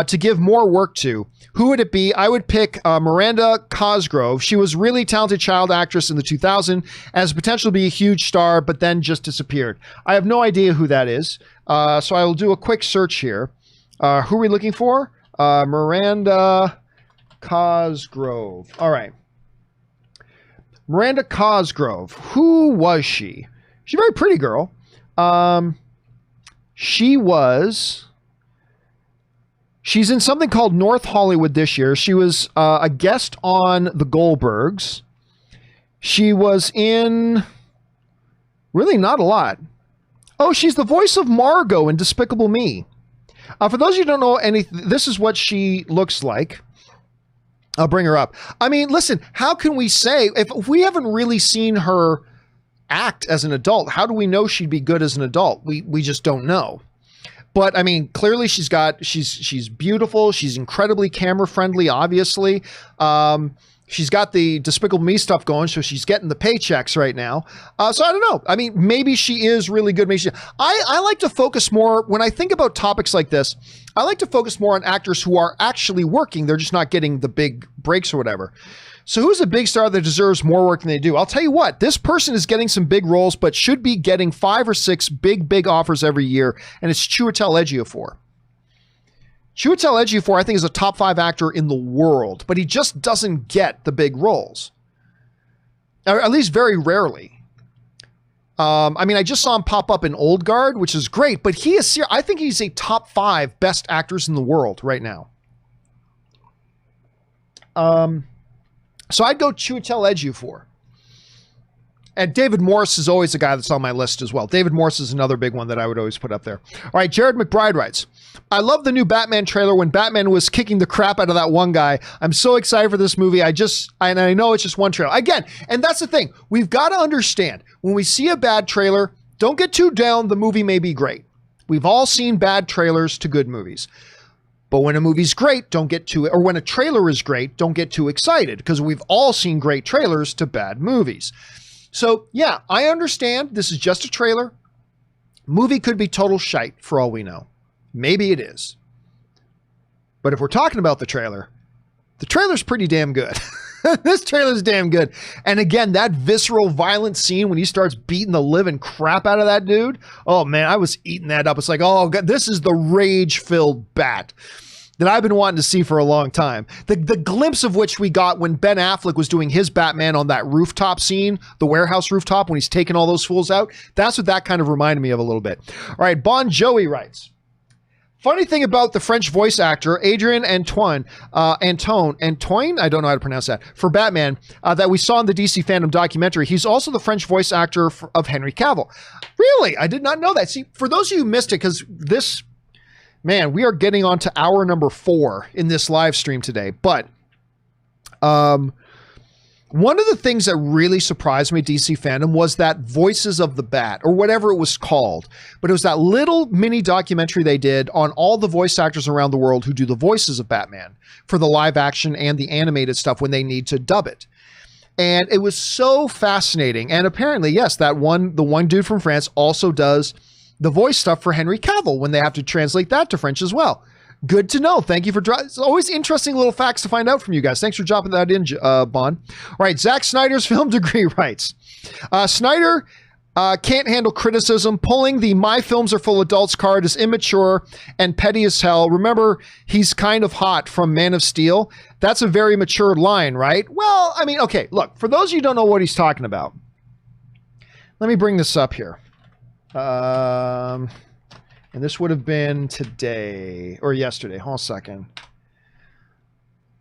to give more work to, who would it be? I would pick Miranda Cosgrove. She was a really talented child actress in the 2000s, has potential to be a huge star, but then just disappeared. I have no idea who that is. So I will do a quick search here. Who are we looking for? Miranda Cosgrove. All right. Miranda Cosgrove. Who was she? She's a very pretty girl. She's in something called North Hollywood this year. She was a guest on The Goldbergs. She was in really not a lot. Oh, she's the voice of Margot in Despicable Me. For those of you who don't know anything, this is what she looks like. I'll bring her up. I mean, listen, how can we say, if we haven't really seen her act as an adult, how do we know she'd be good as an adult? We just don't know. But I mean, clearly she's beautiful. She's incredibly camera friendly, obviously. She's got the Despicable Me stuff going, so she's getting the paychecks right now. So I don't know. I mean, maybe she is really good. I like to focus more, when I think about topics like this, I like to focus more on actors who are actually working. They're just not getting the big breaks or whatever. So who's a big star that deserves more work than they do? I'll tell you what, this person is getting some big roles, but should be getting 5 or 6 big offers every year, and it's Chiwetel Ejiofor. Chiwetel Ejiofor, I think, is a top 5 actor in the world, but he just doesn't get the big roles. Or at least very rarely. I mean, I just saw him pop up in Old Guard, which is great, but I think he's a top 5 best actors in the world right now. So I'd go Chiwetel Ejiofor. And David Morse is always a guy that's on my list as well. David Morse is another big one that I would always put up there. All right, Jared McBride writes, I love the new Batman trailer when Batman was kicking the crap out of that one guy. I'm so excited for this movie. And I know it's just one trailer. Again, and that's the thing. We've got to understand, when we see a bad trailer, don't get too down. The movie may be great. We've all seen bad trailers to good movies. But when a movie's great, or when a trailer is great, don't get too excited, because we've all seen great trailers to bad movies. So, yeah, I understand this is just a trailer. Movie could be total shite for all we know. Maybe it is. But if we're talking about the trailer's pretty damn good. This trailer's damn good. And again, that visceral, violent scene when he starts beating the living crap out of that dude. Oh, man, I was eating that up. It's like, oh, God, this is the rage-filled Bat that I've been wanting to see for a long time. The glimpse of which we got when Ben Affleck was doing his Batman on that rooftop scene, the warehouse rooftop, when he's taking all those fools out. That's what that kind of reminded me of a little bit. All right, Bon Jovi writes, funny thing about the French voice actor, Adrien Antoine, I don't know how to pronounce that, for Batman, that we saw in the DC Fandom documentary, he's also the French voice actor of Henry Cavill. Really? I did not know that. See, for those of you who missed it, because man, we are getting on to hour number 4 in this live stream today. But one of the things that really surprised me at DC Fandom was that Voices of the Bat, or whatever it was called. But it was that little mini documentary they did on all the voice actors around the world who do the voices of Batman for the live action and the animated stuff when they need to dub it. And it was so fascinating. And apparently, yes, the one dude from France also does the voice stuff for Henry Cavill when they have to translate that to French as well. Good to know. Thank you for it's always interesting little facts to find out from you guys. Thanks for dropping that in, Bon. All right, Zack Snyder's film degree writes, Snyder Can't handle criticism. Pulling the "my films are full adults" card is immature and petty as hell. Remember, he's kind of hot from Man of Steel. That's a very mature line, right? Well, I mean, okay, look, for those of you who don't know what he's talking about, let me bring this up here. And this would have been today or yesterday. Hold on a second.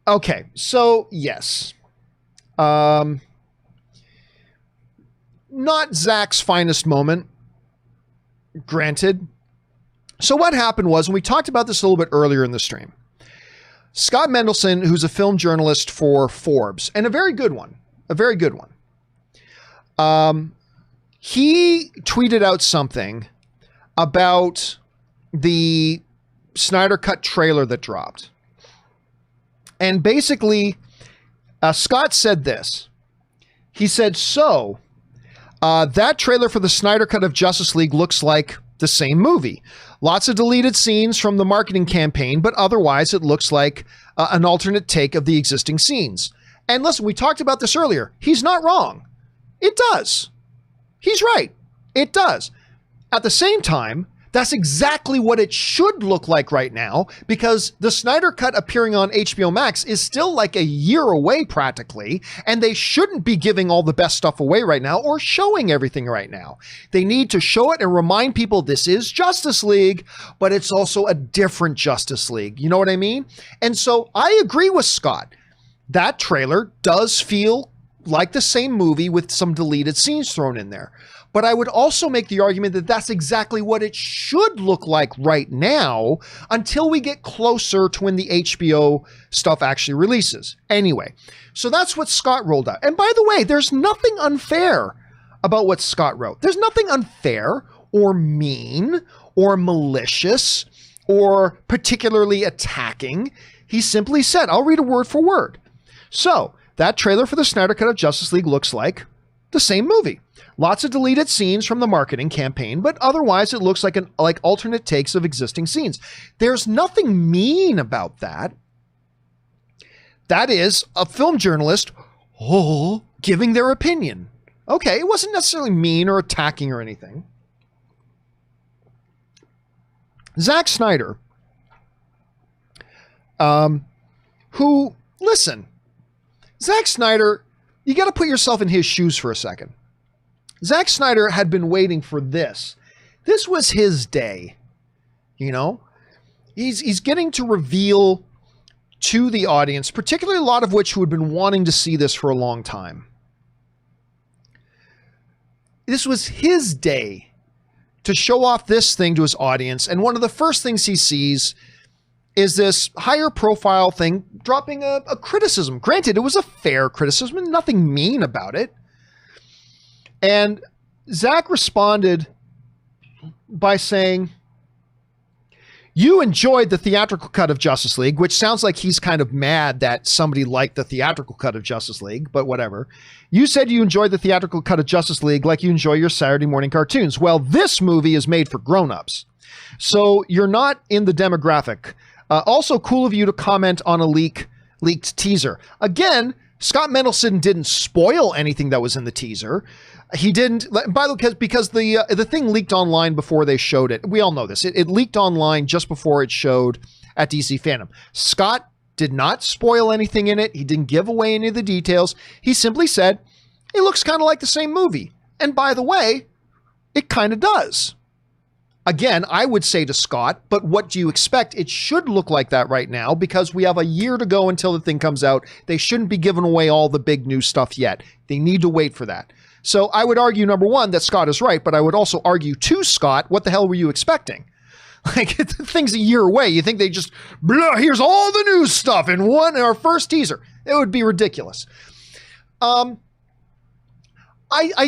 Okay, so yes. Not Zach's finest moment, granted. So what happened was, and we talked about this a little bit earlier in the stream, Scott Mendelson, who's a film journalist for Forbes, and a very good one, he tweeted out something about the Snyder Cut trailer that dropped. And basically, Scott said this. He said, that trailer for the Snyder Cut of Justice League looks like the same movie. Lots of deleted scenes from the marketing campaign, but otherwise it looks like an alternate take of the existing scenes. And listen, we talked about this earlier. He's not wrong. It does. He's right. It does. At the same time, that's exactly what it should look like right now, because the Snyder Cut appearing on HBO Max is still like a year away practically, and they shouldn't be giving all the best stuff away right now or showing everything right now. They need to show it and remind people this is Justice League, but it's also a different Justice League. You know what I mean? And so I agree with Scott. That trailer does feel like the same movie with some deleted scenes thrown in there. But I would also make the argument that that's exactly what it should look like right now until we get closer to when the HBO stuff actually releases. Anyway, so that's what Scott rolled out. And by the way, there's nothing unfair about what Scott wrote. There's nothing unfair or mean or malicious or particularly attacking. He simply said, I'll read it word for word. So that trailer for the Snyder Cut of Justice League looks like the same movie. Lots of deleted scenes from the marketing campaign, but otherwise it looks like alternate takes of existing scenes. There's nothing mean about that. That is a film journalist giving their opinion. Okay, it wasn't necessarily mean or attacking or anything. Zack Snyder, Zack Snyder, you got to put yourself in his shoes for a second. Zack Snyder had been waiting for this. This was his day. You know, he's getting to reveal to the audience, particularly a lot of which who had been wanting to see this for a long time. This was his day to show off this thing to his audience. And one of the first things he sees is this higher profile thing dropping a criticism. Granted, it was a fair criticism and nothing mean about it. And Zach responded by saying, you enjoyed the theatrical cut of Justice League, which sounds like he's kind of mad that somebody liked the theatrical cut of Justice League, but whatever. You said you enjoyed the theatrical cut of Justice League like you enjoy your Saturday morning cartoons. Well, this movie is made for grown-ups, so you're not in the demographic. Also cool of you to comment on a leaked teaser. Again, Scott Mendelson didn't spoil anything that was in the teaser. He didn't, by the way, because the thing leaked online before they showed it. We all know this. It leaked online just before it showed at DC Fandom. Scott did not spoil anything in it. He didn't give away any of the details. He simply said, it looks kind of like the same movie. And by the way, it kind of does. Again, I would say to Scott, but what do you expect? It should look like that right now because we have a year to go until the thing comes out. They shouldn't be giving away all the big new stuff yet. They need to wait for that. So I would argue, number one, that Scott is right, but I would also argue to Scott, what the hell were you expecting? Like, the thing's a year away. You think they just, here's all the new stuff in our first teaser. It would be ridiculous. I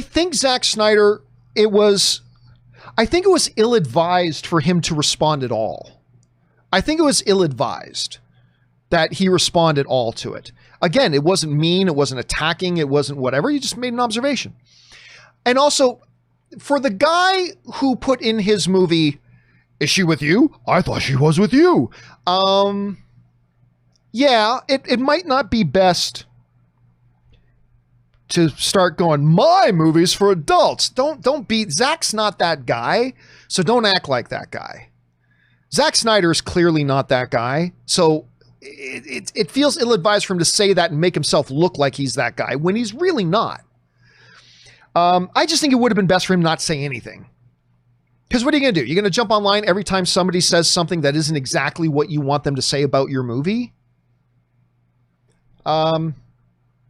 think Zack Snyder, I think it was ill-advised for him to respond at all. I think it was ill-advised that he responded all to it. Again, it wasn't mean, it wasn't attacking, it wasn't whatever. He just made an observation. And also, for the guy who put in his movie, is she with you? I thought she was with you. Yeah, it might not be best to start going, my movies for adults. Don't be, Zack's not that guy, so don't act like that guy. Zack Snyder is clearly not that guy, so it feels ill-advised for him to say that and make himself look like he's that guy when he's really not. I just think it would have been best for him not to say anything. Because what are you going to do? You're going to jump online every time somebody says something that isn't exactly what you want them to say about your movie?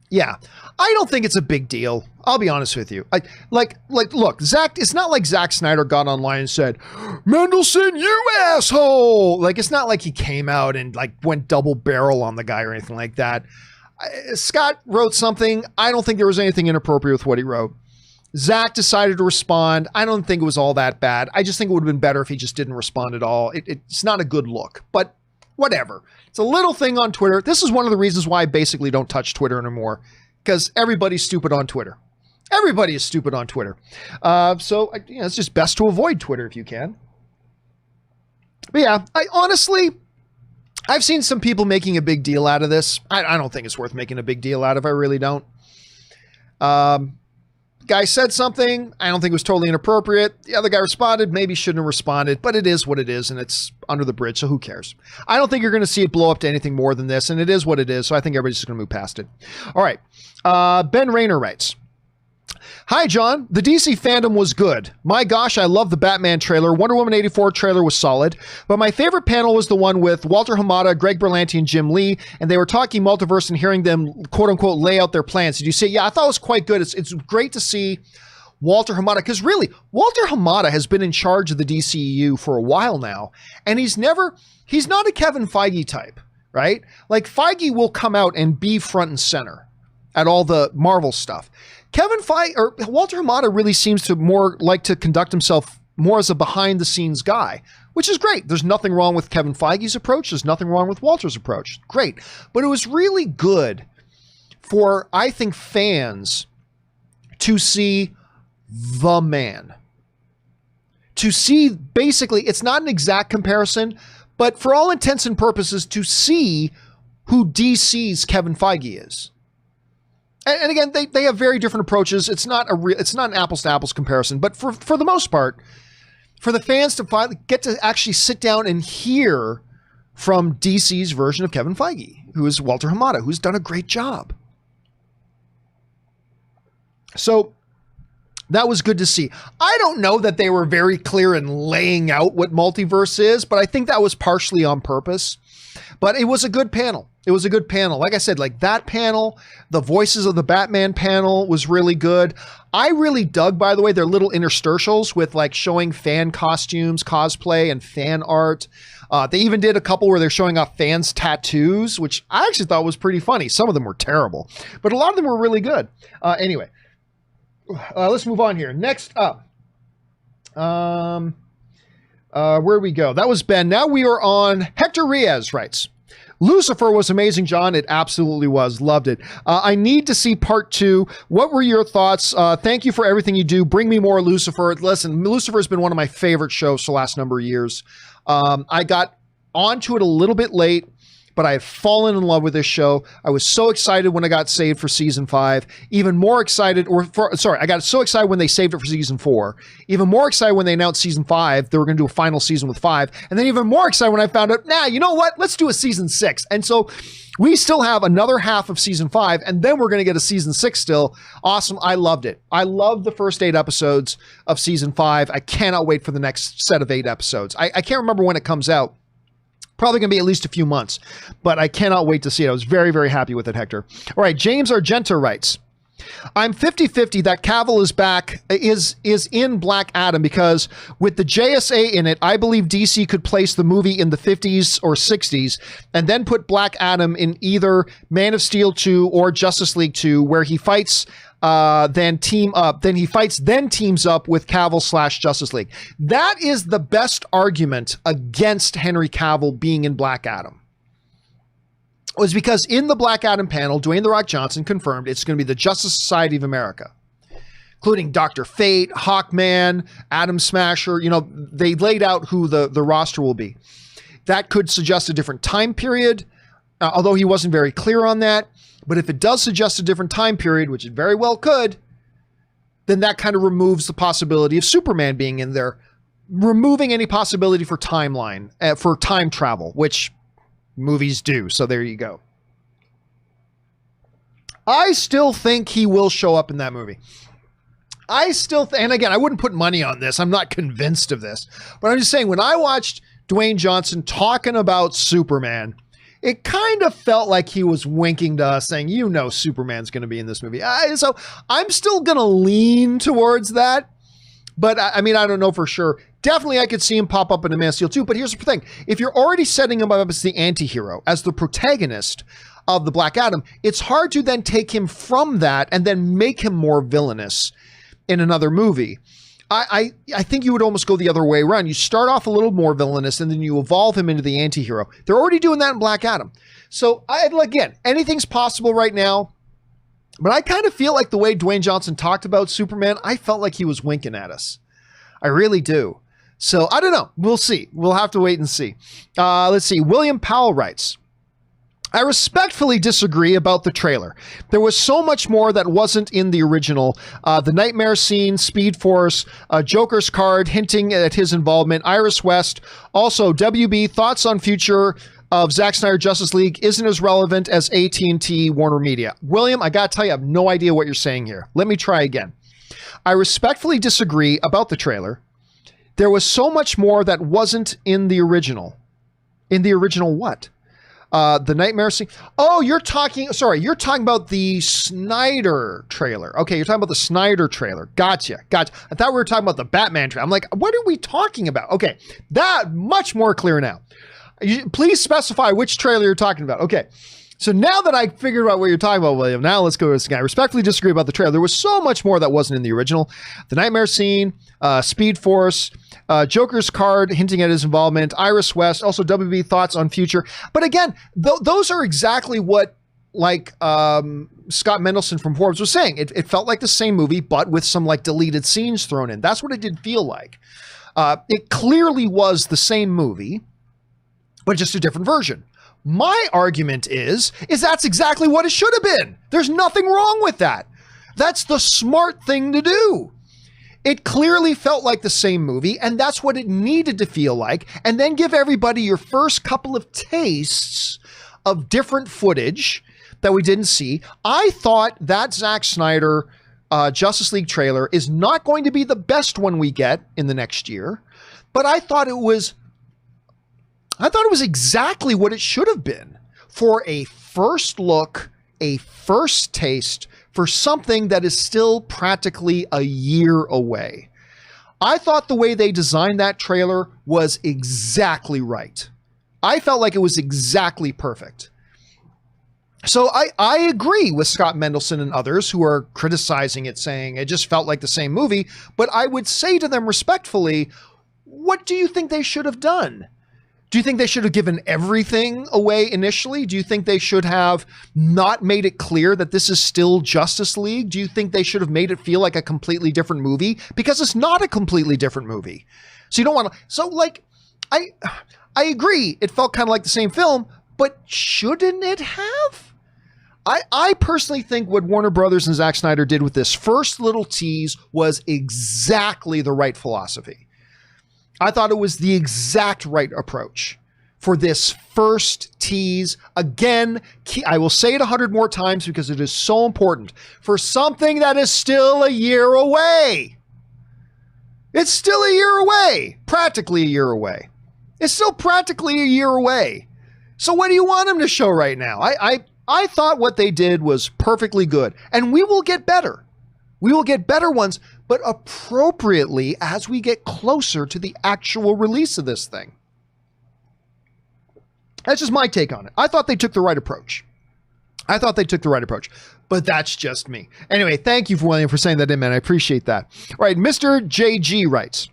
Yeah, I don't think it's a big deal. I'll be honest with you. Look, Zack, it's not like Zack Snyder got online and said, Mendelsohn, you asshole. Like, it's not like he came out and like went double barrel on the guy or anything like that. Scott wrote something. I don't think there was anything inappropriate with what he wrote. Zack decided to respond. I don't think it was all that bad. I just think it would have been better if he just didn't respond at all. It's not a good look, but whatever. It's a little thing on Twitter. This is one of the reasons why I basically don't touch Twitter anymore, because everybody's stupid on Twitter. Everybody is stupid on Twitter. So it's just best to avoid Twitter if you can. But yeah, I've seen some people making a big deal out of this. I don't think it's worth making a big deal out of. I really don't. Guy said something. I don't think it was totally inappropriate. The other guy responded. Maybe shouldn't have responded, but it is what it is, and it's under the bridge, so who cares? I don't think you're going to see it blow up to anything more than this, and it is what it is, so I think everybody's just going to move past it. All right. Ben Rayner writes, Hi, John. The DC fandom was good. My gosh, I love the Batman trailer. Wonder Woman 84 trailer was solid, but my favorite panel was the one with Walter Hamada, Greg Berlanti, and Jim Lee, and they were talking multiverse and hearing them, quote-unquote, lay out their plans. Did you say, yeah, I thought it was quite good. It's great to see Walter Hamada, because really, Walter Hamada has been in charge of the DCEU for a while now, and he's not a Kevin Feige type, right? Like, Feige will come out and be front and center at all the Marvel stuff. Walter Hamada really seems to more like to conduct himself more as a behind the scenes guy, which is great. There's nothing wrong with Kevin Feige's approach. There's nothing wrong with Walter's approach. Great. But it was really good for, I think, fans to see the man. To see, basically, it's not an exact comparison, but for all intents and purposes, to see who DC's Kevin Feige is. And again, they have very different approaches. It's not an apples to apples comparison, but for the most part, for the fans to finally get to actually sit down and hear from DC's version of Kevin Feige, who is Walter Hamada, who's done a great job. So that was good to see. I don't know that they were very clear in laying out what multiverse is, but I think that was partially on purpose. But it was a good panel. It was a good panel. Like I said, like that panel, the voices of the Batman panel was really good. I really dug, by the way, their little interstitials with like showing fan costumes, cosplay, and fan art. They even did a couple where they're showing off fans' tattoos, which I actually thought was pretty funny. Some of them were terrible, but a lot of them were really good. Anyway, let's move on here. Next up, where we go? That was Ben. Now we are on Hector Riaz writes, Lucifer was amazing, John. It absolutely was. Loved it. I need to see part 2. What were your thoughts? Thank you for everything you do. Bring me more Lucifer. Listen, Lucifer has been one of my favorite shows for the last number of years. I got onto it a little bit late, but I have fallen in love with this show. I was so excited when I got saved for season 5. Even more excited, I got so excited when they saved it for season 4. Even more excited when they announced season 5. They were going to do a final season with 5. And then even more excited when I found out, you know what? Let's do a season 6. And so we still have another half of season 5, and then we're going to get a season 6 still. Awesome. I loved it. I loved the first 8 episodes of season 5. I cannot wait for the next set of 8 episodes. I can't remember when it comes out. Probably going to be at least a few months, but I cannot wait to see it. I was very, very happy with it, Hector. All right, James Argenta writes, I'm 50-50 that Cavill is in Black Adam because with the JSA in it, I believe DC could place the movie in the 50s or 60s and then put Black Adam in either Man of Steel 2 or Justice League 2, where he fights then teams up with Cavill / Justice League. That is the best argument against Henry Cavill being in Black Adam. Was because in the Black Adam panel, Dwayne "The Rock" Johnson confirmed it's going to be the Justice Society of America, including Dr. Fate, Hawkman, Atom Smasher. You know, they laid out who the roster will be. That could suggest a different time period. although he wasn't very clear on that. But if it does suggest a different time period, which it very well could, then that kind of removes the possibility of Superman being in there, removing any possibility for timeline, for time travel, which movies do. So there you go. I still think he will show up in that movie. And again, I wouldn't put money on this. I'm not convinced of this, but I'm just saying, when I watched Dwayne Johnson talking about Superman, it kind of felt like he was winking to us saying, Superman's going to be in this movie. So I'm still going to lean towards that. But I mean, I don't know for sure. Definitely I could see him pop up in a Man of Steel too. But here's the thing. If you're already setting him up as the anti-hero, as the protagonist of the Black Adam, it's hard to then take him from that and then make him more villainous in another movie. I think you would almost go the other way around. You start off a little more villainous and then you evolve him into the anti-hero. They're already doing that in Black Adam. So again, anything's possible right now. But I kind of feel like the way Dwayne Johnson talked about Superman, I felt like he was winking at us. I really do. So I don't know. We'll see. We'll have to wait and see. Let's see. William Powell writes, I respectfully disagree about the trailer. There was so much more that wasn't in the original. The nightmare scene, Speed Force, Joker's card hinting at his involvement, Iris West. Also, WB, thoughts on future of Zack Snyder Justice League isn't as relevant as AT&T Warner Media. William, I gotta tell you, I have no idea what you're saying here. Let me try again. I respectfully disagree about the trailer. There was so much more that wasn't in the original. In the original what? The nightmare scene. Oh, you're talking about the Snyder trailer. Okay, you're talking about the Snyder trailer. Gotcha. I thought we were talking about the Batman trailer. I'm like, what are we talking about? Okay, that much more clear now. Please specify which trailer you're talking about. Okay, so now that I figured out what you're talking about, William, now let's go to this guy. I respectfully disagree about the trailer. There was so much more that wasn't in the original. The nightmare scene, Speed Force, Joker's card hinting at his involvement, Iris West, also WB thoughts on future. But again, those are exactly what Scott Mendelson from Forbes was saying. It felt like the same movie, but with some like deleted scenes thrown in. That's what it did feel like. It clearly was the same movie, but just a different version. My argument is that's exactly what it should have been. There's nothing wrong with that. That's the smart thing to do. It clearly felt like the same movie, and that's what it needed to feel like. And then give everybody your first couple of tastes of different footage that we didn't see. I thought that Zack Snyder Justice League trailer is not going to be the best one we get in the next year, but I thought it was exactly what it should have been for a first look, a first taste for something that is still practically a year away. I thought the way they designed that trailer was exactly right. I felt like it was exactly perfect. So I agree with Scott Mendelson and others who are criticizing it, saying it just felt like the same movie. But I would say to them respectfully, what do you think they should have done? Do you think they should have given everything away initially? Do you think they should have not made it clear that this is still Justice League? Do you think they should have made it feel like a completely different movie? Because it's not a completely different movie. So you don't want to, so like, I agree. It felt kind of like the same film, but shouldn't it have? I personally think what Warner Brothers and Zack Snyder did with this first little tease was exactly the right philosophy. I thought it was the exact right approach for this first tease. Again, I will say it 100 more times because it is so important for something that is still a year away. It's still a year away, practically a year away. It's still practically a year away. So what do you want them to show right now? I thought what they did was perfectly good, and we will get better. We will get better ones, but appropriately as we get closer to the actual release of this thing. That's just my take on it. I thought they took the right approach. But that's just me. Anyway, thank you, William, for saying that in, man. I appreciate that. All right, Mr. JG writes,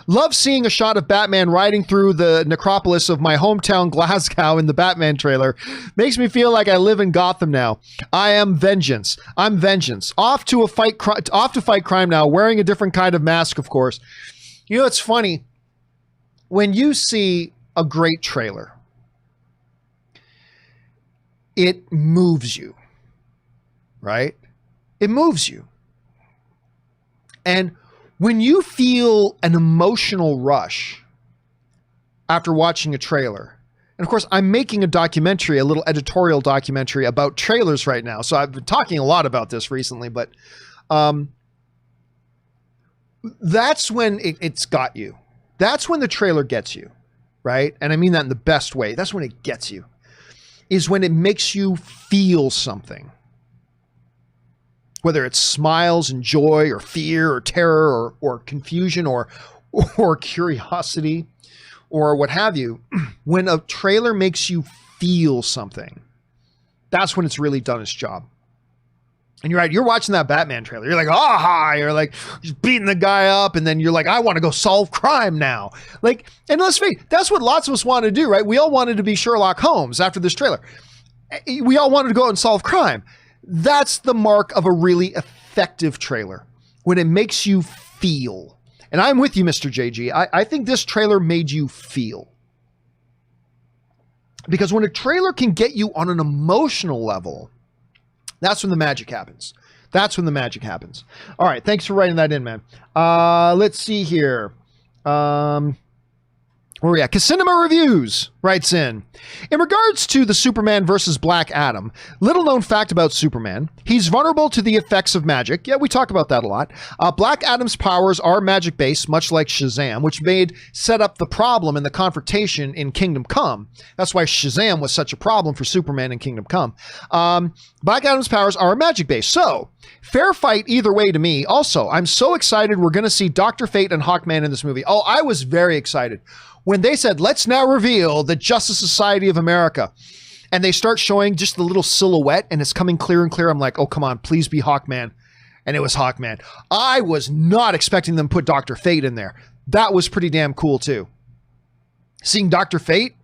love seeing a shot of Batman riding through the necropolis of my hometown Glasgow in the Batman trailer. Makes me feel like I live in Gotham now. I am vengeance. I'm vengeance. Off to fight crime now, wearing a different kind of mask, of course. You know, it's funny. When you see a great trailer, it moves you, right? It moves you. And when you feel an emotional rush after watching a trailer, and of course, I'm making a documentary, a little editorial documentary about trailers right now. So I've been talking a lot about this recently, but that's when it's got you. That's when the trailer gets you, right? And I mean that in the best way. That's when it gets you, is when it makes you feel something. Whether it's smiles and joy or fear or terror or confusion or curiosity or what have you. When a trailer makes you feel something, that's when it's really done its job. And you're right, you're watching that Batman trailer. You're like, ah, you're like just beating the guy up. And then you're like, I want to go solve crime now. Like, and let's face it, that's what lots of us want to do, right? We all wanted to be Sherlock Holmes after this trailer. We all wanted to go out and solve crime. That's the mark of a really effective trailer, when it makes you feel. And I'm with you, Mr. JG. I think this trailer made you feel. Because when a trailer can get you on an emotional level, that's when the magic happens. That's when the magic happens. All right. Thanks for writing that in, man. Let's see here. Where are we at? Casinema Reviews writes in regards to the Superman versus Black Adam, little known fact about Superman, he's vulnerable to the effects of magic. Yeah, we talk about that a lot. Black Adam's powers are magic based, much like Shazam, which set up the problem in the confrontation in Kingdom Come. That's why Shazam was such a problem for Superman in Kingdom Come. Black Adam's powers are magic based. So fair fight either way to me. Also, I'm so excited we're going to see Dr. Fate and Hawkman in this movie. Oh, I was very excited when they said, let's now reveal the Justice Society of America. And they start showing just the little silhouette and it's coming clearer and clearer. I'm like, oh, come on, please be Hawkman. And it was Hawkman. I was not expecting them to put Dr. Fate in there. That was pretty damn cool too. Seeing Dr. Fate,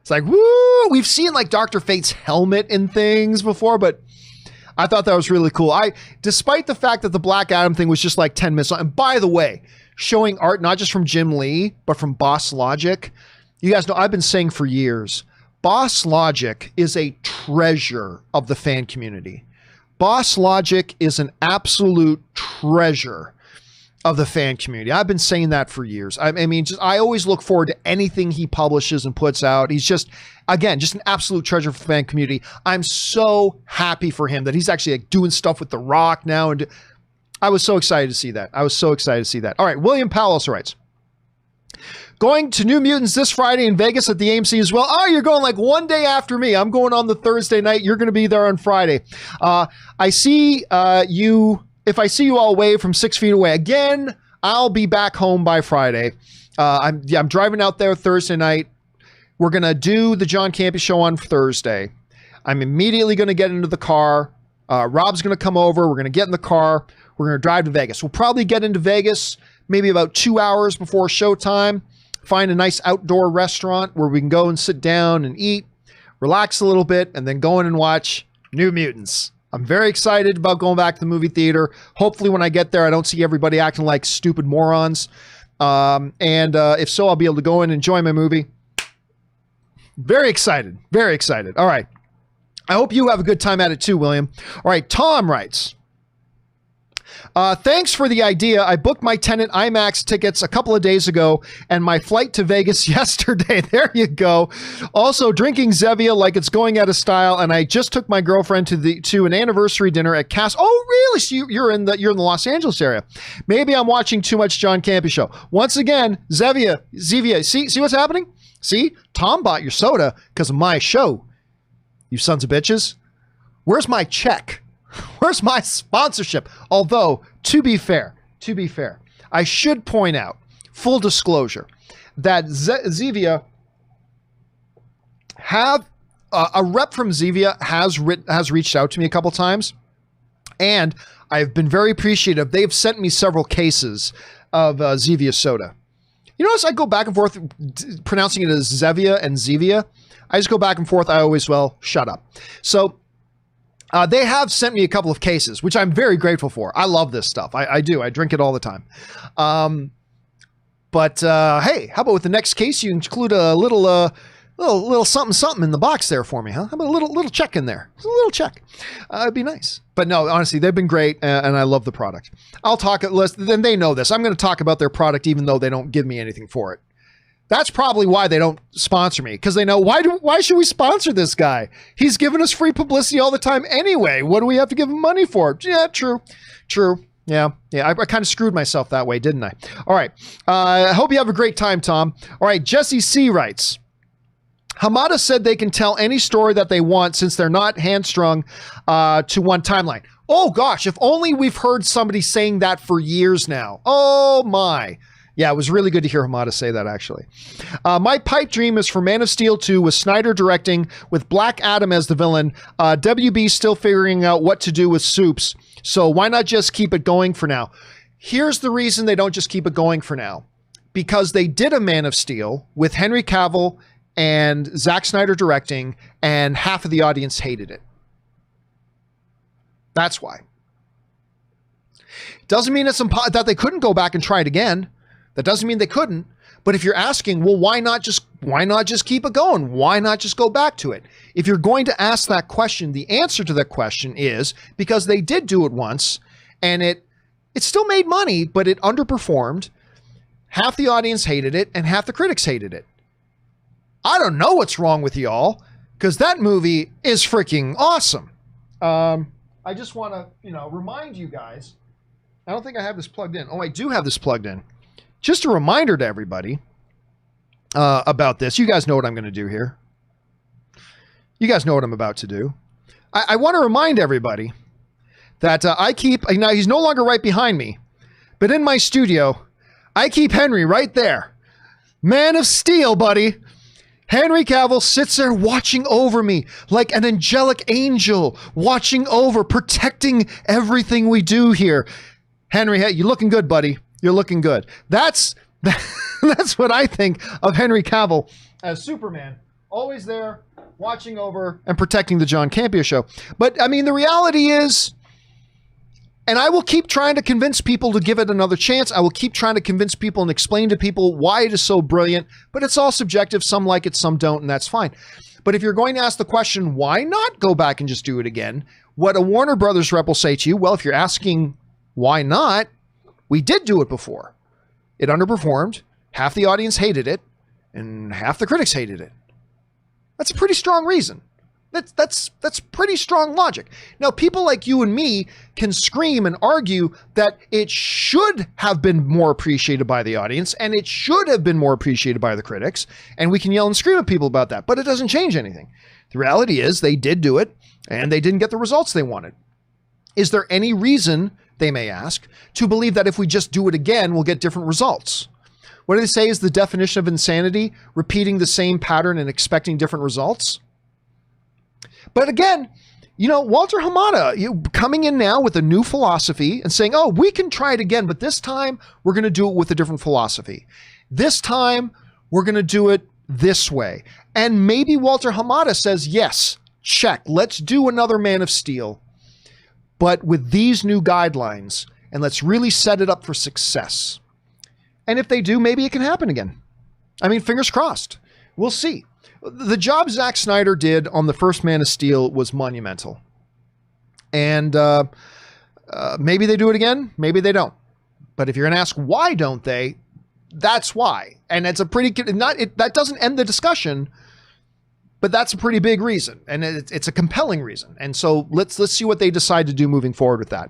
it's like, woo! We've seen like Dr. Fate's helmet and things before, but I thought that was really cool. Despite the fact that the Black Adam thing was just like 10 minutes long, and by the way, showing art not just from Jim Lee, but from Boss Logic. You guys know I've been saying for years, Boss Logic is a treasure of the fan community. Boss Logic is an absolute treasure of the fan community. I've been saying that for years. I mean, I always look forward to anything he publishes and puts out. He's just an absolute treasure for the fan community. I'm so happy for him that he's actually like doing stuff with The Rock now. And I was so excited to see that. All right. William Powell also writes, going to New Mutants this Friday in Vegas at the AMC as well. Oh, you're going like one day after me. I'm going on the Thursday night. You're going to be there on Friday. I see you. If I see you all wave from 6 feet away again, I'll be back home by Friday. I'm driving out there Thursday night. We're going to do the John Campea Show on Thursday. I'm immediately going to get into the car. Rob's going to come over. We're going to get in the car. We're going to drive to Vegas. We'll probably get into Vegas maybe about 2 hours before showtime, find a nice outdoor restaurant where we can go and sit down and eat, relax a little bit, and then go in and watch New Mutants. I'm very excited about going back to the movie theater. Hopefully when I get there, I don't see everybody acting like stupid morons. If so, I'll be able to go in and enjoy my movie. Very excited. Very excited. All right. I hope you have a good time at it too, William. All right. Tom writes, thanks for the idea. I booked my Tenet IMAX tickets a couple of days ago and my flight to Vegas yesterday. There you go. Also drinking Zevia like it's going out of style. And I just took my girlfriend to an anniversary dinner at Cass. Oh, really? So you're in the Los Angeles area. Maybe I'm watching too much John Campea Show. Once again, Zevia. See what's happening? See, Tom bought your soda because of my show. You sons of bitches. Where's my check? Where's my sponsorship? Although, to be fair, I should point out, full disclosure, that Zevia a rep from Zevia has reached out to me a couple times, and I've been very appreciative. They've sent me several cases of Zevia soda. You notice I go back and forth pronouncing it as Zevia and Zevia. I just go back and forth. I always, shut up. So they have sent me a couple of cases, which I'm very grateful for. I love this stuff. I do. I drink it all the time. Hey, how about with the next case, you include a little little something something in the box there for me, huh? How about a little check in there? Just a little check. It'd be nice. But no, honestly, they've been great, and I love the product. I'll talk at list. Then they know this. I'm going to talk about their product, even though they don't give me anything for it. That's probably why they don't sponsor me, because they know why should we sponsor this guy? He's giving us free publicity all the time anyway. What do we have to give him money for? Yeah, true. Yeah. I kind of screwed myself that way, didn't I? All right. I hope you have a great time, Tom. All right. Jesse C writes, Hamada said they can tell any story that they want since they're not hamstrung to one timeline. Oh gosh, if only we've heard somebody saying that for years now. Oh my. Yeah, it was really good to hear Hamada say that, actually. My pipe dream is for Man of Steel 2 with Snyder directing with Black Adam as the villain. WB still figuring out what to do with Soups. So why not just keep it going for now? Here's the reason they don't just keep it going for now. Because they did a Man of Steel with Henry Cavill and Zack Snyder directing, and half of the audience hated it. That's why. Doesn't mean it's that they couldn't go back and try it again. That doesn't mean they couldn't. But if you're asking, well, why not just keep it going? Why not just go back to it? If you're going to ask that question, the answer to that question is because they did do it once, and it still made money, but it underperformed. Half the audience hated it, and half the critics hated it. I don't know what's wrong with y'all, because that movie is freaking awesome. I just want to, remind you guys. I don't think I have this plugged in. Oh, I do have this plugged in. Just a reminder to everybody about this. You guys know what I'm going to do here. You guys know what I'm about to do. I want to remind everybody that I keep, now he's no longer right behind me, but in my studio, I keep Henry right there. Man of Steel, buddy. Henry Cavill sits there watching over me like an angelic angel, watching over, protecting everything we do here. Henry, hey, you're looking good, buddy. You're looking good. That's what I think of Henry Cavill as Superman. Always there, watching over and protecting the John Campea Show. But I mean, the reality is, and I will keep trying to convince people to give it another chance. I will keep trying to convince people and explain to people why it is so brilliant, but it's all subjective. Some like it, some don't, and that's fine. But if you're going to ask the question, why not go back and just do it again? What a Warner Brothers rep will say to you, well, if you're asking why not, we did do it before. It underperformed. Half the audience hated it, and half the critics hated it. That's a pretty strong reason. That's pretty strong logic. Now, people like you and me can scream and argue that it should have been more appreciated by the audience, and it should have been more appreciated by the critics, and we can yell and scream at people about that, but it doesn't change anything. The reality is they did do it, and they didn't get the results they wanted. Is there any reason, they may ask, to believe that if we just do it again, we'll get different results? What do they say is the definition of insanity? Repeating the same pattern and expecting different results? But again, Walter Hamada coming in now with a new philosophy and saying, oh, we can try it again, but this time we're going to do it with a different philosophy. This time we're going to do it this way. And maybe Walter Hamada says, yes, check, let's do another Man of Steel, but with these new guidelines, and let's really set it up for success. And if they do, maybe it can happen again. I mean, fingers crossed. We'll see. The job Zack Snyder did on the first Man of Steel was monumental. And maybe they do it again, maybe they don't. But if you're going to ask why don't they, that's why. And it's a pretty, that doesn't end the discussion, but that's a pretty big reason. And it's a compelling reason. And so let's see what they decide to do moving forward with that.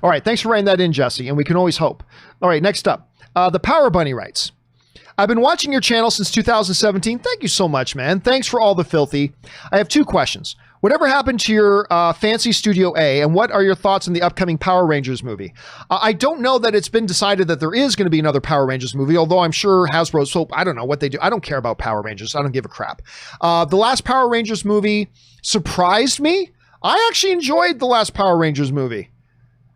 All right, thanks for writing that in, Jesse, and we can always hope. All right, next up, the Power Bunny writes, I've been watching your channel since 2017. Thank you so much, man. Thanks for all the filthy. I have two questions. Whatever happened to your fancy Studio A, and what are your thoughts on the upcoming Power Rangers movie? I don't know that it's been decided that there is going to be another Power Rangers movie, although I'm sure Hasbro, so I don't know what they do. I don't care about Power Rangers. I don't give a crap. The last Power Rangers movie surprised me. I actually enjoyed the last Power Rangers movie.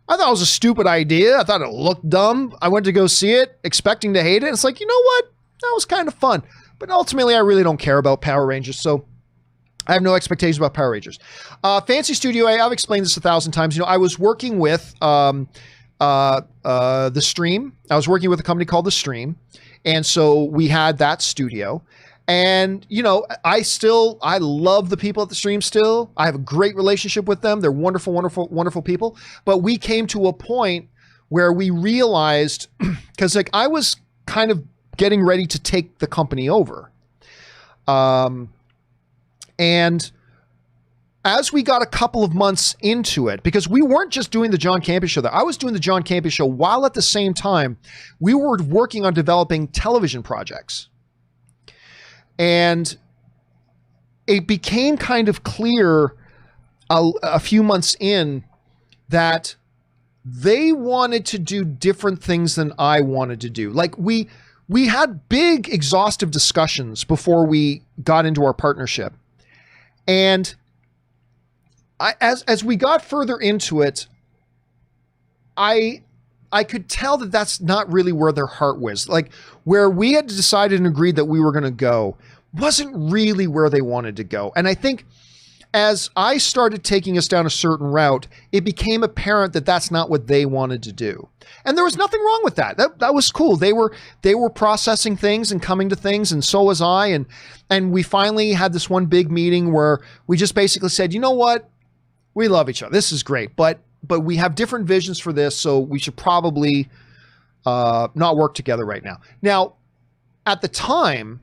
I thought it was a stupid idea. I thought it looked dumb. I went to go see it expecting to hate it. It's like, you know what? That was kind of fun. But ultimately, I really don't care about Power Rangers, so I have no expectations about Power Rangers. Fancy Studio A, I've explained this 1,000 times. I was working with The Stream. I was working with a company called The Stream. And so we had that studio. And, you know, I love the people at the stream still. I have a great relationship with them. They're wonderful, wonderful, wonderful people. But we came to a point where we realized, because like I was kind of getting ready to take the company over. And as we got a couple of months into it, because we weren't just doing the John Campea Show there. I was doing the John Campea Show while at the same time we were working on developing television projects. And it became kind of clear a few months in that they wanted to do different things than I wanted to do. Like we had big exhaustive discussions before we got into our partnership. And as we got further into it, I could tell that that's not really where their heart was. Like where we had decided and agreed that we were going to go wasn't really where they wanted to go. And I think as I started taking us down a certain route, it became apparent that that's not what they wanted to do. And there was nothing wrong with that. That was cool. They were processing things and coming to things, and so was I. And we finally had this one big meeting where we just basically said, you know what? We love each other. This is great, but we have different visions for this, so we should probably not work together right now. Now, at the time,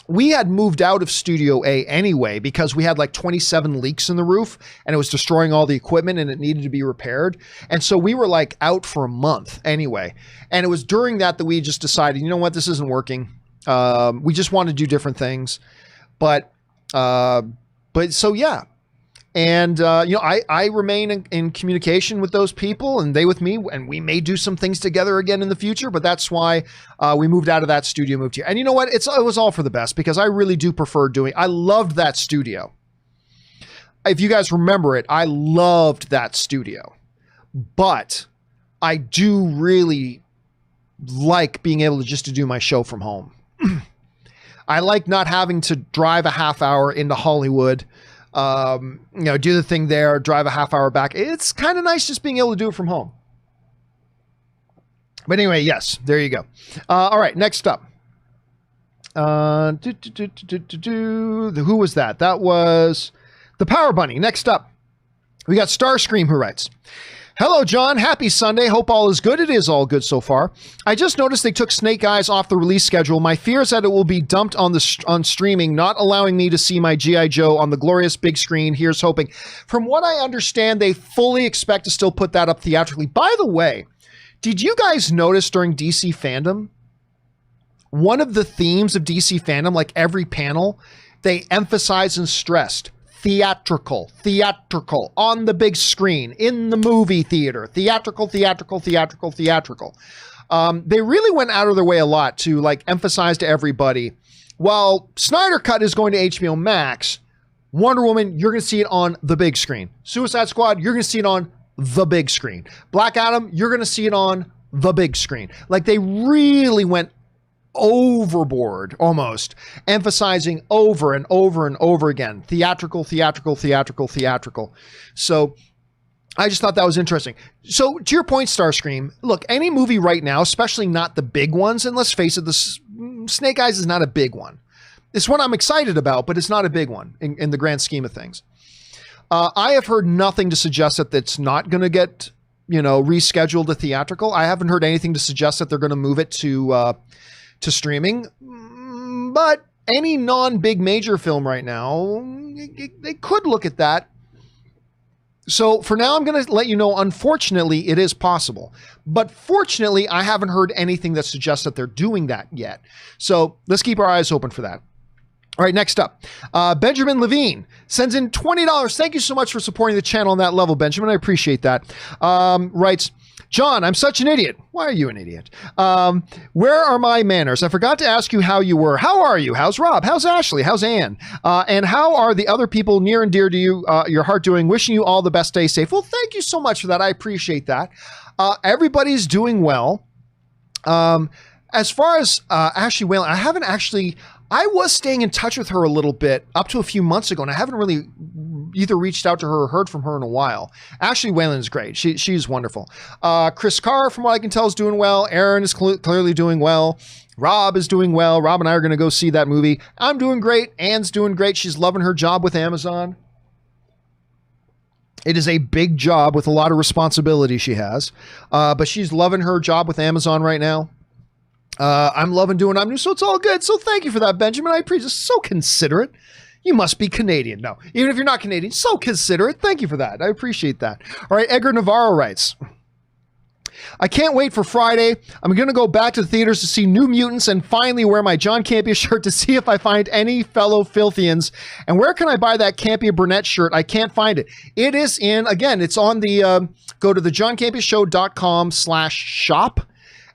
we had moved out of Studio A anyway because we had like 27 leaks in the roof and it was destroying all the equipment and it needed to be repaired. And so we were like out for a month anyway. And it was during that we just decided, you know what, this isn't working. We just want to do different things. But so yeah. And, you know, I remain in communication with those people and they with me, and we may do some things together again in the future, but that's why we moved out of that studio, moved here. And you know what? It was all for the best because I really do prefer I loved that studio. If you guys remember it, I loved that studio, but I do really like being able to do my show from home. I like not having to drive a half hour into Hollywood, you know, do the thing there, drive a half hour back. It's kind of nice just being able to do it from home. But anyway, yes, there you go. All right, next up. Who was that? That was the Power Bunny. Next up, we got Starscream who writes, hello, John. Happy Sunday. Hope all is good. It is all good so far. I just noticed they took Snake Eyes off the release schedule. My fear is that it will be dumped on streaming, not allowing me to see my G.I. Joe on the glorious big screen. Here's hoping. From what I understand, they fully expect to still put that up theatrically. By the way, did you guys notice during DC Fandom, one of the themes of DC Fandom, like every panel, they emphasized and stressed theatrical on the big screen, in the movie theater, theatrical. They really went out of their way a lot to like emphasize to everybody, while Snyder Cut is going to HBO Max, Wonder Woman, you're going to see it on the big screen. Suicide Squad, you're going to see it on the big screen. Black Adam, you're going to see it on the big screen. Like they really went overboard, almost emphasizing over and over and over again, theatrical. So I just thought that was interesting. So to your point, Starscream, look, any movie right now, especially not the big ones, and let's face it, Snake Eyes is not a big one. It's one I'm excited about, but it's not a big one in the grand scheme of things. I have heard nothing to suggest that it's not going to get, you know, rescheduled to theatrical. I haven't heard anything to suggest that they're going to move it to streaming, but any non-big major film right now, they could look at that. So for now, I'm going to let you know, unfortunately, it is possible. But fortunately, I haven't heard anything that suggests that they're doing that yet. So let's keep our eyes open for that. All right, next up, Benjamin Levine sends in $20. Thank you so much for supporting the channel on that level, Benjamin. I appreciate that. Writes, John, I'm such an idiot. Why are you an idiot? Where are my manners? I forgot to ask you how you were. How are you? How's Rob? How's Ashley? How's Ann? And how are the other people near and dear to you, your heart doing? Wishing you all the best. Stay safe. Well, thank you so much for that. I appreciate that. Everybody's doing well. As far as Ashley Whalen, I was staying in touch with her a little bit up to a few months ago, and I haven't really either reached out to her or heard from her in a while. Ashley Whalen's great. She's wonderful. Chris Carr, from what I can tell, is doing well. Aaron is clearly doing well. Rob is doing well. Rob and I are going to go see that movie. I'm doing great. Anne's doing great. She's loving her job with Amazon. It is a big job with a lot of responsibility she has, but she's loving her job with Amazon right now. I'm loving doing I'm new, so it's all good. So thank you for that, Benjamin. I appreciate it. So considerate. You must be Canadian. No, even if you're not Canadian, so considerate. Thank you for that. I appreciate that. All right, Edgar Navarro writes, I can't wait for Friday. I'm going to go back to the theaters to see New Mutants and finally wear my John Campea shirt to see if I find any fellow Filthians. And where can I buy that Campea Burnett shirt? I can't find it. It is in, again, it's on the, go to the johncampea.com/shop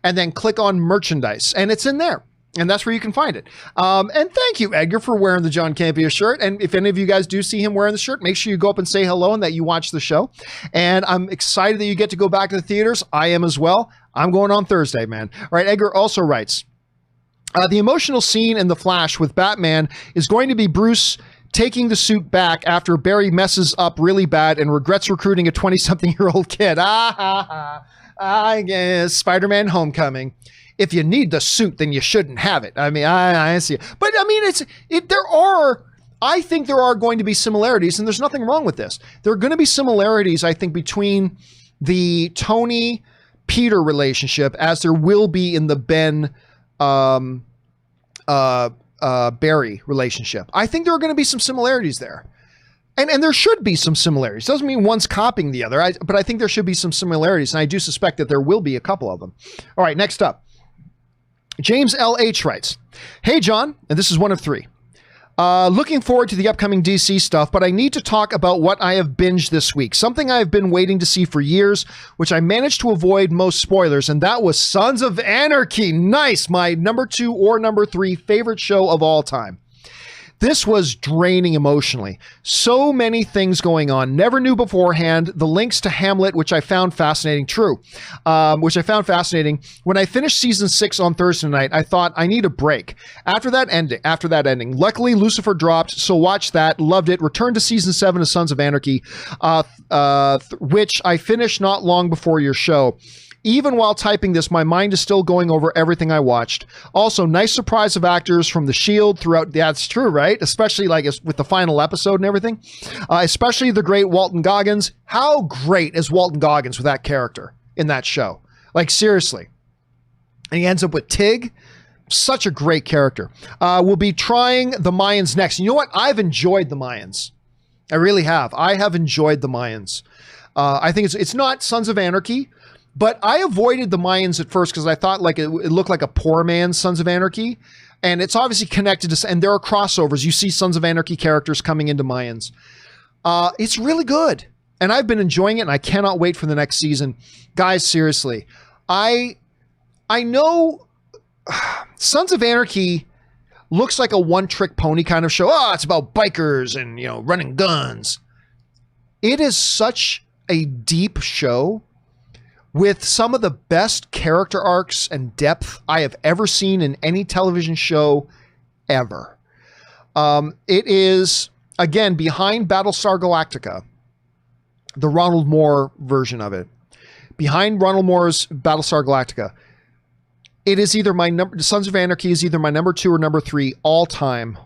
and then click on merchandise. And it's in there. And that's where you can find it. And thank you, Edgar, for wearing the John Campea shirt. And if any of you guys do see him wearing the shirt, make sure you go up and say hello and that you watch the show. And I'm excited that you get to go back to the theaters. I am as well. I'm going on Thursday, man. All right, Edgar also writes, the emotional scene in The Flash with Batman is going to be Bruce taking the suit back after Barry messes up really bad and regrets recruiting a 20-something-year-old kid. I guess Spider-Man Homecoming. If you need the suit, then you shouldn't have it. I mean, I see it. But I mean, I think there are going to be similarities, and there's nothing wrong with this. There are going to be similarities, I think, between the Tony Peter relationship as there will be in the Ben Barry relationship. I think there are going to be some similarities there. And there should be some similarities. Doesn't mean one's copying the other, but I think there should be some similarities, and I do suspect that there will be a couple of them. All right, next up. James L.H. writes, hey, John, and this is one of three. Looking forward to the upcoming DC stuff, but I need to talk about what I have binged this week. Something I have been waiting to see for years, which I managed to avoid most spoilers, and that was Sons of Anarchy. Nice, my number 2 or number 3 favorite show of all time. This was draining emotionally. So many things going on. Never knew beforehand. The links to Hamlet, which I found fascinating. True. Which I found fascinating. When I finished season 6 on Thursday night, I thought I need a break. After that ending. Luckily, Lucifer dropped, so watched that. Loved it. Returned to season 7 of Sons of Anarchy, which I finished not long before your show. Even while typing this, my mind is still going over everything I watched. Also, nice surprise of actors from The Shield throughout. That's true, right? Especially like with the final episode and everything. Especially the great Walton Goggins. How great is Walton Goggins with that character in that show? Like, seriously. And he ends up with Tig. Such a great character. We'll be trying the Mayans next. You know what? I've enjoyed the Mayans. I really have. I have enjoyed the Mayans. I think it's not Sons of Anarchy. But I avoided the Mayans at first because I thought like it looked like a poor man's Sons of Anarchy. And it's obviously connected to, and there are crossovers. You see Sons of Anarchy characters coming into Mayans. It's really good. And I've been enjoying it, and I cannot wait for the next season. Guys, seriously, I know Sons of Anarchy looks like a one-trick pony kind of show. Oh, it's about bikers and, running guns. It is such a deep show with some of the best character arcs and depth I have ever seen in any television show ever. It is, again, behind Battlestar Galactica, the Ronald Moore version of it. Behind Ronald Moore's Battlestar Galactica, it is either Sons of Anarchy is either my number 2 or number 3 all-time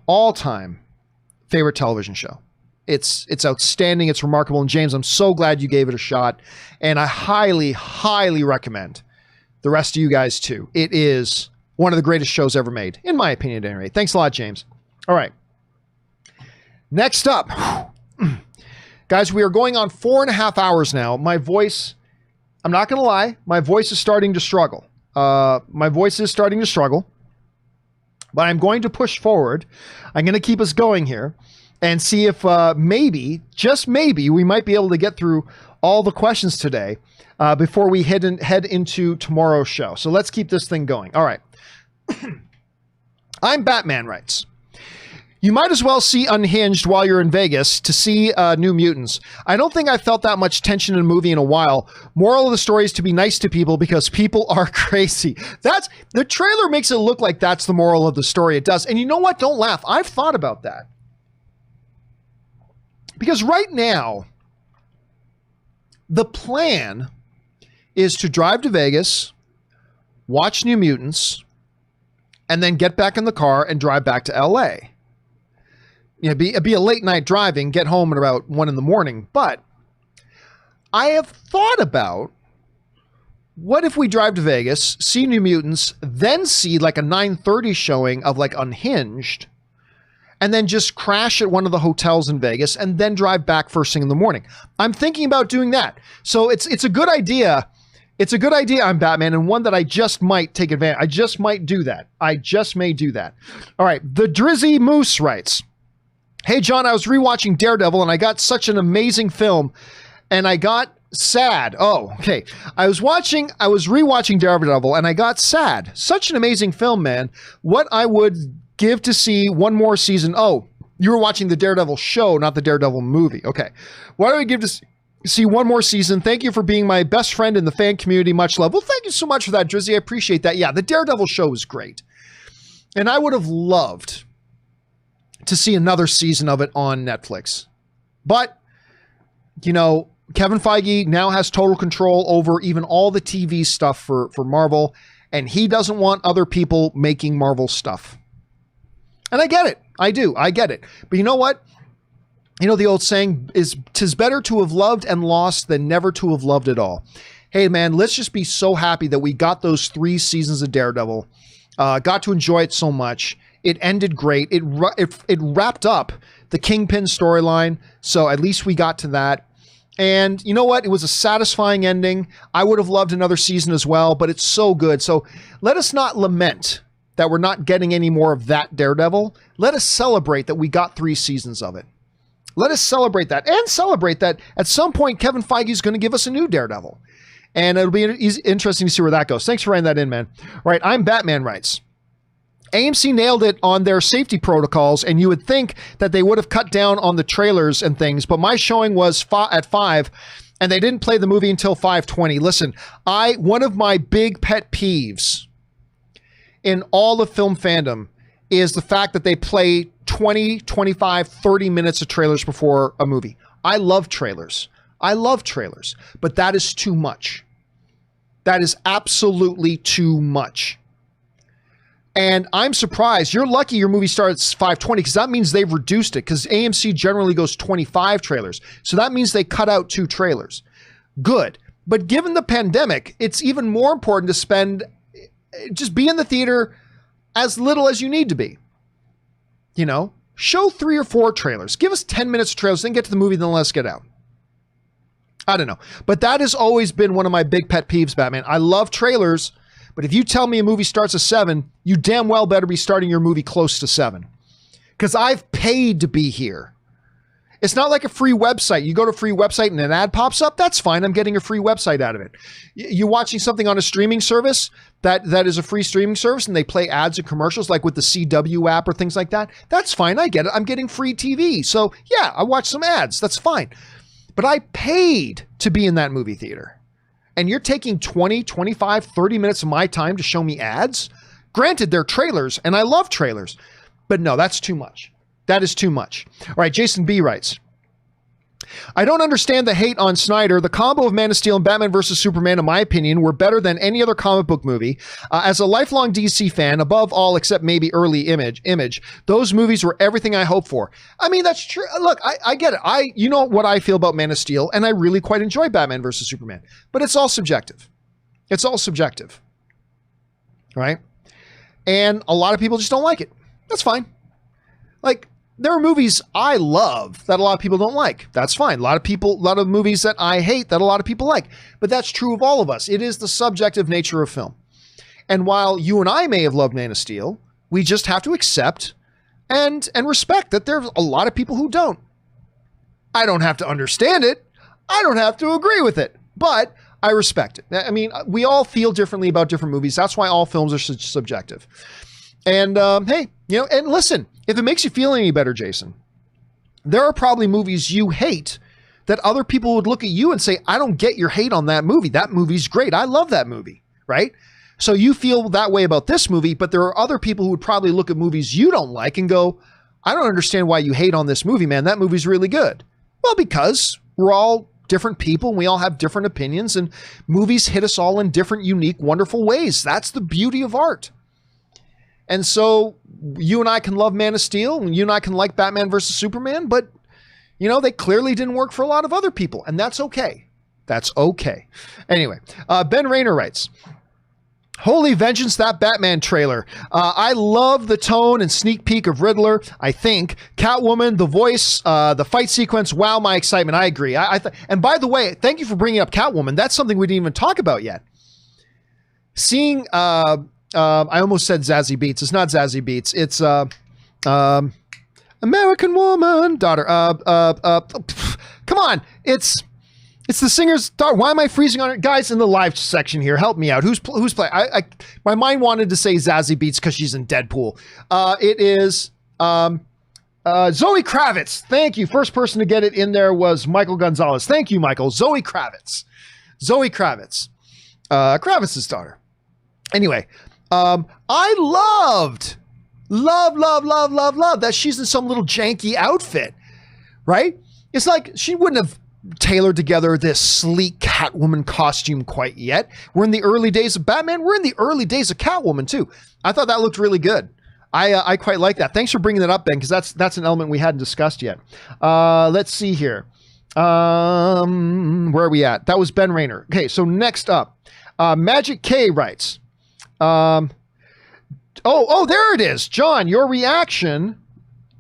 favorite television show. It's outstanding. It's remarkable. And James, I'm so glad you gave it a shot. And I highly, highly recommend the rest of you guys too. It is one of the greatest shows ever made, in my opinion, at any rate. Thanks a lot, James. All right. Next up, guys, we are going on 4.5 hours now. My voice, I'm not going to lie, my voice is starting to struggle. But I'm going to push forward. I'm going to keep us going here. And see if maybe, just maybe, we might be able to get through all the questions today before we head into tomorrow's show. So let's keep this thing going. All right. I'm Batman writes, you might as well see Unhinged while you're in Vegas to see New Mutants. I don't think I've felt that much tension in a movie in a while. Moral of the story is to be nice to people because people are crazy. The trailer makes it look like that's the moral of the story. It does. And you know what? Don't laugh. I've thought about that. Because right now, the plan is to drive to Vegas, watch New Mutants, and then get back in the car and drive back to LA. It'd be a late night driving, get home at about 1 a.m. But I have thought about, what if we drive to Vegas, see New Mutants, then see like a 9:30 showing of like Unhinged, and then just crash at one of the hotels in Vegas and then drive back first thing in the morning. I'm thinking about doing that. So it's a good idea. It's a good idea, I'm Batman, and one that I just might take advantage. I just might do that. I just may do that. All right. The Drizzy Moose writes, "Hey, John, I was rewatching Daredevil and I got such an amazing film and I got sad." Oh, okay. I was rewatching Daredevil and I got sad. Such an amazing film, man. What I would give to see one more season. Oh, you were watching the Daredevil show, not the Daredevil movie. Okay. What I would give to see one more season. Thank you for being my best friend in the fan community. Much love. Well, thank you so much for that, Drizzy. I appreciate that. Yeah, the Daredevil show was great. And I would have loved to see another season of it on Netflix. But, you know, Kevin Feige now has total control over even all the TV stuff for Marvel, and he doesn't want other people making Marvel stuff. And I get it. I do. I get it. But you know what? You know, the old saying is, 'tis better to have loved and lost than never to have loved at all. Hey, man, let's just be so happy that we got those 3 seasons of Daredevil, got to enjoy it so much. It ended great. It wrapped up the Kingpin storyline. So at least we got to that. And you know what? It was a satisfying ending. I would have loved another season as well, but it's so good. So let us not lament that we're not getting any more of that Daredevil. Let us celebrate that we got 3 seasons of it. Let us celebrate that, and celebrate that at some point Kevin Feige is going to give us a new Daredevil. And it'll be interesting to see where that goes. Thanks for writing that in, man. All right, I'm Batman writes, AMC nailed it on their safety protocols, and you would think that they would have cut down on the trailers and things, but my showing was at 5, and they didn't play the movie until 5:20. Listen, one of my big pet peeves in all of film fandom is the fact that they play 20, 25, 30 minutes of trailers before a movie. I love trailers. But that is too much. That is absolutely too much. And I'm surprised. You're lucky your movie starts 5:20, because that means they've reduced it, because AMC generally goes 25 trailers. So that means they cut out 2 trailers. Good. But given the pandemic, it's even more important to just be in the theater as little as you need to be. You know, show 3 or 4 trailers. Give us 10 minutes of trailers, then get to the movie, then let's get out. I don't know. But that has always been one of my big pet peeves, Batman. I love trailers, but if you tell me a movie starts at 7, you damn well better be starting your movie close to 7. Because I've paid to be here. It's not like a free website. You go to a free website and an ad pops up. That's fine. I'm getting a free website out of it. You're watching something on a streaming service that is a free streaming service, and they play ads and commercials like with the CW app or things like that. That's fine. I get it. I'm getting free TV. So yeah, I watch some ads. That's fine. But I paid to be in that movie theater. And you're taking 20, 25, 30 minutes of my time to show me ads? Granted, they're trailers, and I love trailers. But no, that's too much. That is too much. All right, Jason B writes, I don't understand the hate on Snyder. The combo of Man of Steel and Batman vs. Superman, in my opinion, were better than any other comic book movie. As a lifelong DC fan, above all except maybe early Image, those movies were everything I hoped for. I mean, that's true. Look, I get it. You know what I feel about Man of Steel, and I really quite enjoy Batman vs. Superman. But it's all subjective. It's all subjective. Right? And a lot of people just don't like it. That's fine. Like, there are movies I love that a lot of people don't like. That's fine. A lot of movies that I hate that a lot of people like. But that's true of all of us. It is the subjective nature of film. And while you and I may have loved Man of Steel, we just have to accept and respect that there's a lot of people who don't. I don't have to understand it. I don't have to agree with it. But I respect it. I mean, we all feel differently about different movies. That's why all films are subjective. And hey, you know, and listen, if it makes you feel any better, Jason, there are probably movies you hate that other people would look at you and say, I don't get your hate on that movie. That movie's great. I love that movie, right? So you feel that way about this movie, but there are other people who would probably look at movies you don't like and go, I don't understand why you hate on this movie, man. That movie's really good. Well, because we're all different people and we all have different opinions, and movies hit us all in different, unique, wonderful ways. That's the beauty of art. And so you and I can love Man of Steel, and you and I can like Batman versus Superman, but they clearly didn't work for a lot of other people, and that's okay. That's okay. Anyway, Ben Rayner writes, holy vengeance, that Batman trailer. I love the tone and sneak peek of Riddler, I think. Catwoman, the voice, the fight sequence. Wow, my excitement. I agree. And by the way, thank you for bringing up Catwoman. That's something we didn't even talk about yet. Seeing, I almost said Zazie Beetz. It's not Zazie Beetz. It's American Woman, daughter. Come on. It's the singer's daughter. Why am I freezing on it? Guys, in the live section here, help me out. Who's playing? My mind wanted to say Zazie Beetz because she's in Deadpool. It is Zoe Kravitz. Thank you. First person to get it in there was Michael Gonzalez. Thank you, Michael. Zoe Kravitz. Kravitz's daughter. Anyway, I love that she's in some little janky outfit, right? It's like she wouldn't have tailored together this sleek Catwoman costume quite yet. We're in the early days of Batman. We're in the early days of Catwoman too. I thought that looked really good. I quite like that. Thanks for bringing that up, Ben, because that's an element we hadn't discussed yet. Let's see here. Where are we at? That was Ben Rayner. Okay, so next up, Magic K writes, there it is. John, your reaction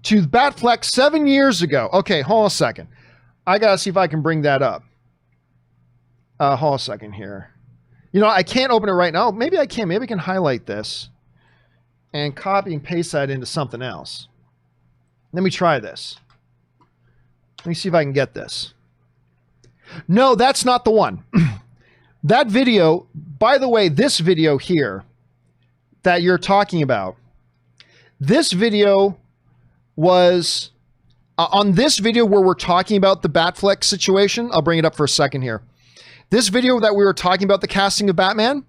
to Batfleck 7 years ago. Okay, hold on a second. I gotta see if I can bring that up. Hold on a second here. I can't open it right now. Maybe I can. Maybe I can highlight this and copy and paste that into something else. Let me try this. Let me see if I can get this. No, that's not the one. That video, by the way, this video here that you're talking about, this video was on this video where we're talking about the Batfleck situation. I'll bring it up for a second here. This video that we were talking about the casting of Batman,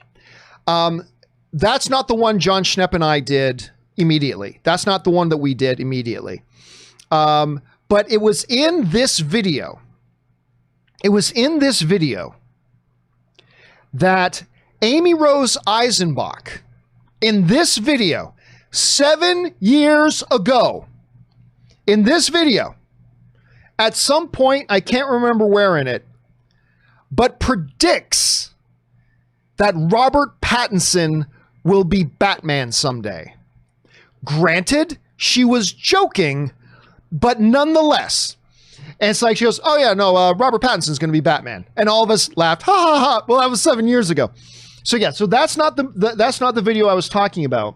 that's not the one John Schnepp and I did immediately. That's not the one that we did immediately. But it was in this video. It was in this video that Amy Rose Eisenbach, in this video, 7 years ago, in this video, at some point, I can't remember where in it, but predicts that Robert Pattinson will be Batman someday. Granted, she was joking, but nonetheless. And it's like she goes, oh yeah, no, Robert Pattinson's going to be Batman. And all of us laughed, ha ha ha. Well, that was 7 years ago. So yeah, so that's not the video I was talking about.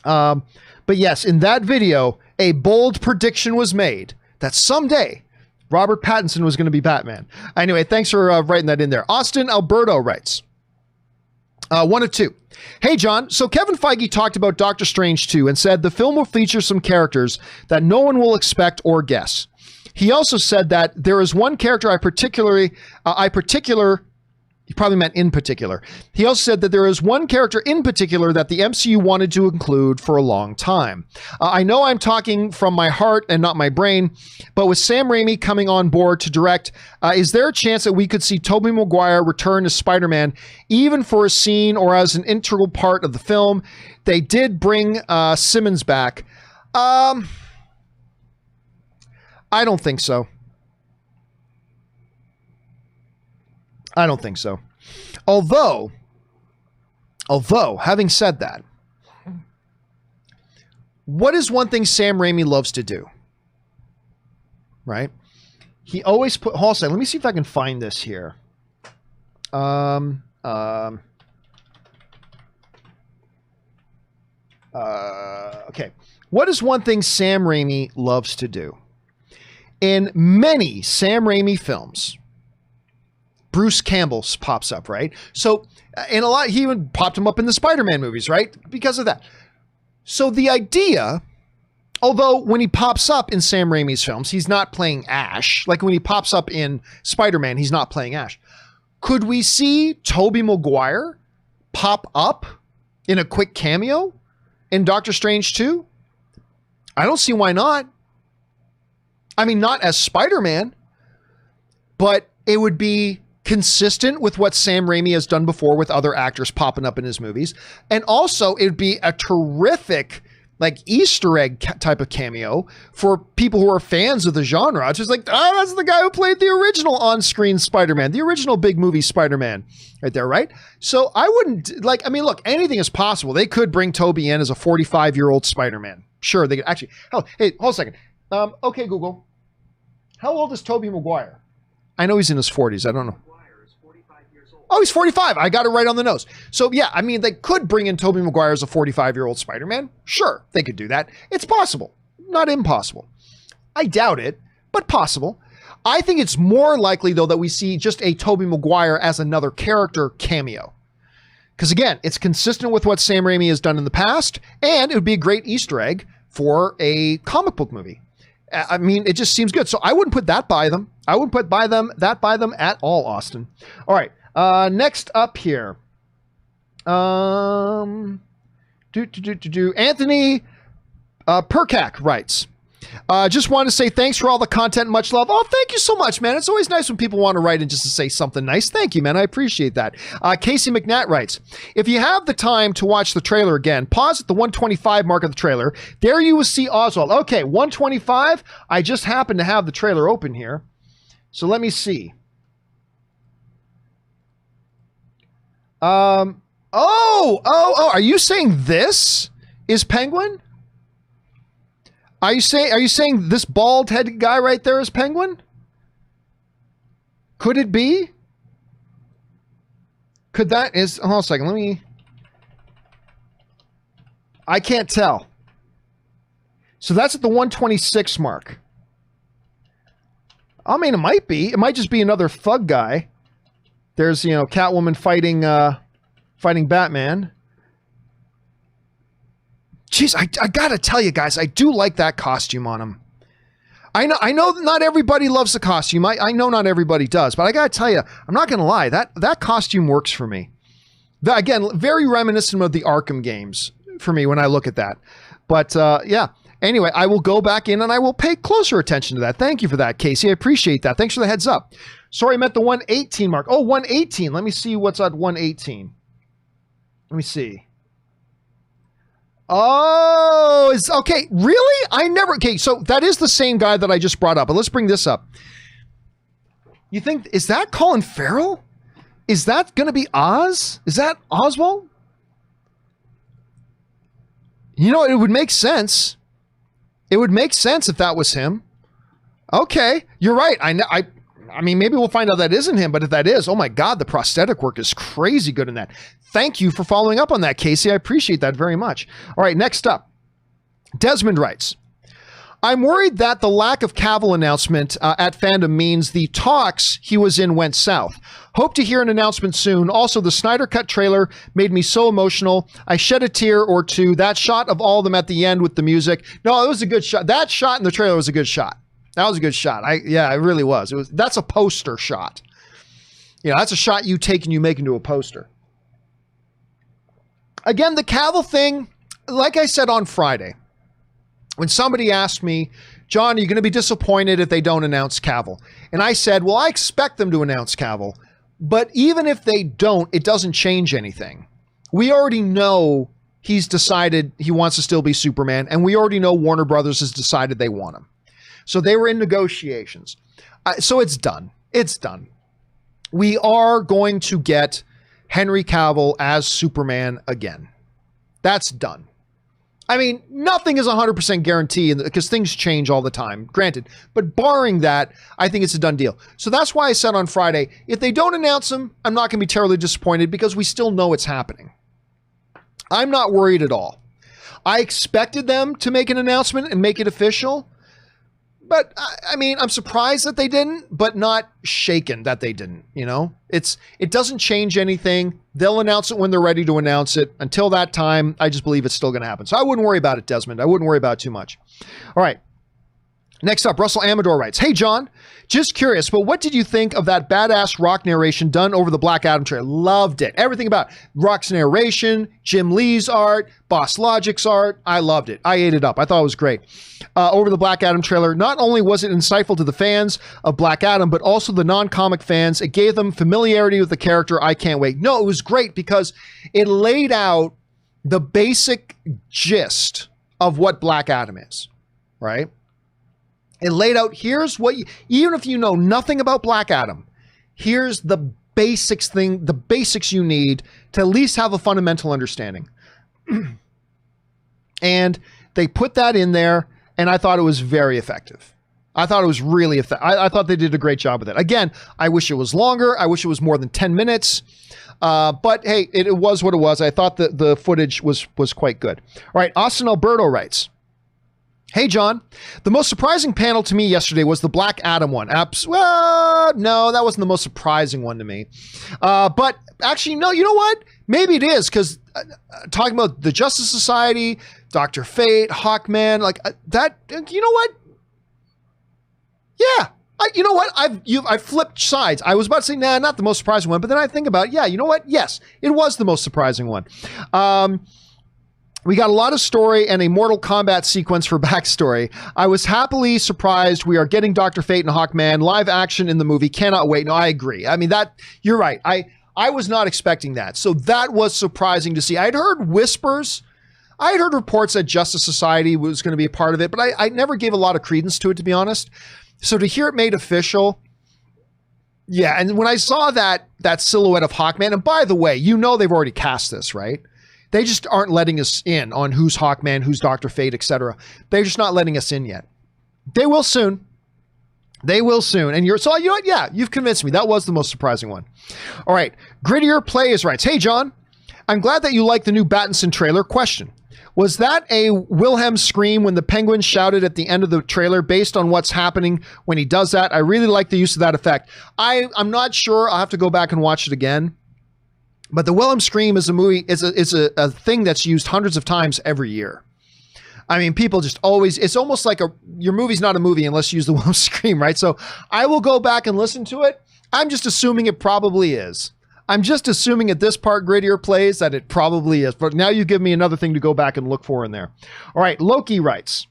But yes, in that video, a bold prediction was made that someday Robert Pattinson was going to be Batman. Anyway, thanks for writing that in there. Austin Alberto writes, 1 of 2. Hey, John. So Kevin Feige talked about Doctor Strange 2 and said the film will feature some characters that no one will expect or guess. He also said that there is one character he probably meant in particular. He also said that there is one character in particular that the MCU wanted to include for a long time. I know I'm talking from my heart and not my brain, but with Sam Raimi coming on board to direct, is there a chance that we could see Tobey Maguire return to Spider-Man, even for a scene or as an integral part of the film? They did bring Simmons back. I don't think so. I don't think so. Although, having said that, what is one thing Sam Raimi loves to do? Right? He always put, hold on a second, let me see if I can find this here. Okay. What is one thing Sam Raimi loves to do? In many Sam Raimi films, Bruce Campbell pops up, right? So in a lot, he even popped him up in the Spider-Man movies, right? Because of that. So the idea, although when he pops up in Sam Raimi's films, he's not playing Ash. Like when he pops up in Spider-Man, he's not playing Ash. Could we see Tobey Maguire pop up in a quick cameo in Doctor Strange 2? I don't see why not. I mean, not as Spider-Man, but it would be consistent with what Sam Raimi has done before with other actors popping up in his movies. And also it would be a terrific like Easter egg type of cameo for people who are fans of the genre. It's just like, oh, that's the guy who played the original on-screen Spider-Man, the original big movie Spider-Man right there, right? So I wouldn't like, I mean, look, anything is possible. They could bring Tobey in as a 45-year-old Spider-Man. Sure, they could actually, oh, hey, hold a second. Okay, Google, how old is Tobey Maguire? I know he's in his 40s. I don't know. Oh, he's 45. I got it right on the nose. So yeah, I mean, they could bring in Tobey Maguire as a 45-year-old Spider-Man. Sure, they could do that. It's possible, not impossible. I doubt it, but possible. I think it's more likely though that we see just a Tobey Maguire as another character cameo. Because again, it's consistent with what Sam Raimi has done in the past, and it would be a great Easter egg for a comic book movie. I mean, it just seems good. So I wouldn't put that by them. I wouldn't put that by them at all, Austin. All right. Next up here. Anthony Perkak writes, just wanted to say thanks for all the content and much love. Oh, thank you so much, man. It's always nice when people want to write and just to say something nice. Thank you, man. I appreciate that. Casey McNatt writes, if you have the time to watch the trailer again, pause at the 125 mark of the trailer. There you will see Oswald. Okay, 125. I just happen to have the trailer open here. So let me see. Are you saying this is Penguin? Are you saying this bald headed guy right there is Penguin? Could it be? Hold on a second, I can't tell. So that's at the 126 mark. I mean, it might be. It might just be another thug guy. There's, Catwoman fighting Batman. Jeez, I gotta tell you guys, I do like that costume on him. I know not everybody loves the costume. I know not everybody does, but I gotta tell you, I'm not gonna lie, that costume works for me. Again, very reminiscent of the Arkham games for me when I look at that. But yeah. Anyway, I will go back in and I will pay closer attention to that. Thank you for that, Casey. I appreciate that. Thanks for the heads up. Sorry, I meant the 118 mark. Oh, 118. Let me see what's at 118. Let me see. Oh, it's okay. Really? Okay, so that is the same guy that I just brought up, but let's bring this up. You think, is that Colin Farrell? Is that going to be Oz? Is that Oswald? It would make sense. It would make sense if that was him. Okay, you're right. I mean, maybe we'll find out that isn't him, but if that is, oh my God, the prosthetic work is crazy good in that. Thank you for following up on that, Casey. I appreciate that very much. All right, next up. Desmond writes, I'm worried that the lack of Cavill announcement at Fandom means the talks he was in went south. Hope to hear an announcement soon. Also, the Snyder Cut trailer made me so emotional. I shed a tear or two. That shot of all of them at the end with the music. No, it was a good shot. That shot in the trailer was a good shot. That was a good shot. Yeah, it really was. That's a poster shot. That's a shot you take and you make into a poster. Again, the Cavill thing, like I said on Friday, when somebody asked me, John, are you going to be disappointed if they don't announce Cavill? And I said, well, I expect them to announce Cavill, but even if they don't, it doesn't change anything. We already know he's decided he wants to still be Superman, and we already know Warner Brothers has decided they want him. So they were in negotiations. So it's done. It's done. We are going to get Henry Cavill as Superman again. That's done. I mean, nothing is 100% guaranteed because things change all the time, granted. But barring that, I think it's a done deal. So that's why I said on Friday, if they don't announce him, I'm not going to be terribly disappointed because we still know it's happening. I'm not worried at all. I expected them to make an announcement and make it official. But I mean, I'm surprised that they didn't, but not shaken that they didn't, it doesn't change anything. They'll announce it when they're ready to announce it. Until that time, I just believe it's still going to happen. So I wouldn't worry about it, Desmond. I wouldn't worry about it too much. All right. Next up, Russell Amador writes, "Hey, John, just curious, but what did you think of that badass Rock narration done over the Black Adam trailer?" Loved it. Everything about Rock's narration, Jim Lee's art, Boss Logic's art. I loved it. I ate it up. I thought it was great. Over the Black Adam trailer, not only was it insightful to the fans of Black Adam, but also the non-comic fans. It gave them familiarity with the character. I can't wait. No, it was great because it laid out the basic gist of what Black Adam is, right? It laid out, here's what you, even if you know nothing about Black Adam, here's the basics you need to at least have a fundamental understanding. And they put that in there, and I thought it was very effective. I thought it was really effective. I thought they did a great job with it. Again, I wish it was longer. I wish it was more than 10 minutes. But hey, it was what it was. I thought the footage was quite good. All right, Austin Alberto writes, "Hey, John, the most surprising panel to me yesterday was the Black Adam one." Well, no, that wasn't the most surprising one to me. But actually, no, you know what? Maybe it is, because talking about the Justice Society, Dr. Fate, Hawkman, like that, you know what? Yeah. You know what? I've flipped sides. I was about to say, nah, not the most surprising one, but then I think about, yeah, you know what? Yes, it was the most surprising one. We got a lot of story and a Mortal Kombat sequence for backstory. I was happily surprised we are getting Dr. Fate and Hawkman live action in the movie. Cannot wait. No, I agree. I mean, that you're right. I was not expecting that. So that was surprising to see. I'd heard whispers. I had heard reports that Justice Society was going to be a part of it, but I never gave a lot of credence to it, to be honest. So to hear it made official, yeah. And when I saw that silhouette of Hawkman, and by the way, you know they've already cast this, right? They just aren't letting us in on who's Hawkman, who's Dr. Fate, etc. They're just not letting us in yet. They will soon. They will soon. And you know what? Yeah, you've convinced me. That was the most surprising one. All right. Grittier Plays writes, "Hey, John, I'm glad that you like the new Battinson trailer. Question. Was that a Wilhelm scream when the Penguin shouted at the end of the trailer based on what's happening when he does that? I really like the use of that effect." I'm not sure. I'll have to go back and watch it again. But the Wilhelm scream is a thing that's used hundreds of times every year. I mean, people just always, it's almost like your movie's not a movie unless you use the Wilhelm scream, right? So I will go back and listen to it. I'm just assuming it probably is. I'm just assuming at this part, Grittier Plays, that it probably is. But now you give me another thing to go back and look for in there. All right, Loki writes,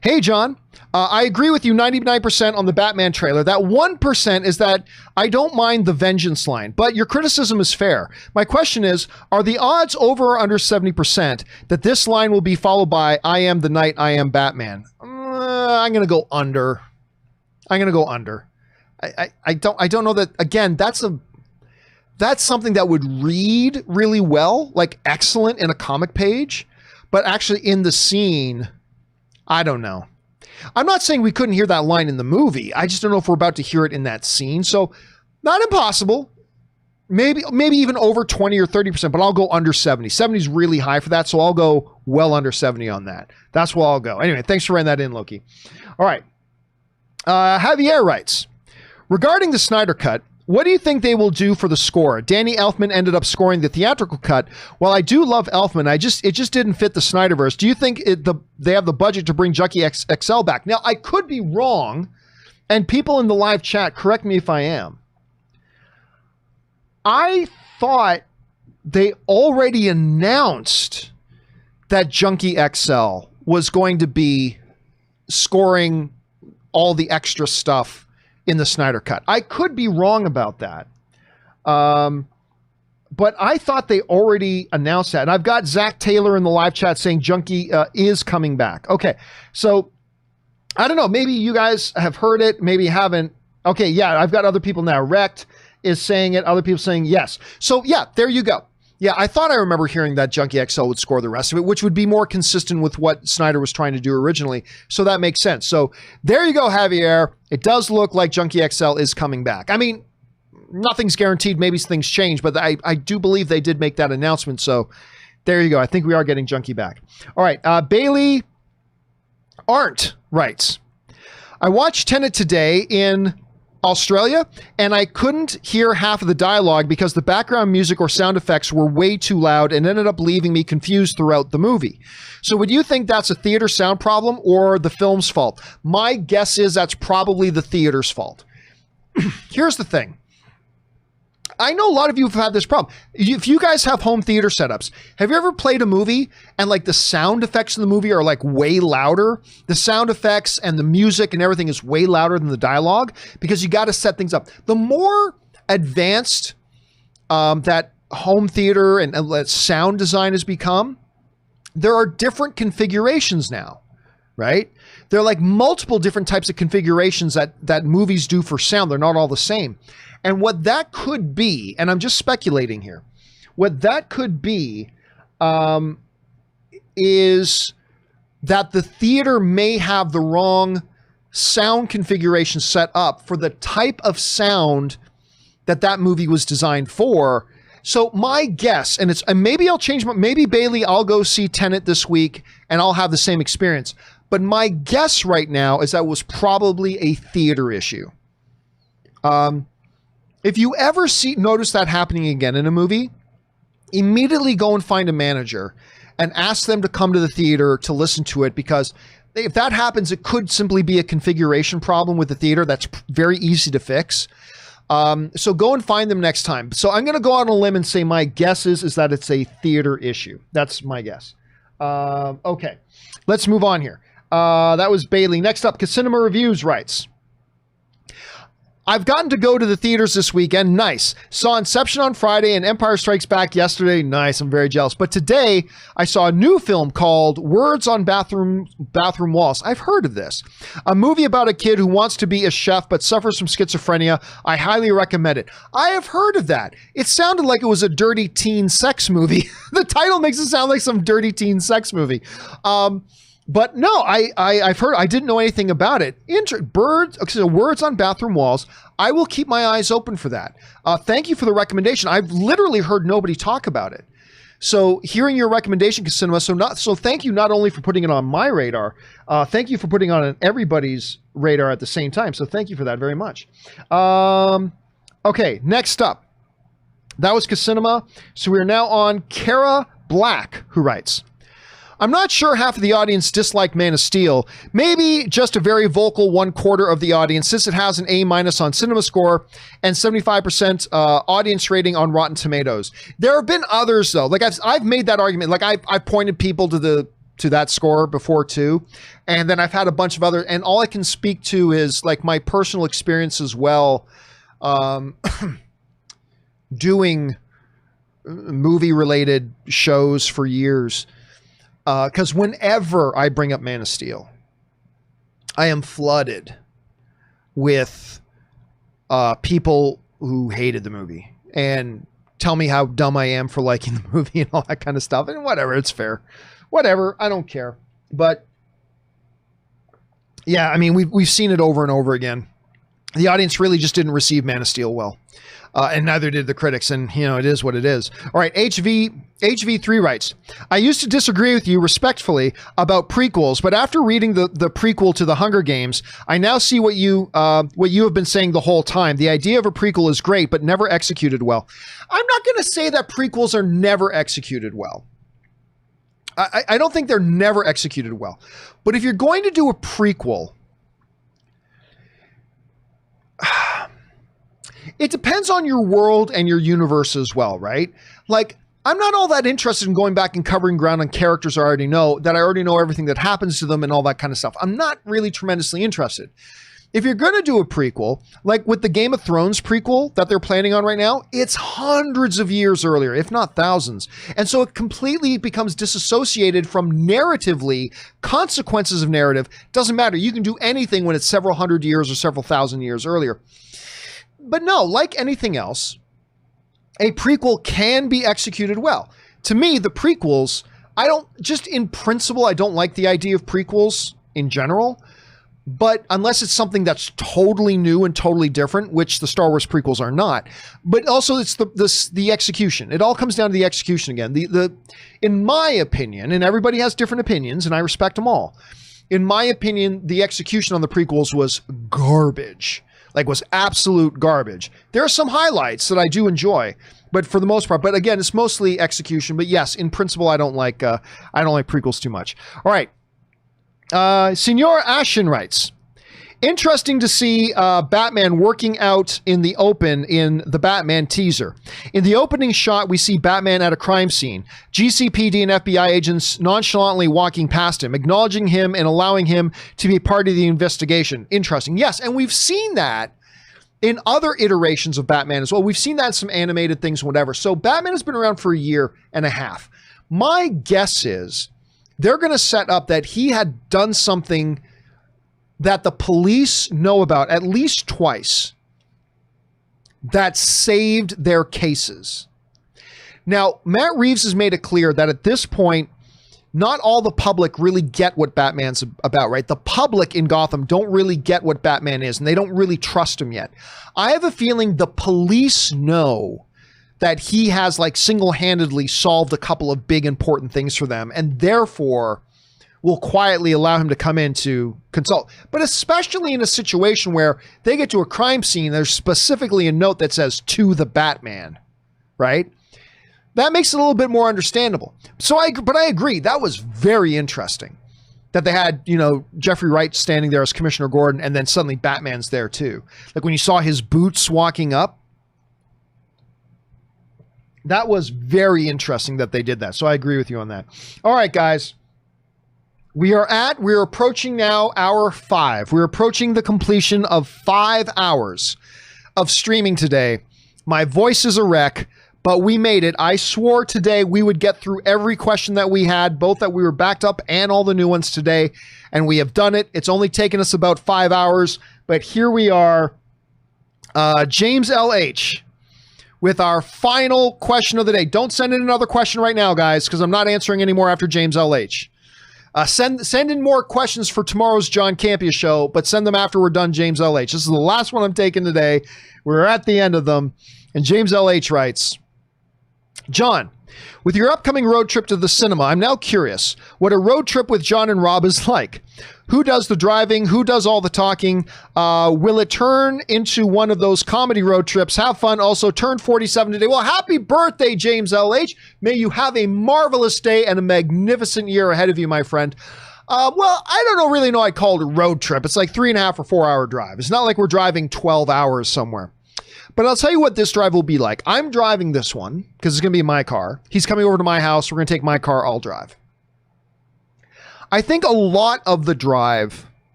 "Hey, John, I agree with you 99% on the Batman trailer. That 1% is that I don't mind the vengeance line, but your criticism is fair. My question is, are the odds over or under 70% that this line will be followed by I am the Knight, I am Batman?" I'm going to go under. I'm going to go under. I don't know that, again, that's something that would read really well, like excellent in a comic page, but actually in the scene, I don't know. I'm not saying we couldn't hear that line in the movie. I just don't know if we're about to hear it in that scene. So not impossible. Maybe even over 20 or 30%, but I'll go under 70. 70 is really high for that. So I'll go well under 70 on that. That's where I'll go. Anyway, thanks for writing that in, Loki. All right. Javier writes, "Regarding the Snyder Cut, what do you think they will do for the score? Danny Elfman ended up scoring the theatrical cut. While I do love Elfman, it just didn't fit the Snyderverse. Do you think they have the budget to bring Junkie XL back?" Now, I could be wrong, and people in the live chat, correct me if I am. I thought they already announced that Junkie XL was going to be scoring all the extra stuff in the Snyder Cut. I could be wrong about that. But I thought they already announced that. And I've got Zach Taylor in the live chat saying Junkie is coming back. Okay. So I don't know. Maybe you guys have heard it. Maybe you haven't. Okay. Yeah. I've got other people now. Rect is saying it. Other people saying yes. So yeah, there you go. Yeah, I thought I remember hearing that Junkie XL would score the rest of it, which would be more consistent with what Snyder was trying to do originally. So that makes sense. So there you go, Javier. It does look like Junkie XL is coming back. I mean, nothing's guaranteed. Maybe things change, but I do believe they did make that announcement. So there you go. I think we are getting Junkie back. All right. Bailey Arndt writes, "I watched Tenet today in Australia, and I couldn't hear half of the dialogue because the background music or sound effects were way too loud and ended up leaving me confused throughout the movie. So would you think that's a theater sound problem or the film's fault? My guess is that's probably the theater's fault. Here's the thing. I know a lot of you have had this problem. If you guys have home theater setups, have you ever played a movie and like the sound effects in the movie are like way louder? The sound effects and the music and everything is way louder than the dialogue because you got to set things up. The more advanced that home theater and sound design has become, there are different configurations now, right? There are like multiple different types of configurations that movies do for sound. They're not all the same. And what that could be, and I'm just speculating here, what that could be is that the theater may have the wrong sound configuration set up for the type of sound that movie was designed for. So my guess, and maybe I'll change maybe Bailey, I'll go see Tenet this week and I'll have the same experience. But my guess right now is that was probably a theater issue. If you ever notice that happening again in a movie, immediately go and find a manager and ask them to come to the theater to listen to it, because if that happens, it could simply be a configuration problem with the theater that's very easy to fix. So go and find them next time. So I'm going to go out on a limb and say my guess is that it's a theater issue. That's my guess. Okay, let's move on here. That was Bailey. Next up, Cacinema Reviews writes, I've gotten to go to the theaters this weekend. Nice. Saw Inception on Friday and Empire Strikes Back yesterday. Nice. I'm very jealous. But today I saw a new film called Words on Bathroom Walls. I've heard of this. A movie about a kid who wants to be a chef but suffers from schizophrenia. I highly recommend it. I have heard of that. It sounded like it was a dirty teen sex movie. The title makes it sound like some dirty teen sex movie. But no, I've heard, I didn't know anything about it. Words on Bathroom Walls. I will keep my eyes open for that. Thank you for the recommendation. I've literally heard nobody talk about it. So hearing your recommendation, Cacinema, so thank you not only for putting it on my radar, thank you for putting it on everybody's radar at the same time. So thank you for that very much. Okay, next up. That was Cacinema. So we are now on Kara Black, who writes, I'm not sure half of the audience disliked Man of Steel. Maybe just a very vocal 1/4 of the audience, since it has an A- on Cinema Score and 75% audience rating on Rotten Tomatoes. There have been others though. Like I've made that argument. Like I've pointed people to that score before too, and then I've had a bunch of other. And all I can speak to is like my personal experience as well, doing movie-related shows for years. Because whenever I bring up Man of Steel, I am flooded with people who hated the movie and tell me how dumb I am for liking the movie and all that kind of stuff. And whatever, it's fair. Whatever, I don't care. But yeah, I mean, we've seen it over and over again. The audience really just didn't receive Man of Steel well. And neither did the critics, and you know, it is what it is. All right, HV3 writes, I used to disagree with you respectfully about prequels, but after reading the prequel to the Hunger Games, I now see what you have been saying the whole time. The idea of a prequel is great, but never executed well. I'm not going to say that prequels are never executed well. I don't think they're never executed well. But if you're going to do a prequel, it depends on your world and your universe as well, right? Like, I'm not all that interested in going back and covering ground on characters I already know everything that happens to them and all that kind of stuff. I'm not really tremendously interested. If you're going to do a prequel, like with the Game of Thrones prequel that they're planning on right now, it's hundreds of years earlier, if not thousands. And so it completely becomes disassociated from narratively, consequences of narrative. Doesn't matter. You can do anything when it's several hundred years or several thousand years earlier. But no, like anything else, a prequel can be executed well. To me, the prequels, in principle, I don't like the idea of prequels in general, but unless it's something that's totally new and totally different, which the Star Wars prequels are not, but also it's the execution. It all comes down to the execution again. In my opinion, and everybody has different opinions, and I respect them all. In my opinion, the execution on the prequels was garbage. like was absolute garbage. There are some highlights that I do enjoy, but for the most part, but again, it's mostly execution. But yes, in principle, I don't like prequels too much. All right. Senor Ashen writes, interesting to see Batman working out in the open in the Batman teaser. In the opening shot, we see Batman at a crime scene. GCPD and FBI agents nonchalantly walking past him, acknowledging him and allowing him to be part of the investigation. Interesting. Yes, and we've seen that in other iterations of Batman as well. We've seen that in some animated things, whatever. So Batman has been around for a year and a half. My guess is they're going to set up that he had done something that the police know about at least twice that saved their cases. Now, Matt Reeves has made it clear that at this point, not all the public really get what Batman's about, right? The public in Gotham don't really get what Batman is, and they don't really trust him yet. I have a feeling the police know that he has like single-handedly solved a couple of big important things for them, and therefore will quietly allow him to come in to consult. But especially in a situation where they get to a crime scene, there's specifically a note that says to the Batman, right? That makes it a little bit more understandable. But I agree, that was very interesting that they had, Jeffrey Wright standing there as Commissioner Gordon, and then suddenly Batman's there too. Like when you saw his boots walking up, that was very interesting that they did that. So I agree with you on that. All right, guys. We're approaching now hour 5. We're approaching the completion of 5 hours of streaming today. My voice is a wreck, but we made it. I swore today we would get through every question that we had, both that we were backed up and all the new ones today, and we have done it. It's only taken us about 5 hours, but here we are. James LH. With our final question of the day. Don't send in another question right now, guys, because I'm not answering anymore after James LH. Send in more questions for tomorrow's John Campea Show, but send them after we're done, James LH. This is the last one I'm taking today. We're at the end of them. And James LH writes, John, with your upcoming road trip to the cinema, I'm now curious what a road trip with John and Rob is like. Who does the driving? Who does all the talking? Will it turn into one of those comedy road trips? Have fun. Also, turned 47 today. Well, happy birthday, James LH. May you have a marvelous day and a magnificent year ahead of you, my friend. Well, I don't really know. I call it a road trip. It's like 3.5 or 4 hour drive. It's not like we're driving 12 hours somewhere. But I'll tell you what this drive will be like. I'm driving this one because it's going to be my car. He's coming over to my house. We're going to take my car. I'll drive. I think a lot of the drive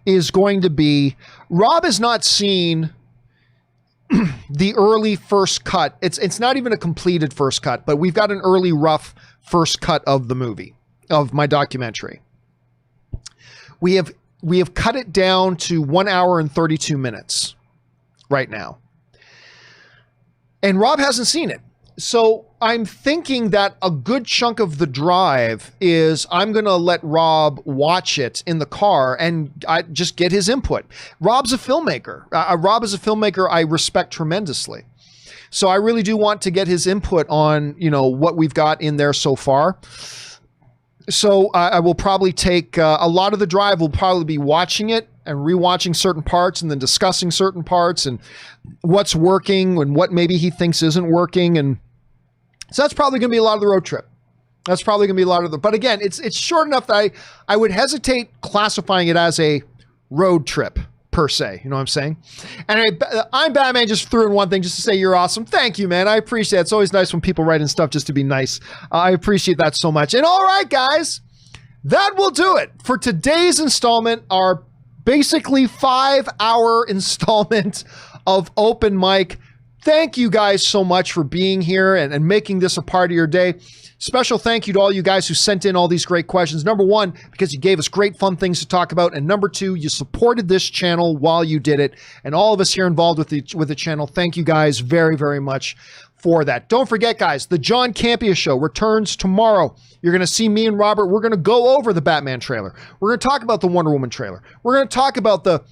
is going to be, Rob has not seen the early first cut. It's not even a completed first cut, but we've got an early rough first cut of the movie, of my documentary. We have cut it down to 1 hour and 32 minutes right now. And Rob hasn't seen it. So I'm thinking that a good chunk of the drive is I'm going to let Rob watch it in the car and I just get his input. Rob's a filmmaker. Rob is a filmmaker I respect tremendously. So I really do want to get his input on, what we've got in there so far. So I will probably take a lot of the drive will probably be watching it and rewatching certain parts and then discussing certain parts and what's working and what maybe he thinks isn't working. And so that's probably going to be a lot of the road trip. But again, it's short enough that I would hesitate classifying it as a road trip per se. You know what I'm saying? And I'm Batman just threw in one thing just to say you're awesome. Thank you, man. I appreciate it. It's always nice when people write in stuff just to be nice. I appreciate that so much. And all right, guys, that will do it for today's installment, our basically 5 hour installment of Open Mic. Thank you guys so much for being here and making this a part of your day. Special thank you to all you guys who sent in all these great questions. Number one, because you gave us great fun things to talk about. And number two, you supported this channel while you did it. And all of us here involved with the channel, thank you guys very, very much for that. Don't forget, guys, the John Campea Show returns tomorrow. You're going to see me and Robert. We're going to go over the Batman trailer. We're going to talk about the Wonder Woman trailer. We're going to talk about the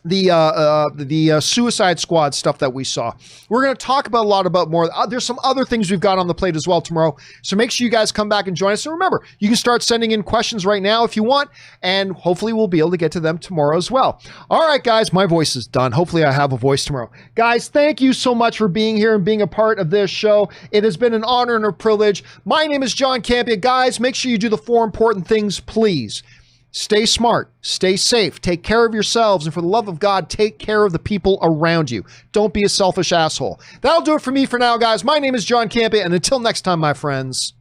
the Suicide Squad stuff that we saw. We're going to talk about a lot about more. There's some other things we've got on the plate as well tomorrow. So make sure you guys come back and join us. And remember, you can start sending in questions right now if you want, and hopefully we'll be able to get to them tomorrow as well. All right, guys, my voice is done. Hopefully I have a voice tomorrow. Guys, thank you so much for being here and being a part of this show. It has been an honor and a privilege. My name is John Campea. Guys, make sure you do the 4 important things, please. Stay smart, stay safe, take care of yourselves, and for the love of God, take care of the people around you. Don't be a selfish asshole. That'll do it for me for now, guys. My name is John Campea, and until next time, my friends,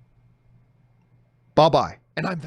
bye-bye. And I'm